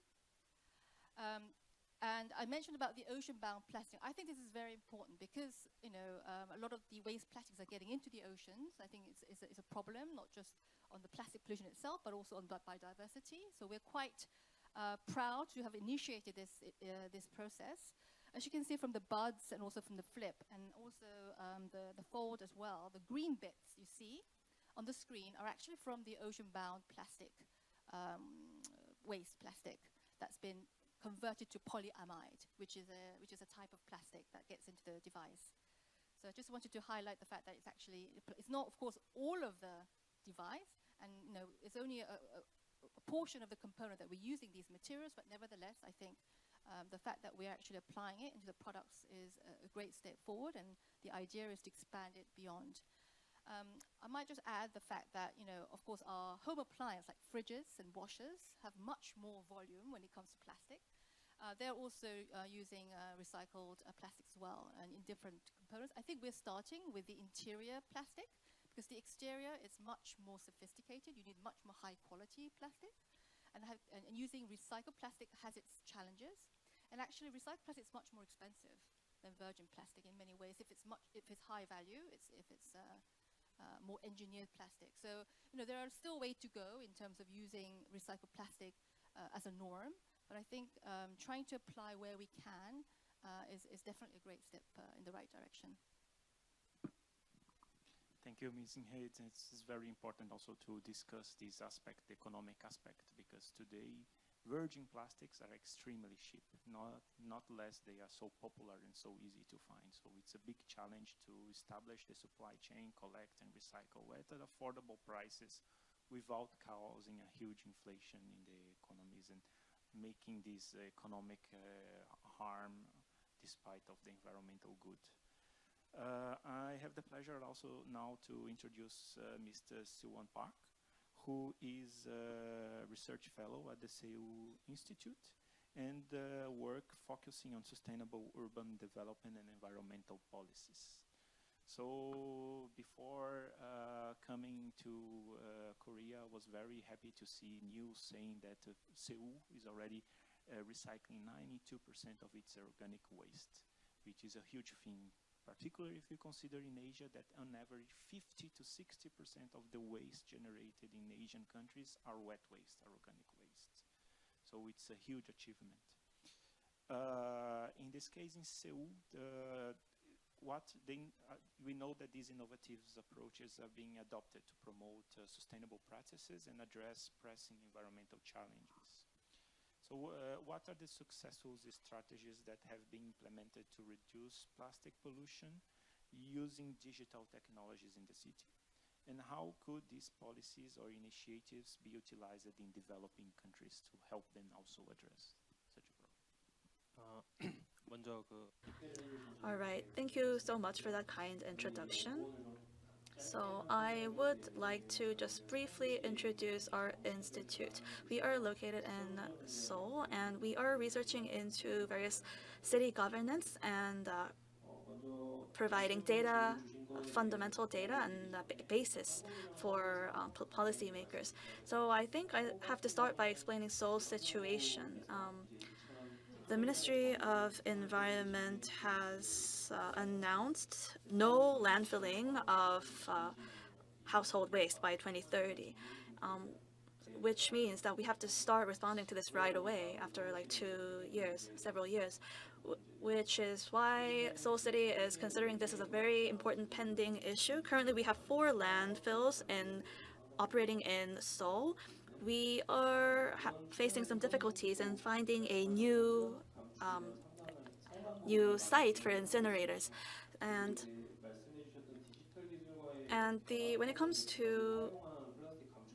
And I mentioned about the ocean-bound plastic. I think this is very important because a lot of the waste plastics are getting into the oceans. I think it's a problem, not just on the plastic pollution itself, but also on biodiversity. So we're quite proud to have initiated this process. As you can see from the buds and also from the flip, and also the fold as well, the green bits you see on the screen are actually from the ocean-bound plastic, waste plastic that's been converted to polyamide, which is a type of plastic that gets into the device. So I just wanted to highlight the fact that it's not, of course, all of the device, and it's only a portion of the component that we're using these materials, but nevertheless, I think the fact that we're actually applying it into the products is a great step forward, and the idea is to expand it beyond. I might just add the fact that, of course, our home appliance, like fridges and washers, have much more volume when it comes to plastic. They're also using recycled plastics as well, and in different components. I think we're starting with the interior plastic, because the exterior is much more sophisticated. You need much more high-quality plastic. And using recycled plastic has its challenges. And actually, recycled plastic is much more expensive than virgin plastic in many ways. If it's high value, if it's more engineered plastic. So there are still way to go in terms of using recycled plastic as a norm. But I think trying to apply where we can is definitely a great step in the right direction. Thank you, Ms. Inhe. It's very important also to discuss this aspect, the economic aspect, because today virgin plastics are extremely cheap. Not less, they are so popular and so easy to find. So it's a big challenge to establish the supply chain, collect and recycle at affordable prices without causing a huge inflation in the economies and making this economic harm despite of the environmental good. I have the pleasure also now to introduce Mr. Siwon Park, who is a research fellow at the Seoul Institute and work focusing on sustainable urban development and environmental policies. So before coming to Korea, I was very happy to see news saying that Seoul is already recycling 92% of its organic waste, which is a huge thing, particularly if you consider in Asia that on average 50 to 60% of the waste generated in Asian countries are wet waste, are organic waste. So it's a huge achievement. In this case in Seoul, we know that these innovative approaches are being adopted to promote sustainable practices and address pressing environmental challenges. So what are the successful strategies that have been implemented to reduce plastic pollution using digital technologies in the city? And how could these policies or initiatives be utilized in developing countries to help them also address such a problem? All right, thank you so much for that kind introduction. So I would like to just briefly introduce our institute. We are located in Seoul, and we are researching into various city governance and providing data, fundamental data, and basis for policymakers. So I think I have to start by explaining Seoul's situation. The Ministry of Environment has announced no landfilling of household waste by 2030, which means that we have to start responding to this right away after like 2 years, several years, which is why Seoul City is considering this as a very important pending issue. Currently, we have 4 landfills operating in Seoul. We are facing some difficulties in finding a new site for incinerators, and when it comes to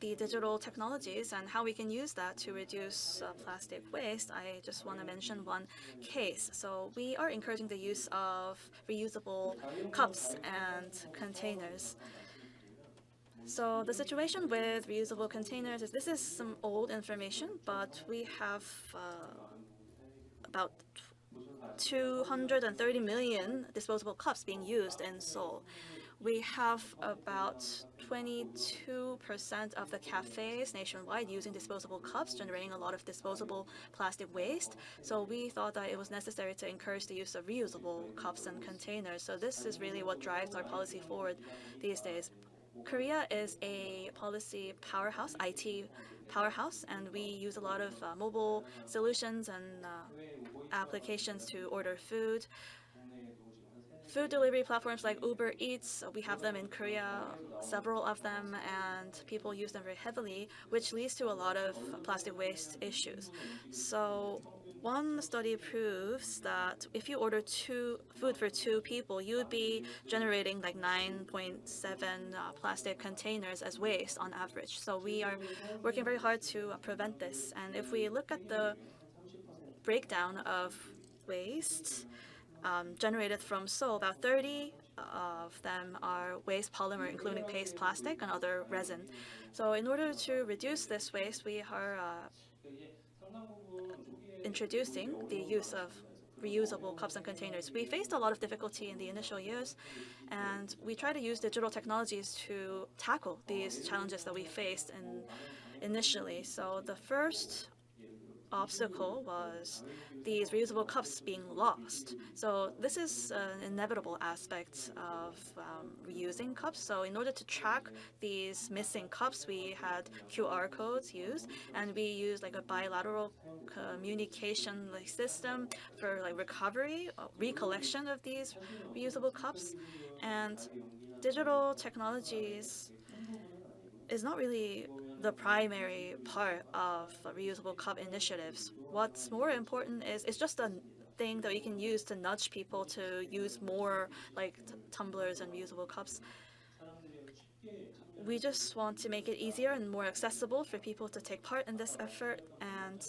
the digital technologies and how we can use that to reduce plastic waste, I just want to mention one case. So we are encouraging the use of reusable cups and containers. So the situation with reusable containers is, this is some old information, but we have about 230 million disposable cups being used in Seoul. We have about 22% of the cafes nationwide using disposable cups, generating a lot of disposable plastic waste. So we thought that it was necessary to encourage the use of reusable cups and containers. So this is really what drives our policy forward these days. Korea is a policy powerhouse, IT powerhouse, and we use a lot of mobile solutions and applications to order food. Food delivery platforms like Uber Eats, we have them in Korea, several of them, and people use them very heavily, which leads to a lot of plastic waste issues. So one study proves that if you order food for 2 people, you would be generating like 9.7 plastic containers as waste on average. So we are working very hard to prevent this. And if we look at the breakdown of waste generated from Seoul, about 30 of them are waste polymer, including paste plastic and other resin. So in order to reduce this waste, we are introducing the use of reusable cups and containers. We faced a lot of difficulty in the initial years, and we try to use digital technologies to tackle these challenges that we faced initially. So the first obstacle was these reusable cups being lost. So this is an inevitable aspect of reusing cups. So in order to track these missing cups, we had QR codes used, and we used like a bilateral communication like system for like recovery, recollection of these reusable cups, and digital technologies is not really the primary part of reusable cup initiatives. What's more important is it's just a thing that we can use to nudge people to use more like tumblers and reusable cups. We just want to make it easier and more accessible for people to take part in this effort. And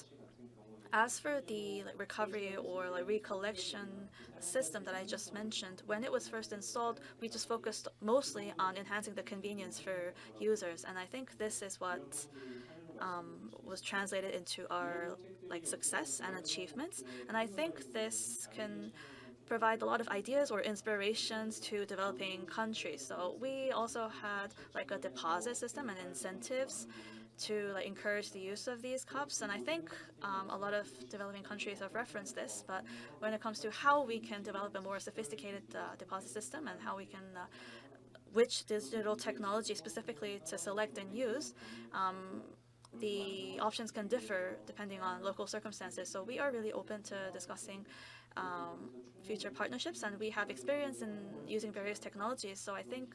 as for the like recovery or like recollection system that I just mentioned, when it was first installed, we just focused mostly on enhancing the convenience for users, and I think this is what was translated into our like success and achievements. And I think this can provide a lot of ideas or inspirations to developing countries. So we also had like a deposit system and incentives to like encourage the use of these cups. And I think a lot of developing countries have referenced this. But when it comes to how we can develop a more sophisticated deposit system and how we can which digital technology specifically to select and use, the options can differ depending on local circumstances. So we are really open to discussing future partnerships, and we have experience in using various technologies. So I think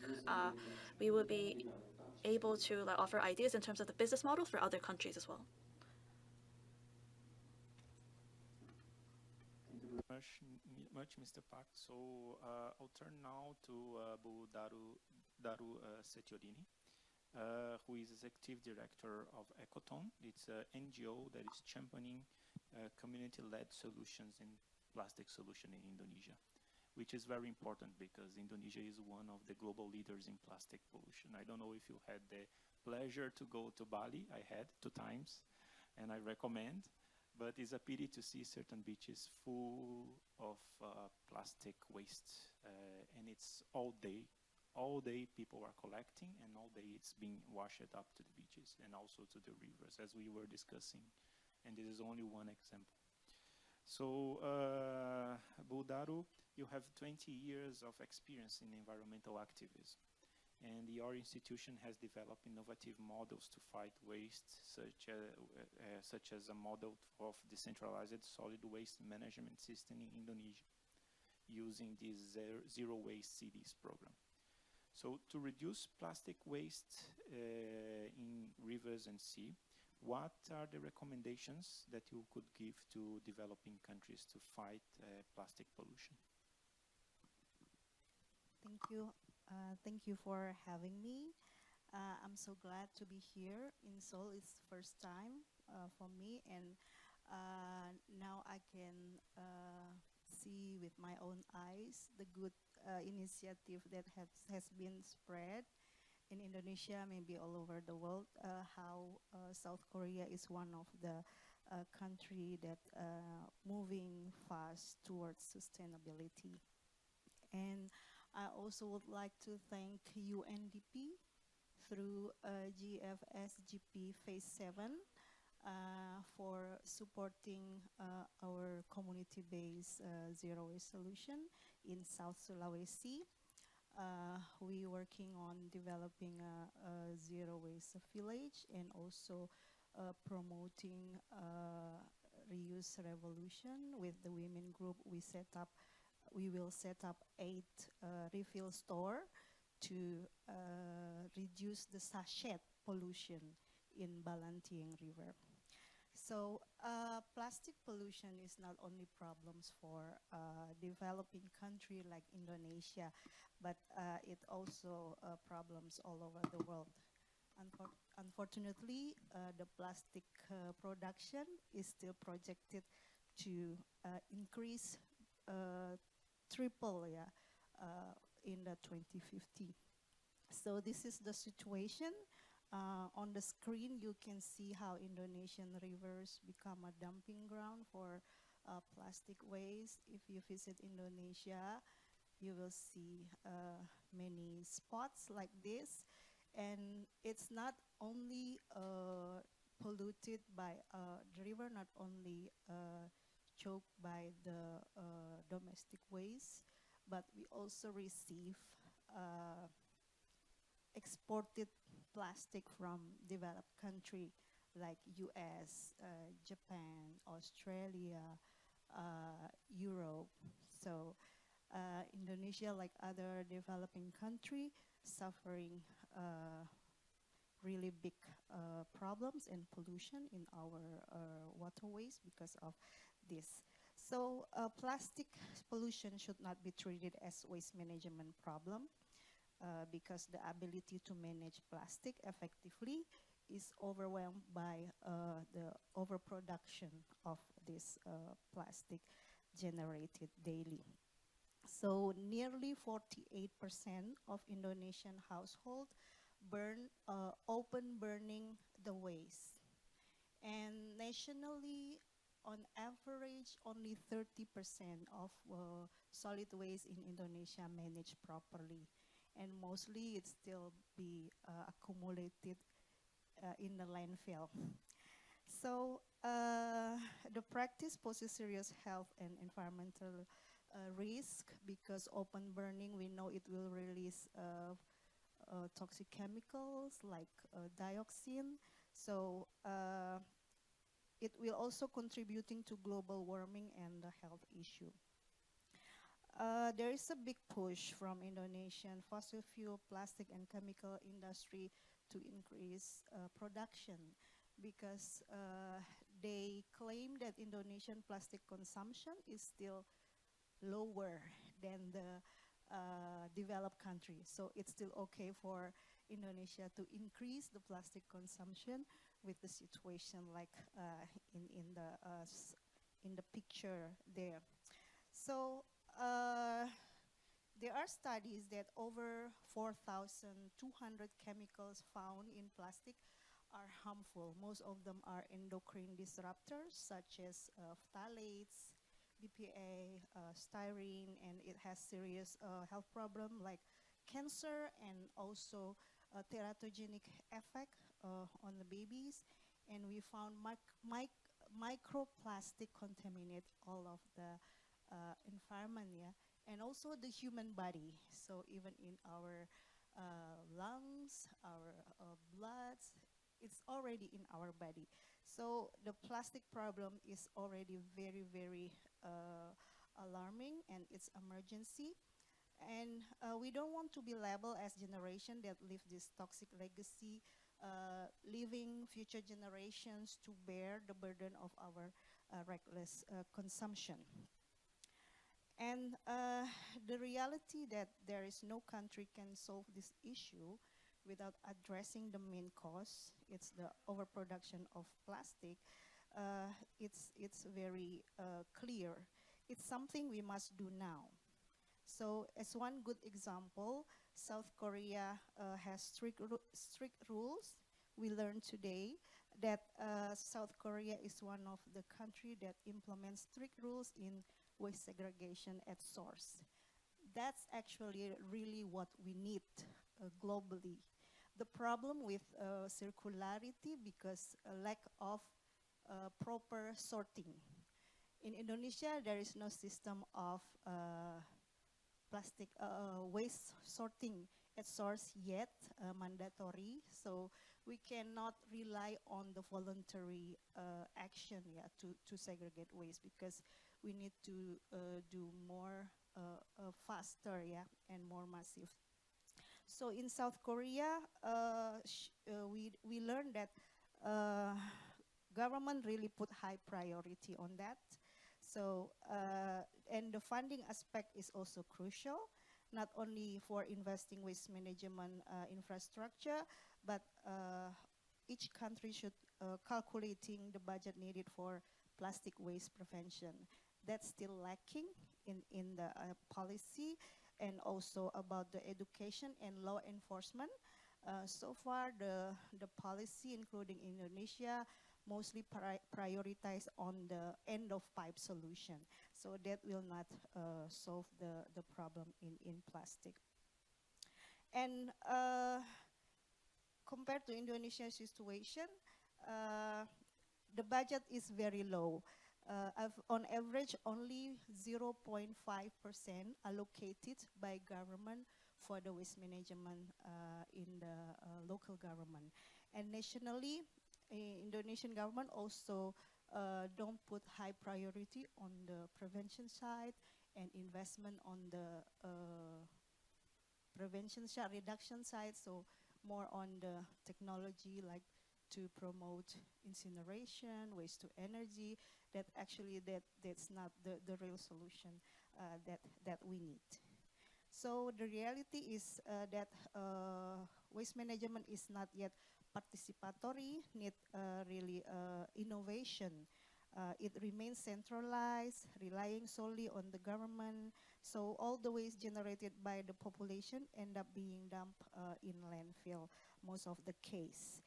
we will be able to like, offer ideas in terms of the business model for other countries as well. Much, Mr. Park. So I'll turn now to Bu Daru Setiorini, who is Executive Director of Ecoton. It's an NGO that is championing community-led solutions in plastic solution in Indonesia, which is very important because Indonesia is one of the global leaders in plastic pollution. I don't know if you had the pleasure to go to Bali. I had 2 times, and I recommend. But it's a pity to see certain beaches full of plastic waste, and it's all day. All day people are collecting, and all day it's being washed up to the beaches and also to the rivers, as we were discussing. And this is only one example. So, Buldaru, you have 20 years of experience in environmental activism, and your institution has developed innovative models to fight waste, such as a model of decentralized solid waste management system in Indonesia, using this Zero Waste Cities program. So to reduce plastic waste in rivers and sea, what are the recommendations that you could give to developing countries to fight plastic pollution? Thank you. Thank you for having me. I'm so glad to be here in Seoul. It's first time for me, and now I can see with my own eyes the good initiative that has been spread in Indonesia, maybe all over the world, how South Korea is one of the country that moving fast towards sustainability. And I also would like to thank UNDP through GFSGP Phase 7 for supporting our community-based zero waste solution in South Sulawesi. We working on developing a zero waste village and also promoting reuse revolution with the women group. We will set up 8 refill store to reduce the sachet pollution in Balantieng River. So plastic pollution is not only problems for developing country like Indonesia, but it also problems all over the world. Unfortunately, the plastic production is still projected to increase triple in the 2050. So this is the situation. On the screen, you can see how Indonesian rivers become a dumping ground for plastic waste. If you visit Indonesia, you will see many spots like this. And it's not only polluted by the river, not only choked by the domestic waste, but we also receive exported plastic from developed country like US, Japan, Australia, Europe. So Indonesia, like other developing country, suffering really big problems and pollution in our waterways because of this. So plastic pollution should not be treated as waste management problem because the ability to manage plastic effectively is overwhelmed by the overproduction of this plastic generated daily. So nearly 48% of Indonesian households open burning the waste. And nationally, on average, only 30% of solid waste in Indonesia managed properly. And mostly it still be accumulated in the landfill. So the practice poses serious health and environmental risk because open burning, we know it will release toxic chemicals like dioxin. So it will also contributing to global warming and the health issue. There is a big push from Indonesian fossil fuel, plastic and chemical industry to increase production because they claim that Indonesian plastic consumption is still lower than the developed countries. So it's still okay for Indonesia to increase the plastic consumption with the situation like in the picture there. So there are studies that over 4,200 chemicals found in plastic are harmful. Most of them are endocrine disruptors such as phthalates, BPA, styrene, and it has serious health problem like cancer and also teratogenic effect on the babies. And we found microplastic contaminate all of the environment, yeah, and also the human body. So even in our lungs, our bloods, it's already in our body. So the plastic problem is already very, very alarming, and it's emergency. And we don't want to be labeled as generation that leave this toxic legacy, leaving future generations to bear the burden of our reckless consumption. And the reality that there is no country can solve this issue without addressing the main cause, it's the overproduction of plastic, it's very clear. It's something we must do now. So as one good example, South Korea has strict rules. We learned today that South Korea is one of the countries that implements strict rules in waste segregation at source. That's actually really what we need globally. The problem with circularity because a lack of proper sorting. In Indonesia, there is no system of plastic waste sorting at source yet, mandatory. So we cannot rely on the voluntary action, yeah, to segregate waste because we need to do more faster, yeah, and more massive. So in South Korea, we learned that government really put high priority on that. So, and the funding aspect is also crucial, not only for investing waste management infrastructure, but each country should calculating the budget needed for plastic waste prevention. That's still lacking in the policy, and also about the education and law enforcement. So far, the policy, including Indonesia, mostly prioritize on the end of pipe solution. So that will not solve the problem in plastic. And compared to Indonesia's situation, the budget is very low. On average, only 0.5% allocated by government for the waste management in the local government. And nationally, Indonesian government also don't put high priority on the prevention side and investment on the prevention side, reduction side, so more on the technology like to promote incineration, waste to energy, that actually that's not the real solution that we need. So the reality is that waste management is not yet participatory, need really innovation. It remains centralized, relying solely on the government. So all the waste generated by the population end up being dumped in landfill, most of the case.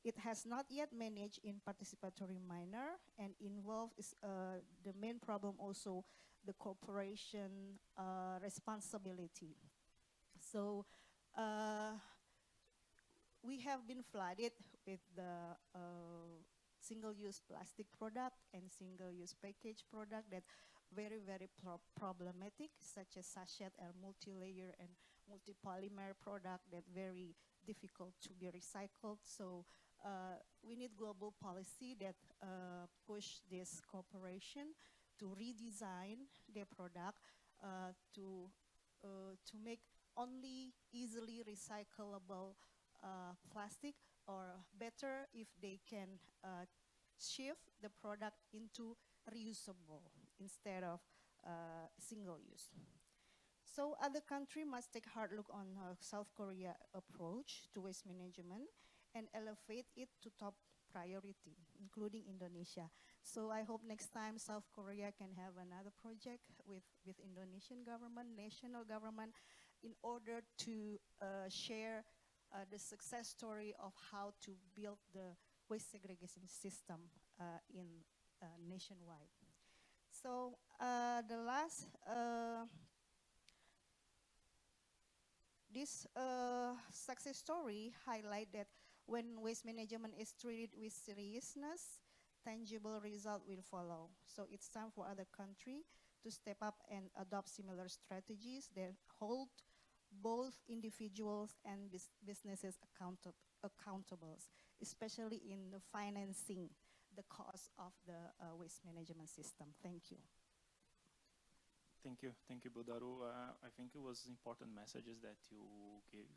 It has not yet managed in participatory manner, and involved is the main problem also the corporation responsibility. So we have been flooded with the single-use plastic product and single-use package product that very problematic, such as sachet and multi-layer and multi-polymer product that very difficult to be recycled. So we need global policy that push this corporation to redesign their product to make only easily recyclable plastic, or better if they can shift the product into reusable instead of single use. So other countries must take a hard look on South Korea approach to waste management and elevate it to top priority, including Indonesia. So I hope next time South Korea can have another project with Indonesian government, national government, in order to share the success story of how to build the waste segregation system in nationwide. So the last, this success story highlight that when waste management is treated with seriousness, tangible result will follow. So it's time for other countries to step up and adopt similar strategies that hold both individuals and businesses accountable, especially in the financing the cost of the waste management system. Thank you. Thank you, Budaru. I think it was important messages that you gave.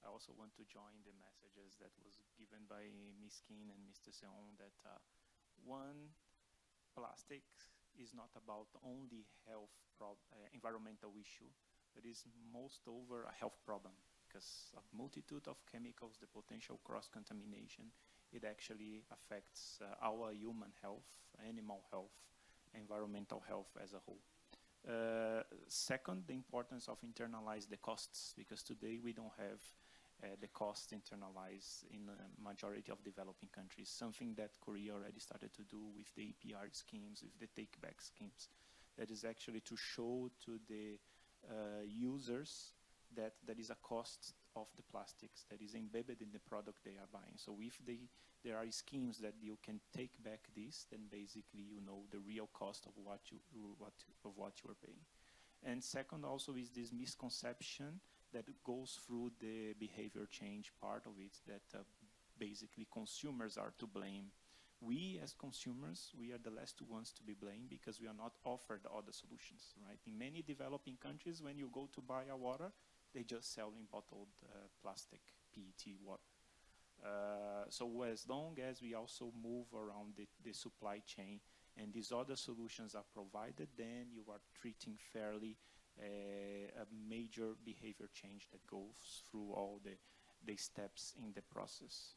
I also want to join the messages that was given by Ms. Kim and Mr. Seon that one, plastic is not about only environmental issue, but is most over a health problem because of multitude of chemicals, the potential cross-contamination, it actually affects our human health, animal health, environmental health as a whole. Second, the importance of internalize the costs, because today we don't have the costs internalized in the majority of developing countries, something that Korea already started to do with the EPR schemes, with the take-back schemes. That is actually to show to the users that there is a cost of the plastics that is embedded in the product they are buying. So if there are schemes that you can take back this, then basically you know the real cost of what you are paying. And second also is this misconception that goes through the behavior change part of it, that basically consumers are to blame. We as consumers, we are the last ones to be blamed because we are not offered other solutions, right? In many developing countries, when you go to buy a water, they just sell in bottled plastic, PET water. So as long as we also move around the supply chain and these other solutions are provided, then you are treating fairly a major behavior change that goes through all the steps in the process.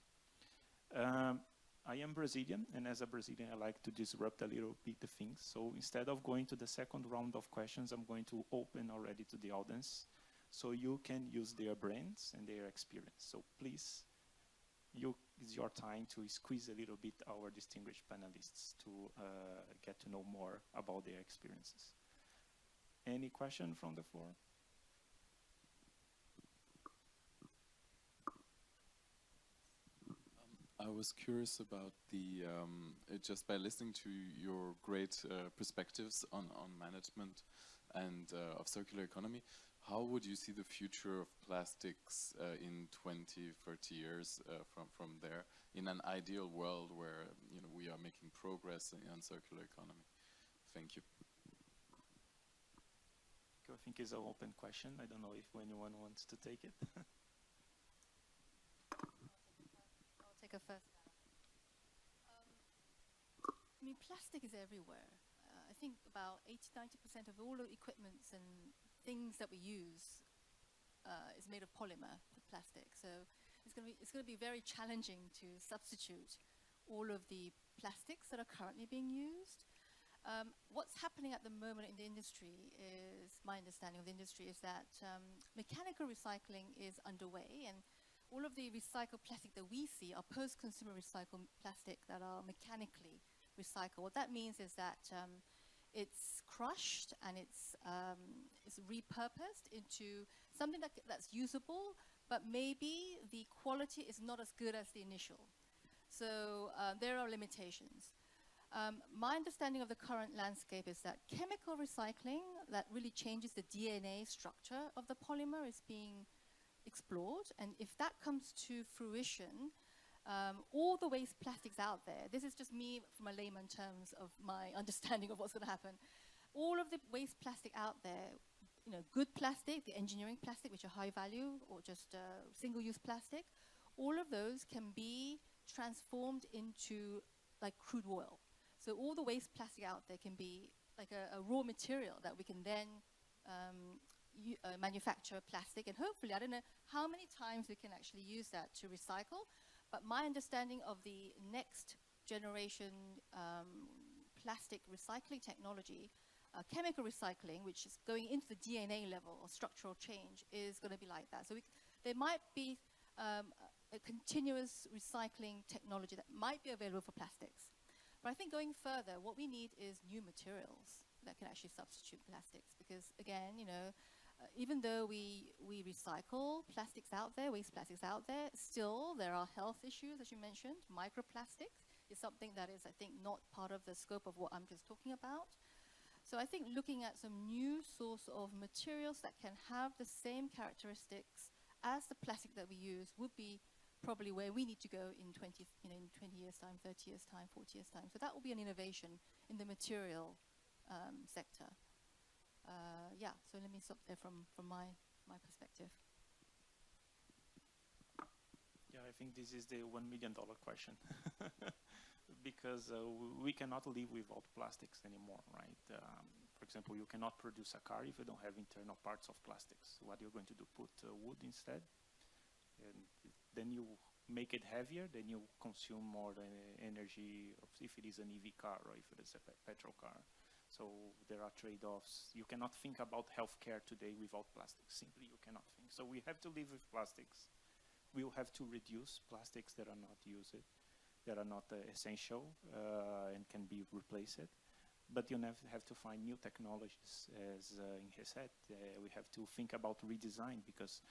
I am Brazilian, and as a Brazilian, I like to disrupt a little bit the things. So instead of going to the second round of questions, I'm going to open already to the audience, so you can use their brains and their experience. So please, it's your time to squeeze a little bit our distinguished panelists to get to know more about their experiences. Any question from the floor? I was curious about the, just by listening to your great perspectives on management and of circular economy, how would you see the future of plastics in 20, 30 years from there, in an ideal world where we are making progress in circular economy? Thank you. I think it's an open question. I don't know if anyone wants to take it. I'll take a first. I mean, plastic is everywhere. I think about 80–90% of all the equipments and things that we use is made of polymer, the plastic. So it's going to be very challenging to substitute all of the plastics that are currently being used. What's happening at the moment in the industry is, my understanding of the industry is that mechanical recycling is underway, and all of the recycled plastic that we see are post-consumer recycled plastic that are mechanically recycled. What that means is that it's crushed and it's repurposed into something that's usable, but maybe the quality is not as good as the initial. So there are limitations. My understanding of the current landscape is that chemical recycling that really changes the DNA structure of the polymer is being explored, and if that comes to fruition, all the waste plastics out there, this is just me from a layman terms of my understanding of what's going to happen, all of the waste plastic out there, good plastic, the engineering plastic, which are high value, or just single-use plastic, all of those can be transformed into like crude oil. So all the waste plastic out there can be like a raw material that we can then manufacture plastic, and hopefully, I don't know how many times we can actually use that to recycle, but my understanding of the next generation plastic recycling technology, chemical recycling, which is going into the DNA level of structural change, is going to be like that. So there might be a continuous recycling technology that might be available for plastics. But I think going further, what we need is new materials that can actually substitute plastics. Because again, even though we recycle plastics out there, waste plastics out there, still there are health issues, as you mentioned. Microplastics is something that is, I think, not part of the scope of what I'm just talking about. So I think looking at some new source of materials that can have the same characteristics as the plastic that we use would be probably where we need to go in 20 years' time, 30 years' time, 40 years' time. So that will be an innovation in the material sector. Yeah, so let me stop there from my perspective. Yeah, I think this is the $1 million question. Because we cannot live without plastics anymore, right? For example, you cannot produce a car if you don't have internal parts of plastics. What are you going to do? Put wood instead? And then you make it heavier, then you consume more energy if it is an EV car or if it is a petrol car. So there are trade-offs. You cannot think about healthcare today without plastics. Simply, you cannot think. So we have to live with plastics. We will have to reduce plastics that are not used, that are not essential and can be replaced. But you have to find new technologies. As Inge said, we have to think about redesign, because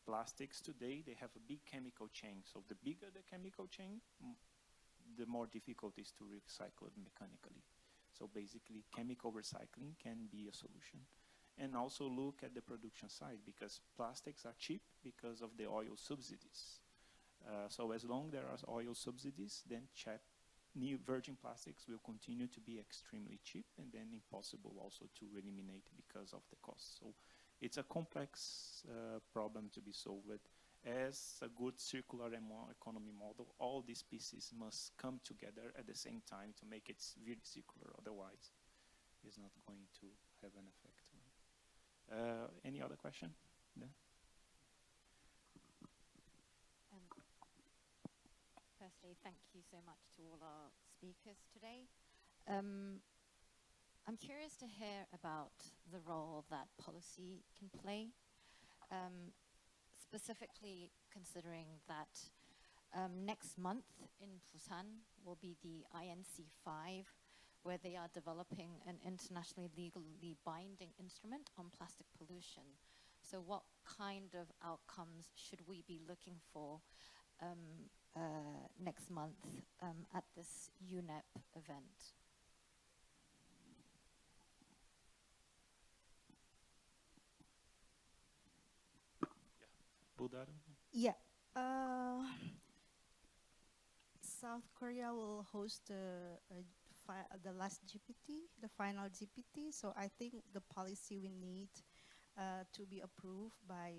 plastics today, they have a big chemical chain. So the bigger the chemical chain, the more difficult it is to recycle it mechanically. So basically, chemical recycling can be a solution. And also look at the production side, because plastics are cheap because of the oil subsidies. So as long as there are oil subsidies, then new virgin plastics will continue to be extremely cheap, and then impossible also to eliminate because of the cost. So it's a complex problem to be solved. As a good circular economy model, all these pieces must come together at the same time to make it really circular. Otherwise, it's not going to have an effect. Any other question? Yeah. Firstly, thank you so much to all our speakers today. I'm curious to hear about the role that policy can play, specifically considering that next month in Busan will be the INC5, where they are developing an internationally legally binding instrument on plastic pollution. So what kind of outcomes should we be looking for next month at this UNEP event. Yeah. South Korea will host the last GPT, the final GPT. So I think the policy we need to be approved by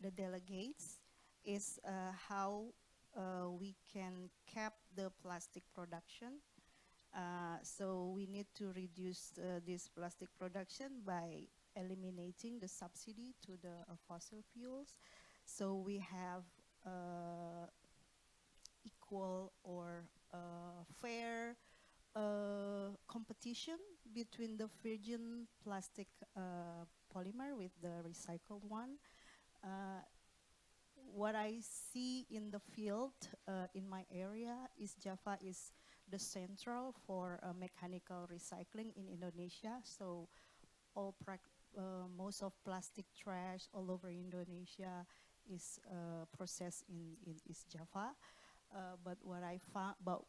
the delegates is how we can cap the plastic production. So we need to reduce this plastic production by eliminating the subsidy to the fossil fuels. So we have equal or fair competition between the virgin plastic polymer with the recycled one. What I see in the field in my area is Java is the central for mechanical recycling in Indonesia. So most of plastic trash all over Indonesia is processed in East Java. But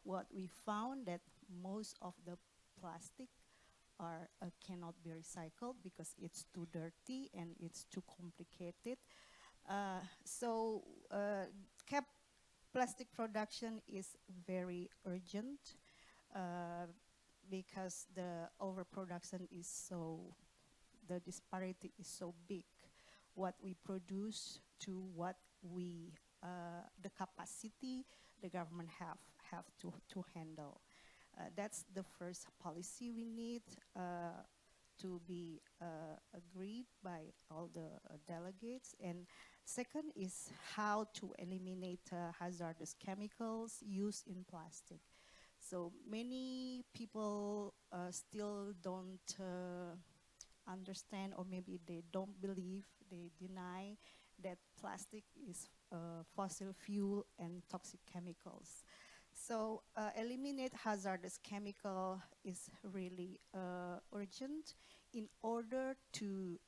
what we found that most of the plastic cannot be recycled because it's too dirty and it's too complicated. So cap plastic production is very urgent because the overproduction is the disparity is so big. What we produce to what the capacity the government have to handle. That's the first policy we need to be agreed by all the delegates. And second is how to eliminate hazardous chemicals used in plastic. So many people still don't understand, or maybe they don't believe, they deny that plastic is fossil fuel and toxic chemicals. So eliminate hazardous chemical is really urgent in order to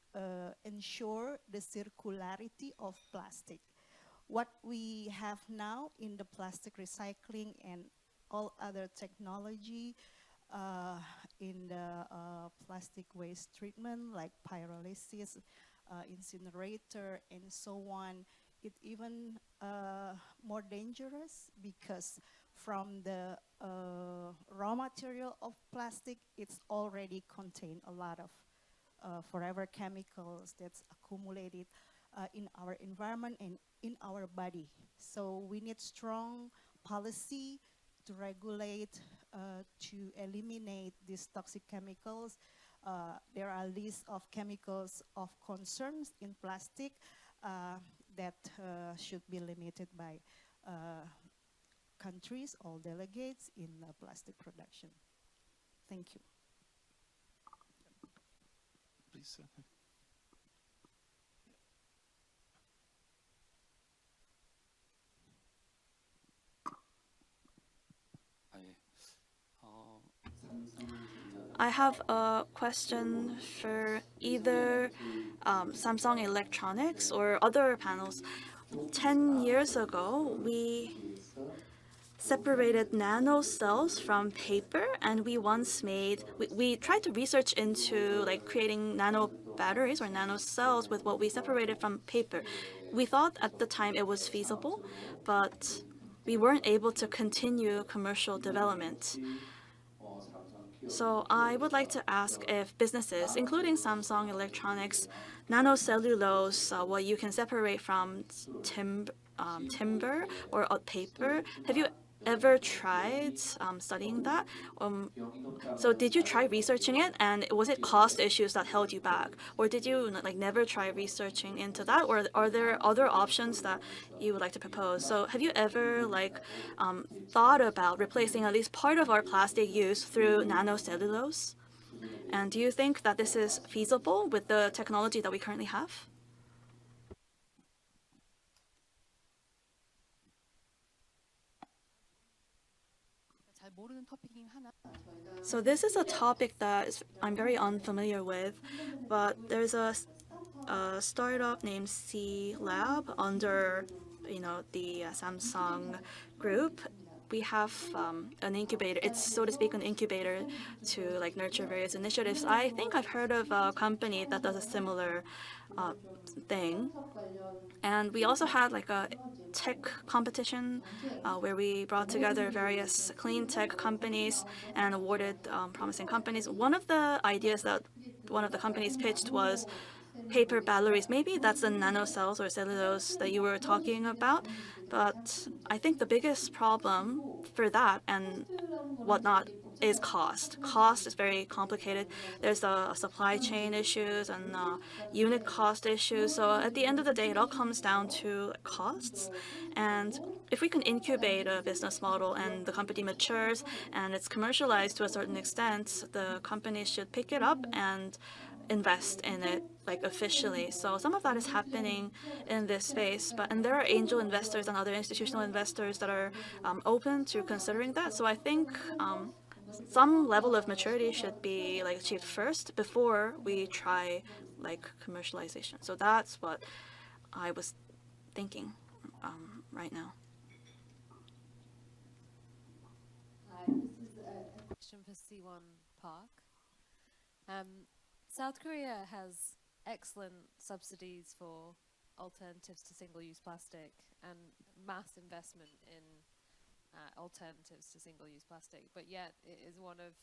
ensure the circularity of plastic. What we have now in the plastic recycling and all other technology in the plastic waste treatment like pyrolysis, incinerator, and so on, it even more dangerous because from the raw material of plastic, it's already contained a lot of forever chemicals that's accumulated in our environment and in our body. So we need strong policy to regulate, to eliminate these toxic chemicals. There are lists of chemicals of concerns in plastic that should be limited by countries or delegates in plastic production. Thank you. Please. I have a question for either Samsung Electronics or other panels. 10 years ago, we separated nano cells from paper, and we tried to research into like creating nano batteries or nano cells with what we separated from paper. We thought at the time it was feasible, but we weren't able to continue commercial development. So I would like to ask if businesses, including Samsung Electronics, nanocellulose, what you can separate from timber or paper, have you ever tried studying that? So did you try researching it, and was it cost issues that held you back, or did you like never try researching into that, or are there other options that you would like to propose? So have you ever thought about replacing at least part of our plastic use through nanocellulose? And do you think that this is feasible with the technology that we currently have? So this is a topic that I'm very unfamiliar with, but there's a a startup named C Lab under, the Samsung group. We have an incubator. It's, so to speak, an incubator to like nurture various initiatives. I think I've heard of a company that does a similar thing. And we also had like a tech competition where we brought together various clean tech companies and awarded promising companies. One of the ideas that one of the companies pitched was paper batteries. Maybe that's the nanocells or cellulose that you were talking about. But I think the biggest problem for that and whatnot is cost. Cost is very complicated. There's the supply chain issues and unit cost issues. So at the end of the day, it all comes down to costs. And if we can incubate a business model and the company matures and it's commercialized to a certain extent, the company should pick it up and invest in it like officially. So some of that is happening in this space, and there are angel investors and other institutional investors that are open to considering that. So I think some level of maturity should be like achieved first before we try like commercialization. So that's what I was thinking right now. Question for C1 Park. South Korea has excellent subsidies for alternatives to single-use plastic and mass investment in alternatives to single-use plastic, but yet it is one of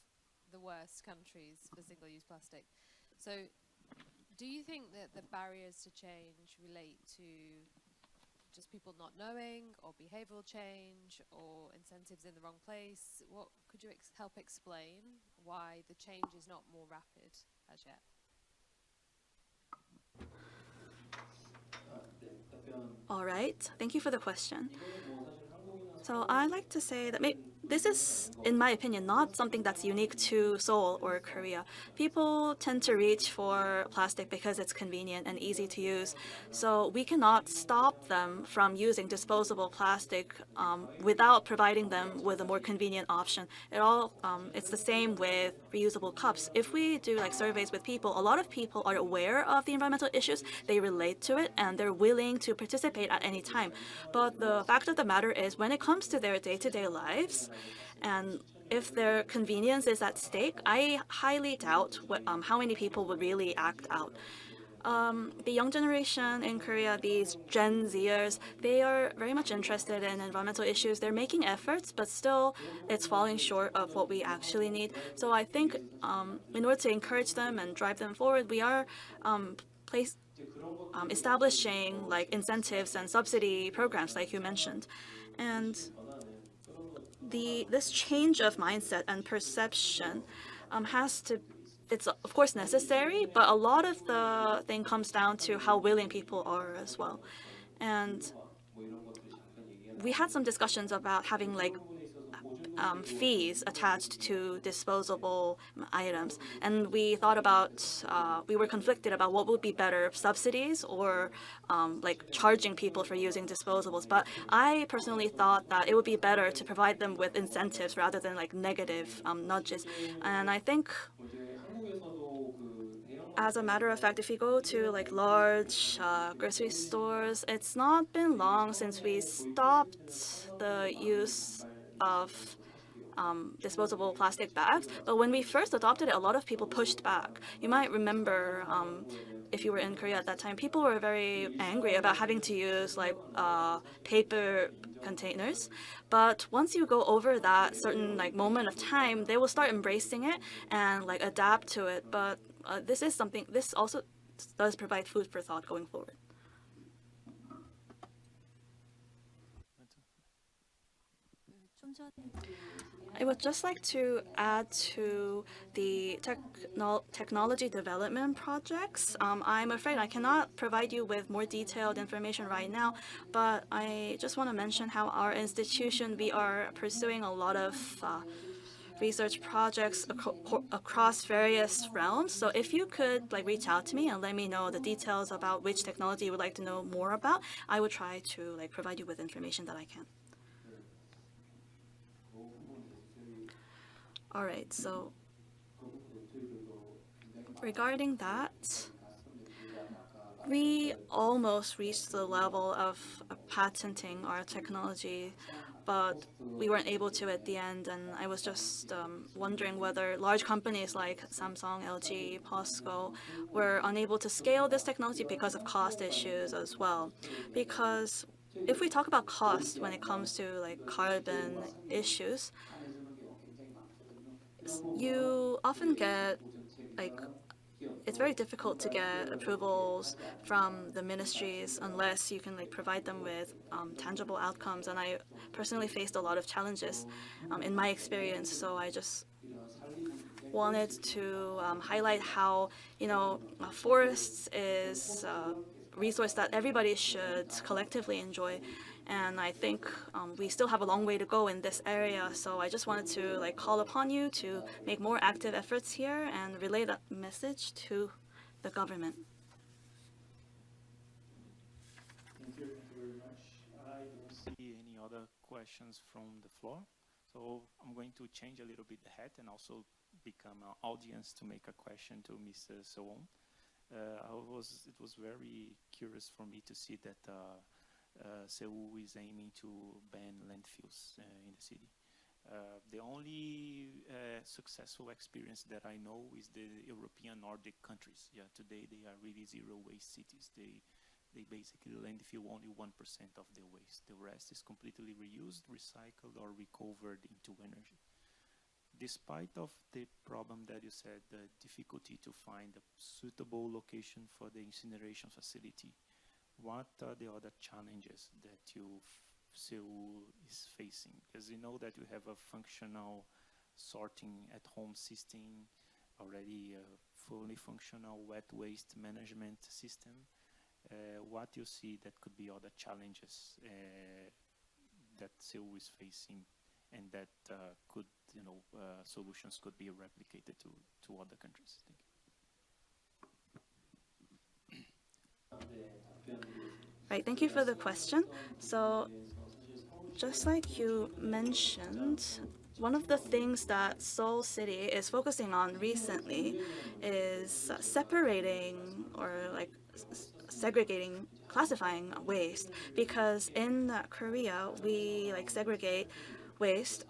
the worst countries for single-use plastic. So do you think that the barriers to change relate to just people not knowing, or behavioral change, or incentives in the wrong place? What could you help explain why the change is not more rapid as yet? All right, thank you for the question. So I'd like to say that this is, in my opinion, not something that's unique to Seoul or Korea. People tend to reach for plastic because it's convenient and easy to use. So we cannot stop them from using disposable plastic without providing them with a more convenient option. It's the same with reusable cups. If we do like surveys with people, a lot of people are aware of the environmental issues, they relate to it, and they're willing to participate at any time. But the fact of the matter is, when it comes to their day-to-day lives, and if their convenience is at stake, I highly doubt how many people would really act out. The young generation in Korea, these Gen Zers, they are very much interested in environmental issues. They're making efforts, but still it's falling short of what we actually need. So I think in order to encourage them and drive them forward, we are establishing like incentives and subsidy programs like you mentioned. And this change of mindset and perception it's of course necessary, but a lot of the thing comes down to how willing people are as well. And we had some discussions about having like fees attached to disposable items, and we thought about we were conflicted about what would be better, subsidies or like charging people for using disposables. But I personally thought that it would be better to provide them with incentives rather than like negative nudges. And I think as a matter of fact, if you go to like large grocery stores, it's not been long since we stopped the use of disposable plastic bags. But when we first adopted it, a lot of people pushed back. You might remember if you were in Korea at that time, people were very angry about having to use like paper containers. But once you go over that certain like moment of time, they will start embracing it and like adapt to it. But this also does provide food for thought going forward. I would just like to add to the technology development projects. I'm afraid I cannot provide you with more detailed information right now, but I just want to mention how our institution, we are pursuing a lot of research projects across various realms. So if you could like reach out to me and let me know the details about which technology you would like to know more about, I would try to like provide you with information that I can. All right, so regarding that, We almost reached the level of patenting our technology, but we weren't able to at the end. And I was just wondering whether large companies like Samsung, LG, POSCO were unable to scale this technology because of cost issues as well. Because if we talk about cost when it comes to like carbon issues, you often get like it's very difficult to get approvals from the ministries unless you can like provide them with tangible outcomes. And I personally faced a lot of challenges in my experience. So I just wanted to highlight how forests is a resource that everybody should collectively enjoy. And I think we still have a long way to go in this area. So I just wanted to like call upon you to make more active efforts here and relay that message to the government. Thank you very much. I don't see any other questions from the floor. So I'm going to change a little bit the hat and also become an audience to make a question to Mr. Seoul. It was very curious for me to see that Seoul is aiming to ban landfills in the city. The only successful experience that I know is the European Nordic countries. Yeah, today they are really zero waste cities. They basically landfill only 1% of their waste. The rest is completely reused, recycled, or recovered into energy. Despite of the problem that you said, the difficulty to find a suitable location for the incineration facility, what are the other challenges that Seoul is facing? Because you know that you have a functional sorting at home system, already a fully functional wet waste management system. What you see that could be other challenges that Seoul is facing, and that could, solutions could be replicated to other countries? Thank you. Right, thank you for the question. So just like you mentioned, one of the things that Seoul City is focusing on recently is separating or like segregating, classifying waste, because in Korea we like segregate waste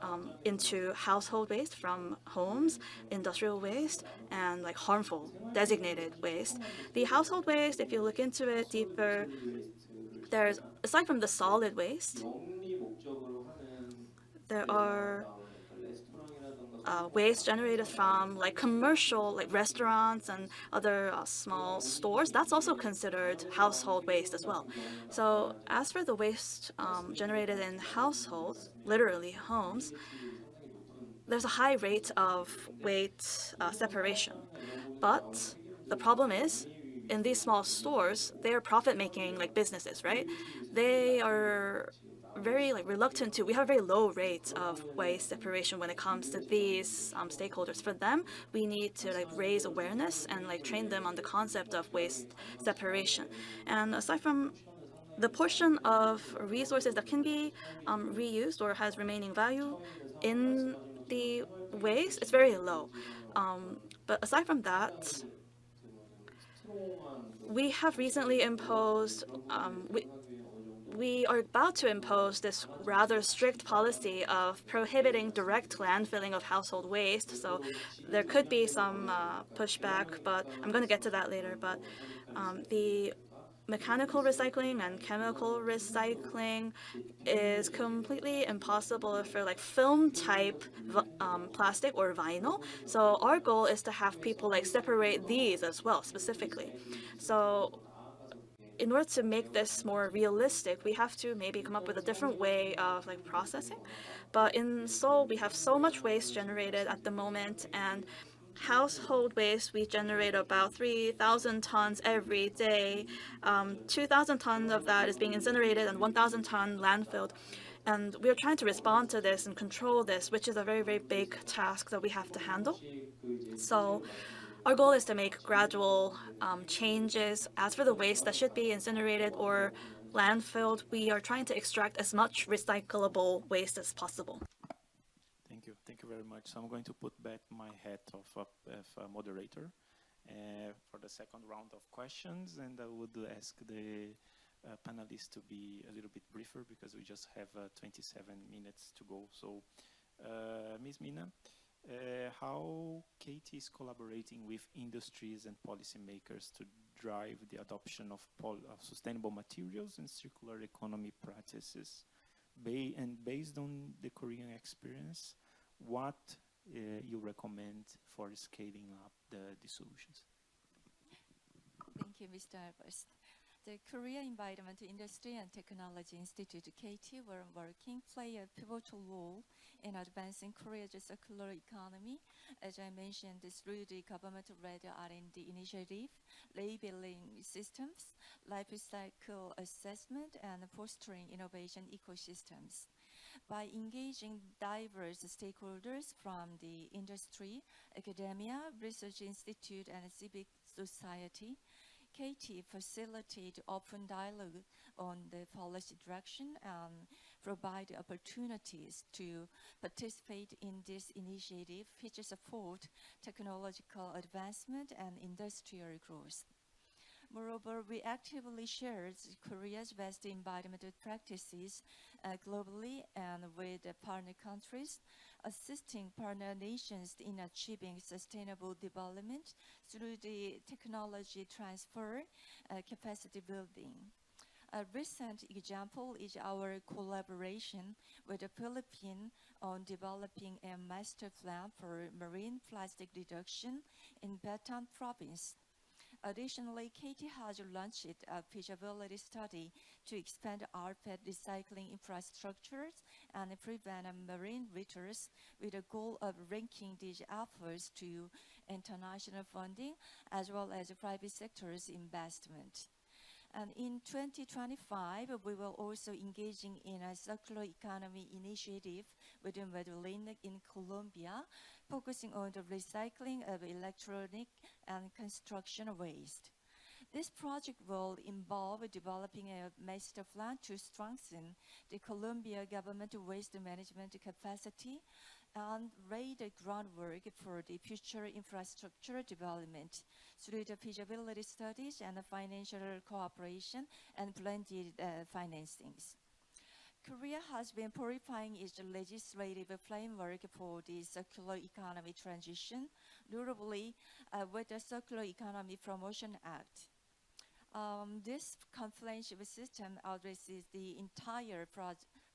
into household waste from homes, industrial waste, and like harmful designated waste. The household waste, if you look into it deeper, there's, aside from the solid waste, there are waste generated from like commercial, like restaurants and other small stores. That's also considered household waste as well. So as for the waste generated in households, literally homes, there's a high rate of waste separation. But the problem is, in these small stores, they're profit-making like businesses, right? They are very like reluctant to. We have very low rates of waste separation when it comes to these stakeholders. For them, we need to like raise awareness and like train them on the concept of waste separation. And aside from the portion of resources that can be reused or has remaining value in the waste, it's very low. But aside from that, we have recently imposed, we are about to impose this rather strict policy of prohibiting direct landfilling of household waste. So there could be some pushback, but I'm going to get to that later. But the mechanical recycling and chemical recycling is completely impossible for like film type plastic or vinyl. So our goal is to have people like separate these as well specifically. So in order to make this more realistic, we have to maybe come up with a different way of like processing. But in Seoul, we have so much waste generated at the moment, and household waste, we generate about 3,000 tons every day. 2,000 tons of that is being incinerated and 1,000 tons landfilled. And we are trying to respond to this and control this, which is a very, very big task that we have to handle. So our goal is to make gradual changes. As for the waste that should be incinerated or landfilled, we are trying to extract as much recyclable waste as possible. Thank you very much. So I'm going to put back my hat of a moderator, for the second round of questions, and I would ask the panelists to be a little bit briefer because we just have 27 minutes to go. So, Ms. Mina, how Katie is collaborating with industries and policymakers to drive the adoption of sustainable materials and circular economy practices. And based on the Korean experience, what you recommend for scaling up the solutions? Thank you, Mr. Albers. The Korea Environment Industry and Technology Institute, KT, were working, play a pivotal role in advancing Korea's circular economy, as I mentioned, through the government-led R&D initiative, labeling systems, life cycle assessment, and fostering innovation ecosystems. By engaging diverse stakeholders from the industry, academia, research institute, and civic society, KT facilitate open dialogue on the policy direction and provide opportunities to participate in this initiative, which support technological advancement and industrial growth. Moreover, we actively share Korea's best environmental practices globally and with partner countries, assisting partner nations in achieving sustainable development through the technology transfer, capacity building. A recent example is our collaboration with the Philippines on developing a master plan for marine plastic reduction in Bataan province. Additionally, KT has launched a feasibility study to expand rPET recycling infrastructures and prevent marine litters with the goal of linking these efforts to international funding as well as private sector's investment. And in 2025, we will also engaging in a circular economy initiative with Medellin in Colombia, focusing on the recycling of electronic and construction waste. This project will involve developing a master plan to strengthen the Colombia government waste management capacity and lay the groundwork for the future infrastructure development through the feasibility studies and the financial cooperation and blended financings. Korea has been purifying its legislative framework for the circular economy transition, notably with the Circular Economy Promotion Act. This comprehensive system addresses the entire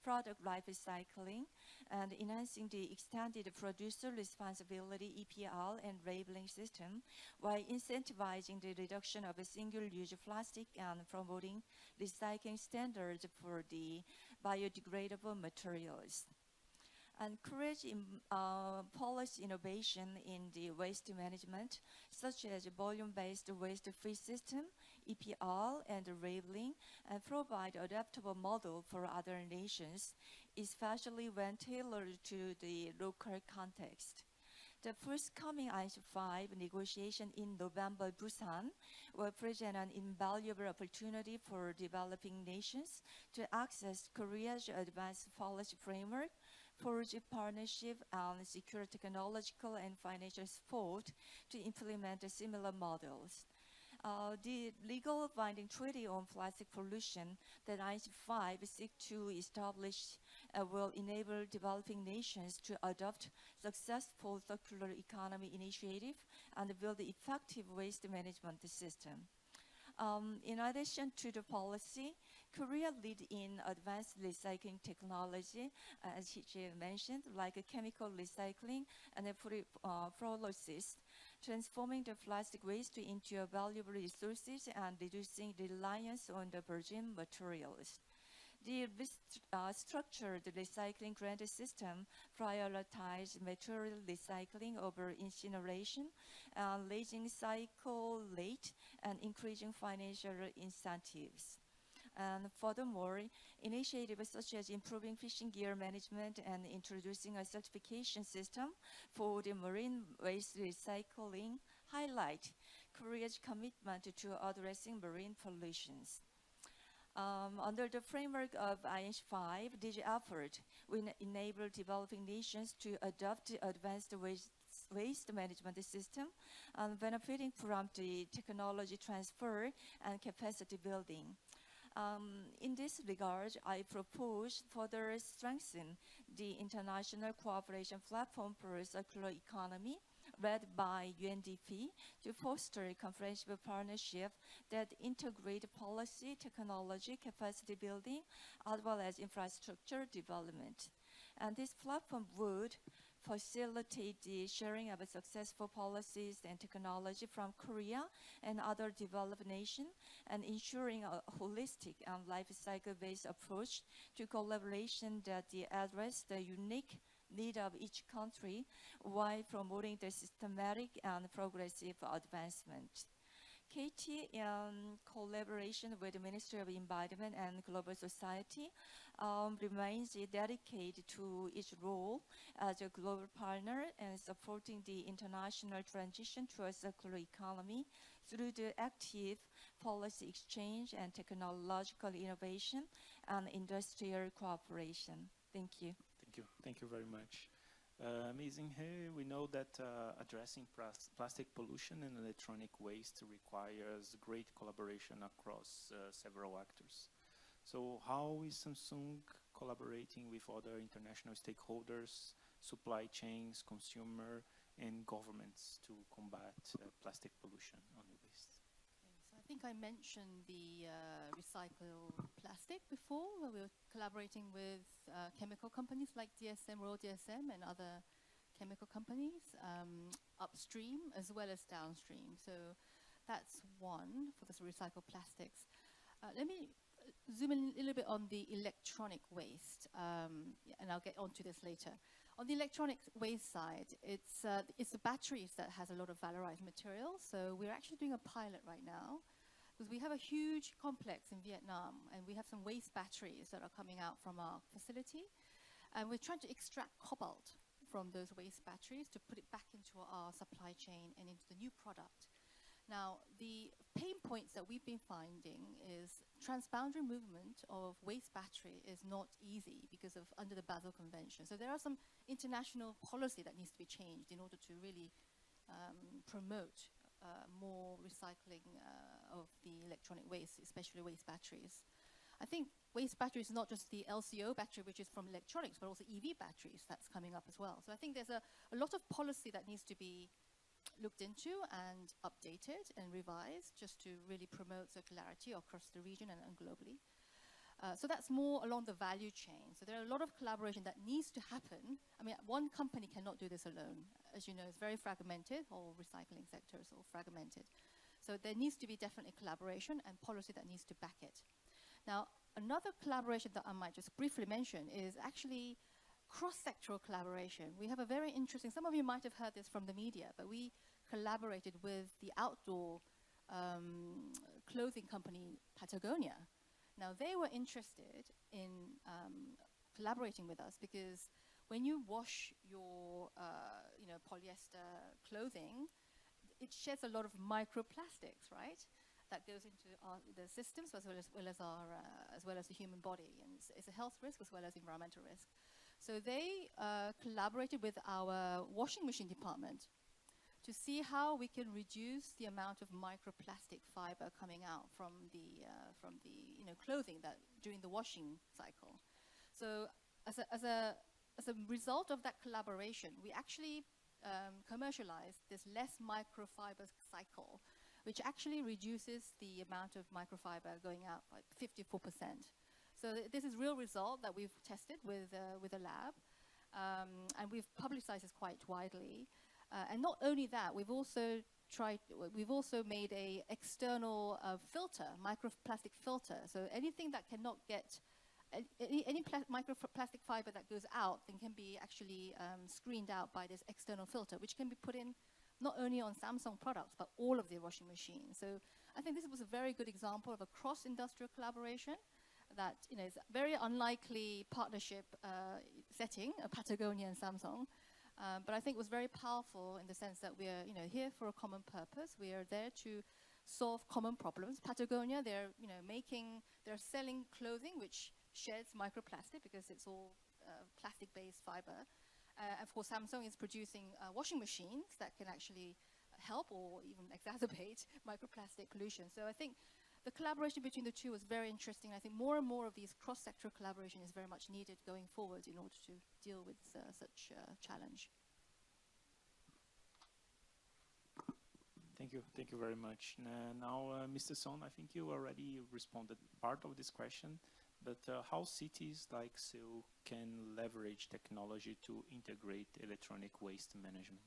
product life cycling and enhancing the extended producer responsibility EPL and labeling system while incentivizing the reduction of single-use plastic and promoting recycling standards for the biodegradable materials. And encourage policy innovation in the waste management, such as volume-based waste free system, EPR, and labeling, and provide adaptable model for other nations, especially when tailored to the local context. The forthcoming INC5 negotiation in November Busan will present an invaluable opportunity for developing nations to access Korea's advanced policy framework, forge partnership, and secure technological and financial support to implement similar models. The legal binding treaty on plastic pollution that INC5 seeks to establish will enable developing nations to adopt successful circular economy initiative and build an effective waste management system. In addition to the policy, Korea lead in advanced recycling technology, as he mentioned, like chemical recycling and pyrolysis, transforming the plastic waste into valuable resources and reducing reliance on the virgin materials. The structured recycling grant system prioritizes material recycling over incineration, raising cycle rate and increasing financial incentives. And furthermore, initiatives such as improving fishing gear management and introducing a certification system for the marine waste recycling highlight Korea's commitment to addressing marine pollutions. Under the framework of INC5, this effort will enable developing nations to adopt advanced waste waste management system and benefiting from the technology transfer and capacity building. In this regard, I propose further strengthen the international cooperation platform for circular economy led by UNDP to foster a comprehensive partnership that integrate policy, technology, capacity building, as well as infrastructure development. And this platform would facilitate the sharing of successful policies and technology from Korea and other developed nations, and ensuring a holistic and life cycle-based approach to collaboration that address the unique need of each country while promoting the systematic and progressive advancement. KT, in collaboration with the Ministry of Environment and Global Society, remains dedicated to its role as a global partner and supporting the international transition to a circular economy through the active policy exchange and technological innovation and industrial cooperation. Thank you. Thank you. Thank you very much. Amazing. Hey, we know that addressing plastic pollution and electronic waste requires great collaboration across several actors. So how is Samsung collaborating with other international stakeholders, supply chains, consumer, and governments to combat plastic pollution on the waste? So I think I mentioned the recycled plastic before, where we were collaborating with chemical companies like DSM, Royal DSM, and other chemical companies, upstream as well as downstream. So that's one for the recycled plastics. Let me zoom in a little bit on the electronic waste, and I'll get onto this later. On the electronic waste side, it's the batteries that has a lot of valorized material. So we're actually doing a pilot right now, because we have a huge complex in Vietnam, and we have some waste batteries that are coming out from our facility, and we're trying to extract cobalt from those waste batteries to put it back into our supply chain and into the new product. Now, the pain points that we've been finding is transboundary movement of waste battery is not easy because of under the Basel Convention. So there are some international policy that needs to be changed in order to really promote more recycling of the electronic waste, especially waste batteries. I think waste batteries is not just the LCO battery, which is from electronics, but also EV batteries that's coming up as well. So I think there's a lot of policy that needs to be looked into and updated and revised just to really promote circularity across the region and globally. So that's more along the value chain. So there are a lot of collaboration that needs to happen. I mean, one company cannot do this alone. As you know, it's very fragmented, or recycling sector is all fragmented. So there needs to be definitely collaboration and policy that needs to back it. Now, another collaboration that I might just briefly mention is actually cross-sectoral collaboration. We have a very interesting, some of you might have heard this from the media, but we collaborated with the outdoor clothing company Patagonia. Now, they were interested in collaborating with us because when you wash your polyester clothing, it sheds a lot of microplastics, right? That goes into the systems as well as the human body, and it's a health risk as well as environmental risk. So they collaborated with our washing machine department to see how we can reduce the amount of microplastic fiber coming out from the clothing that during the washing cycle. So as a result of that collaboration, we actually commercialized this less microfiber cycle, which actually reduces the amount of microfiber going out by 54%. So this is real result that we've tested with a lab, and we've publicized this quite widely. And not only that, we've also made a external filter, microplastic filter. So anything that cannot get any microplastic fiber that goes out then can be actually screened out by this external filter, which can be put in not only on Samsung products, but all of their washing machines. So I think this was a very good example of a cross-industrial collaboration that is a very unlikely partnership setting, Patagonia and Samsung. But I think it was very powerful in the sense that we are here for a common purpose. We are there to solve common problems. Patagonia, they're selling clothing which sheds microplastic because it's all plastic-based fiber. Of course, Samsung is producing washing machines that can actually help or even exacerbate microplastic pollution. So I think the collaboration between the two was very interesting. I think more and more of these cross-sector collaboration is very much needed going forward in order to deal with such a challenge. Thank you very much. Now, Mr. Son, I think you already responded part of this question, but how cities like Seoul can leverage technology to integrate electronic waste management?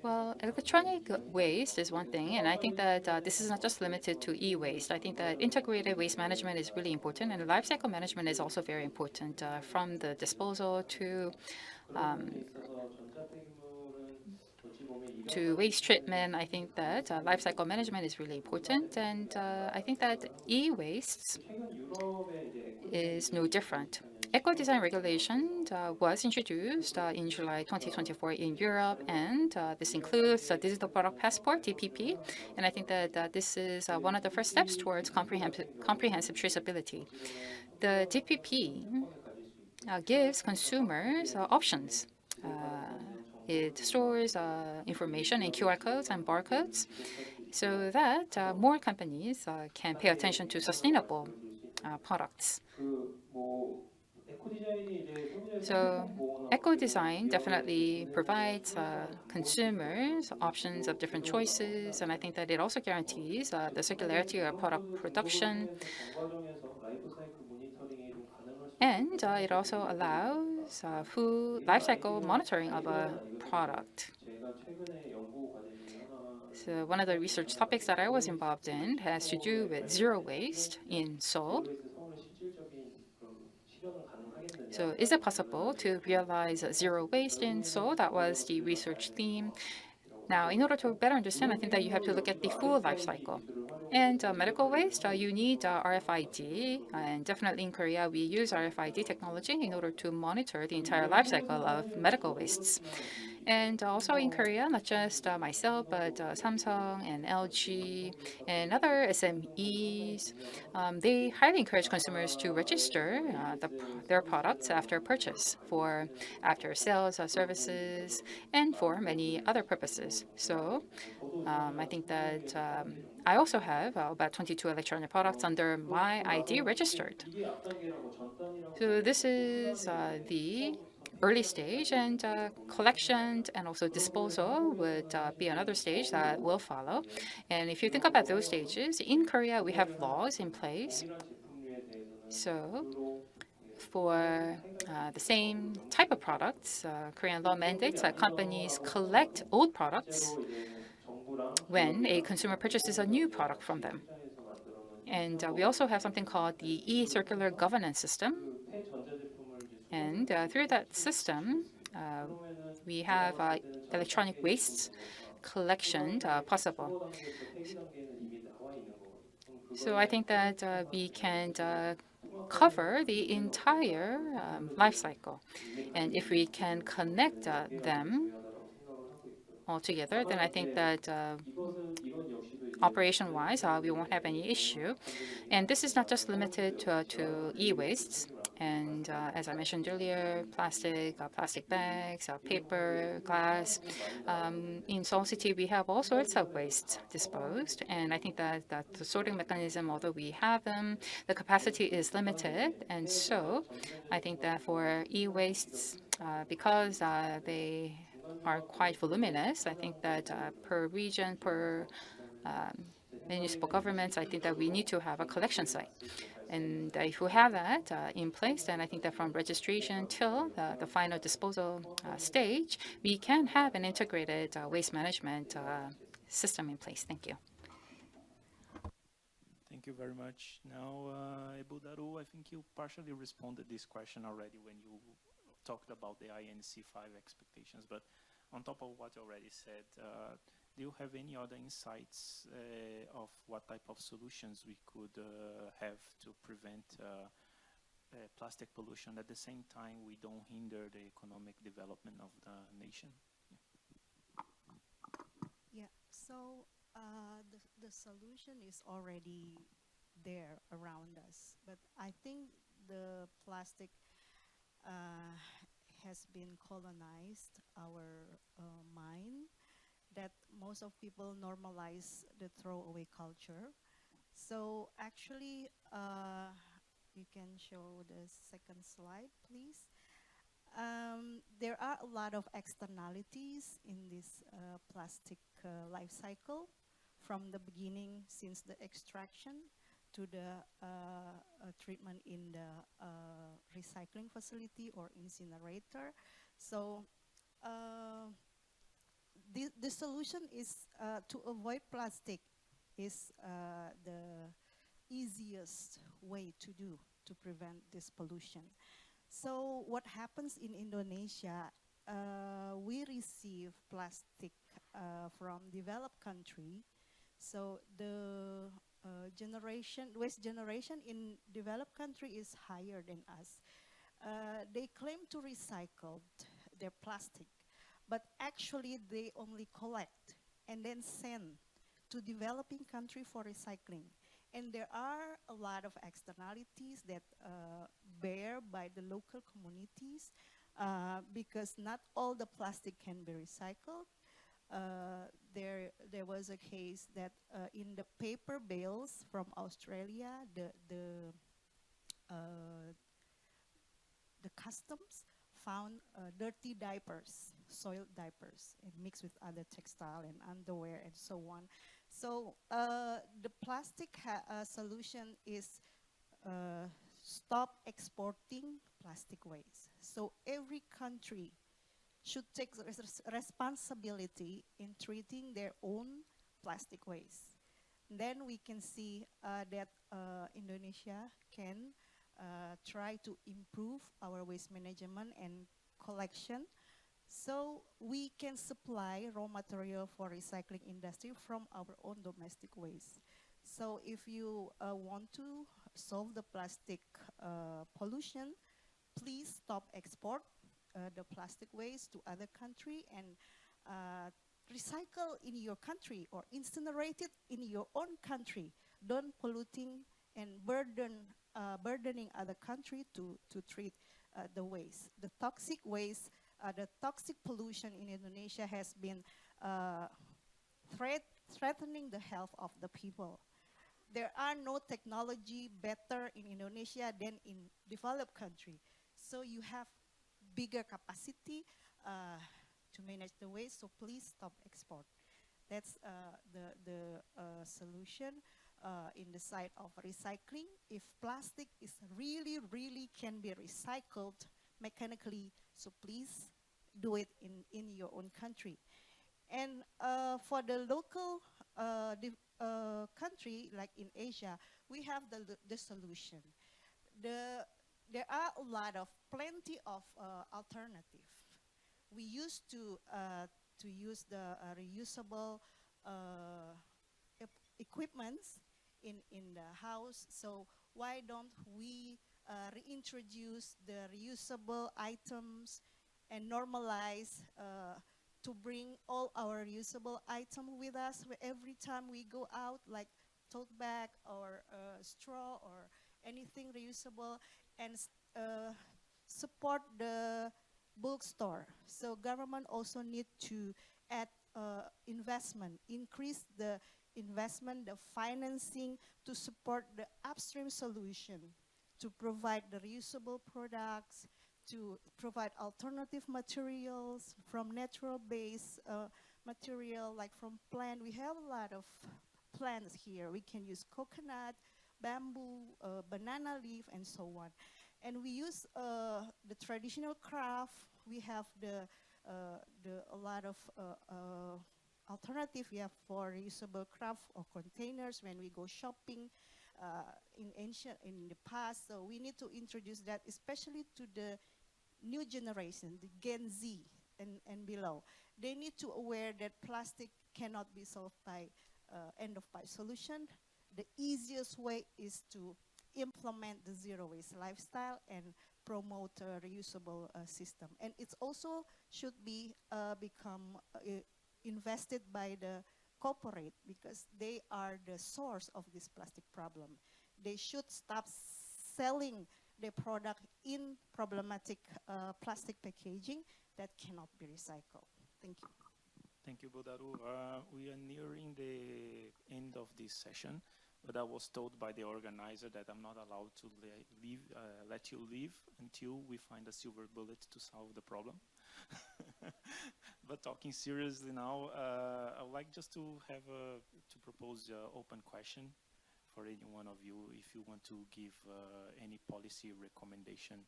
Well, electronic waste is one thing, and I think that this is not just limited to e-waste. I think that integrated waste management is really important, and life cycle management is also very important, from the disposal to waste treatment. I think that life cycle management is really important, and I think that e-waste is no different. Eco-design regulation was introduced in July 2024 in Europe, and this includes a digital product passport, DPP, and I think that this is one of the first steps towards comprehensive traceability. The DPP gives consumers options. It stores information in QR codes and barcodes so that more companies can pay attention to sustainable products. So eco-design definitely provides consumers options of different choices, and I think that it also guarantees the circularity of product production, and it also allows full life cycle monitoring of a product. So one of the research topics that I was involved in has to do with zero waste in Seoul. So is it possible to realize zero waste in Seoul? That was the research theme. Now, in order to better understand, I think that you have to look at the full life cycle. And medical waste, you need RFID, and definitely in Korea, we use RFID technology in order to monitor the entire life cycle of medical wastes. And also in Korea, not just myself, but Samsung and LG and other SMEs, they highly encourage consumers to register their products after purchase for after sales services and for many other purposes. So I think that I also have about 22 electronic products under my ID registered. So this is the early stage, and collection and also disposal would be another stage that will follow. And if you think about those stages, in Korea we have laws in place. So for the same type of products, Korean law mandates that companies collect old products when a consumer purchases a new product from them. And we also have something called the e-circular governance system. And through that system, we have electronic waste collection possible. So I think that we can cover the entire life cycle. And if we can connect them all together, then I think that operation-wise, we won't have any issue. And this is not just limited to e-wastes. And as I mentioned earlier, plastic bags, paper, glass. In Seoul City, we have all sorts of waste disposed. And I think that the sorting mechanism, although we have them, the capacity is limited. And so I think that for e-wastes, because they are quite voluminous, I think that per region, per municipal governments, I think that we need to have a collection site. And if we have that in place, then I think that from registration till the final disposal stage, we can have an integrated waste management system in place. Thank you. Thank you very much. Now, Ebudaru, I think you partially responded this question already when you talked about the INC5 expectations, but on top of what you already said, do you have any other insights of what type of solutions we could have to prevent plastic pollution? At the same time, we don't hinder the economic development of the nation. Yeah. So the solution is already there around us. But I think the plastic has been colonized our mind, that most of people normalize the throwaway culture. So actually, you can show the second slide, please. There are a lot of externalities in this plastic life cycle, from the beginning, since the extraction to the treatment in the recycling facility or incinerator. So the solution is to avoid plastic is the easiest way to do to prevent this pollution. So what happens in Indonesia, we receive plastic from developed country. So the waste generation in developed country is higher than us. They claim to recycle their plastic, but actually they only collect and then send to developing country for recycling. And there are a lot of externalities that bear by the local communities because not all the plastic can be recycled. There was a case that in the paper bales from Australia, the customs found dirty diapers, soiled diapers, and mixed with other textile and underwear and so on. So the plastic solution is stop exporting plastic waste. So every country should take responsibility in treating their own plastic waste. Then we can see that Indonesia can try to improve our waste management and collection, so we can supply raw material for recycling industry from our own domestic waste. So if you want to solve the plastic pollution, please stop export the plastic waste to other country and recycle in your country or incinerate it in your own country. Don't polluting and burdening other country to treat the waste. The toxic waste, the toxic pollution in Indonesia has been threatening the health of the people. There are no technology better in Indonesia than in developed country. So you have bigger capacity to manage the waste, so please stop export. That's the solution in the side of recycling. If plastic is really can be recycled mechanically, so please do it in your own country. And for the local country, like in Asia, we have the solution. There are a lot of plenty of alternative. We used to use the reusable equipments in the house. So why don't we reintroduce the reusable items and normalize to bring all our reusable items with us every time we go out, like tote bag or straw or anything reusable, and support the bookstore. So government also need to add investment, increase the investment, the financing to support the upstream solution, to provide the reusable products, to provide alternative materials from natural-based material, like from plant. We have a lot of plants here. We can use coconut, bamboo, banana leaf, and so on. And we use the traditional craft. We have a lot of alternative we have for reusable craft or containers when we go shopping in the past. So we need to introduce that, especially to the new generation, the Gen Z and below. They need to aware that plastic cannot be solved by end-of-pipe solution. The easiest way is to implement the zero-waste lifestyle and promote a reusable system. And it also should be become invested by the corporate, because they are the source of this plastic problem. they should stop selling their product in problematic plastic packaging that cannot be recycled. Thank you. Thank you, Bodaru. We are nearing the end of this session, but I was told by the organizer that I'm not allowed to let you leave until we find a silver bullet to solve the problem. But talking seriously now, I would like just to have to propose an open question for any one of you, if you want to give any policy recommendation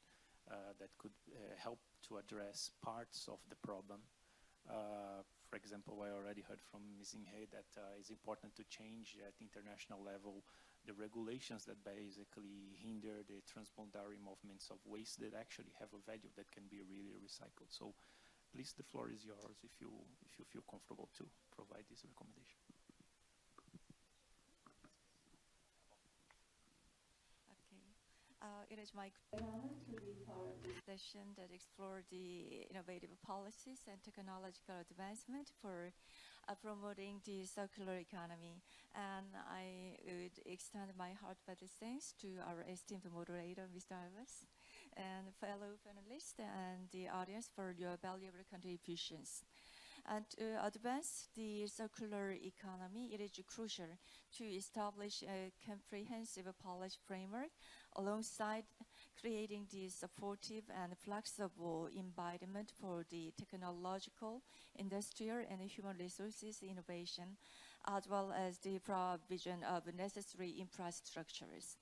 that could help to address parts of the problem. For example, I already heard from Ms. Inhe that it's important to change at international level the regulations that basically hinder the transboundary movements of waste that actually have a value that can be really recycled. So please, the floor is yours if you feel comfortable to provide this recommendation. It is my honor to be part of this session that explore the innovative policies and technological advancement for promoting the circular economy. And I would extend my heartfelt thanks to our esteemed moderator, Mr. Alves, and fellow panelists and the audience for your valuable contributions. And to advance the circular economy, it is crucial to establish a comprehensive policy framework alongside creating the supportive and flexible environment for the technological, industrial, and human resources innovation, as well as the provision of necessary infrastructures.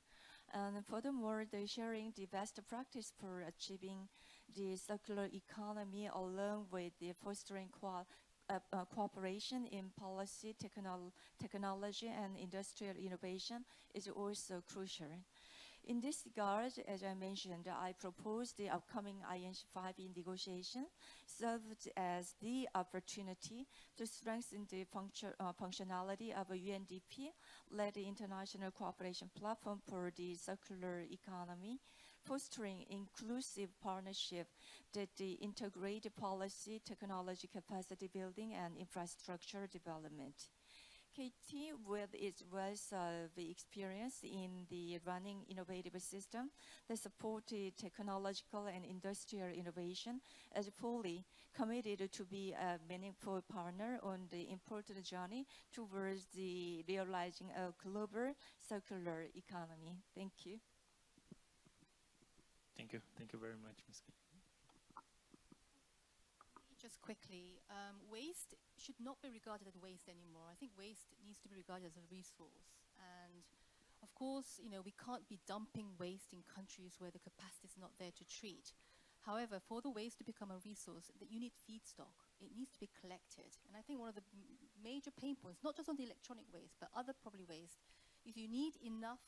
And furthermore, the sharing the best practice for achieving the circular economy, along with the fostering cooperation in policy, technology, and industrial innovation, is also crucial. In this regard, as I mentioned, I propose the upcoming INC5 negotiation served as the opportunity to strengthen the functionality of a UNDP-led international cooperation platform for the circular economy, fostering inclusive partnership that integrate policy, technology capacity building, and infrastructure development. KT, with its wealth of experience in the running innovative system that supported technological and industrial innovation, is fully committed to be a meaningful partner on the important journey towards the realizing a global circular economy. Thank you. Thank you. Thank you very much, Ms. Kim. Just quickly, waste should not be regarded as waste anymore. I think waste needs to be regarded as a resource. And of course, we can't be dumping waste in countries where the capacity is not there to treat. However, for the waste to become a resource, that you need feedstock. It needs to be collected. And I think one of the major pain points, not just on the electronic waste, but other probably waste, is you need enough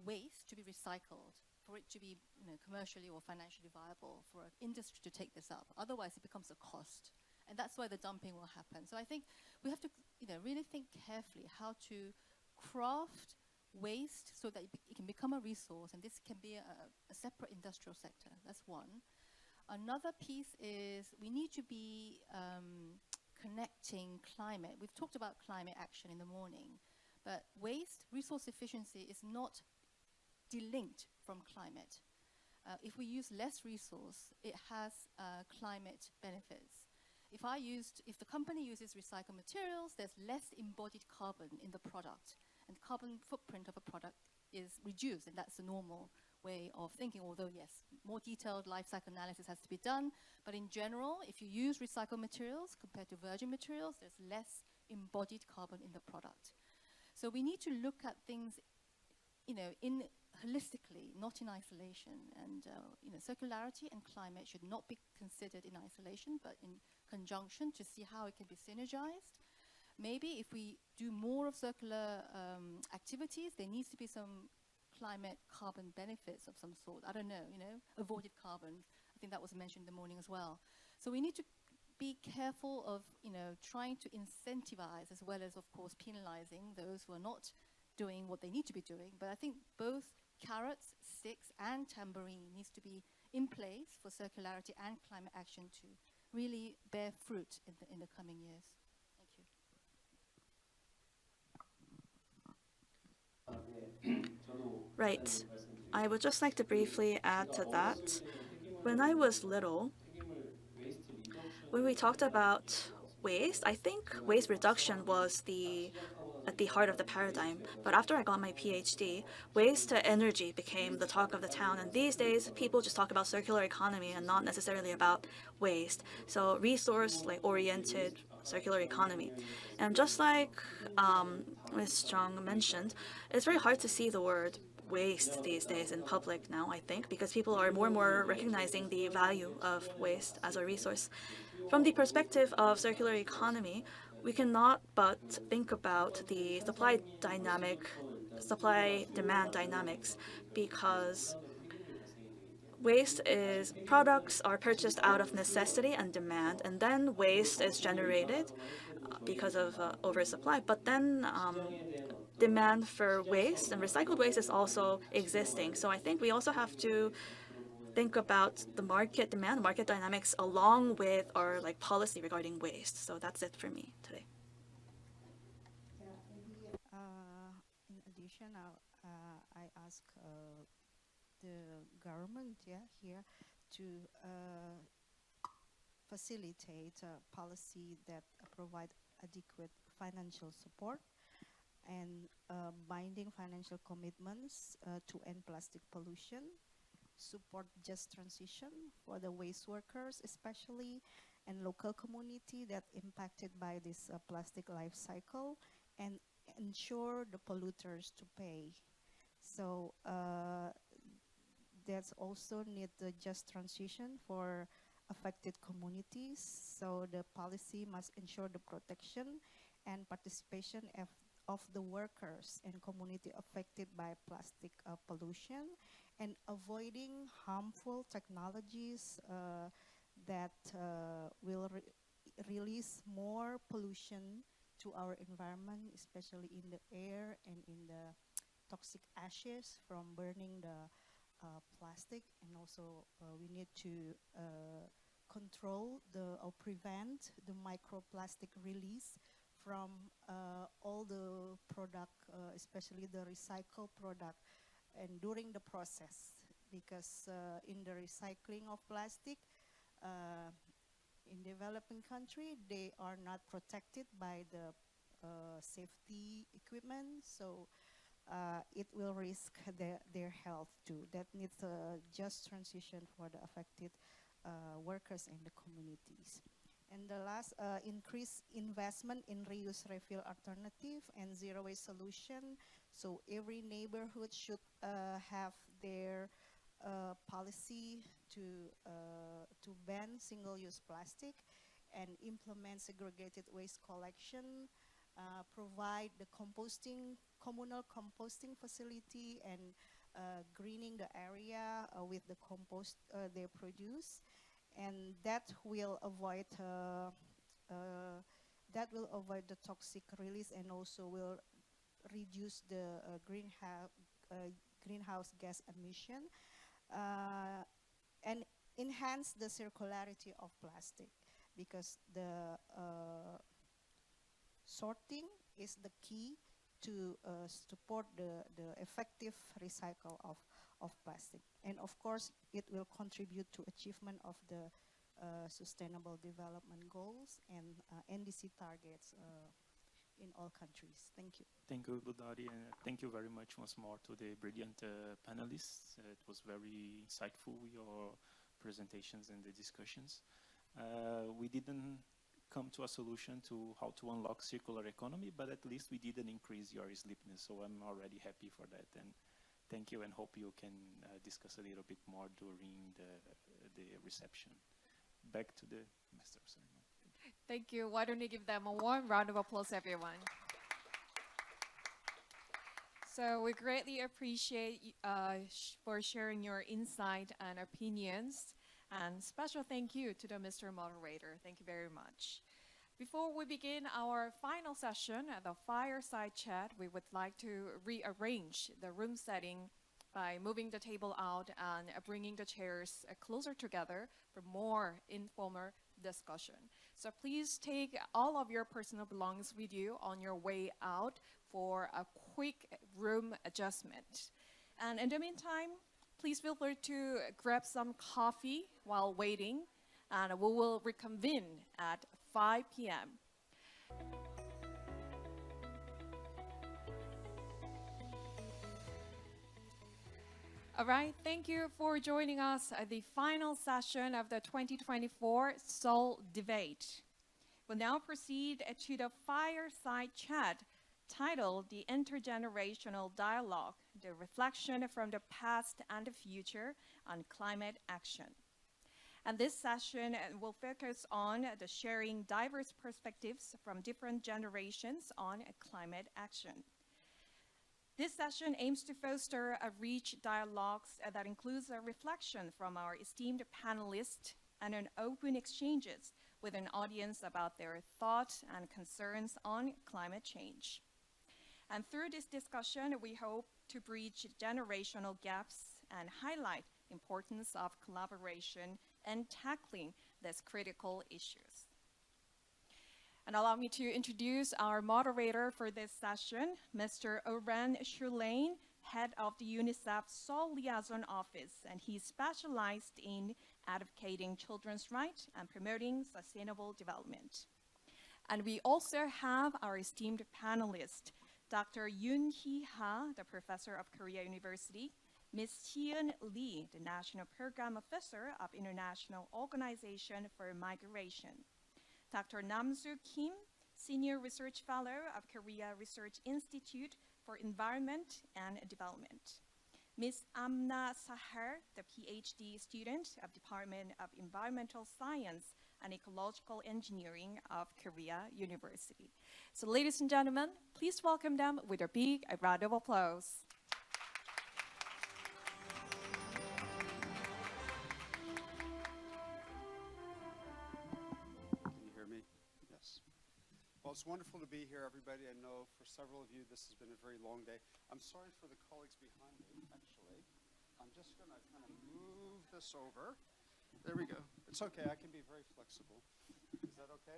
waste to be recycled for it to be commercially or financially viable for an industry to take this up. Otherwise, it becomes a cost. And that's why the dumping will happen. So I think we have to really think carefully how to craft waste so that it can become a resource, and this can be a separate industrial sector. That's one. Another piece is we need to be connecting climate. We've talked about climate action in the morning, but waste, resource efficiency is not delinked from climate. If we use less resource, it has climate benefits. If the company uses recycled materials, there's less embodied carbon in the product, and the carbon footprint of a product is reduced, and that's the normal way of thinking, although yes, more detailed life cycle analysis has to be done, but in general, if you use recycled materials compared to virgin materials, there's less embodied carbon in the product. So we need to look at things holistically, not in isolation. And circularity and climate should not be considered in isolation, but in conjunction to see how it can be synergized. Maybe if we do more of circular activities, there needs to be some climate carbon benefits of some sort. I don't know, avoided carbon. I think that was mentioned in the morning as well. So we need to be careful of, trying to incentivize as well as, of course, penalizing those who are not doing what they need to be doing. But I think both carrots, sticks, and tambourine needs to be in place for circularity and climate action to really bear fruit in the coming years. Thank you. Right. I would just like to briefly add to that. When I was little, when we talked about waste, I think waste reduction was at the heart of the paradigm. But after I got my PhD, waste to energy became the talk of the town. And these days, people just talk about circular economy and not necessarily about waste. So resource like oriented circular economy. And just like Ms. Chung mentioned, it's very hard to see the word waste these days in public now, I think, because people are more and more recognizing the value of waste as a resource. From the perspective of circular economy, we cannot but think about the supply demand dynamics, because waste is products are purchased out of necessity and demand, and then waste is generated because of oversupply. But then demand for waste and recycled waste is also existing. So I think we also have to think about the market demand, market dynamics, along with our like policy regarding waste. So that's it for me today. In addition, I ask the government, here to facilitate policy that provide adequate financial support and binding financial commitments to end plastic pollution, support just transition for the waste workers especially, and local community that impacted by this plastic life cycle, and ensure the polluters to pay. So there's also need the just transition for affected communities. So the policy must ensure the protection and participation of the workers and community affected by plastic pollution, and avoiding harmful technologies that will release more pollution to our environment, especially in the air and in the toxic ashes from burning the plastic. And also we need to control or prevent the microplastic release from all the product, especially the recycled product, and during the process, because in the recycling of plastic, in developing country, they are not protected by the safety equipment, so it will risk their health too. That needs a just transition for the affected workers and the communities. And the last, increase investment in reuse refill alternative and zero waste solution. So every neighborhood should have their policy to ban single-use plastic and implement segregated waste collection, provide the communal composting facility, and greening the area with the compost they produce. And that will avoid the toxic release, and also will reduce the greenhouse gas emission, and enhance the circularity of plastic, because the sorting is the key to support the effective recycle of plastic. And of course, it will contribute to achievement of the Sustainable Development Goals and NDC targets in all countries. Thank you. Thank you, Budari, and thank you very much once more to the brilliant panelists. It was very insightful, your presentations and the discussions. We didn't come to a solution to how to unlock circular economy, but at least we didn't increase your sleepiness, so I'm already happy for that. And thank you, and hope you can discuss a little bit more during the reception. Back to the master of ceremony. Thank you. Why don't you give them a warm round of applause, everyone? So we greatly appreciate for sharing your insight and opinions. And special thank you to the Mr. Moderator. Thank you very much. Before we begin our final session, the fireside chat, we would like to rearrange the room setting by moving the table out and bringing the chairs closer together for more informal discussion. So please take all of your personal belongings with you on your way out for a quick room adjustment. And in the meantime, please feel free to grab some coffee while waiting, and we will reconvene at 5 p.m. All right, thank you for joining us at the final session of the 2024 Seoul Debate. We'll now proceed to the fireside chat titled The Intergenerational Dialogue, the Reflection from the Past and the Future on Climate Action. And this session will focus on the sharing diverse perspectives from different generations on climate action. This session aims to foster a rich dialogue that includes a reflection from our esteemed panelists and an open exchanges with an audience about their thoughts and concerns on climate change. And through this discussion, we hope to bridge generational gaps and highlight the importance of collaboration and tackling these critical issues. And allow me to introduce our moderator for this session, Mr. Oren Shulain, head of the UNICEF Seoul Liaison Office, and he specialized in advocating children's rights and promoting sustainable development. And we also have our esteemed panelist, Dr. Yoon Hee-ha, the professor of Korea University, Ms. Hyun Lee, the National Program Officer of International Organization for Migration, Dr. Nam-soo Kim, Senior Research Fellow of Korea Research Institute for Environment and Development, Ms. Amna Sahar, the PhD student of Department of Environmental Science and Ecological Engineering of Korea University. So ladies and gentlemen, please welcome them with a big round of applause. Well, it's wonderful to be here, everybody. I know for several of you this has been a very long day. I'm sorry for the colleagues behind me, actually. I'm just going to kind of move this over. There we go. It's okay. I can be very flexible. Is that okay?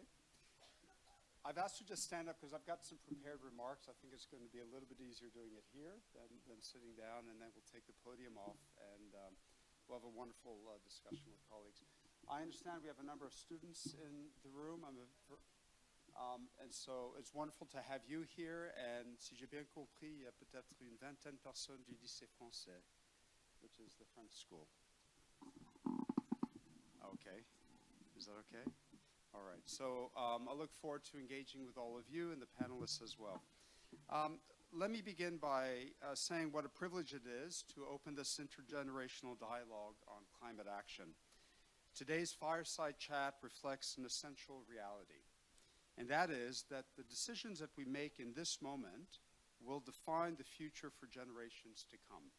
I've asked you to stand up because I've got some prepared remarks. I think it's going to be a little bit easier doing it here than sitting down, and then we'll take the podium off, and we'll have a wonderful discussion with colleagues. I understand we have a number of students in the room. And so it's wonderful to have you here. And si j'ai bien compris, il y a peut-être une vingtaine de personnes du lycée français, which is the French school. Okay. Is that okay? All right. So I look forward to engaging with all of you and the panelists as well. Let me begin by saying what a privilege it is to open this intergenerational dialogue on climate action. Today's fireside chat reflects an essential reality. And that is that the decisions that we make in this moment will define the future for generations to come,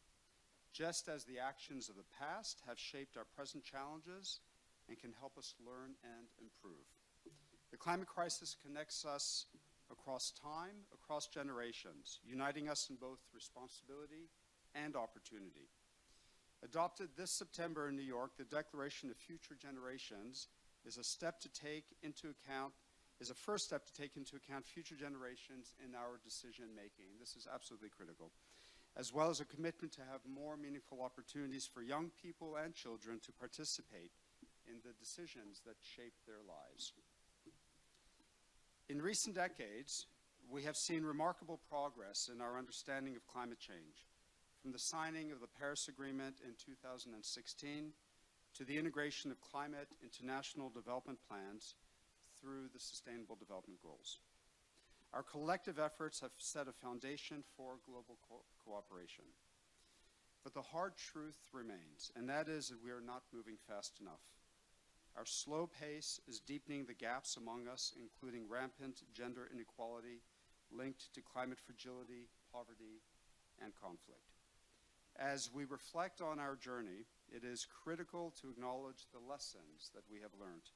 just as the actions of the past have shaped our present challenges and can help us learn and improve. The climate crisis connects us across time, across generations, uniting us in both responsibility and opportunity. Adopted this September in New York, the Declaration of Future Generations is a first step to take into account future generations in our decision making. This is absolutely critical, as well as a commitment to have more meaningful opportunities for young people and children to participate in the decisions that shape their lives. In recent decades, we have seen remarkable progress in our understanding of climate change, from the signing of the Paris Agreement in 2016 to the integration of climate into national development plans through the Sustainable Development Goals. Our collective efforts have set a foundation for global cooperation. But the hard truth remains, and that is that we are not moving fast enough. Our slow pace is deepening the gaps among us, including rampant gender inequality linked to climate fragility, poverty, and conflict. As we reflect on our journey, it is critical to acknowledge the lessons that we have learned.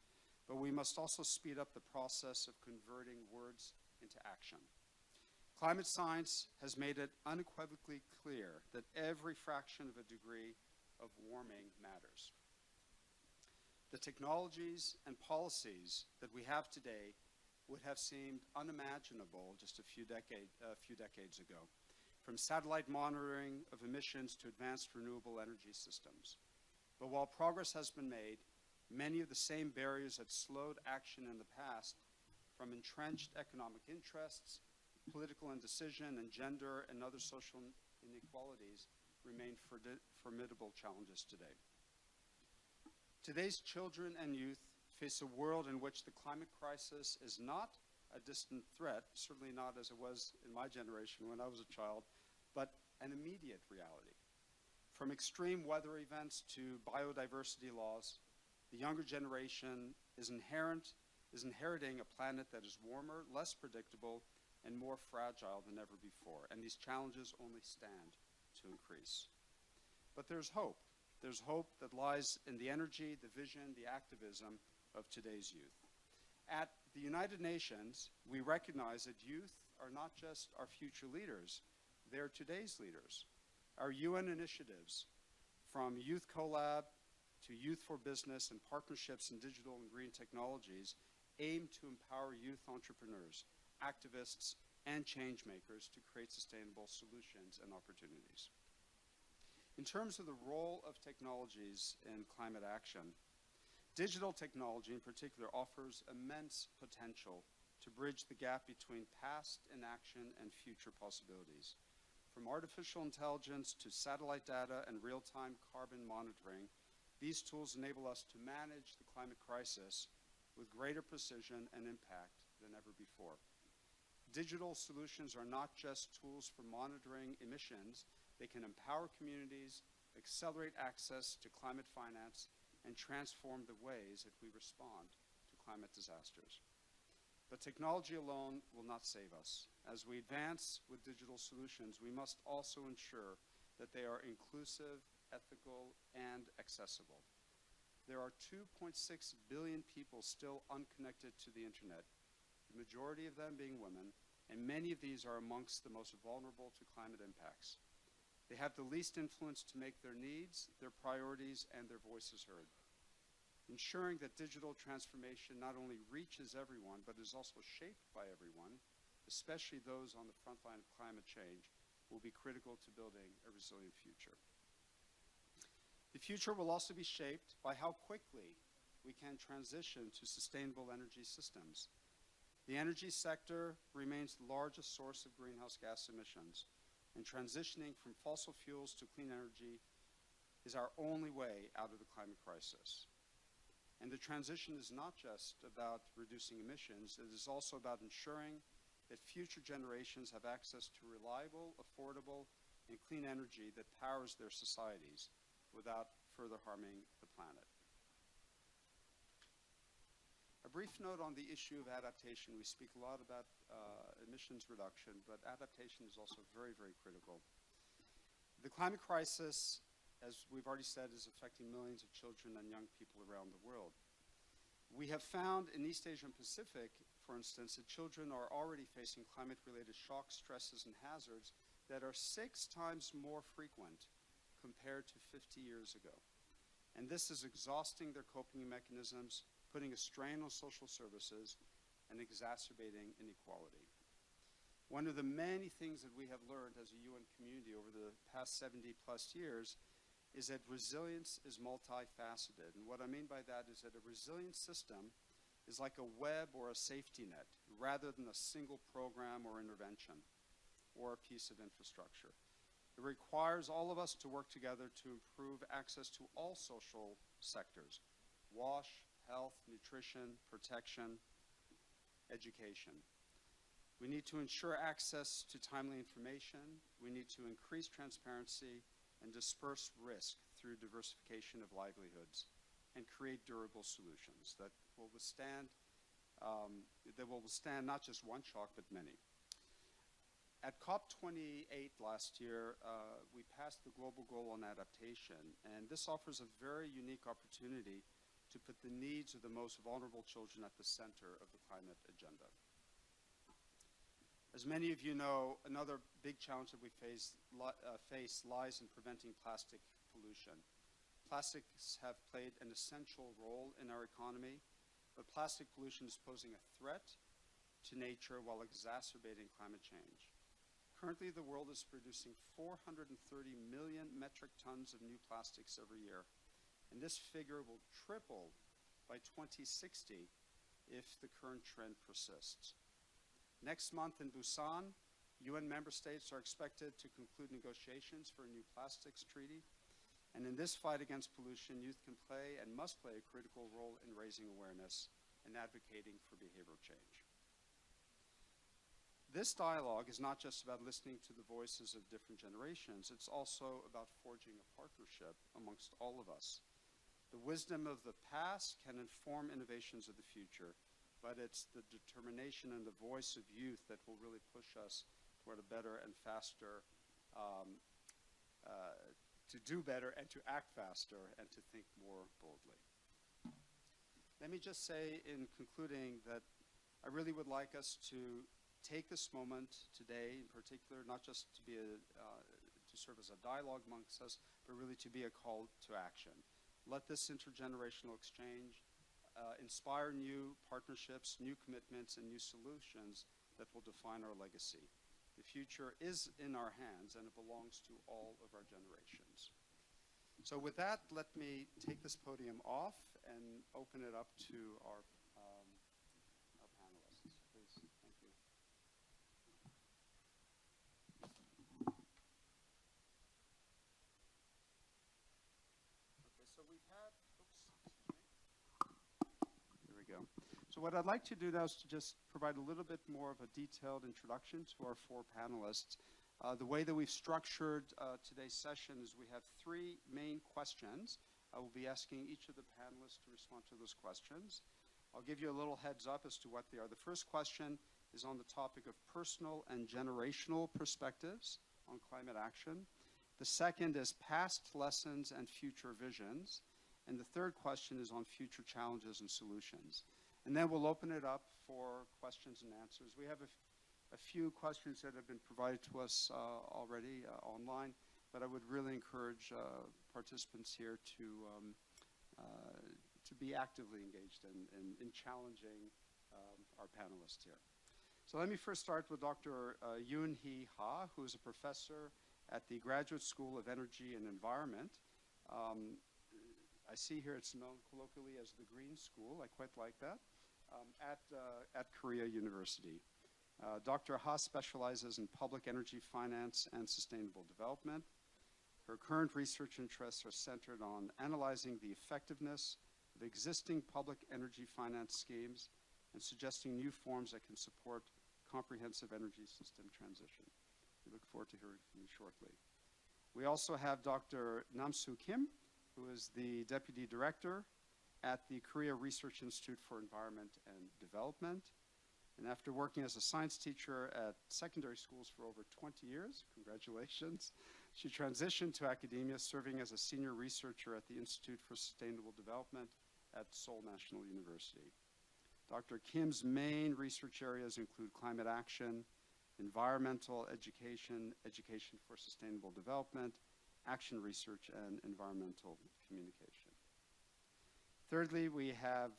But we must also speed up the process of converting words into action. Climate science has made it unequivocally clear that every fraction of a degree of warming matters. The technologies and policies that we have today would have seemed unimaginable just a few decades ago. from satellite monitoring of emissions to advanced renewable energy systems. But while progress has been made, many of the same barriers that slowed action in the past, from entrenched economic interests, political indecision, and gender and other social inequalities, remain formidable challenges today. Today's children and youth face a world in which the climate crisis is not a distant threat, certainly not as it was in my generation when I was a child, but an immediate reality. From extreme weather events to biodiversity loss, the younger generation is inheriting a planet that is warmer, less predictable, and more fragile than ever before. And these challenges only stand to increase. But there's hope. There's hope that lies in the energy, the vision, the activism of today's youth. At the United Nations, we recognize that youth are not just our future leaders, they're today's leaders. Our UN initiatives, from Youth Collab to Youth for Business and partnerships in digital and green technologies, aim to empower youth entrepreneurs, activists, and change makers to create sustainable solutions and opportunities. In terms of the role of technologies in climate action, digital technology in particular offers immense potential to bridge the gap between past inaction and future possibilities. From artificial intelligence to satellite data and real-time carbon monitoring, these tools enable us to manage the climate crisis with greater precision and impact than ever before. Digital solutions are not just tools for monitoring emissions. They can empower communities, accelerate access to climate finance, and transform the ways that we respond to climate disasters. But technology alone will not save us. As we advance with digital solutions, we must also ensure that they are inclusive, ethical, and accessible. There are 2.6 billion people still unconnected to the internet, the majority of them being women, and many of these are amongst the most vulnerable to climate impacts. They have the least influence to make their needs, their priorities, and their voices heard. Ensuring that digital transformation not only reaches everyone, but is also shaped by everyone, especially those on the front line of climate change, will be critical to building a resilient future. The future will also be shaped by how quickly we can transition to sustainable energy systems. The energy sector remains the largest source of greenhouse gas emissions, and transitioning from fossil fuels to clean energy is our only way out of the climate crisis. And the transition is not just about reducing emissions, it is also about ensuring that future generations have access to reliable, affordable, and clean energy that powers their societies without further harming the planet. A brief note on the issue of adaptation. We speak a lot about emissions reduction, but adaptation is also very, very critical. The climate crisis, as we've already said, is affecting millions of children and young people around the world. We have found in East Asia and Pacific, for instance, that children are already facing climate-related shocks, stresses, and hazards that are 6 times more frequent compared to 50 years ago. And this is exhausting their coping mechanisms, putting a strain on social services, and exacerbating inequality. One of the many things that we have learned as a UN community over the past 70 plus years is that resilience is multifaceted. And what I mean by that is that a resilient system is like a web or a safety net, rather than a single program or intervention or a piece of infrastructure. It requires all of us to work together to improve access to all social sectors: WASH, health, nutrition, protection, education. We need to ensure access to timely information. We need to increase transparency and disperse risk through diversification of livelihoods and create durable solutions that will withstand not just one shock, but many. At COP28 last year, we passed the global goal on adaptation, and this offers a very unique opportunity to put the needs of the most vulnerable children at the center of the climate agenda. As many of you know, another big challenge that we face lies in preventing plastic pollution. Plastics have played an essential role in our economy, but plastic pollution is posing a threat to nature while exacerbating climate change. Currently, the world is producing 430 million metric tons of new plastics every year, and this figure will triple by 2060 if the current trend persists. Next month in Busan, UN member states are expected to conclude negotiations for a new plastics treaty. And in this fight against pollution, youth can play and must play a critical role in raising awareness and advocating for behavioral change. This dialogue is not just about listening to the voices of different generations, it's also about forging a partnership amongst all of us. The wisdom of the past can inform innovations of the future, but it's the determination and the voice of youth that will really push us toward a better and faster to do better and to act faster and to think more boldly. Let me just say in concluding that I really would like us to take this moment today in particular, not just to serve as a dialogue amongst us, but really to be a call to action. Let this intergenerational exchange inspire new partnerships, new commitments, and new solutions that will define our legacy. The future is in our hands, and it belongs to all of our generations. So with that, let me take this podium off and open it up to our panelists. Please, thank you. Okay, so we've had, there we go. So what I'd like to do now is to just provide a little bit more of a detailed introduction to our four panelists. The way that we've structured today's session is we have three main questions. I will be asking each of the panelists to respond to those questions. I'll give you a little heads up as to what they are. The first question is on the topic of personal and generational perspectives on climate action. The second is past lessons and future visions. And the third question is on future challenges and solutions. And then we'll open it up for questions and answers. We have a few questions that have been provided to us already online, but I would really encourage participants here to be actively engaged in challenging our panelists here. So let me first start with Dr. Yoon-hee Ha, who is a professor at the Graduate School of Energy and Environment. I see here it's known colloquially as the Green School. I quite like that. At Korea University. Dr. Ha specializes in public energy finance and sustainable development. Her current research interests are centered on analyzing the effectiveness of existing public energy finance schemes and suggesting new forms that can support comprehensive energy system transition. We look forward to hearing from you shortly. We also have Dr. Nam-soo Kim, who is the Deputy Director at the Korea Research Institute for Environment and Development. And after working as a science teacher at secondary schools for over 20 years, congratulations, she transitioned to academia, serving as a senior researcher at the Institute for Sustainable Development at Seoul National University. Dr. Kim's main research areas include climate action, environmental education, education for sustainable development, action research, and environmental communication. Thirdly, we have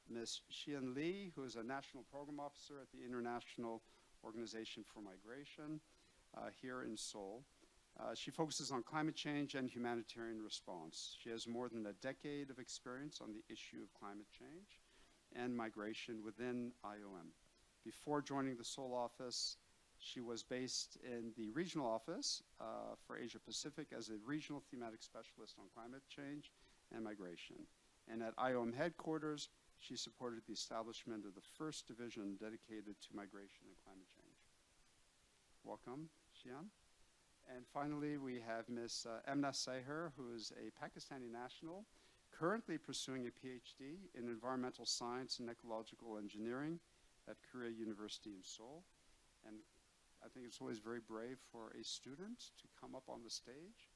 Ms. Xian Li, who is a National Program Officer at the International Organization for Migration here in Seoul. She focuses on climate change and humanitarian response. She has more than a decade of experience on the issue of climate change and migration within IOM. Before joining the Seoul office, she was based in the regional office for Asia Pacific as a regional thematic specialist on climate change and migration. And at IOM headquarters, she supported the establishment of the first division dedicated to migration and climate change. Welcome, Xian. And finally, we have Ms. Emna Seher, who is a Pakistani national, currently pursuing a PhD in environmental science and ecological engineering at Korea University in Seoul. And I think it's always very brave for a student to come up on the stage.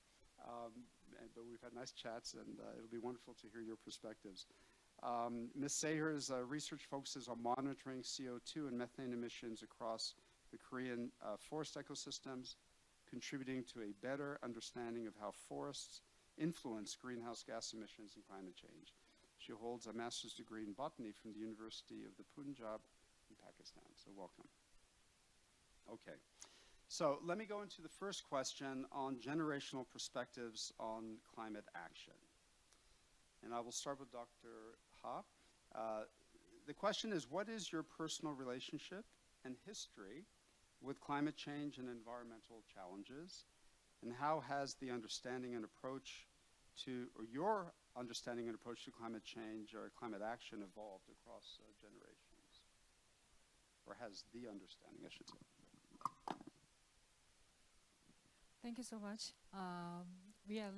But we've had nice chats, and it'll be wonderful to hear your perspectives. Ms. Seher's research focuses on monitoring CO2 and methane emissions across the Korean forest ecosystems, contributing to a better understanding of how forests influence greenhouse gas emissions and climate change. She holds a master's degree in botany from the University of the Punjab in Pakistan. So welcome. Okay. So let me go into the first question on generational perspectives on climate action. And I will start with Dr. Ha. The question is, what is your personal relationship and history with climate change and environmental challenges? And how has the understanding and approach to, or your understanding and approach to climate change or climate action evolved across generations? Or has the understanding, I should say. Thank you so much. We are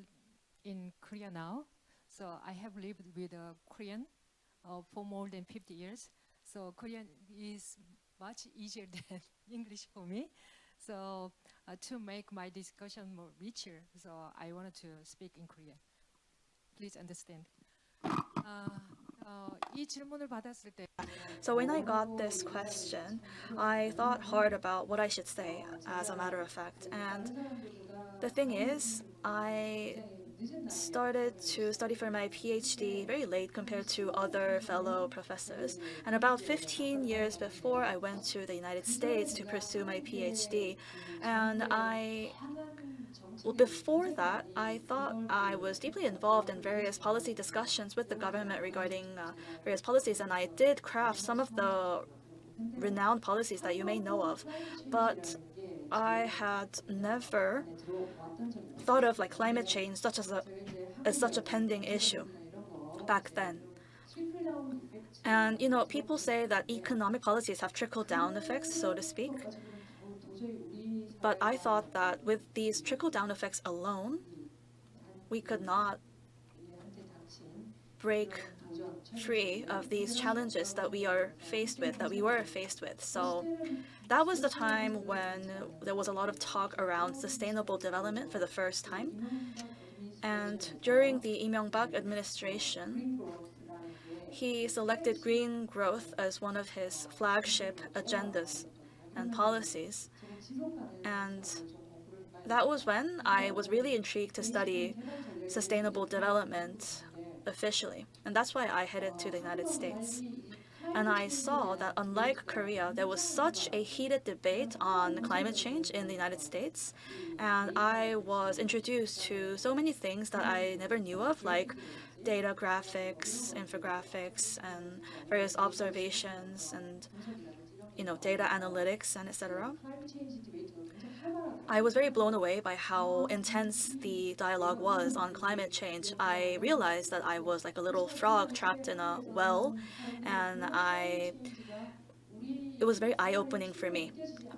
in Korea now. So I have lived with a Korean for more than 50 years. So Korean is much easier than English for me. So to make my discussion more richer, so I wanted to speak in Korean. Please understand. 이 질문을 받았을 때 So when I got this question, I thought hard about what I should say, as a matter of fact. And the thing is, I started to study for my PhD very late compared to other fellow professors. And about 15 years before, I went to the United States to pursue my PhD. And before that, I thought I was deeply involved in various policy discussions with the government regarding various policies, and I did craft some of the renowned policies that you may know of. But I had never thought of like climate change as such a pending issue back then. And you know, people say that economic policies have trickle-down effects, so to speak. But I thought that with these trickle-down effects alone, we could not break free of these challenges that we were faced with. So that was the time when there was a lot of talk around sustainable development for the first time. And during the Lee Myung-bak administration, he selected green growth as one of his flagship agendas and policies. And that was when I was really intrigued to study sustainable development officially. And that's why I headed to the United States. And I saw that unlike Korea, there was such a heated debate on climate change in the United States. And I was introduced to so many things that I never knew of, like data graphics, infographics, and various observations, and data analytics, and etc. I was very blown away by how intense the dialogue was on climate change. I realized that I was like a little frog trapped in a well, and it was very eye-opening for me.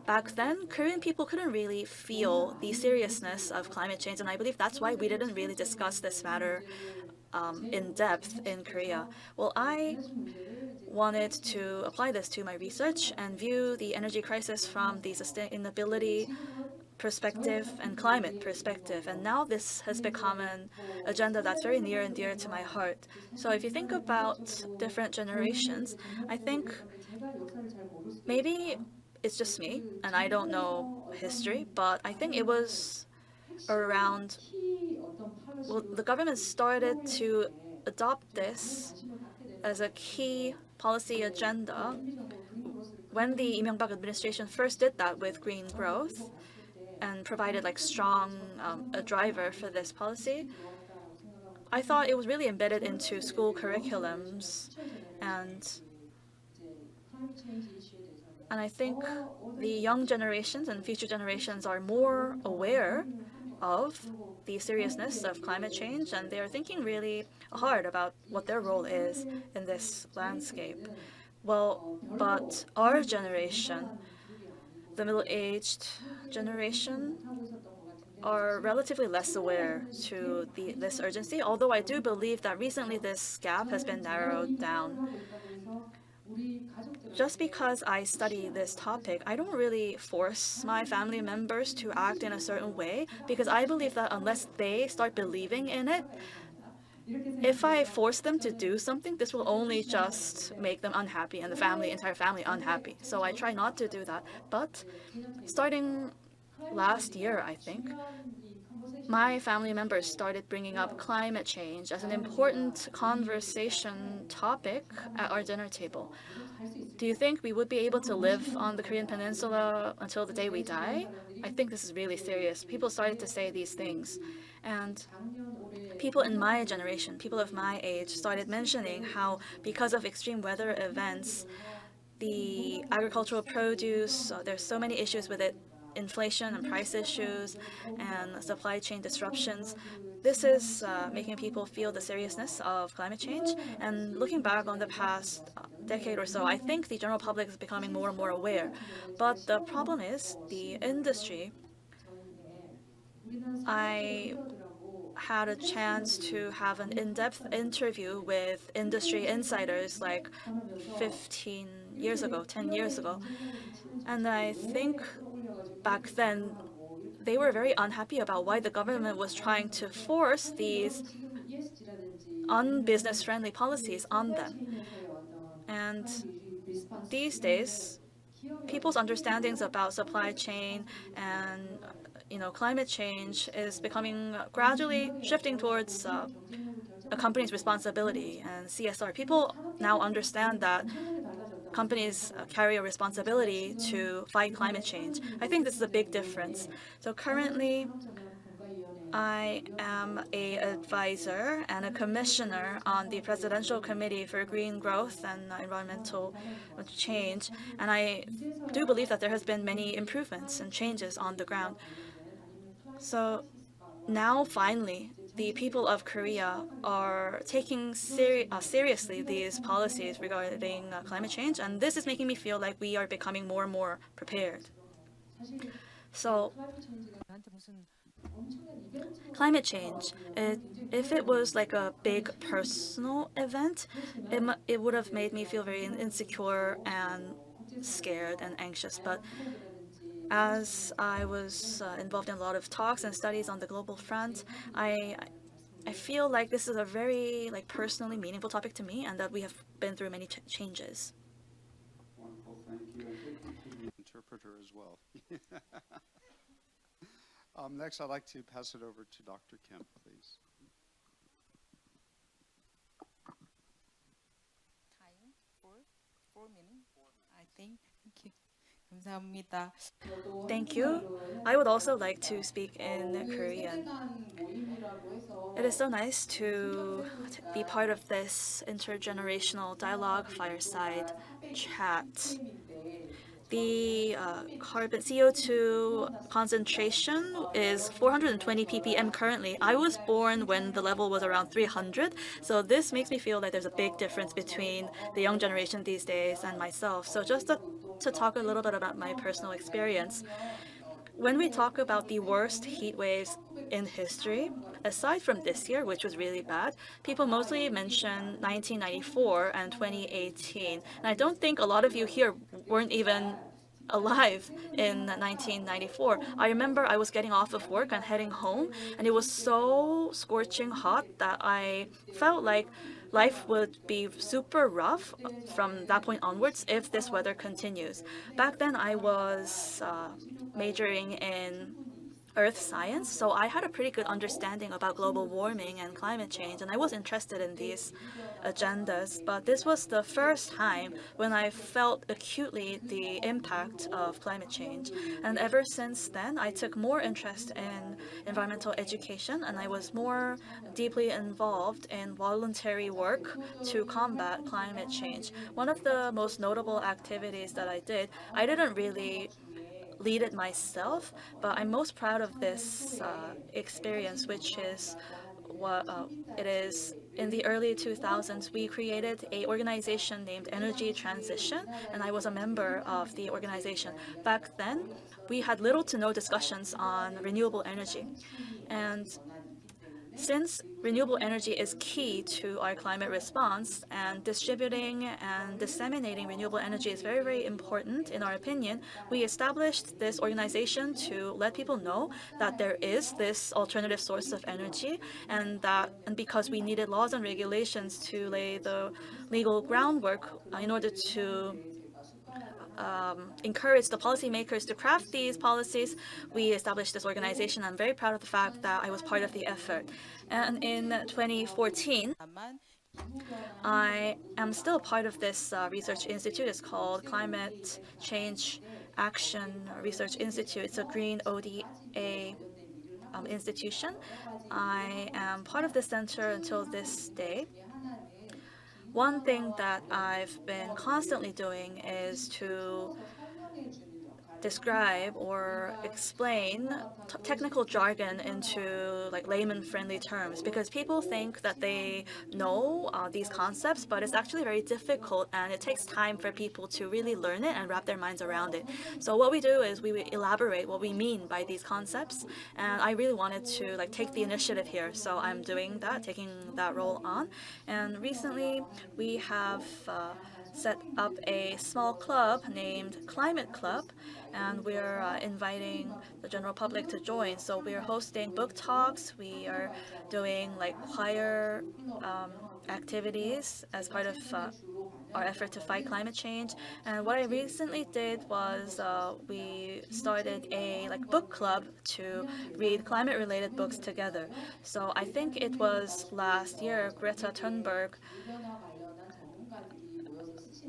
Back then, Korean people couldn't really feel the seriousness of climate change, and I believe that's why we didn't really discuss this matter in depth in Korea. Well, I wanted to apply this to my research and view the energy crisis from the sustainability perspective and climate perspective. And now this has become an agenda that's very near and dear to my heart. So if you think about different generations, I think maybe it's just me and I don't know history, but I think it was around, well, the government started to adopt this as a key policy agenda when the Lee Myung-bak administration first did that with green growth and provided like strong a driver for this policy. I thought it was really embedded into school curriculums, and I think the young generations and future generations are more aware of the seriousness of climate change, and they're thinking really hard about what their role is in this landscape. Well, but our generation, the middle-aged generation, are relatively less aware to this urgency, although I do believe that recently this gap has been narrowed down. Just because I study this topic, I don't really force my family members to act in a certain way, because I believe that unless they start believing in it, if I force them to do something, this will only just make them unhappy and the entire family unhappy. So I try not to do that. But starting last year, I think, my family members started bringing up climate change as an important conversation topic at our dinner table. Do you think we would be able to live on the Korean Peninsula until the day we die? I think this is really serious. People started to say these things. And people in my generation, people of my age, started mentioning how, because of extreme weather events, the agricultural produce, there's so many issues with it, inflation and price issues, and supply chain disruptions. This is making people feel the seriousness of climate change. And looking back on the past decade or so, I think the general public is becoming more and more aware. But the problem is the industry. I had a chance to have an in-depth interview with industry insiders like 15 years ago, 10 years ago. And I think back then they were very unhappy about why the government was trying to force these unbusiness friendly policies on them. And these days, people's understandings about supply chain and climate change is becoming gradually shifting towards a company's responsibility and CSR. People now understand that companies carry a responsibility to fight climate change. I think this is a big difference. So currently, I am a advisor and a commissioner on the Presidential Committee for Green Growth and Environmental Change, and I do believe that there has been many improvements and changes on the ground. So now, finally, the people of Korea are taking seriously these policies regarding climate change, and this is making me feel like we are becoming more and more prepared. So, climate change, if it was like a big personal event, it would have made me feel very insecure and scared and anxious. But as I was involved in a lot of talks and studies on the global front, I feel like this is a very personally meaningful topic to me, and that we have been through many changes. Wonderful, thank you, and thank you to the interpreter as well. Next, I'd like to pass it over to Dr. Kemp, please. Time for 4 minutes, I think. Thank you. 감사합니다. Thank you. I would also like to speak in Korean. It is so nice to be part of this intergenerational dialogue fireside chat. The carbon CO2 concentration is 420 ppm currently. I was born when the level was around 300, so this makes me feel that there's a big difference between the young generation these days and myself. So just to talk a little bit about my personal experience, when we talk about the worst heat waves in history, aside from this year, which was really bad, people mostly mention 1994 and 2018. And I don't think a lot of you here weren't even alive in 1994. I remember I was getting off of work and heading home, and it was so scorching hot that I felt like life would be super rough from that point onwards if this weather continues. Back then, I was majoring in earth science, so I had a pretty good understanding about global warming and climate change, and I was interested in these agendas. But this was the first time when I felt acutely the impact of climate change. And ever since then, I took more interest in environmental education, and I was more deeply involved in voluntary work to combat climate change. One of the most notable activities that I did, I didn't really lead it myself, but I'm most proud of this experience, which is what it is. In the early 2000s, we created a organization named Energy Transition, and I was a member of the organization. Back then, we had little to no discussions on renewable energy. And since renewable energy is key to our climate response, and distributing and disseminating renewable energy is very, very important, in our opinion, we established this organization to let people know that there is this alternative source of energy, and because we needed laws and regulations to lay the legal groundwork in order to encourage the policymakers to craft these policies, we established this organization. I'm very proud of the fact that I was part of the effort. And in 2014, I am still part of this research institute. It's called Climate Change Action Research Institute. It's a green ODA institution. I am part of the center until this day. One thing that I've been constantly doing is to describe or explain technical jargon into like layman-friendly terms, because people think that they know these concepts, but it's actually very difficult and it takes time for people to really learn it and wrap their minds around it. So what we do is we elaborate what we mean by these concepts, and I really wanted to like take the initiative here, so I'm doing that, taking that role on. And recently we have set up a small club named Climate Club, and we're inviting the general public to join. So we're hosting book talks. We are doing like choir activities as part of our effort to fight climate change. And what I recently did was we started a like book club to read climate-related books together. So I think it was last year Greta Thunberg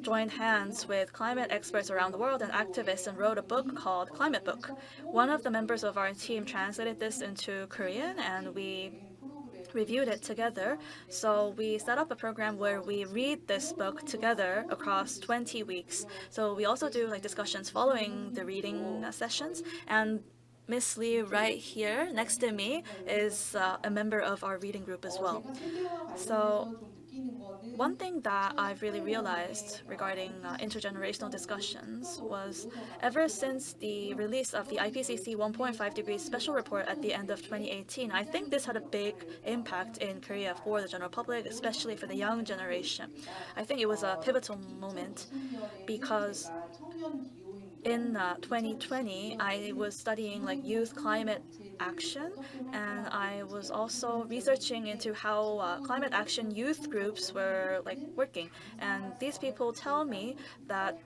joined hands with climate experts around the world and activists and wrote a book called Climate Book. One of the members of our team translated this into Korean, and we reviewed it together. So we set up a program where we read this book together across 20 weeks. So we also do like discussions following the reading sessions. And Miss Lee right here next to me is a member of our reading group as well. So one thing that I've really realized regarding intergenerational discussions was ever since the release of the IPCC 1.5 degrees special report at the end of 2018, I think this had a big impact in Korea for the general public, especially for the young generation. I think it was a pivotal moment because in 2020, I was studying like youth climate action, and I was also researching into how climate action youth groups were like working. And these people tell me that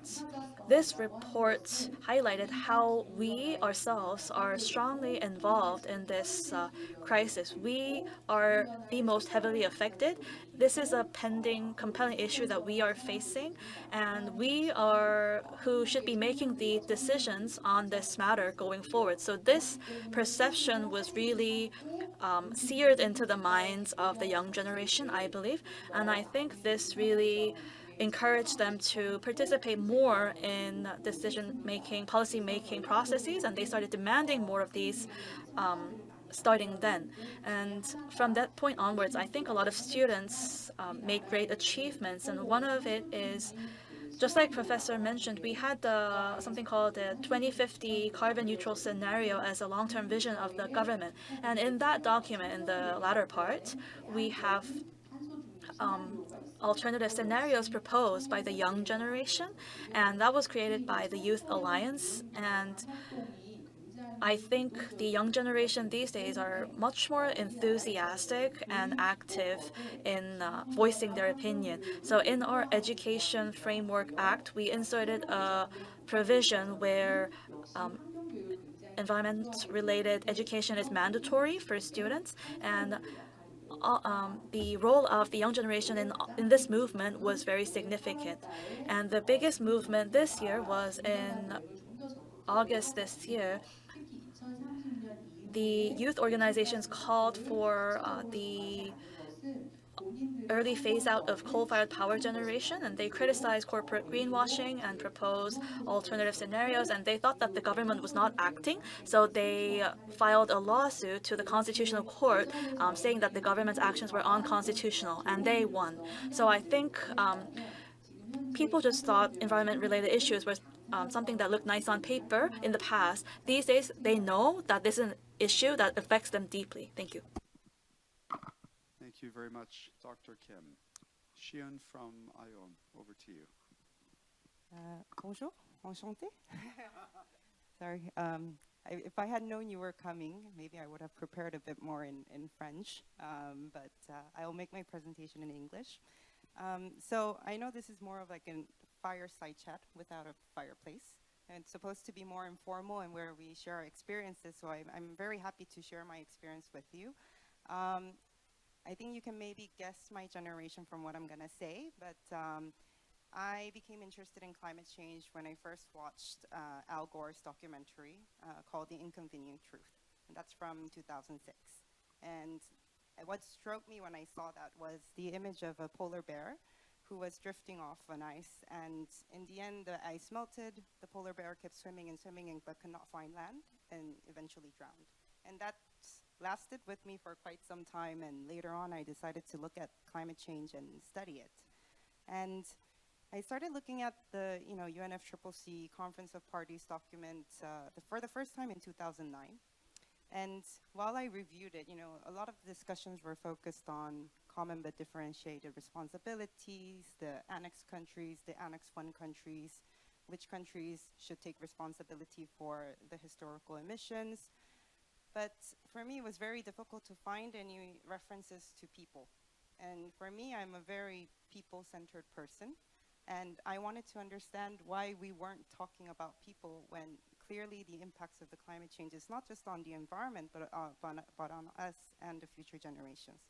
this report highlighted how we ourselves are strongly involved in this crisis. We are the most heavily affected. This is a pending, compelling issue that we are facing, and we are who should be making the decisions on this matter going forward. So this perception was really seared into the minds of the young generation, I believe, and I think this really encouraged them to participate more in decision-making, policy-making processes, and they started demanding more of these starting then. And from that point onwards, I think a lot of students made great achievements, and one of it is, just like Professor mentioned, we had something called the 2050 carbon neutral scenario as a long-term vision of the government. And in that document, in the latter part, we have alternative scenarios proposed by the young generation, and that was created by the Youth Alliance. And I think the young generation these days are much more enthusiastic and active in voicing their opinion. So in our Education Framework Act, we inserted a provision where environment-related education is mandatory for students, and the role of the young generation in this movement was very significant. And the biggest movement this year was in August this year. The youth organizations called for the early phase out of coal-fired power generation, and they criticized corporate greenwashing and proposed alternative scenarios, and they thought that the government was not acting, so they filed a lawsuit to the Constitutional Court saying that the government's actions were unconstitutional, and they won. So I think people just thought environment-related issues were something that looked nice on paper in the past. These days, they know that this is an issue that affects them deeply. Thank you. Thank you very much, Dr. Kim. Xion from Ion, over to you. Bonjour, enchanté. Sorry, if I had known you were coming, maybe I would have prepared a bit more in French, but I will make my presentation in English. So I know this is more of like a fireside chat without a fireplace. And it's supposed to be more informal and where we share our experiences. So I'm very happy to share my experience with you. I think you can maybe guess my generation from what I'm gonna say, but I became interested in climate change when I first watched Al Gore's documentary called The Inconvenient Truth. And that's from 2006. And what struck me when I saw that was the image of a polar bear who was drifting off on ice. And in the end, the ice melted, the polar bear kept swimming and swimming but could not find land and eventually drowned. And that lasted with me for quite some time. And later on, I decided to look at climate change and study it. And I started looking at the UNFCCC Conference of Parties document for the first time in 2009. And while I reviewed it, a lot of the discussions were focused on common but differentiated responsibilities, the Annex countries, the Annex 1 countries, which countries should take responsibility for the historical emissions. But for me, it was very difficult to find any references to people. And for me, I'm a very people-centered person. And I wanted to understand why we weren't talking about people when clearly the impacts of the climate change is not just on the environment, but on us and the future generations.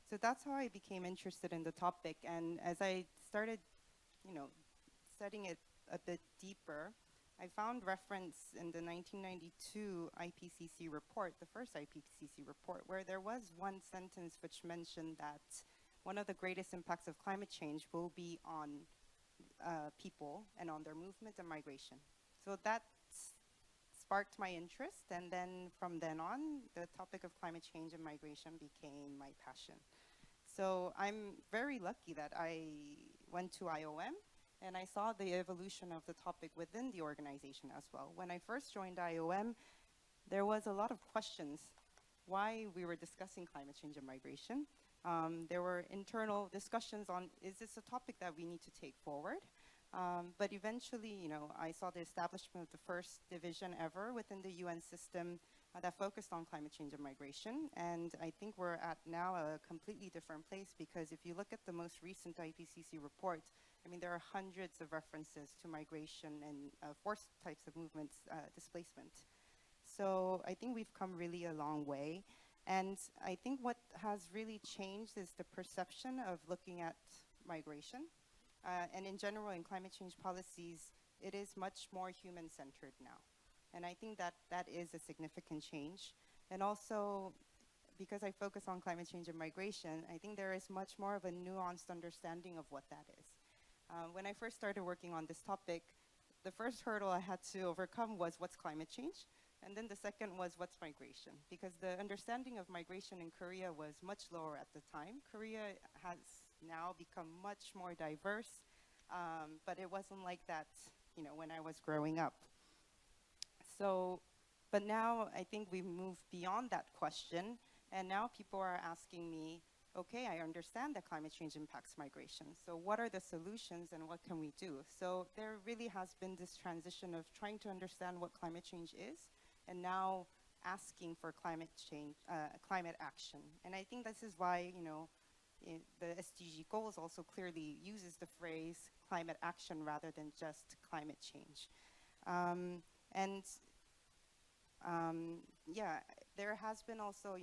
So that's how I became interested in the topic. And as I started, studying it a bit deeper, I found reference in the 1992 IPCC report, the first IPCC report, where there was one sentence which mentioned that one of the greatest impacts of climate change will be on people and on their movement and migration. So that sparked my interest, and then from then on, the topic of climate change and migration became my passion. So I'm very lucky that I went to IOM, and I saw the evolution of the topic within the organization as well. When I first joined IOM, there was a lot of questions why we were discussing climate change and migration. There were internal discussions on, is this a topic that we need to take forward? But eventually, I saw the establishment of the first division ever within the UN system that focused on climate change and migration. And I think we're at now a completely different place, because if you look at the most recent IPCC report, there are hundreds of references to migration and forced types of movements, displacement. So I think we've come really a long way. And I think what has really changed is the perception of looking at migration. And in general, in climate change policies, it is much more human-centered now. And I think that that is a significant change. And also, because I focus on climate change and migration, I think there is much more of a nuanced understanding of what that is. When I first started working on this topic, the first hurdle I had to overcome was what's climate change? And then the second was what's migration? Because the understanding of migration in Korea was much lower at the time. Korea has now become much more diverse, but it wasn't like that, when I was growing up. So, but now I think we've moved beyond that question, and now people are asking me, okay, I understand that climate change impacts migration. So what are the solutions and what can we do? So there really has been this transition of trying to understand what climate change is, and now asking for climate change, climate action. And I think this is why, the SDG goals also clearly uses the phrase climate action rather than just climate change. Yeah, there has been also,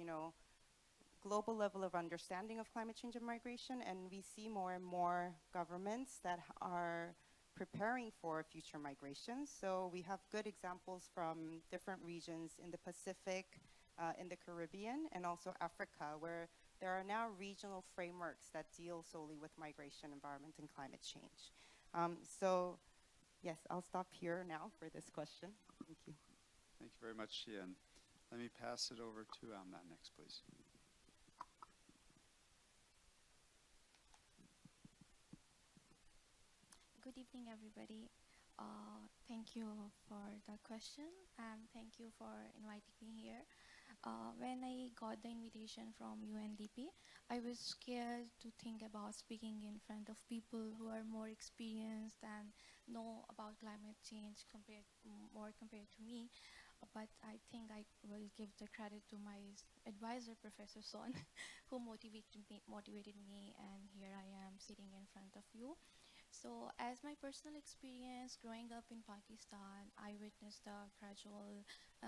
global level of understanding of climate change and migration, and we see more and more governments that are preparing for future migration. So we have good examples from different regions in the Pacific, in the Caribbean, and also Africa, where there are now regional frameworks that deal solely with migration, environment, and climate change. So yes, I'll stop here now for this question. Thank you. Thank you very much, Xian. Let me pass it over to Matt next, please. Good evening, everybody. Thank you for the question, and thank you for inviting me here. When I got the invitation from UNDP, I was scared to think about speaking in front of people who are more experienced and know about climate change compared to me. But I think I will give the credit to my advisor, Professor Son, who motivated me, and here I am sitting in front of you. So, as my personal experience growing up in Pakistan, I witnessed the gradual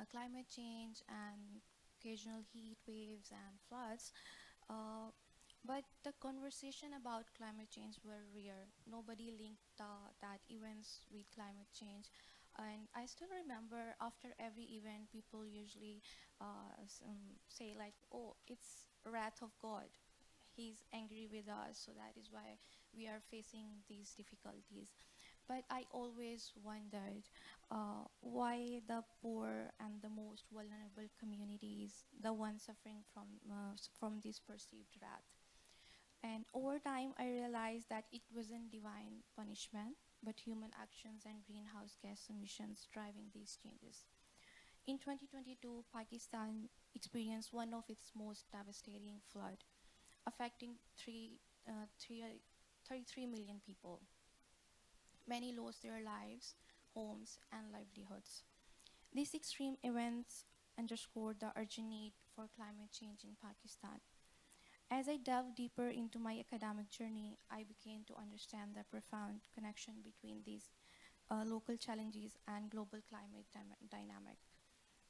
climate change and occasional heat waves and floods. Uh, but the conversation about climate change were rare. Nobody linked that events with climate change. And I still remember after every event, people usually say like, "Oh, it's wrath of God. He's angry with us, so that is why we are facing these difficulties." But I always wondered why the poor and the most vulnerable communities, the ones suffering from this perceived wrath. And over time, I realized that it wasn't divine punishment, but human actions and greenhouse gas emissions driving these changes. In 2022, Pakistan experienced one of its most devastating flood, affecting 33 million people. Many lost their lives, homes, and livelihoods. These extreme events underscored the urgent need for climate change in Pakistan. As I delved deeper into my academic journey, I began to understand the profound connection between these local challenges and global climate dynamic.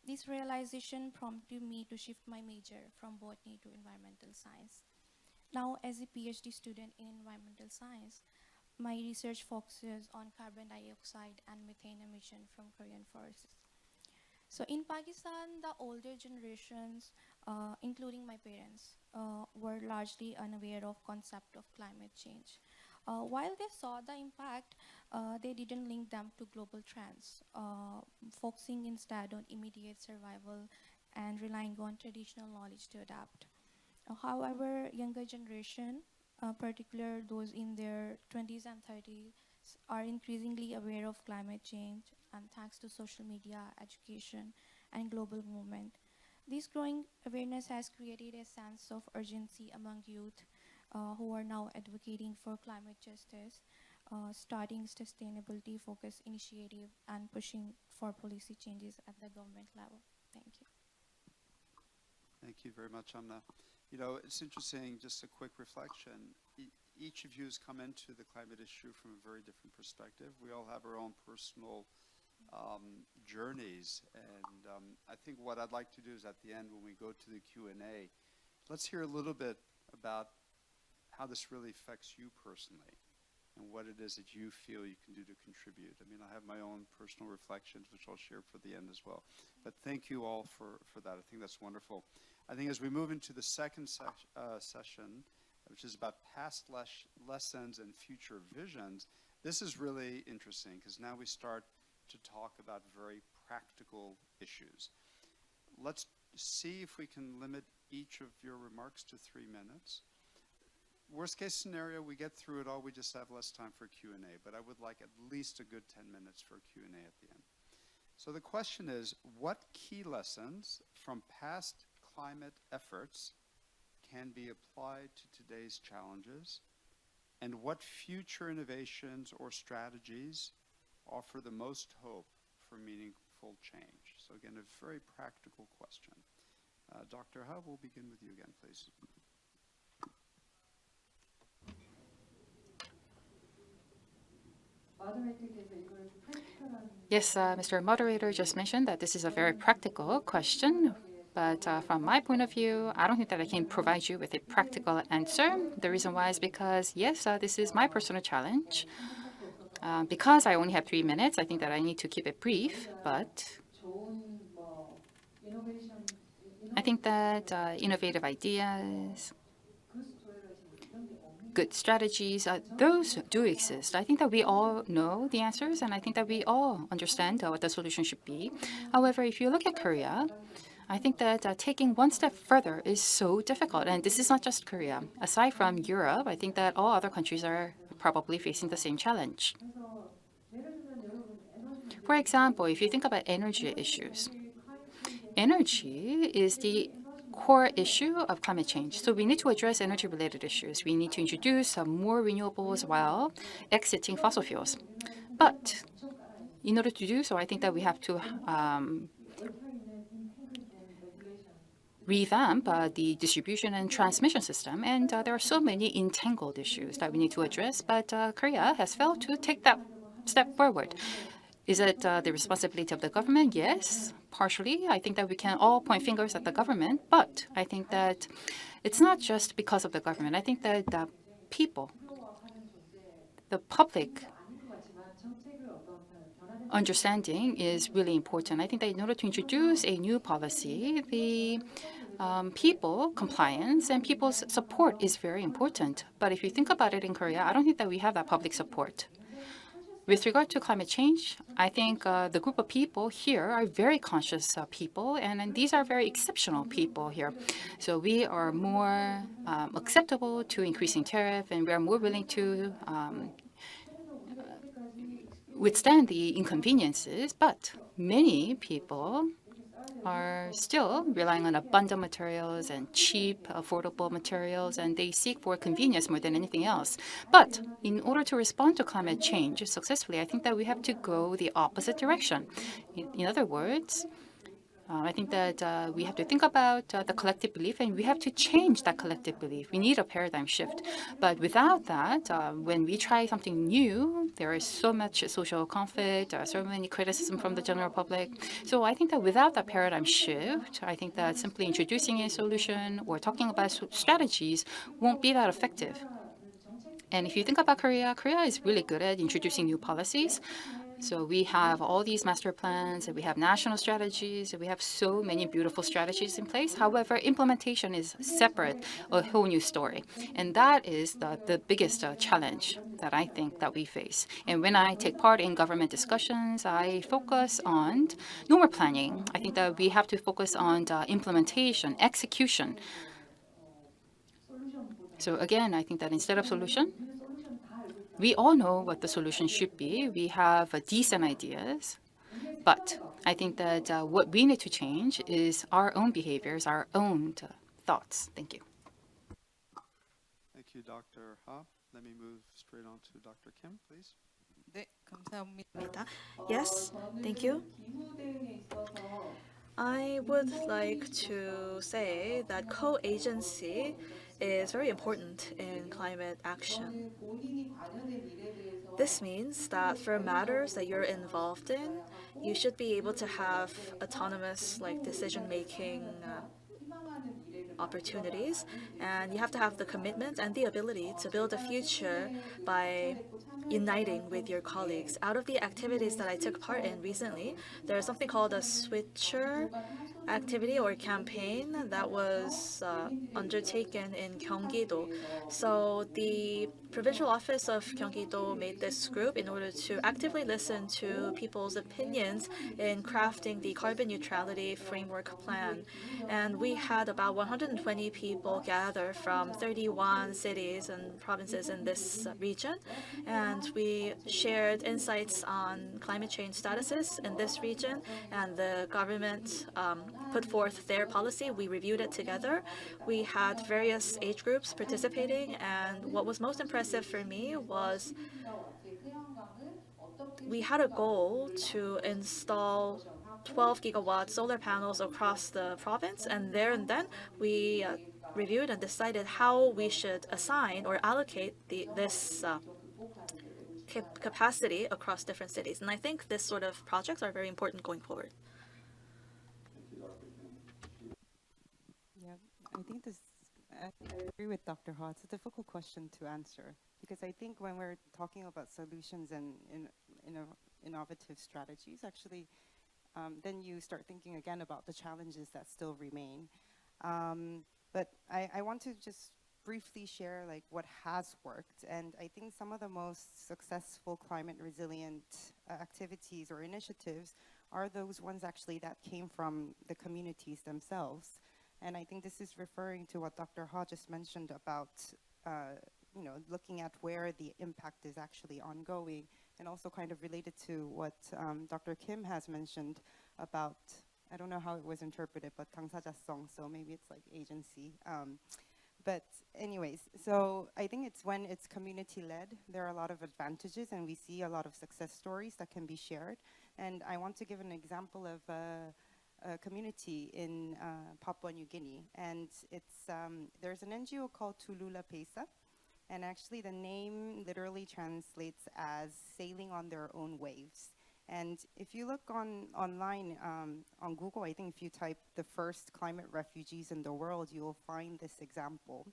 This realization prompted me to shift my major from botany to environmental science. Now, as a PhD student in environmental science, my research focuses on carbon dioxide and methane emission from Korean forests. So in Pakistan, the older generations, including my parents, were largely unaware of concept of climate change. While they saw the impact, they didn't link them to global trends, focusing instead on immediate survival and relying on traditional knowledge to adapt. However, younger generation, particular those in their 20s and 30s, are increasingly aware of climate change, and thanks to social media, education, and global movement. This growing awareness has created a sense of urgency among youth who are now advocating for climate justice, starting sustainability-focused initiative, and pushing for policy changes at the government level. Thank you. Thank you very much, Amna. You know, it's interesting, just a quick reflection. Each of you has come into the climate issue from a very different perspective. We all have our own personal journeys, and I think what I'd like to do is at the end, when we go to the Q&A, let's hear a little bit about how this really affects you personally and what it is that you feel you can do to contribute. I mean, I have my own personal reflections, which I'll share for the end as well. But thank you all for that. I think that's wonderful. I think as we move into the second session, which is about past lessons and future visions, this is really interesting because now we start to talk about very practical issues. Let's see if we can limit each of your remarks to 3 minutes. Worst case scenario, we get through it all, we just have less time for Q&A, but I would like at least a good 10 minutes for Q&A at the end. So the question is, what key lessons from past climate efforts can be applied to today's challenges, and what future innovations or strategies offer the most hope for meaningful change? So again, a very practical question. Dr. Hub, we'll begin with you again, please. Yes, Mr. Moderator just mentioned that this is a very practical question, but from my point of view, I don't think that I can provide you with a practical answer. The reason why is because, yes, this is my personal challenge. Because I only have 3 minutes, I think that I need to keep it brief, but I think that innovative ideas, good strategies, those do exist. I think that we all know the answers, and I think that we all understand what the solution should be. However, if you look at Korea, I think that taking one step further is so difficult, and this is not just Korea. Aside from Europe, I think that all other countries are probably facing the same challenge. For example, if you think about energy issues, energy is the core issue of climate change. So we need to address energy-related issues. We need to introduce some more renewables while exiting fossil fuels. But in order to do so, I think that we have to revamp the distribution and transmission system, and there are so many entangled issues that we need to address, but Korea has failed to take that step forward. Is it the responsibility of the government? Yes, partially. I think that we can all point fingers at the government, but I think that it's not just because of the government. I think that the people, the public understanding is really important. I think that in order to introduce a new policy, the people compliance and people's support is very important. But if you think about it in Korea, I don't think that we have that public support. With regard to climate change, I think the group of people here are very conscious people, and these are very exceptional people here. So we are more acceptable to increasing tariff, and we are more willing to withstand the inconveniences, but many people are still relying on abundant materials and cheap, affordable materials, and they seek for convenience more than anything else. But in order to respond to climate change successfully, I think that we have to go the opposite direction. In other words, I think that we have to think about the collective belief, and we have to change that collective belief. We need a paradigm shift. But without that, when we try something new, there is so much social conflict, so many criticism from the general public. So I think that without that paradigm shift, I think that simply introducing a solution or talking about strategies won't be that effective. And if you think about Korea, Korea is really good at introducing new policies. So we have all these master plans, and we have national strategies, and we have so many beautiful strategies in place. However, implementation is separate, a whole new story. And that is the biggest challenge that I think that we face. And when I take part in government discussions, I focus on no more planning. I think that we have to focus on implementation, execution. So again, I think that instead of solution, we all know what the solution should be. We have decent ideas. But I think that what we need to change is our own behaviors, our own thoughts. Thank you. Thank you, Dr. Ha. Let me move straight on to Dr. Kim, please. 네, 감사합니다. Yes, thank you. I would like to say that co-agency is very important in climate action. This means that for matters that you're involved in, you should be able to have autonomous decision-making opportunities, and you have to have the commitment and the ability to build a future by uniting with your colleagues. Out of the activities that I took part in recently, there's something called a switcher activity or campaign that was undertaken in Gyeonggi-do. So the provincial office of Gyeonggi-do made this group in order to actively listen to people's opinions in crafting the carbon neutrality framework plan. And we had about 120 people gather from 31 cities and provinces in this region. And we shared insights on climate change statuses in this region, and the government put forth their policy. We reviewed it together. We had various age groups participating, and what was most impressive for me was we had a goal to install 12 gigawatt solar panels across the province, and there and then we reviewed and decided how we should assign or allocate this capacity across different cities. And I think this sort of projects are very important going forward. Yeah, I think I agree with Dr. Ha. It's a difficult question to answer because I think when we're talking about solutions and innovative strategies, actually, then you start thinking again about the challenges that still remain. But I want to just briefly share what has worked, and I think some of the most successful climate resilient activities or initiatives are those ones actually that came from the communities themselves. And I think this is referring to what Dr. Ha just mentioned about looking at where the impact is actually ongoing, and also kind of related to what Dr. Kim has mentioned about, I don't know how it was interpreted, but 당사자성, so maybe it's like agency. But anyways, so I think it's when it's community-led, there are a lot of advantages, and we see a lot of success stories that can be shared. And I want to give an example of a community in Papua New Guinea, and there's an NGO called Tulula Pesa, and actually the name literally translates as sailing on their own waves. And if you look online on Google, I think if you type the first climate refugees in the world, you will find this example.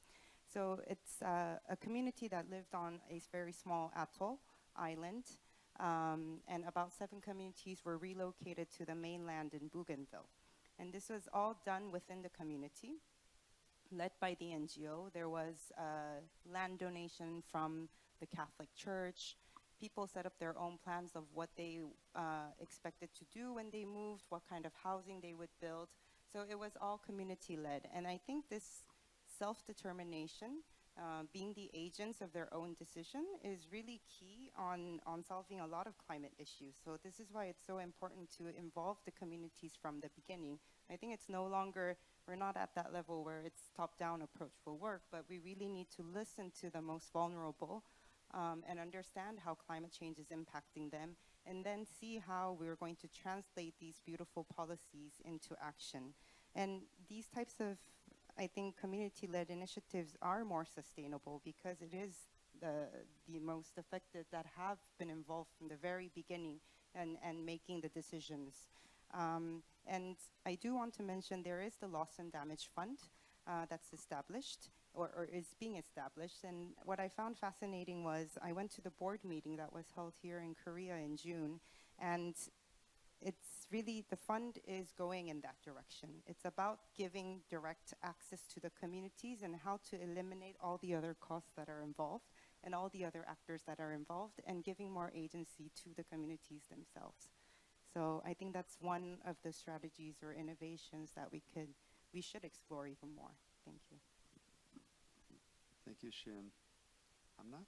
So it's a community that lived on a very small atoll island, and about 7 communities were relocated to the mainland in Bougainville. And this was all done within the community, led by the NGO. There was land donation from the Catholic Church. People set up their own plans of what they expected to do when they moved, what kind of housing they would build. So it was all community-led. And I think this self-determination, being the agents of their own decision, is really key on solving a lot of climate issues. So this is why it's so important to involve the communities from the beginning. I think it's no longer, we're not at that level where it's top-down approach will work, but we really need to listen to the most vulnerable and understand how climate change is impacting them, and then see how we're going to translate these beautiful policies into action. And these types of, I think, community-led initiatives are more sustainable because it is the most affected that have been involved from the very beginning and making the decisions. And I do want to mention there is the Loss and Damage Fund that's established, or is being established. And what I found fascinating was I went to the board meeting that was held here in Korea in June, and it's really, the fund is going in that direction. It's about giving direct access to the communities and how to eliminate all the other costs that are involved and all the other actors that are involved, and giving more agency to the communities themselves. So I think that's one of the strategies or innovations that we should explore even more. Thank you. Thank you, Shin. Amna?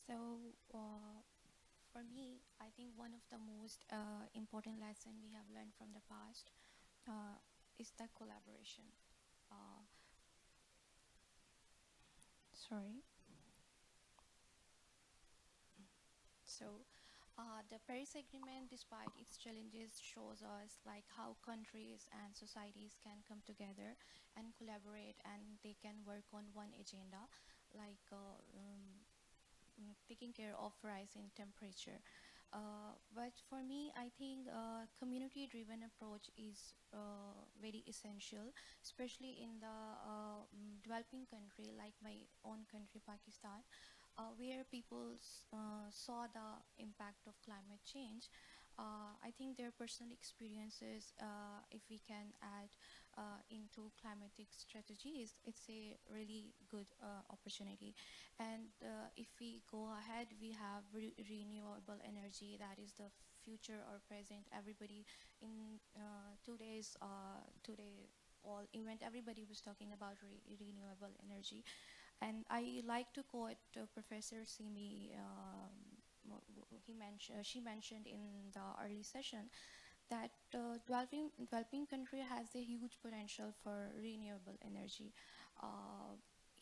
So for me, I think one of the most important lessons we have learned from the past is the collaboration. Sorry. So the Paris Agreement, despite its challenges, shows us like how countries and societies can come together and collaborate, and they can work on one agenda, like taking care of rising temperature. But for me, I think community-driven approach is very essential, especially in the developing country like my own country, Pakistan, where people saw the impact of climate change. I think their personal experiences, if we can add into climatic strategies, it's a really good opportunity. And if we go ahead, we have renewable energy that is the future or present. Everybody in today all event, everybody was talking about renewable energy. And I like to quote Professor Simi. She mentioned in the early session that developing country has a huge potential for renewable energy.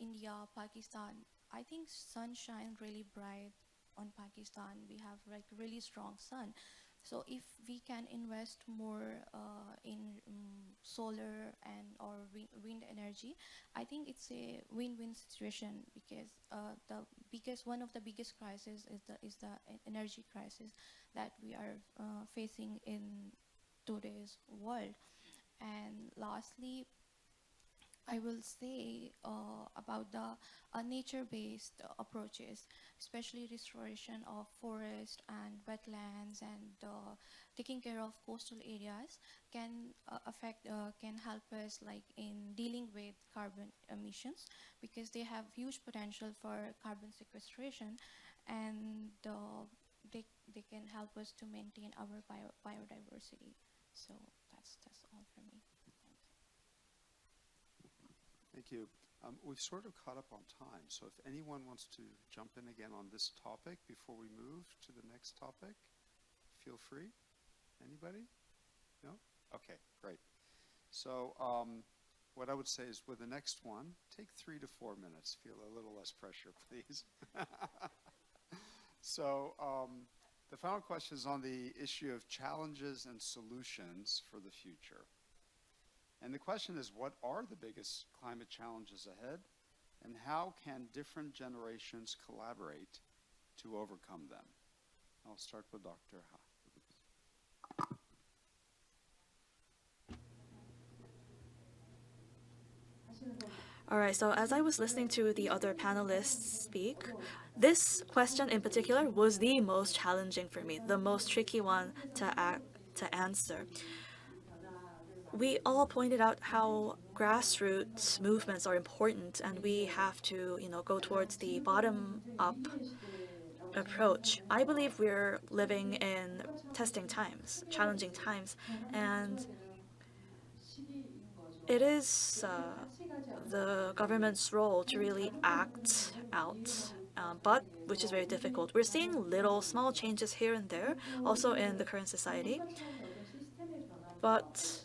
India, Pakistan, I think sun shines really bright on Pakistan. We have like really strong sun. So if we can invest more in solar and or wind energy, I think it's a win-win situation, because one of the biggest crises is the energy crisis that we are facing in today's world. And lastly, I will say about the nature-based approaches, especially restoration of forest and wetlands, and taking care of coastal areas can can help us like in dealing with carbon emissions, because they have huge potential for carbon sequestration, and they can help us to maintain our biodiversity. So that's all for me. Thank you. We've sort of caught up on time, so if anyone wants to jump in again on this topic before we move to the next topic, feel free. Anybody? No? Okay, great. So what I would say is with the next one, take 3 to 4 minutes. Feel a little less pressure, please. So The final question is on the issue of challenges and solutions for the future. And the question is, what are the biggest climate challenges ahead, and how can different generations collaborate to overcome them? I'll start with Dr. Ha. All right, so as I was listening to the other panelists speak, this question in particular was the most challenging for me, the most tricky one to answer. We all pointed out how grassroots movements are important, and we have to, go towards the bottom-up approach. I believe we're living in testing times, challenging times, and it is the government's role to really act out, but which is very difficult. We're seeing little, small changes here and there, also in the current society, but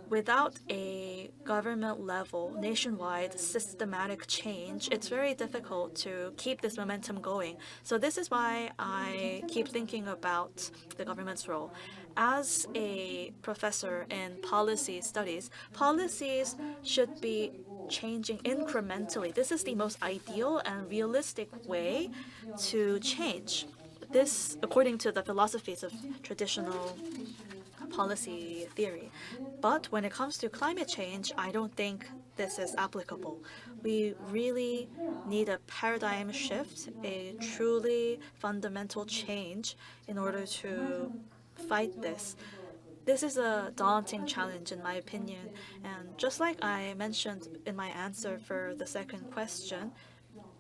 without a government level, nationwide, systematic change, it's very difficult to keep this momentum going. So this is why I keep thinking about the government's role. As a professor in policy studies, policies should be changing incrementally. This is the most ideal and realistic way to change. This, according to the philosophies of traditional policy theory. But when it comes to climate change, I don't think this is applicable. We really need a paradigm shift, a truly fundamental change in order to fight this. This is a daunting challenge, in my opinion. And just like I mentioned in my answer for the second question,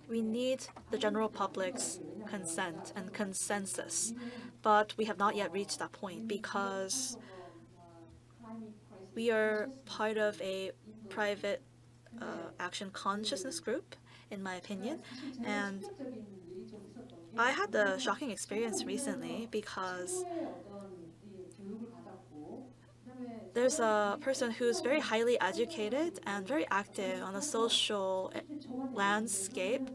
we need the general public's consent and consensus. But we have not yet reached that point because we are part of a private action consciousness group, in my opinion. And I had a shocking experience recently because there's a person who's very highly educated and very active on the social landscape,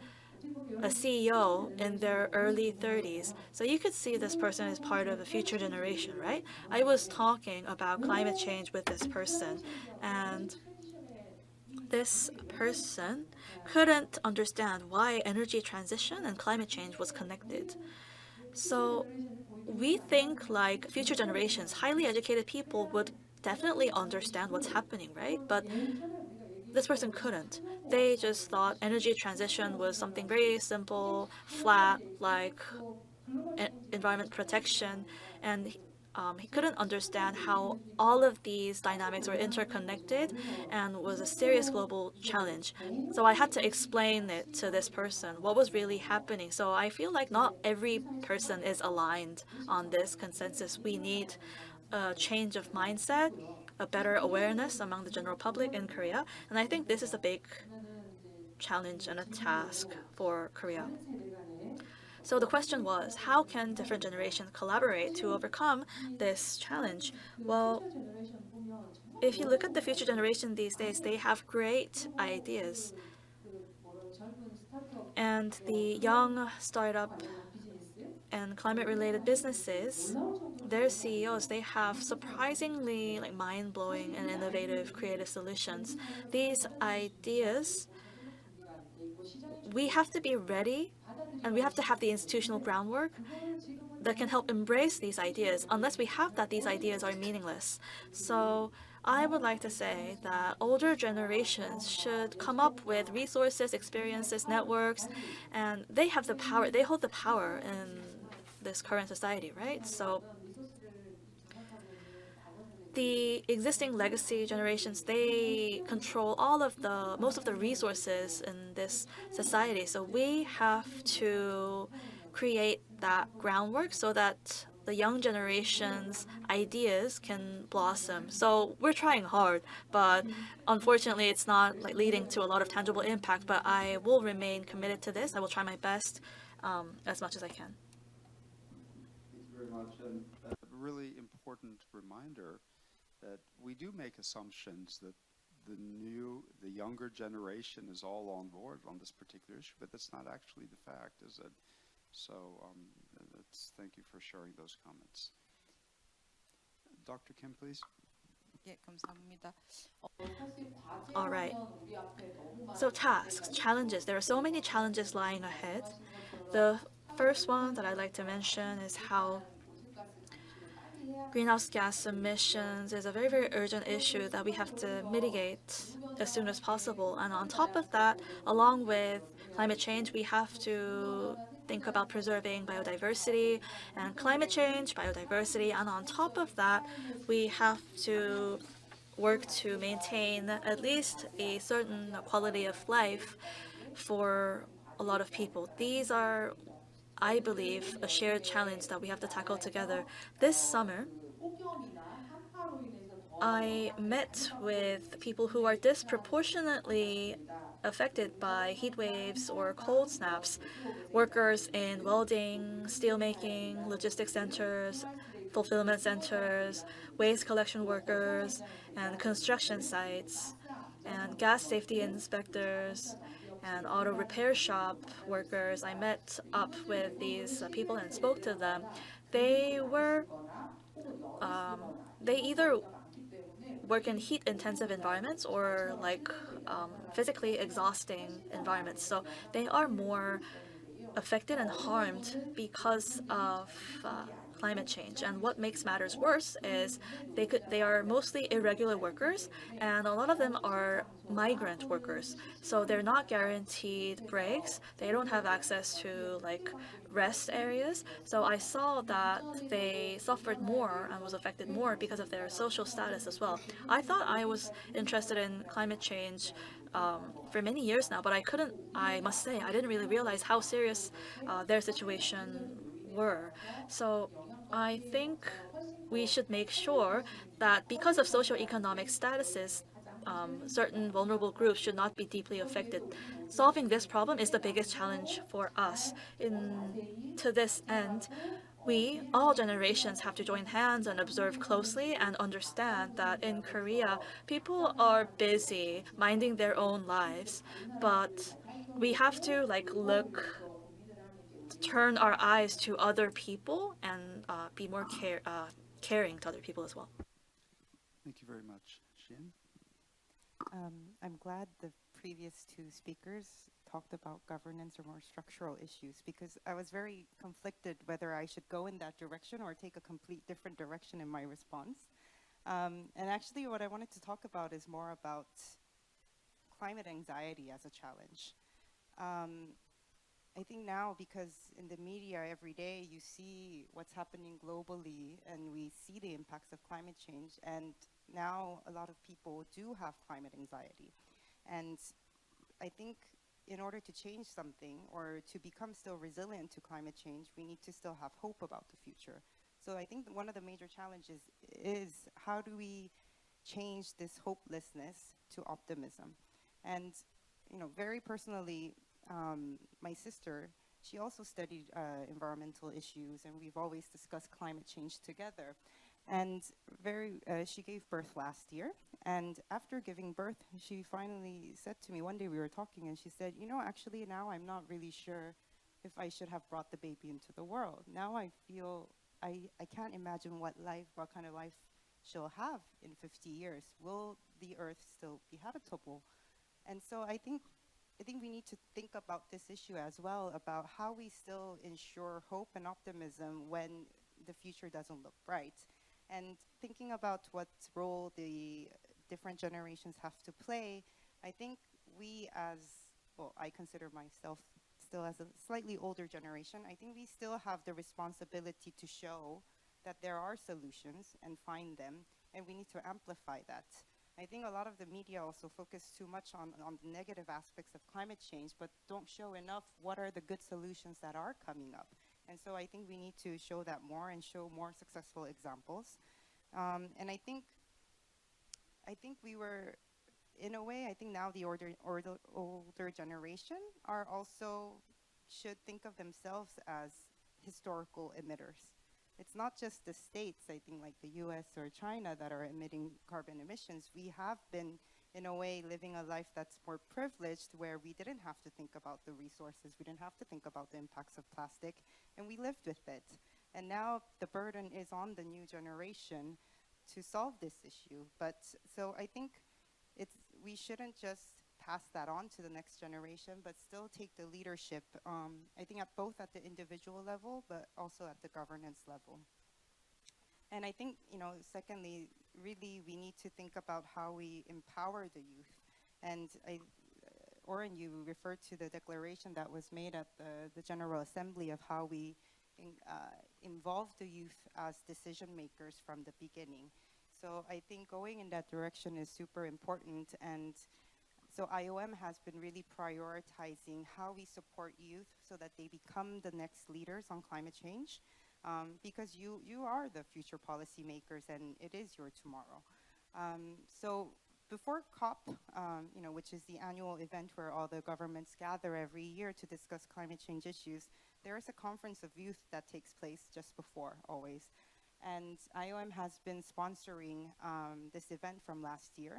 a CEO in their early 30s. So you could see this person is part of a future generation, right? I was talking about climate change with this person, and this person couldn't understand why energy transition and climate change was connected. So we think like future generations, highly educated people would definitely understand what's happening, right? But this person couldn't. They just thought energy transition was something very simple, flat, like environment protection, and he couldn't understand how all of these dynamics were interconnected and was a serious global challenge. So I had to explain it to this person, what was really happening. So I feel like not every person is aligned on this consensus. We need a change of mindset, a better awareness among the general public in Korea. And I think this is a big challenge and a task for Korea. So the question was, how can different generations collaborate to overcome this challenge? Well, if you look at the future generation these days, they have great ideas. And the young startup and climate-related businesses, their CEOs, they have surprisingly mind-blowing and innovative creative solutions. These ideas, we have to be ready, and we have to have the institutional groundwork that can help embrace these ideas. Unless we have that, these ideas are meaningless. So I would like to say that older generations should come up with resources, experiences, networks, and they have the power, they hold the power in this current society, right? So the existing legacy generations, they control most of the resources in this society. So we have to create that groundwork so that the young generation's ideas can blossom. So we're trying hard, but unfortunately it's not leading to a lot of tangible impact, but I will remain committed to this. I will try my best as much as I can. Thank you very much. And a really important reminder that we do make assumptions that the younger generation is all on board on this particular issue, but that's not actually the fact, is it? So comments. Thank you for sharing those comments. Dr. Kim, please. 예, 감사합니다. All right. So tasks, challenges. There are so many challenges lying ahead. The first one that I'd like to mention is how greenhouse gas emissions is a very, very urgent issue that we have to mitigate as soon as possible. And on top of that, along with climate change, we have to think about preserving biodiversity and climate change, biodiversity. And on top of that, we have to work to maintain at least a certain quality of life for a lot of people. These are, I believe, a shared challenge that we have to tackle together. This summer, I met with people who are disproportionately affected by heat waves or cold snaps, workers in welding, steelmaking, logistics centers, fulfillment centers, waste collection workers, and construction sites, and gas safety inspectors, and auto repair shop workers. I met up with these people and spoke to them. They were, they either work in heat intensive environments or like physically exhausting environments. So they are more affected and harmed because of climate change. And what makes matters worse is they are mostly irregular workers, and a lot of them are migrant workers. So they're not guaranteed breaks. They don't have access to like rest areas. So I saw that they suffered more and was affected more because of their social status as well. I thought I was interested in climate change for many years now, but I must say, I didn't really realize how serious their situation were. So I think we should make sure that because of socioeconomic statuses, certain vulnerable groups should not be deeply affected. Solving this problem is the biggest challenge for us. To this end, we, all generations, have to join hands and observe closely and understand that in Korea, people are busy minding their own lives, but we have to turn our eyes to other people and be more caring to other people as well. Thank you very much. Shin? I'm glad the previous two speakers talked about governance or more structural issues, because I was very conflicted whether I should go in that direction or take a complete different direction in my response. And actually what I wanted to talk about is more about climate anxiety as a challenge. I think now, because in the media every day you see what's happening globally and we see the impacts of climate change, and now a lot of people do have climate anxiety. And I think in order to change something or to become still resilient to climate change, we need to still have hope about the future. So I think one of the major challenges is how do we change this hopelessness to optimism? And very personally, my sister, she also studied environmental issues, and we've always discussed climate change together. And she gave birth last year, and after giving birth, she finally said to me, one day we were talking, and she said, actually now I'm not really sure if I should have brought the baby into the world. Now I feel I can't imagine what kind of life she'll have in 50 years. Will the earth still be habitable? And so I think we need to think about this issue as well, about how we still ensure hope and optimism when the future doesn't look bright. And thinking about what role the different generations have to play, I think we I consider myself still as a slightly older generation, I think we still have the responsibility to show that there are solutions and find them, and we need to amplify that. I think a lot of the media also focus too much on the negative aspects of climate change, but don't show enough what are the good solutions that are coming up. And so I think we need to show that more and show more successful examples. And I think we were, in a way, I think now the older generation are also should think of themselves as historical emitters. It's not just the states, I think, like the US or China that are emitting carbon emissions. We have been in a way, living a life that's more privileged, where we didn't have to think about the resources, we didn't have to think about the impacts of plastic, and we lived with it. And now the burden is on the new generation to solve this issue. But so I think we shouldn't just pass that on to the next generation, but still take the leadership, I think both at the individual level, but also at the governance level. And I think, secondly, really we need to think about how we empower the youth. And Oren, you referred to the declaration that was made at the General Assembly of how we involve the youth as decision makers from the beginning. So I think going in that direction is super important. And so IOM has been really prioritizing how we support youth so that they become the next leaders on climate change. Because you are the future policymakers and it is your tomorrow. So before COP, which is the annual event where all the governments gather every year to discuss climate change issues, there is a conference of youth that takes place just before, always. And IOM has been sponsoring this event from last year.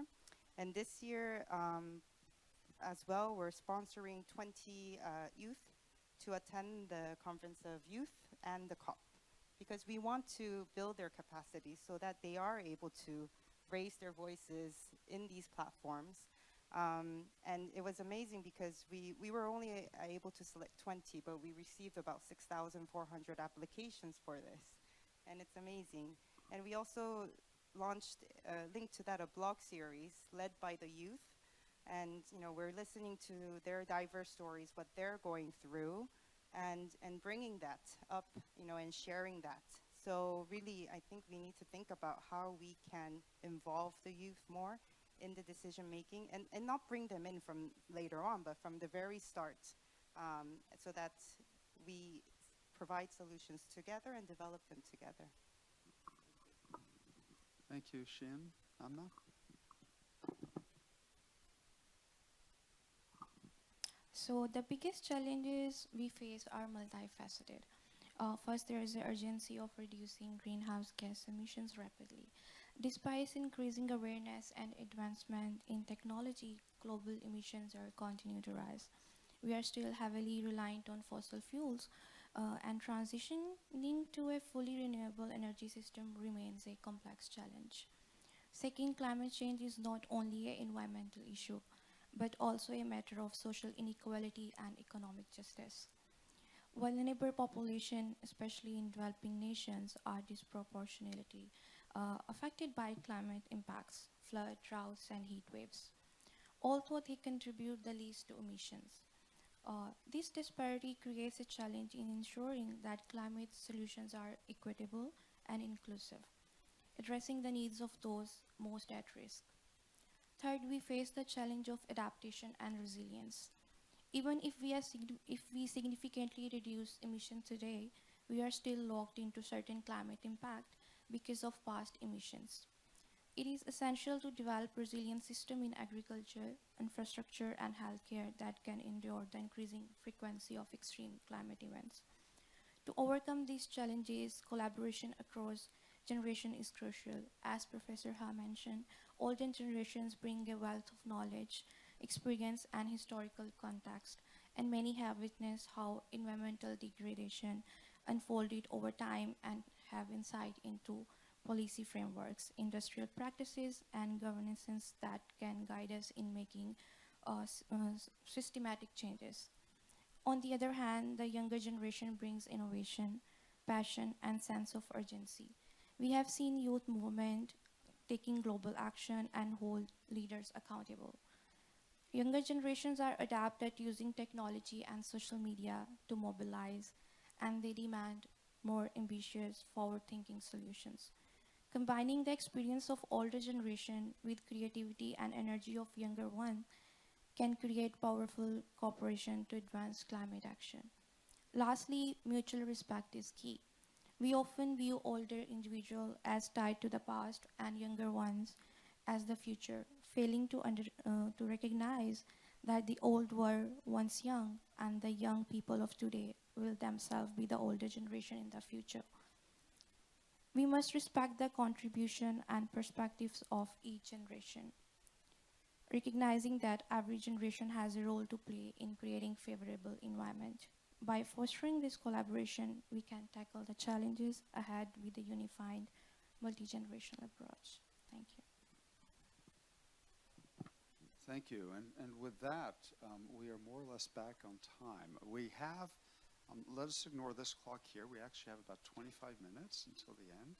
And this year, as well, we're sponsoring 20 youth to attend the Conference of Youth and the COP, because we want to build their capacity so that they are able to raise their voices in these platforms. And it was amazing because we were only able to select 20, but we received about 6,400 applications for this. And it's amazing. And we also launched, linked to that, a blog series led by the youth. And we're listening to their diverse stories, what they're going through, and bringing that up, and sharing that. So really, I think we need to think about how we can involve the youth more in the decision making, and not bring them in from later on, but from the very start, so that we provide solutions together and develop them together. Thank you, Shin. Anna? So the biggest challenges we face are multifaceted. First, there is the urgency of reducing greenhouse gas emissions rapidly. Despite increasing awareness and advancement in technology, global emissions are continuing to rise. We are still heavily reliant on fossil fuels, and transitioning to a fully renewable energy system remains a complex challenge. Second, climate change is not only an environmental issue, but also a matter of social inequality and economic justice. Vulnerable populations, especially in developing nations, are disproportionately affected by climate impacts, flood, droughts, and heat waves. Although they contribute the least to emissions, this disparity creates a challenge in ensuring that climate solutions are equitable and inclusive, addressing the needs of those most at risk. Third, we face the challenge of adaptation and resilience. Even if we significantly reduce emissions today, we are still locked into certain climate impact because of past emissions. It is essential to develop resilient systems in agriculture, infrastructure, and healthcare that can endure the increasing frequency of extreme climate events. To overcome these challenges, collaboration across generation is crucial. As Professor Ha mentioned, older generations bring a wealth of knowledge, experience, and historical context, and many have witnessed how environmental degradation unfolded over time and have insight into policy frameworks, industrial practices, and governances that can guide us in making systematic changes. On the other hand, the younger generation brings innovation, passion, and sense of urgency. We have seen youth movement taking global action and hold leaders accountable. Younger generations are adept at using technology and social media to mobilize, and they demand more ambitious, forward-thinking solutions. Combining the experience of older generation with creativity and energy of younger one can create powerful cooperation to advance climate action. Lastly, mutual respect is key. We often view older individuals as tied to the past and younger ones as the future, failing to recognize that the old were once young and the young people of today will themselves be the older generation in the future. We must respect the contribution and perspectives of each generation. recognizing that every generation has a role to play in creating favorable environment. By fostering this collaboration, we can tackle the challenges ahead with a unified multi-generational approach. Thank you. Thank you. And with that, we are more or less back on time. We have, let us ignore this clock here. We actually have about 25 minutes until the end,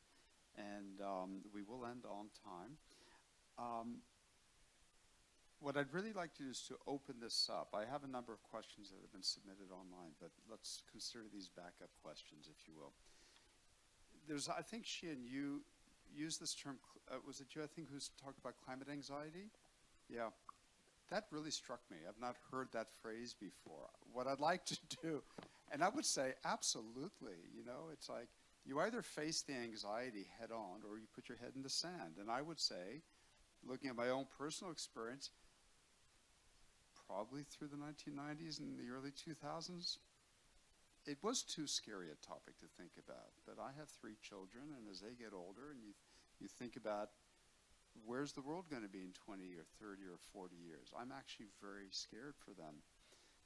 and we will end on time. What I'd really like to do is to open this up. I have a number of questions that have been submitted online, but let's consider these backup questions, if you will. There's, I think, Xian, you used this term, was it you, I think, who's talked about climate anxiety? Yeah, that really struck me. I've not heard that phrase before. What I'd like to do, and I would say absolutely, you know, it's like you either face the anxiety head on or you put your head in the sand. And I would say, looking at my own personal experience, probably through the 1990s and the early 2000s, it was too scary a topic to think about. But I have 3 children, and as they get older, and you think about where's the world going to be in 20 or 30 or 40 years, I'm actually very scared for them.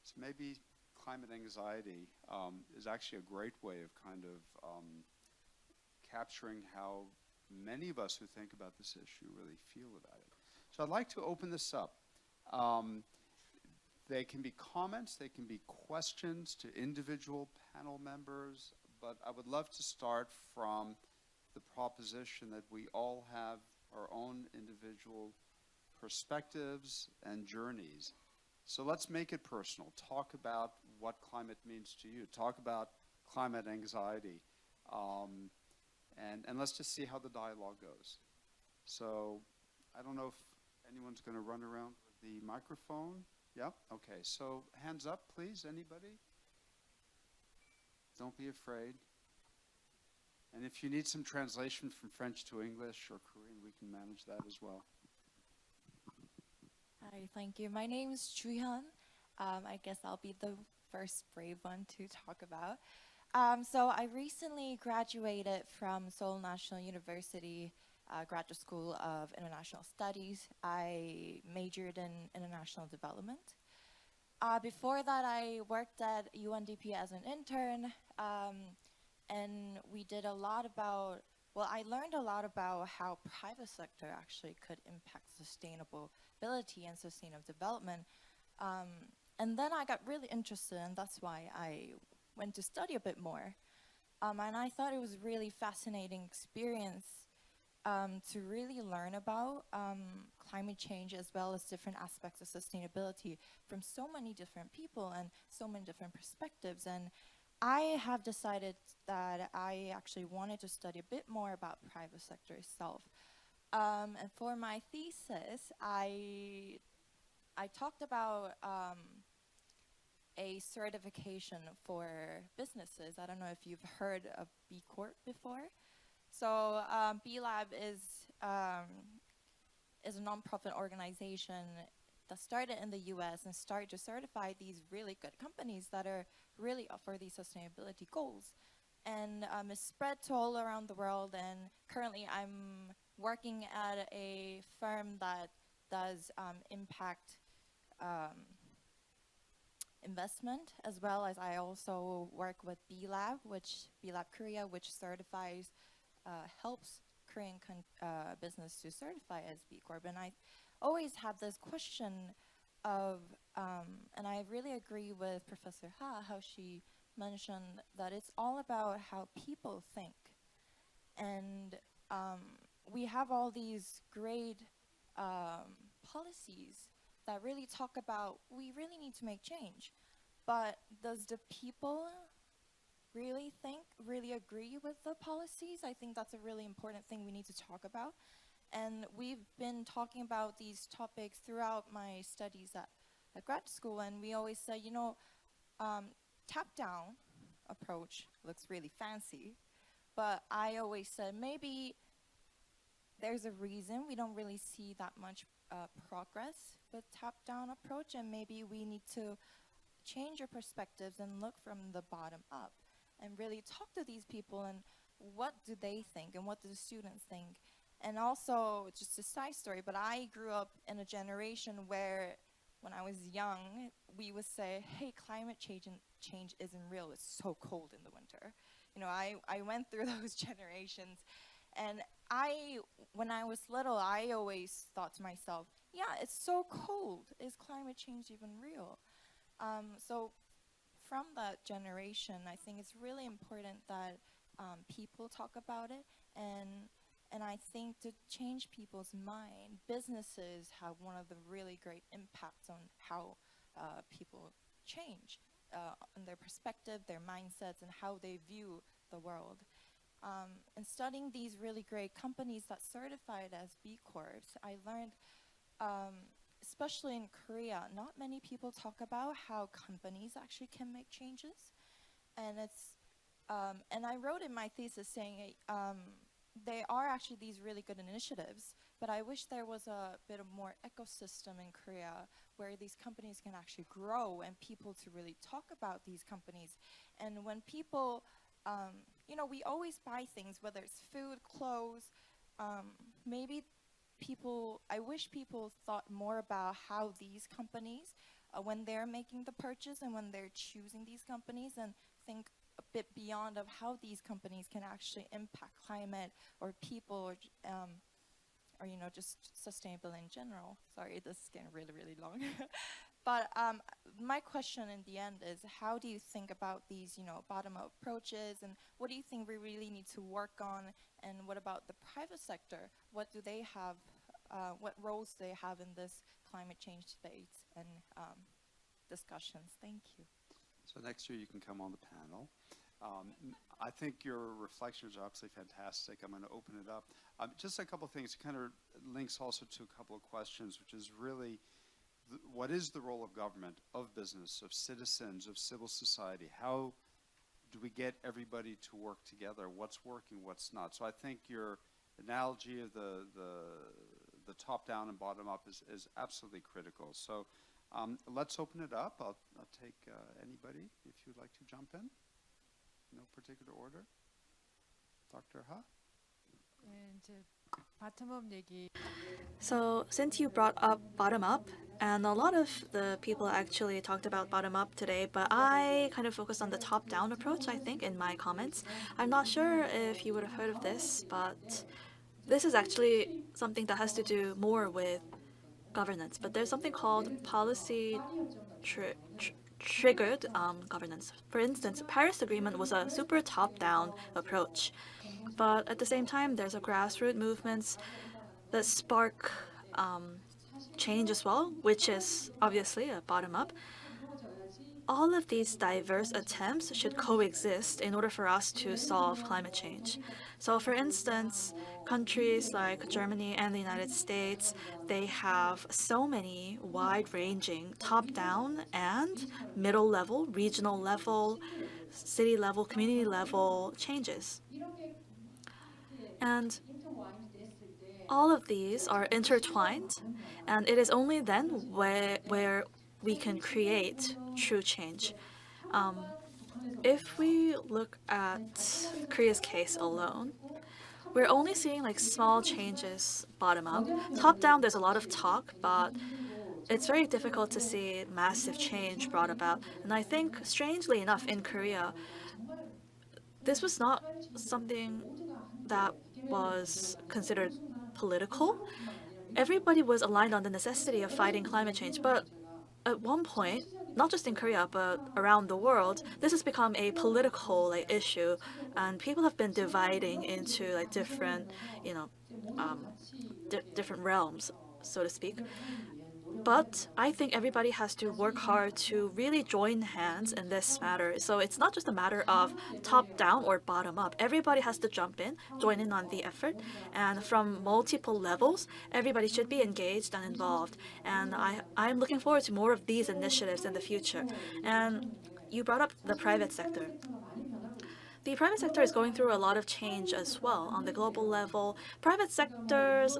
So maybe climate anxiety is actually a great way of kind of capturing how many of us who think about this issue really feel about it. So I'd like to open this up. They can be comments, they can be questions to individual panel members, but I would love to start from the proposition that we all have our own individual perspectives and journeys. So let's make it personal. Talk about what climate means to you. Talk about climate anxiety. And let's just see how the dialogue goes. So I don't know if anyone's going to run around with the microphone. Yep, okay, so hands up, please, anybody? Don't be afraid. And if you need some translation from French to English or Korean, we can manage that as well. Hi, thank you. My name is Juhyun. I guess I'll be the first brave one to talk about. So I recently graduated from Seoul National University Graduate School of International Studies. I majored in international development. Before that, I worked at UNDP as an intern, and we did a lot about, well, I learned a lot about how private sector actually could impact sustainability and sustainable development. And then I got really interested, and that's why I went to study a bit more. And I thought it was a really fascinating experience to really learn about climate change as well as different aspects of sustainability from so many different people and so many different perspectives. And I have decided that I actually wanted to study a bit more about private sector itself. And for my thesis, I talked about a certification for businesses. I don't know if you've heard of B Corp before. So B Lab is a nonprofit organization that started in the US and started to certify these really good companies that are really up for these sustainability goals. And it's spread to all around the world, and currently I'm working at a firm that does impact investment, as well as I also work with B Lab Korea, which certifies, helps Korean business to certify as B Corp. And I always have this question of, and I really agree with Professor Ha, how she mentioned that it's all about how people think. And we have all these great policies that really talk about we really need to make change. But does the people really really agree with the policies? I think that's a really important thing we need to talk about. And we've been talking about these topics throughout my studies at grad school, and we always say, you know, top-down approach looks really fancy, but I always said maybe there's a reason we don't really see that much progress with top-down approach, and maybe we need to change your perspectives and look from the bottom up and really talk to these people and what do they think and what do the students think. And also, just a side story, but I grew up in a generation where when I was young, we would say, hey, change isn't real, it's so cold in the winter. You know, I went through those generations, and when I was little, I always thought to myself, yeah, it's so cold. Is climate change even real? So from that generation, I think it's really important that people talk about it, and I think to change people's mind, businesses have one of the really great impacts on how people change in their perspective, their mindsets, and how they view the world. And studying these really great companies that certified as B Corps, I learned, especially in Korea, not many people talk about how companies actually can make changes. And and I wrote in my thesis saying they are actually these really good initiatives, but I wish there was a bit of more ecosystem in Korea where these companies can actually grow and people to really talk about these companies. And when people, you know, we always buy things, whether it's food, clothes, maybe I wish people thought more about how these companies, when they're making the purchase and when they're choosing these companies, and think a bit beyond of how these companies can actually impact climate or people or you know, just sustainable in general. Sorry, this is getting really, really long. But my question in the end is, how do you think about these, you know, bottom-up approaches, and what do you think we really need to work on? And what about the private sector? What do they have? What roles do they have in this climate change debates and discussions? Thank you. So next year you can come on the panel. I think your reflections are absolutely fantastic. I'm going to open it up. Just a couple of things, kind of links also to a couple of questions, which is really, what is the role of government, of business, of citizens, of civil society? How do we get everybody to work together? What's working, what's not? So I think your analogy of the top-down and bottom-up is absolutely critical. So let's open it up. I'll take anybody if you'd like to jump in. No particular order. Dr. Ha? So, since you brought up bottom up, and a lot of the people actually talked about bottom up today, but I kind of focused on the top down approach, I think, in my comments. I'm not sure if you would have heard of this, but this is actually something that has to do more with governance. But there's something called policy triggered governance. For instance, Paris Agreement was a super top-down approach, but at the same time, there's a grassroots movements that spark change as well, which is obviously a bottom-up. All of these diverse attempts should coexist in order for us to solve climate change. So, for instance, countries like Germany and the United States, they have so many wide-ranging top-down and middle-level, regional level, city level, community level changes. And all of these are intertwined, and it is only then where we can create true change. If we look at Korea's case alone, we're only seeing like small changes bottom up. Top down, there's a lot of talk, but it's very difficult to see massive change brought about. And I think, strangely enough, in Korea, this was not something that was considered political. Everybody was aligned on the necessity of fighting climate change, but at one point, not just in Korea but around the world, this has become a political issue, and people have been dividing into different, you know, different realms, so to speak. But I think everybody has to work hard to really join hands in this matter. So it's not just a matter of top down or bottom up. Everybody has to jump in, join in on the effort. And from multiple levels, everybody should be engaged and involved. And I'm looking forward to more of these initiatives in the future. And you brought up the private sector. The private sector is going through a lot of change as well on the global level. Private sectors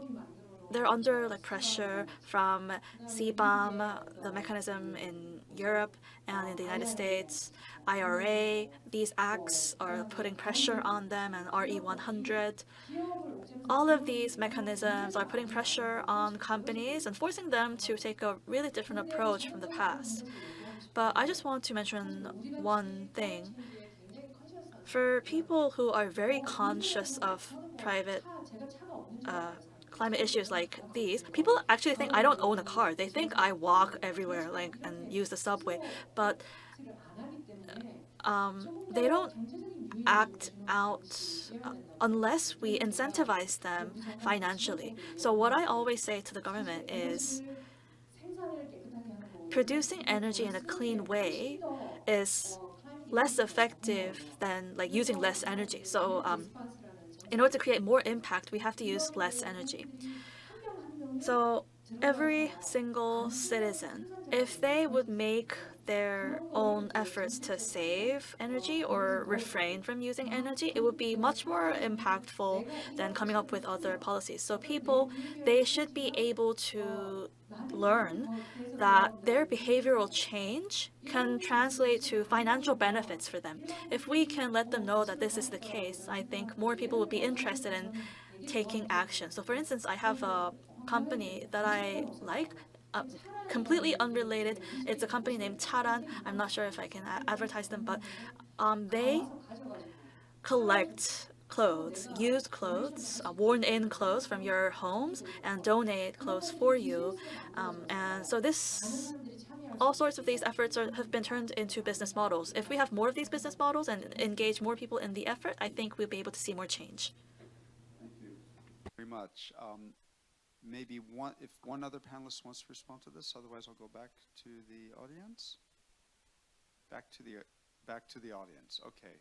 they're under like pressure from CBAM, the mechanism in Europe and in the United States, IRA. These acts are putting pressure on them, and RE100. All of these mechanisms are putting pressure on companies and forcing them to take a really different approach from the past. But I just want to mention one thing. For people who are very conscious of private climate issues like these, people actually think I don't own a car. They think I walk everywhere, like, and use the subway. But they don't act out unless we incentivize them financially. So what I always say to the government is producing energy in a clean way is less effective than like using less energy. So in order to create more impact, we have to use less energy. So every single citizen, if they would make their own efforts to save energy or refrain from using energy, it would be much more impactful than coming up with other policies. So people, they should be able to learn that their behavioral change can translate to financial benefits for them. If we can let them know that this is the case, I think more people would be interested in taking action. So for instance, I have a company that I like, uh, completely unrelated. It's a company named Charan. I'm not sure if I can advertise them, but they collect clothes, used clothes, worn-in clothes from your homes, and donate clothes for you. And so all sorts of these efforts have been turned into business models. If we have more of these business models and engage more people in the effort, I think we'll be able to see more change. Very much. Maybe if one other panelist wants to respond to this, otherwise I'll go back to the audience. Back to the audience. Okay,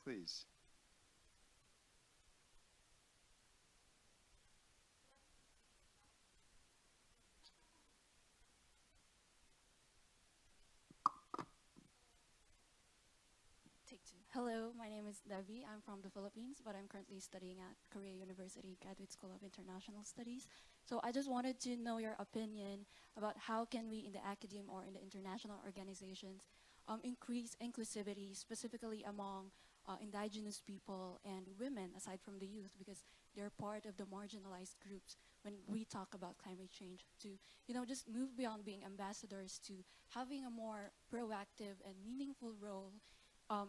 please. Hello, my name is Devi. I'm from the Philippines, but I'm currently studying at Korea University Graduate School of International Studies. So I just wanted to know your opinion about how can we in the academe or in the international organizations increase inclusivity, specifically among indigenous people and women, aside from the youth, because they're part of the marginalized groups when we talk about climate change, to just move beyond being ambassadors to having a more proactive and meaningful role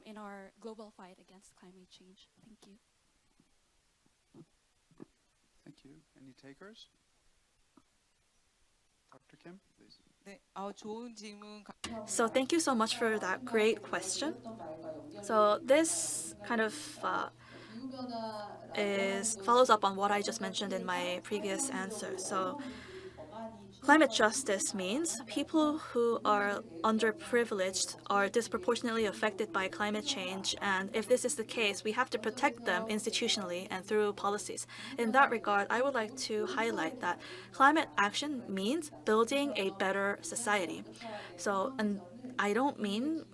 in our global fight against climate change. Thank you. Thank you. Any takers? Dr. Kim, please. So thank you so much for that great question. So this kind of follows up on what I just mentioned in my previous answer. So climate justice means people who are underprivileged are disproportionately affected by climate change, and if this is the case, we have to protect them institutionally and through policies. In that regard, I would like to highlight that climate action means building a better society. So, and I don't mean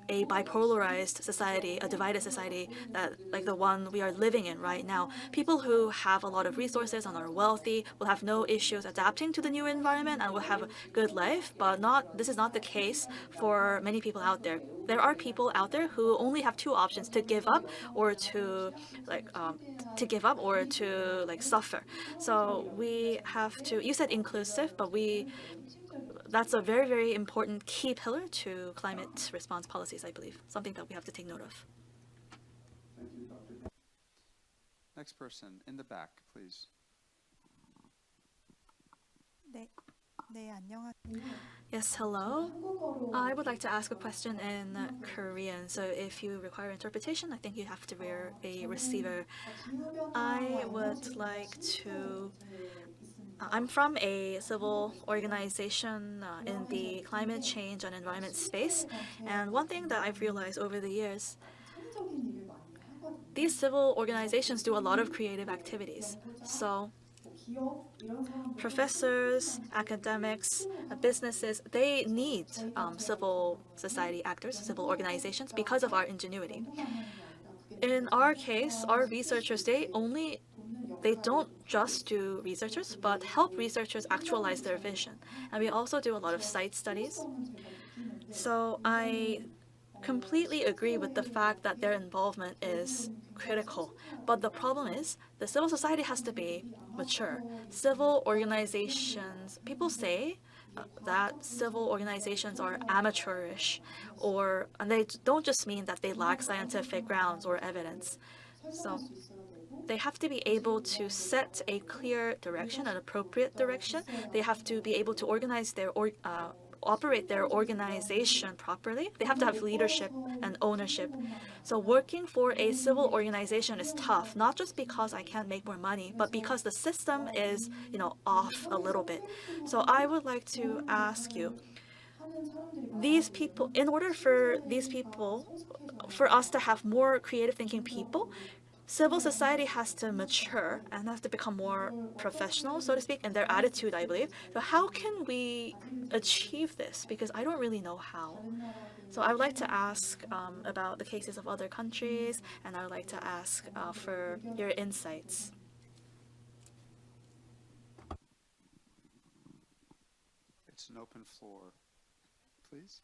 a bipolarized society, a divided society that like the one we are living in right now. People who have a lot of resources and are wealthy will have no issues adapting to the new environment and will have a good life, but this is not the case for many people out there. There are people out there who only have two options: to give up or to suffer. So we have to, you said inclusive, but that's a very, very important key pillar to climate response policies, I believe. Something that we have to take note of. Next person in the back, please. Yes, hello. I would like to ask a question in Korean. So if you require interpretation, I think you have to wear a receiver. I would like to I'm from a civil organization in the climate change and environment space, and one thing that I've realized over the years, these civil organizations do a lot of creative activities. So professors, academics, businesses, they need civil society actors, civil organizations, because of our ingenuity. In our case, our researchers, they only they don't just do researchers, but help researchers actualize their vision. And we also do a lot of site studies. So I completely agree with the fact that their involvement is critical. But the problem is, the civil society has to be mature. Civil organizations, people say that civil organizations are amateurish, and they don't just mean that they lack scientific grounds or evidence. So they have to be able to set a clear direction, an appropriate direction. They have to be able to operate their organization properly. They have to have leadership and ownership. So working for a civil organization is tough, not just because I can't make more money, but because the system is, off a little bit. So I would like to ask you, these people, in order for these people, for us to have more creative thinking people, civil society has to mature and has to become more professional, so to speak, in their attitude, I believe. So how can we achieve this? Because I don't really know how. So I would like to ask about the cases of other countries, and I would like to ask for your insights. It's an open floor. Please.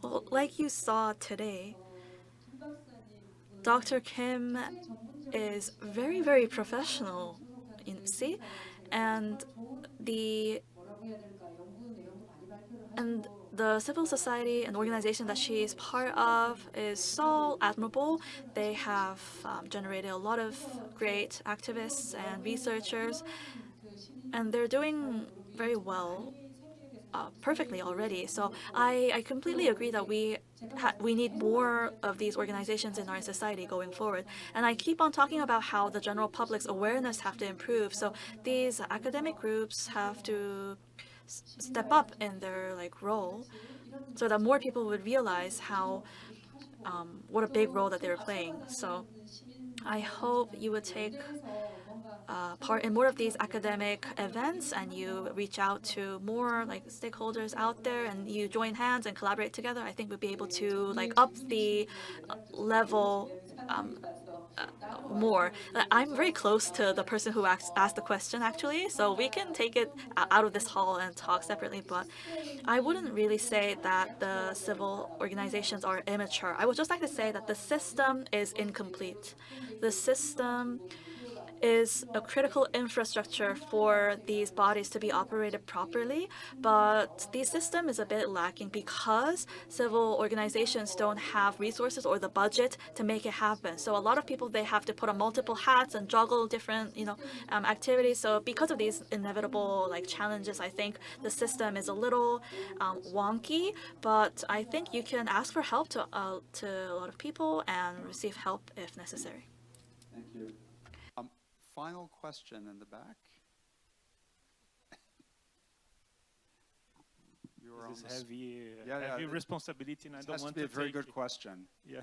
Well, like you saw today, Dr. Kim is very, very professional, see? And the and the civil society and organization that she is part of is so admirable. They have generated a lot of great activists and researchers, and they're doing very well, perfectly already. So I completely agree that we need more of these organizations in our society going forward. And I keep on talking about how the general public's awareness have to improve. So these academic groups have to step up in their role, so that more people would realize how what a big role that they were playing. So I hope you would take part in more of these academic events, and you reach out to more stakeholders out there, and you join hands and collaborate together. I think we'll be able to up the level more. I'm very close to the person who asked the question, actually, so we can take it out of this hall and talk separately. But I wouldn't really say that the civil organizations are immature. I would just like to say that the system is incomplete. The system is a critical infrastructure for these bodies to be operated properly, but the system is a bit lacking because civil organizations don't have resources or the budget to make it happen. So a lot of people, they have to put on multiple hats and juggle different activities. So because of these inevitable challenges, I think the system is a little wonky, but I think you can ask for help to a lot of people and receive help if necessary. Thank you. Final question in the back. This is heavy responsibility, and I don't want to be a very good question. Yeah,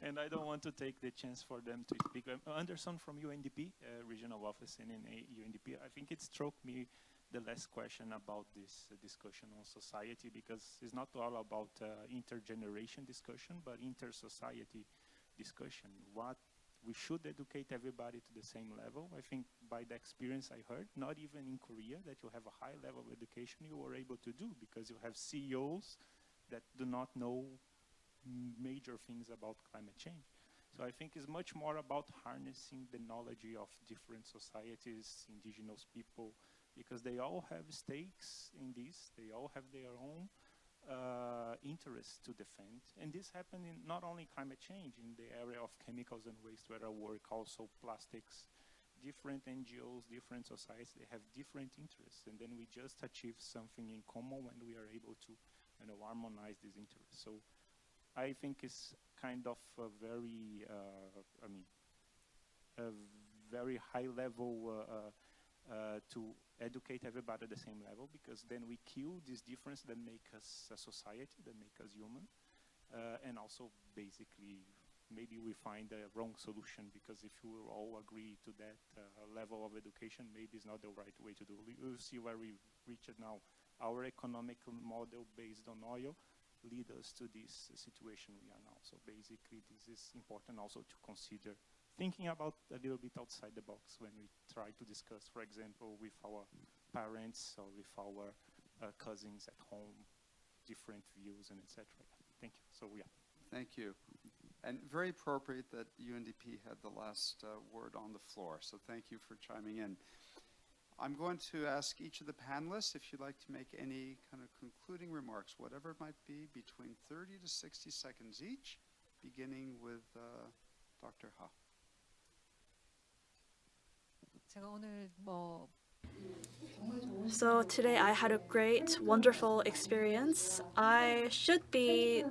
and I don't want to take the chance for them to speak. Anderson from UNDP, regional office in UNDP. I think it struck me the last question about this discussion on society, because it's not all about intergeneration discussion, but inter-society discussion. What we should educate everybody to the same level. I think by the experience I heard, not even in Korea, that you have a high level of education, you were able to do, because you have CEOs that do not know major things about climate change. So I think it's much more about harnessing the knowledge of different societies, indigenous people, because they all have stakes in this, they all have their own interests to defend. And this happened in not only climate change, in the area of chemicals and waste where I work, also plastics. Different NGOs, different societies, they have different interests, and then we just achieve something in common when we are able to harmonize these interests. So I think it's kind of a very, a very high level to educate everybody at the same level, because then we kill this difference that make us a society, that make us human, and also basically maybe we find a wrong solution, because if we all agree to that level of education, maybe it's not the right way to do it. We'll see where we reach it now. Our economic model based on oil lead us to this situation we are now. So basically, this is important also to consider thinking about a little bit outside the box when we try to discuss, for example, with our parents or with our cousins at home, different views and etc. Thank you. So yeah. Thank you. And very appropriate that UNDP had the last word on the floor. So thank you for chiming in. I'm going to ask each of the panelists if you'd like to make any kind of concluding remarks, whatever it might be, between 30 to 60 seconds each, beginning with Dr. Ha. 제가 오늘 뭐 So today I had a great, wonderful experience. I should be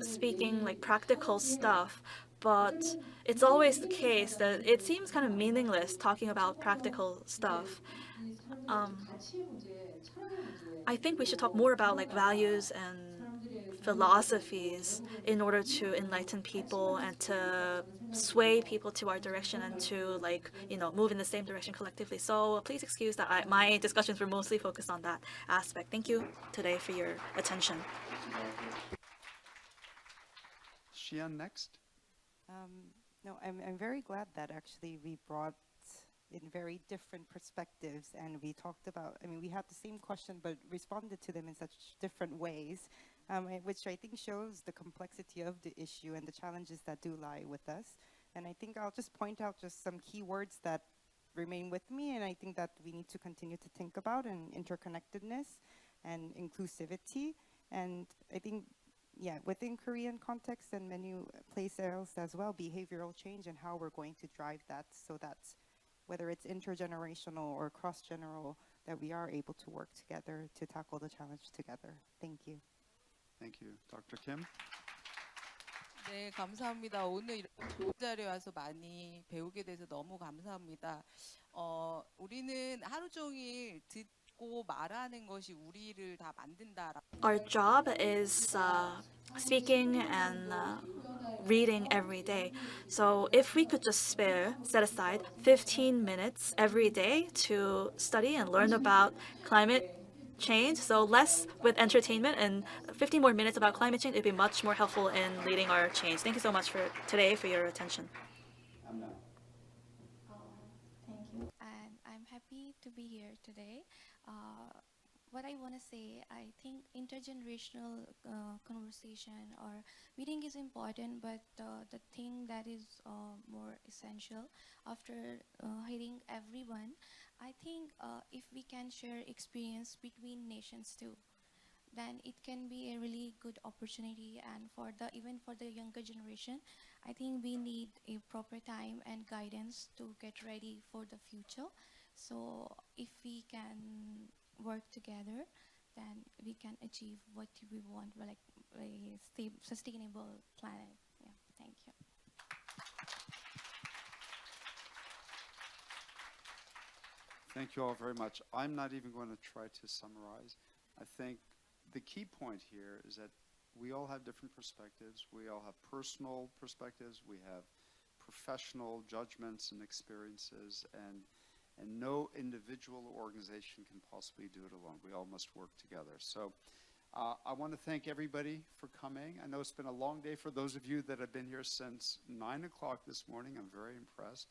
speaking like practical stuff, but it's always the case that it seems kind of meaningless talking about practical stuff. I think we should talk more about like values and philosophies in order to enlighten people and to sway people to our direction and to move in the same direction collectively. So please excuse that my discussions were mostly focused on that aspect. Thank you today for your attention. Xian next. No, I'm very glad that actually we brought in very different perspectives, and we talked about, I mean, we had the same question but responded to them in such different ways, which I think shows the complexity of the issue and the challenges that do lie with us. And I think I'll just point out just some key words that remain with me, and I think that we need to continue to think about, and interconnectedness and inclusivity. And I think, yeah, within Korean context and many places as well, behavioral change and how we're going to drive that, so that whether it's intergenerational or cross-general, that we are able to work together to tackle the challenge together. Thank you. Thank you. Dr. Kim? 네, 감사합니다. 오늘 이런 좋은 자리에 와서 많이 배우게 돼서 너무 감사합니다. 우리는 하루 종일 듣고 말하는 것이 우리를 다 만든다라고. Our job is speaking and reading every day. So if we could just set aside 15 minutes every day to study and learn about climate change, so less with entertainment and 15 more minutes about climate change, it'd be much more helpful in leading our change. Thank you so much for your attention. Thank you. And I'm happy to be here today. What I want to say, I think intergenerational conversation or meeting is important, but the thing that is more essential after hearing everyone, I think if we can share experience between nations too, then it can be a really good opportunity. And even for the younger generation, I think we need a proper time and guidance to get ready for the future. So if we can work together, then we can achieve what we want, like a sustainable planet. Yeah, thank you. Thank you all very much. I'm not even going to try to summarize. I think the key point here is that we all have different perspectives. We all have personal perspectives. We have professional judgments and experiences, and no individual organization can possibly do it alone. We all must work together. So I want to thank everybody for coming. I know it's been a long day for those of you that have been here since 9 o'clock this morning. I'm very impressed.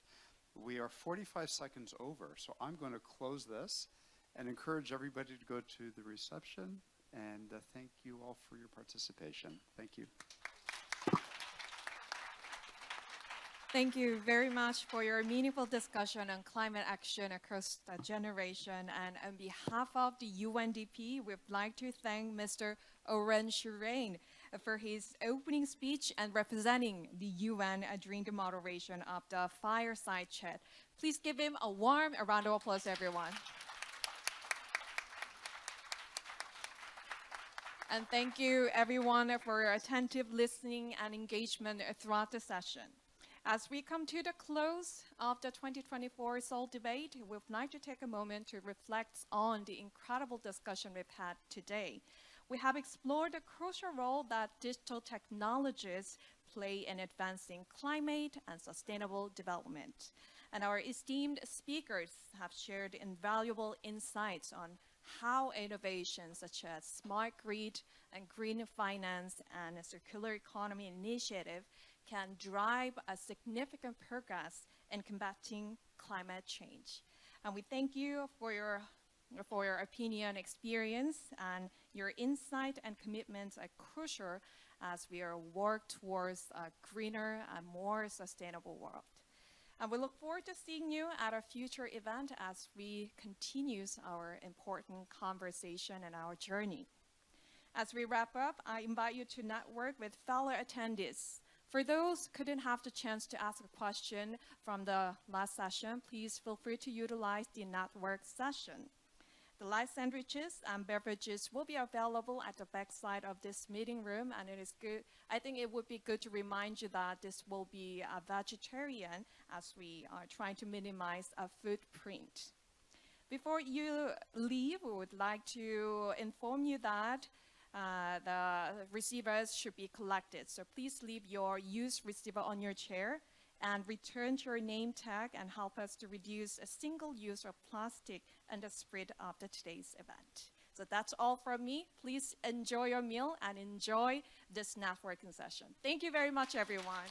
We are 45 seconds over, so I'm going to close this and encourage everybody to go to the reception. And thank you all for your participation. Thank you. Thank you very much for your meaningful discussion on climate action across the generation. And on behalf of the UNDP, we'd like to thank Mr. Oren Shirain for his opening speech and representing the UN during the moderation of the fireside chat. Please give him a warm round of applause, everyone. And thank you, everyone, for your attentive listening and engagement throughout the session. As we come to the close of the 2024 Seoul debate, we'd like to take a moment to reflect on the incredible discussion we've had today. We have explored the crucial role that digital technologies play in advancing climate and sustainable development. And our esteemed speakers have shared invaluable insights on how innovations such as smart grid and green finance and a circular economy initiative can drive a significant progress in combating climate change. And we thank you for your opinion, experience, and your insight and commitments are crucial as we are work towards a greener and more sustainable world. And we look forward to seeing you at a future event as we continue our important conversation and our journey. As we wrap up, I invite you to network with fellow attendees. For those who couldn't have the chance to ask a question from the last session, please feel free to utilize the network session. The light sandwiches and beverages will be available at the back side of this meeting room, and it is good. I think it would be good to remind you that this will be vegetarian as we are trying to minimize a footprint. Before you leave, we would like to inform you that the receivers should be collected. So please leave your used receiver on your chair and return to your name tag and help us to reduce a single use of plastic in the spread of today's event. So that's all from me. Please enjoy your meal and enjoy this networking session. Thank you very much, everyone.